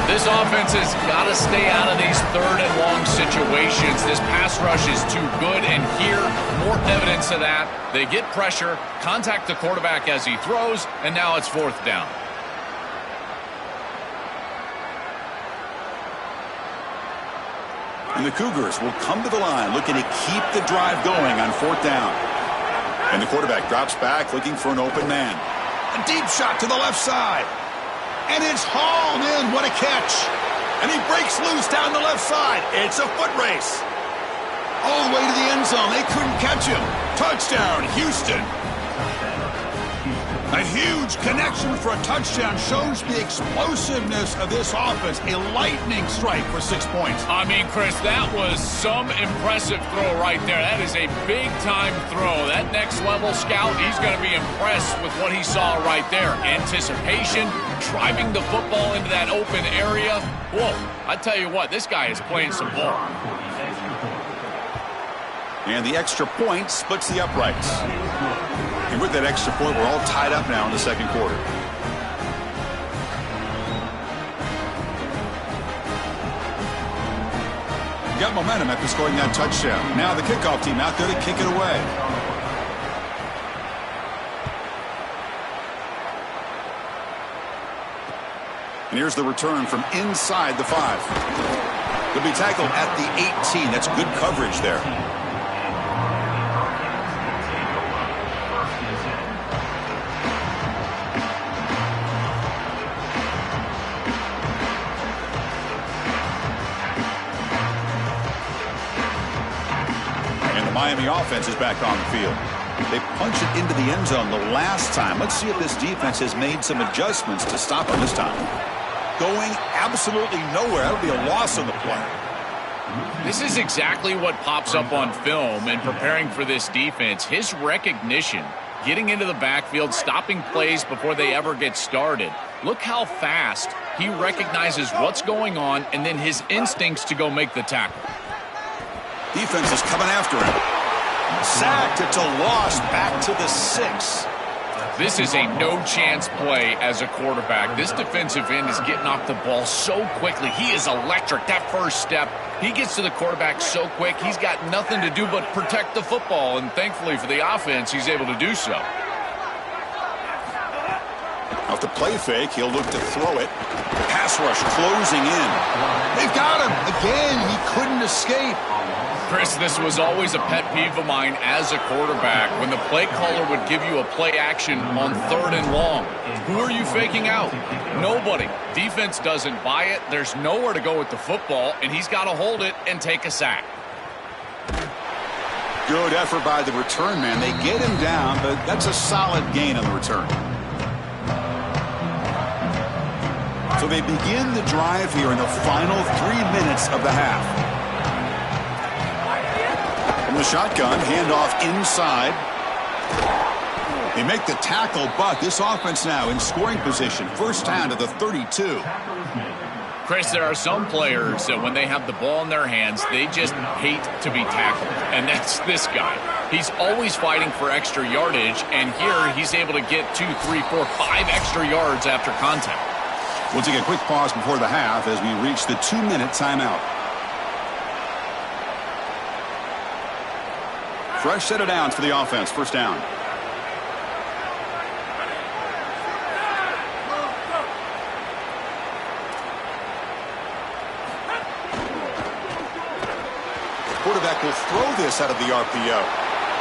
This offense has got to stay out of these 3rd and long situations. This pass rush is too good, and here, more evidence of that. They get pressure, contact the quarterback as he throws, and now it's 4th down. And the Cougars will come to the line looking to keep the drive going on 4th down. And the quarterback drops back looking for an open man. A deep shot to the left side. And it's hauled in. What a catch. And he breaks loose down the left side. It's a foot race. All the way to the end zone. They couldn't catch him. Touchdown, Houston. A huge connection for a touchdown shows the explosiveness of this offense. A lightning strike for 6 points. I mean, Chris, that was some impressive throw right there. That is a big-time throw. That next-level scout, he's going to be impressed with what he saw right there. Anticipation, driving the football into that open area. Whoa, I tell you what, this guy is playing some ball. And the extra point splits the uprights. And with that extra point, we're all tied up now in the 2nd quarter. Got momentum after scoring that touchdown. Now the kickoff team out there to kick it away. And here's the return from inside the 5. He'll be tackled at the 18. That's good coverage there. Miami offense is back on the field. They punched it into the end zone the last time. Let's see if this defense has made some adjustments to stop them this time. Going absolutely nowhere. That'll be a loss on the play. This is exactly what pops up on film and preparing for this defense. His recognition, getting into the backfield, stopping plays before they ever get started. Look how fast he recognizes what's going on and then his instincts to go make the tackle. Defense is coming after him. Sacked. It's a loss. Back to the 6. This is a no-chance play as a quarterback. This defensive end is getting off the ball so quickly. He is electric. That first step, he gets to the quarterback so quick, he's got nothing to do but protect the football, and thankfully for the offense, he's able to do so. Off the play fake, he'll look to throw it. Pass rush closing in. They've got him. Again, he couldn't escape. Chris, this was always a pet peeve of mine as a quarterback. When the play caller would give you a play action on 3rd and long, who are you faking out? Nobody. Defense doesn't buy it. There's nowhere to go with the football, and he's got to hold it and take a sack. Good effort by the return man. They get him down, but that's a solid gain on the return. So they begin the drive here in the final 3 minutes of the half. From the shotgun, handoff inside. They make the tackle, but this offense now in scoring position. First down to the 32. Chris, there are some players that when they have the ball in their hands, they just hate to be tackled. And that's this guy. He's always fighting for extra yardage, and here he's able to get 2, 3, 4, 5 extra yards after contact. We'll take a quick pause before the half as we reach the 2-minute timeout. Fresh set of downs for the offense. First down. Quarterback will throw this out of the RPO.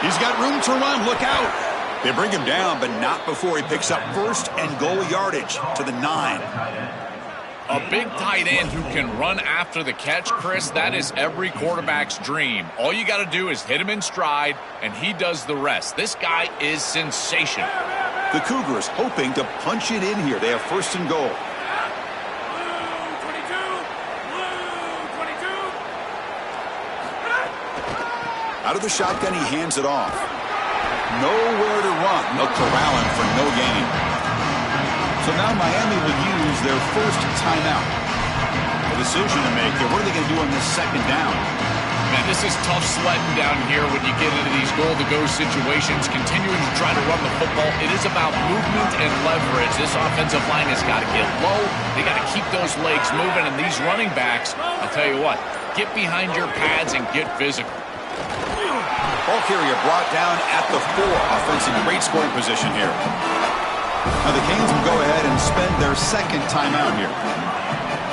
He's got room to run. Look out. They bring him down, but not before he picks up first and goal yardage to the 9. A big tight end who can run after the catch, Chris, that is every quarterback's dream. All you got to do is hit him in stride, and he does the rest. This guy is sensational. The Cougars hoping to punch it in here. They have first and goal. Out of the shotgun, he hands it off. Nowhere to run. They'll corral him for no gain. So now Miami will use their first timeout. A decision to make. What are they going to do on this second down? Man, this is tough sledding down here when you get into these goal-to-go situations, continuing to try to run the football. It is about movement and leverage. This offensive line has got to get low. They got to keep those legs moving. And these running backs, I'll tell you what, get behind your pads and get physical. Ball carrier brought down at the 4. Offense in great scoring position here. Now the Canes will go ahead and spend their second timeout here.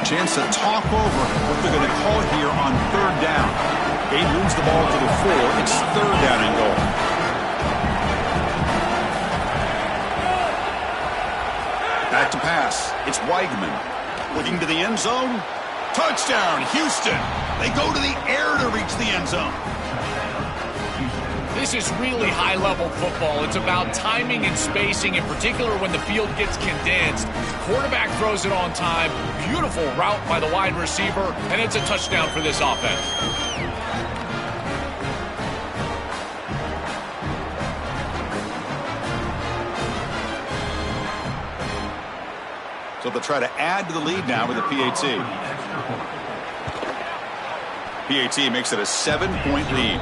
Chance to talk over what they're going to call here on third down. They moves the ball to the 4. It's third down and goal. Back to pass. It's Weigman. Looking to the end zone. Touchdown, Houston. They go to the air to reach the end zone. This is really high-level football. It's about timing and spacing, in particular when the field gets condensed. Quarterback throws it on time. Beautiful route by the wide receiver, and it's a touchdown for this offense. So they'll try to add to the lead now with a PAT. PAT makes it a 7-point lead.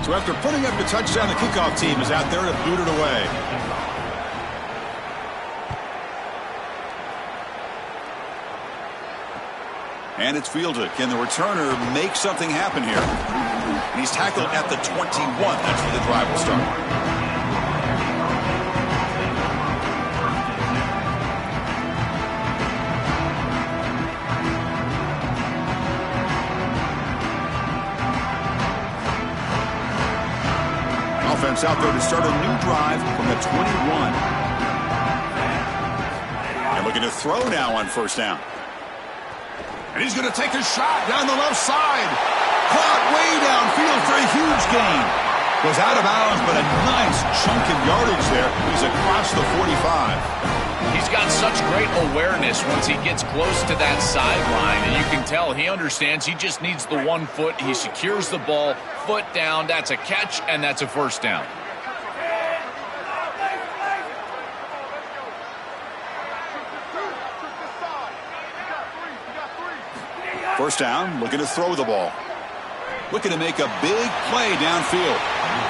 So after putting up the touchdown, the kickoff team is out there to boot it away. And it's fielded. Can the returner make something happen here? And he's tackled at the 21. That's where the drive will start. Offense out there to start a new drive from the 21. And looking to throw now on first down. And he's going to take a shot down the left side. Caught way downfield for a huge gain. Goes out of bounds, but a nice chunk of yardage there. He's across the 45. He's got such great awareness once he gets close to that sideline, and you can tell he understands he just needs the 1 foot. He secures the ball, foot down. That's a catch, and that's a first down. First down, looking to throw the ball. Looking to make a big play downfield.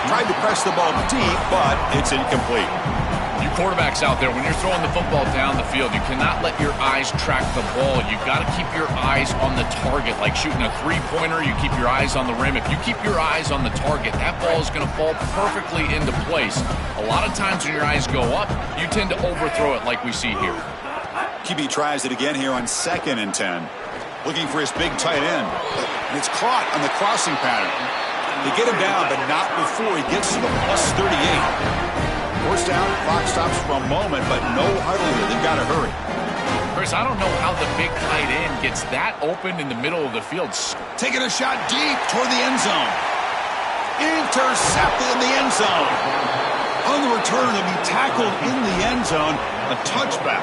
Tried to press the ball deep, but it's incomplete. You quarterbacks out there, when you're throwing the football down the field, you cannot let your eyes track the ball. You've got to keep your eyes on the target. Like shooting a three-pointer, you keep your eyes on the rim. If you keep your eyes on the target, that ball is going to fall perfectly into place. A lot of times when your eyes go up, you tend to overthrow it like we see here. QB tries it again here on 2nd and 10. Looking for his big tight end. And it's caught on the crossing pattern. They get him down, but not before he gets to the plus 38. First down, clock stops for a moment, but no huddle here. They've got to hurry. Chris, I don't know how the big tight end gets that open in the middle of the field. Taking a shot deep toward the end zone. Intercepted in the end zone. On the return, he'll be tackled in the end zone. A touchback.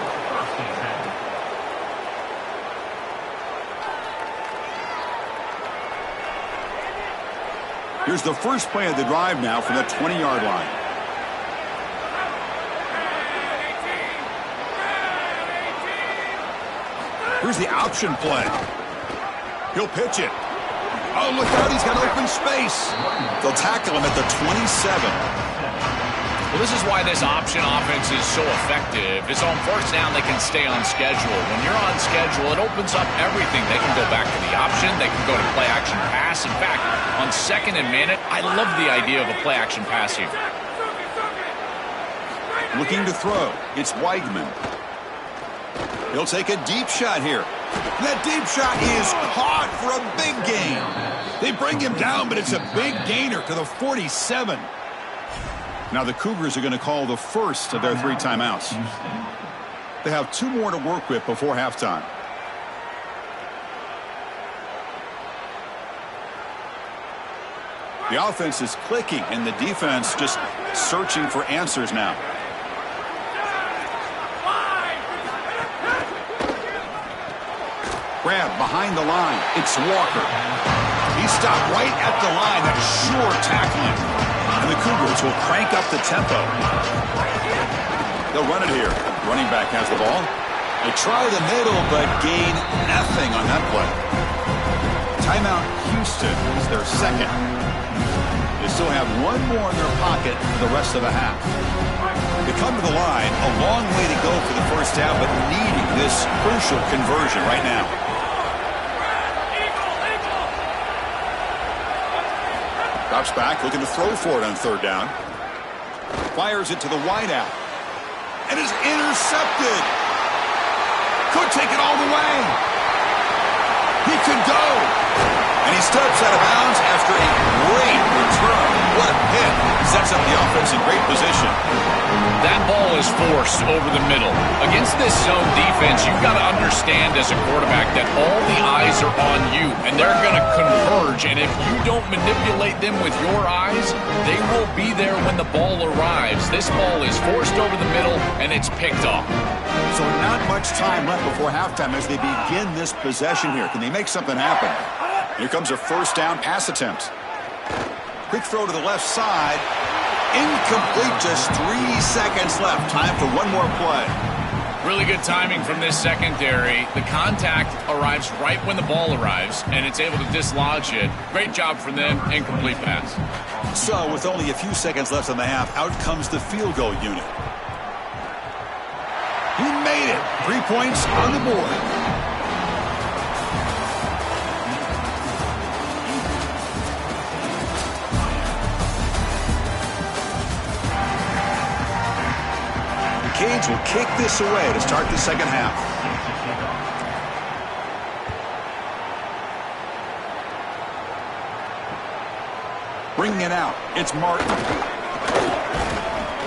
Here's the first play of the drive now from the 20-yard line. Here's the option play. He'll pitch it. Oh, look out, he's got open space. They'll tackle him at the 27. Well, this is why this option offense is so effective. Is on first down, they can stay on schedule. When you're on schedule, it opens up everything. They can go back to the option. They can go to play-action pass. In fact, on 2nd and minute, I love the idea of a play-action pass here. Looking to throw. It's Weigman. He'll take a deep shot here. That deep shot is caught for a big gain. They bring him down, but it's a big gainer to the 47. Now the Cougars are going to call the first of their 3 timeouts. They have 2 more to work with before halftime. The offense is clicking, and the defense just searching for answers now. Grab behind the line. It's Walker. He stopped right at the line. That's sure tackling. And the Cougars will crank up the tempo. They'll run it here. Running back has the ball. They try the middle, but gain nothing on that play. Timeout Houston is their second. They still have 1 more in their pocket for the rest of the half. They come to the line, a long way to go for the first down, but needing this crucial conversion right now. Drops back, looking to throw for it on 3rd down. Fires it to the wideout. And is intercepted. Could take it all the way. He could go. And he steps out of bounds after a great return. What a hit. Sets up the offense in great position. That ball is forced over the middle. Against this zone defense, you've got to understand as a quarterback that all the eyes are on you, and they're going to converge. And if you don't manipulate them with your eyes, they will be there when the ball arrives. This ball is forced over the middle, and it's picked off. So not much time left before halftime as they begin this possession here. Can they make something happen? Here comes a 1st down pass attempt. Quick throw to the left side. Incomplete, just 3 seconds left. Time for 1 more play. Really good timing from this secondary. The contact arrives right when the ball arrives, and it's able to dislodge it. Great job from them. Incomplete pass. So with only a few seconds left in the half, out comes the field goal unit. He made it. 3 points on the board. Cage will kick this away to start the second half. Bringing it out, it's Martin.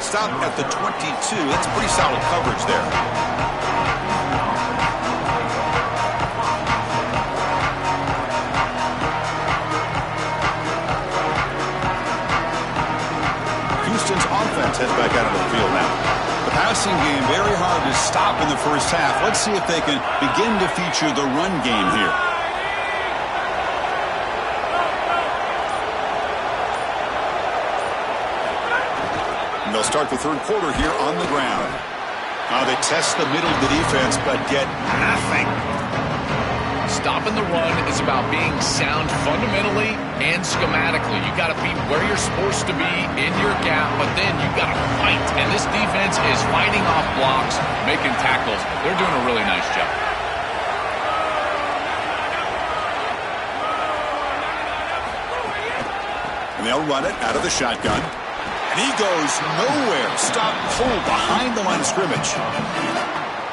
Stop at the 22. That's pretty solid coverage there. Houston's offense heads back out of the field now. Passing game very hard to stop in the first half. Let's see if they can begin to feature the run game here. And they'll start the 3rd quarter here on the ground. Now they test the middle of the defense, but get nothing. Stopping the run is about being sound fundamentally and schematically. You got to be where you're supposed to be in your gap, but then you got to fight. And this defense is fighting off blocks, making tackles. They're doing a really nice job. And they'll run it out of the shotgun. And he goes nowhere. Stop full behind the line of scrimmage.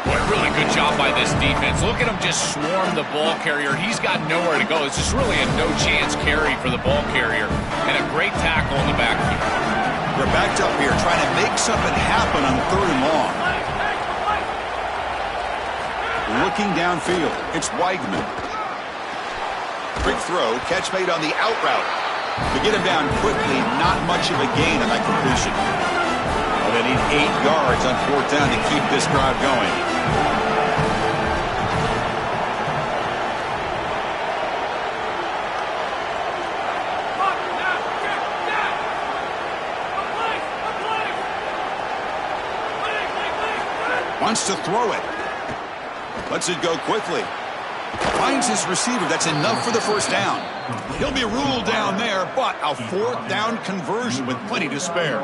Boy, really good job by this defense. Look at him just swarm the ball carrier. He's got nowhere to go. It's just really a no-chance carry for the ball carrier. And a great tackle in the backfield. They're backed up here trying to make something happen on 3rd and long. Looking downfield, it's Weigman. Quick throw, catch made on the out route. To get him down quickly, not much of a gain on that completion. Well, they need 8 yards on 4th down to keep this drive going. Wants to throw it. Lets it go quickly. Finds his receiver. That's enough for the first down. He'll be ruled down there, but a 4th down conversion with plenty to spare.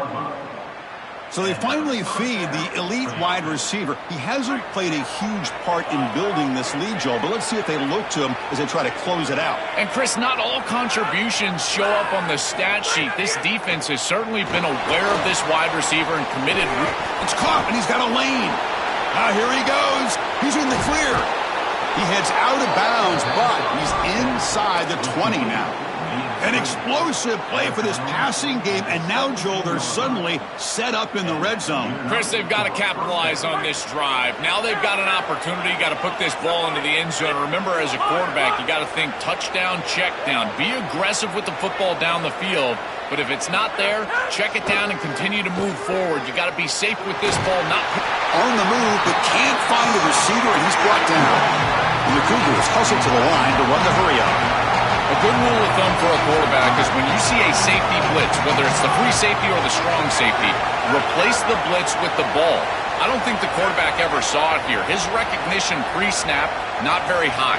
So they finally feed the elite wide receiver. He hasn't played a huge part in building this lead, Joel, but let's see if they look to him as they try to close it out. And, Chris, not all contributions show up on the stat sheet. This defense has certainly been aware of this wide receiver and committed. It's caught, and he's got a lane. Here he goes. He's in the clear. He heads out of bounds, but he's inside the 20 now. An explosive play for this passing game, and now, Joel, they're suddenly set up in the red zone. Chris, they've got to capitalize on this drive. Now they've got an opportunity. You got to put this ball into the end zone. Remember, as a quarterback, you got to think touchdown, check down. Be aggressive with the football down the field. But if it's not there, check it down and continue to move forward. You got to be safe with this ball. Not on the move, but can't find a receiver, and he's brought down. And the Cougars hustle to the line to run the hurry up. A good rule of thumb for a quarterback is when you see a safety blitz, whether it's the free safety or the strong safety, replace the blitz with the ball. I don't think the quarterback ever saw it here. His recognition pre-snap, not very high.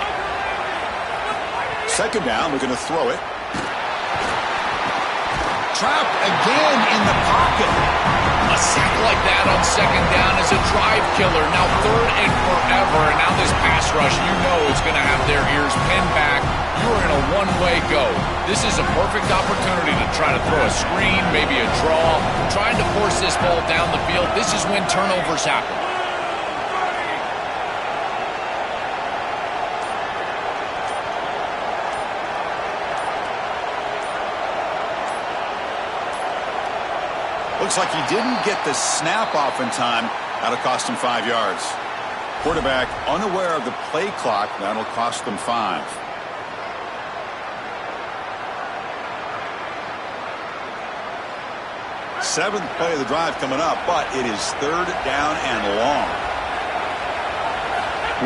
Second down, we're going to throw it. Trapped again in the pocket. A sack like that on second down is a drive killer. Now third and forever, and now this pass rush, you know it's going to have their ears pinned back. You're in a one-way go. This is a perfect opportunity to try to throw a screen, maybe a draw, trying to force this ball down the field. This is when turnovers happen. Looks like he didn't get the snap off in time. That'll cost him 5 yards. Quarterback unaware of the play clock. That'll cost them 5. Seventh play of the drive coming up, but it is third down and long.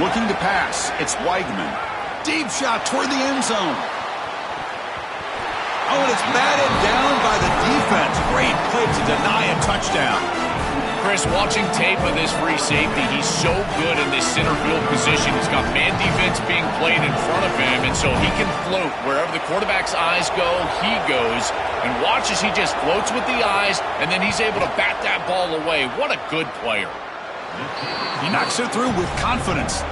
Looking to pass. It's Weigman. Deep shot toward the end zone. Oh, and it's batted down by the defense. Great play to deny a touchdown. Chris, watching tape of this free safety, he's so good in this center field position. He's got man defense being played in front of him, and so he can float. Wherever the quarterback's eyes go, he goes. And watch as he just floats with the eyes, and then he's able to bat that ball away. What a good player. He knocks it through with confidence.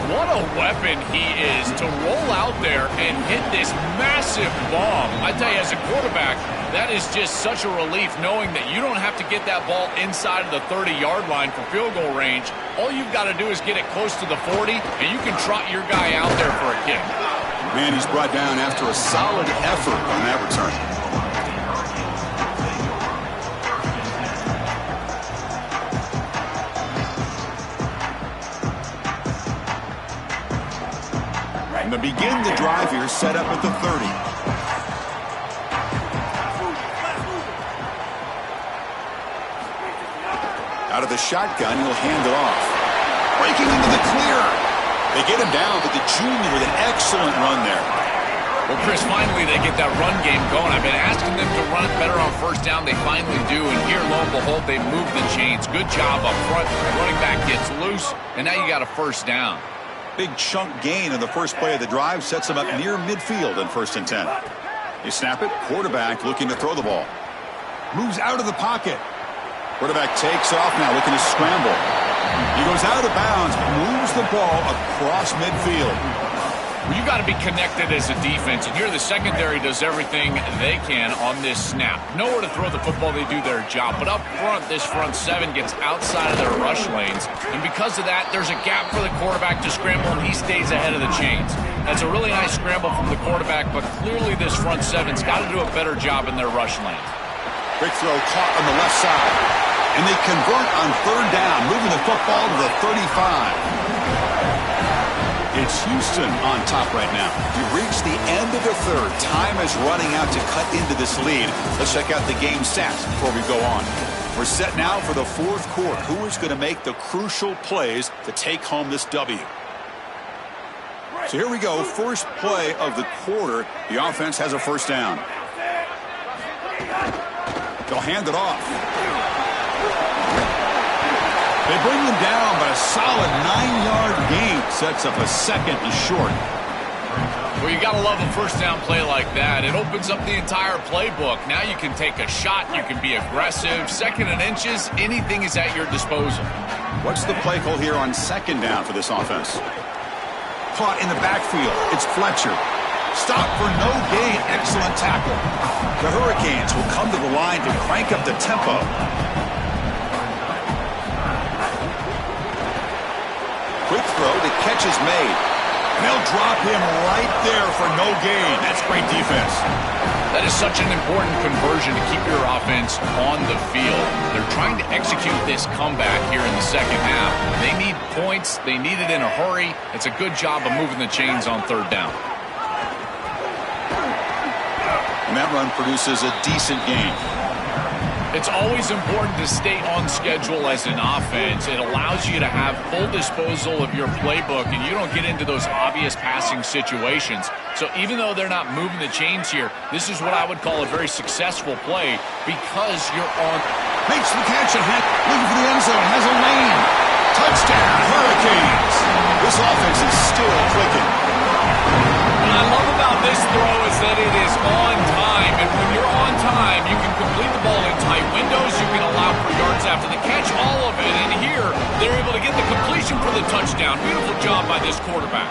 What a weapon he is to roll out there and hit this massive bomb. I tell you, as a quarterback, that is just such a relief knowing that you don't have to get that ball inside of the 30-yard line for field goal range. All you've got to do is get it close to the 40, and you can trot your guy out there for a kick. Man, he's brought down after a solid effort on that return. And to begin the drive here, set up at the 30. Out of the shotgun, he'll hand it off. Breaking into the clear. They get him down, but the junior with an excellent run there. Well, Chris, finally they get that run game going. I've been asking them to run it better on first down. They finally do, and here, lo and behold, they move the chains. Good job up front. The running back gets loose, and now you got a first down. Big chunk gain in the first play of the drive sets him up near midfield in 1st and 10. You snap it, quarterback looking to throw the ball. Moves out of the pocket. Quarterback takes off now, looking to scramble. He goes out of bounds, moves the ball across midfield. Well, you got to be connected as a defense, and here the secondary does everything they can on this snap. Nowhere to throw the football, they do their job. But up front, this front seven gets outside of their rush lanes, and because of that, there's a gap for the quarterback to scramble, and he stays ahead of the chains. That's a really nice scramble from the quarterback, but clearly this front seven's got to do a better job in their rush lanes. Quick throw caught on the left side, and they convert on third down, moving the football to the 35. It's Houston on top right now. We've reached the end of the third. Time is running out to cut into this lead. Let's check out the game stats before we go on. We're set now for the fourth quarter. Who is going to make the crucial plays to take home this W? So here we go. First play of the quarter. The offense has a first down. They'll hand it off. They bring them down, but a solid 9-yard gain sets up a second and short. Well, you got to love a first down play like that. It opens up the entire playbook. Now you can take a shot. You can be aggressive. Second and inches, anything is at your disposal. What's the play call here on second down for this offense? Caught in the backfield. It's Fletcher. Stop for no gain. Excellent tackle. The Hurricanes will come to the line to crank up the tempo. Quick throw, the catch is made. They'll drop him right there for no gain. That's great defense. That is such an important conversion to keep your offense on the field. They're trying to execute this comeback here in the second half. They need points. They need it in a hurry. It's a good job of moving the chains on third down. And that run produces a decent gain. It's always important to stay on schedule as an offense. It allows you to have full disposal of your playbook, and you don't get into those obvious passing situations. So even though they're not moving the chains here, this is what I would call a very successful play because you're on. Makes the catch and looking for the end zone. Has a lane. Touchdown, Hurricanes. This offense is still clicking. What I love about this throw is that it is on time, and when you're on time, you can complete the ball in tight windows, you can allow for yards after the catch, all of it, and here, they're able to get the completion for the touchdown. Beautiful job by this quarterback.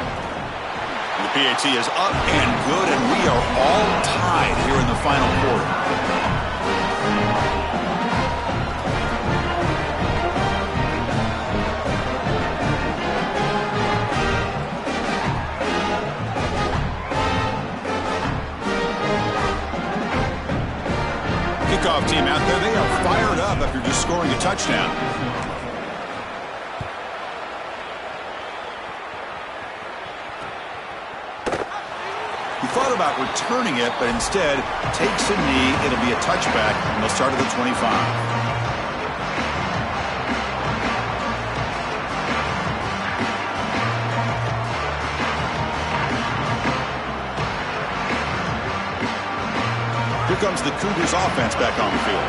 The PAT is up and good, and we are all tied here in the final quarter. Kickoff team out there, they are fired up after just scoring a touchdown. He thought about returning it, but instead takes a knee. It'll be a touchback, and they'll start at the 25. Here comes the Cougars offense back on the field.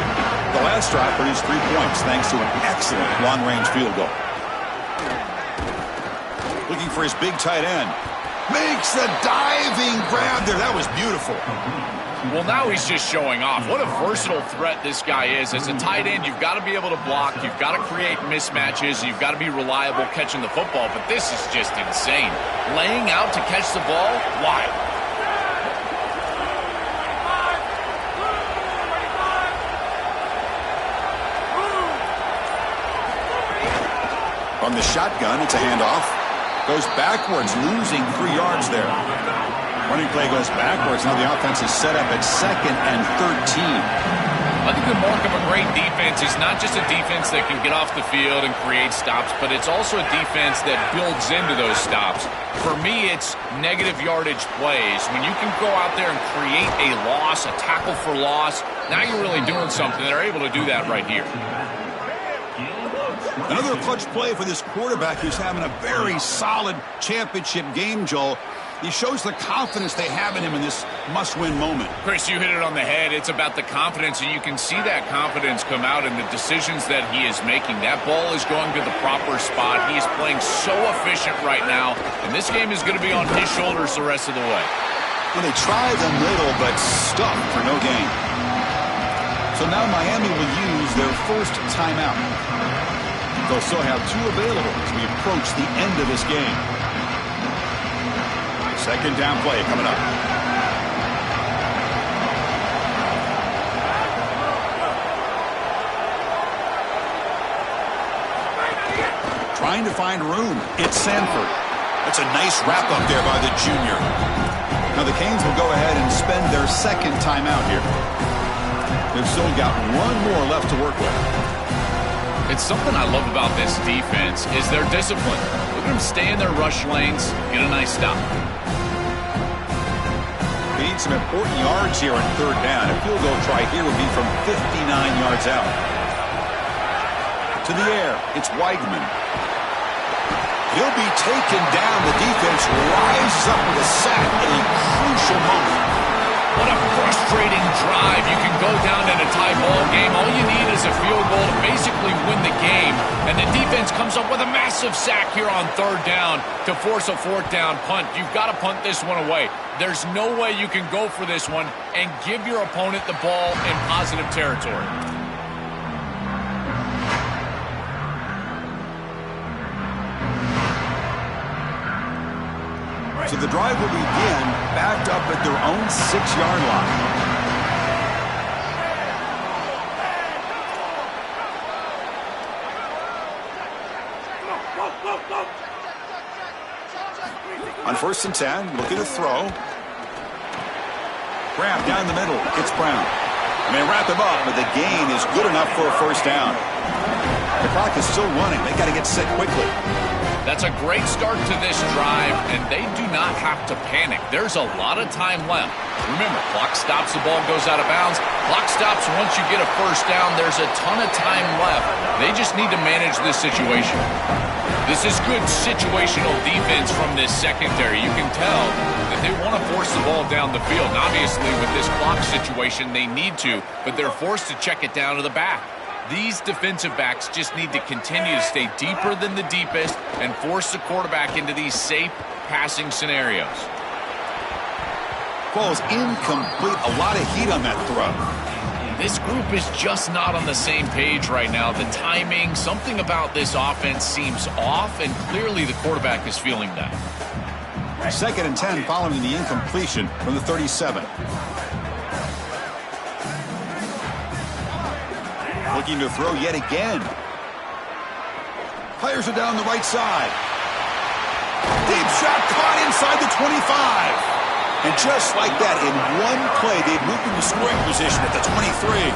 The last drive produced 3 points thanks to an excellent long-range field goal. Looking for his big tight end. Makes the diving grab there. That was beautiful. Well, now he's just showing off. What a versatile threat this guy is. As a tight end, you've got to be able to block. You've got to create mismatches. You've got to be reliable catching the football. But this is just insane. Laying out to catch the ball? Wild. From the shotgun, it's a handoff. Goes backwards, losing 3 yards there. Running play goes backwards. Now the offense is set up at 2nd and 13. I think the mark of a great defense is not just a defense that can get off the field and create stops, but it's also a defense that builds into those stops. For me, it's negative yardage plays. When you can go out there and create a loss, a tackle for loss, now you're really doing something. They're able to do that right here. Another clutch play for this quarterback who's having a very solid championship game, Joel. He shows the confidence they have in him in this must-win moment. Chris, you hit it on the head. It's about the confidence, and you can see that confidence come out in the decisions that he is making. That ball is going to the proper spot. He is playing so efficient right now, and this game is going to be on his shoulders the rest of the way. Well, they try the middle, but stuffed for no gain. So now Miami will use their first timeout. They'll still have 2 available as we approach the end of this game. Second down play coming up. Trying to find room. It's Sanford. That's a nice wrap up there by the junior. Now the Canes will go ahead and spend their second timeout here. They've still got 1 more left to work with. It's something I love about this defense is their discipline. Look at them stay in their rush lanes, get a nice stop. They need some important yards here on third down. A field goal try here would be from 59 yards out. To the air, it's Weigman. He'll be taken down. The defense rises up with a sack at a crucial moment. What a frustrating drive. You can go down in a tie ball game. All you need is a field goal to basically win the game. And the defense comes up with a massive sack here on third down to force a 4th down punt. You've got to punt this one away. There's no way you can go for this one and give your opponent the ball in positive territory. So the drive will begin backed up at their own 6-yard line. On first and 10, looking to throw. Grab down the middle, gets Brown. And they wrap him up, but the gain is good enough for a first down. The clock is still running. They got to get set quickly. That's a great start to this drive, and they do not have to panic. There's a lot of time left. Remember, clock stops, the ball goes out of bounds. Clock stops once you get a first down. There's a ton of time left. They just need to manage this situation. This is good situational defense from this secondary. You can tell that they want to force the ball down the field. And obviously, with this clock situation, they need to, but they're forced to check it down to the back. These defensive backs just need to continue to stay deeper than the deepest and force the quarterback into these safe passing scenarios. Ball is incomplete. A lot of heat on that throw. This group is just not on the same page right now. The timing, something about this offense seems off, and clearly the quarterback is feeling that. 2nd and 10 following the incompletion from the 37. Looking to throw yet again. Fires it down the right side. Deep shot caught inside the 25. And just like that, in one play, they've moved into scoring position at the 23.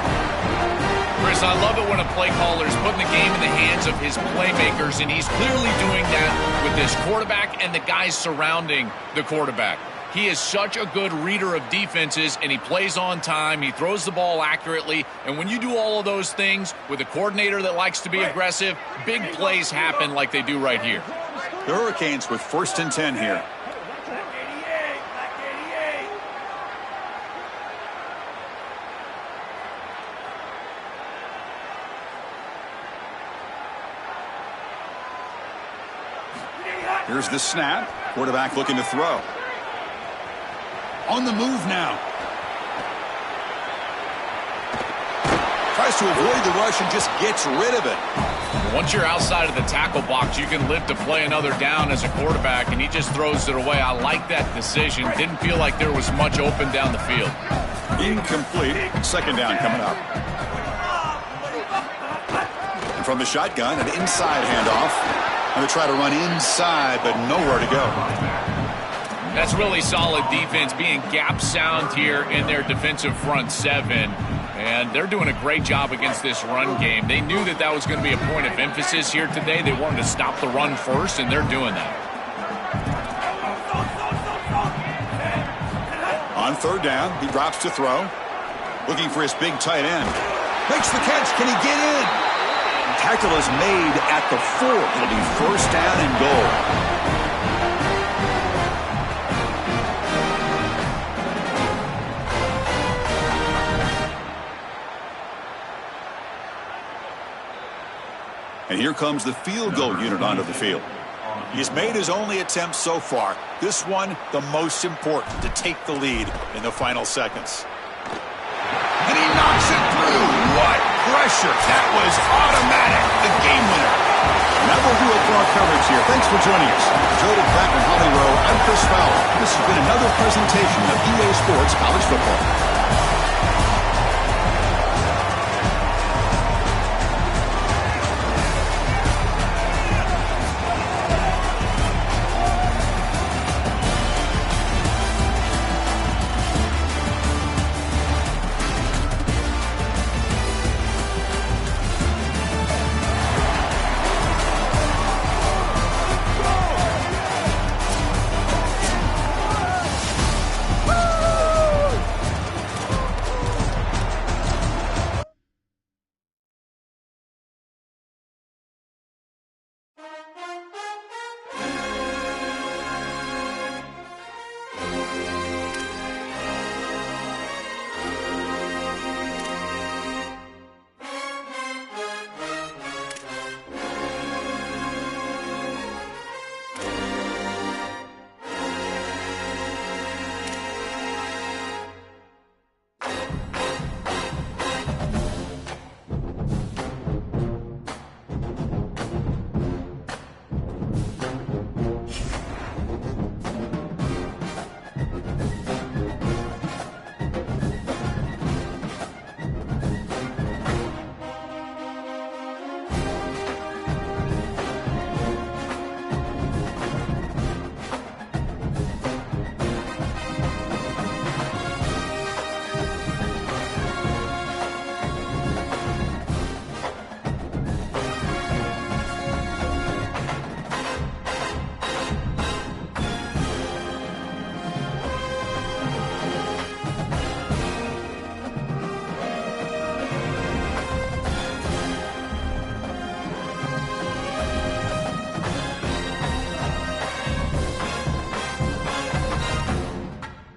Chris, I love it when a play caller is putting the game in the hands of his playmakers, and he's clearly doing that with this quarterback and the guys surrounding the quarterback. He is such a good reader of defenses, and he plays on time. He throws the ball accurately. And when you do all of those things with a coordinator that likes to be aggressive, big plays happen like they do right here. The Hurricanes with 1st and 10 here. Here's the snap. Quarterback looking to throw. On the move now. Tries to avoid the rush and just gets rid of it. Once you're outside of the tackle box, you can live to play another down as a quarterback, and he just throws it away. I like that decision. Didn't feel like there was much open down the field. Incomplete. 2nd down coming up. And from the shotgun, an inside handoff. Going to try to run inside, but nowhere to go. That's really solid defense, being gap sound here in their defensive front seven. And they're doing a great job against this run game. They knew that that was going to be a point of emphasis here today. They wanted to stop the run first, and they're doing that. On 3rd down, he drops to throw. Looking for his big tight end. Makes the catch. Can he get in? Tackle is made at the 4. It'll be 1st down and goal. And here comes the field goal unit onto the field. He's made his only attempt so far. This one, the most important, to take the lead in the final seconds. And he knocks it through. What pressure. That was automatic. The game winner. And that will do it for our coverage here. Thanks for joining us. Jody Pratt and Holly Rowe, I'm Chris Fowler. This has been another presentation of EA Sports College Football.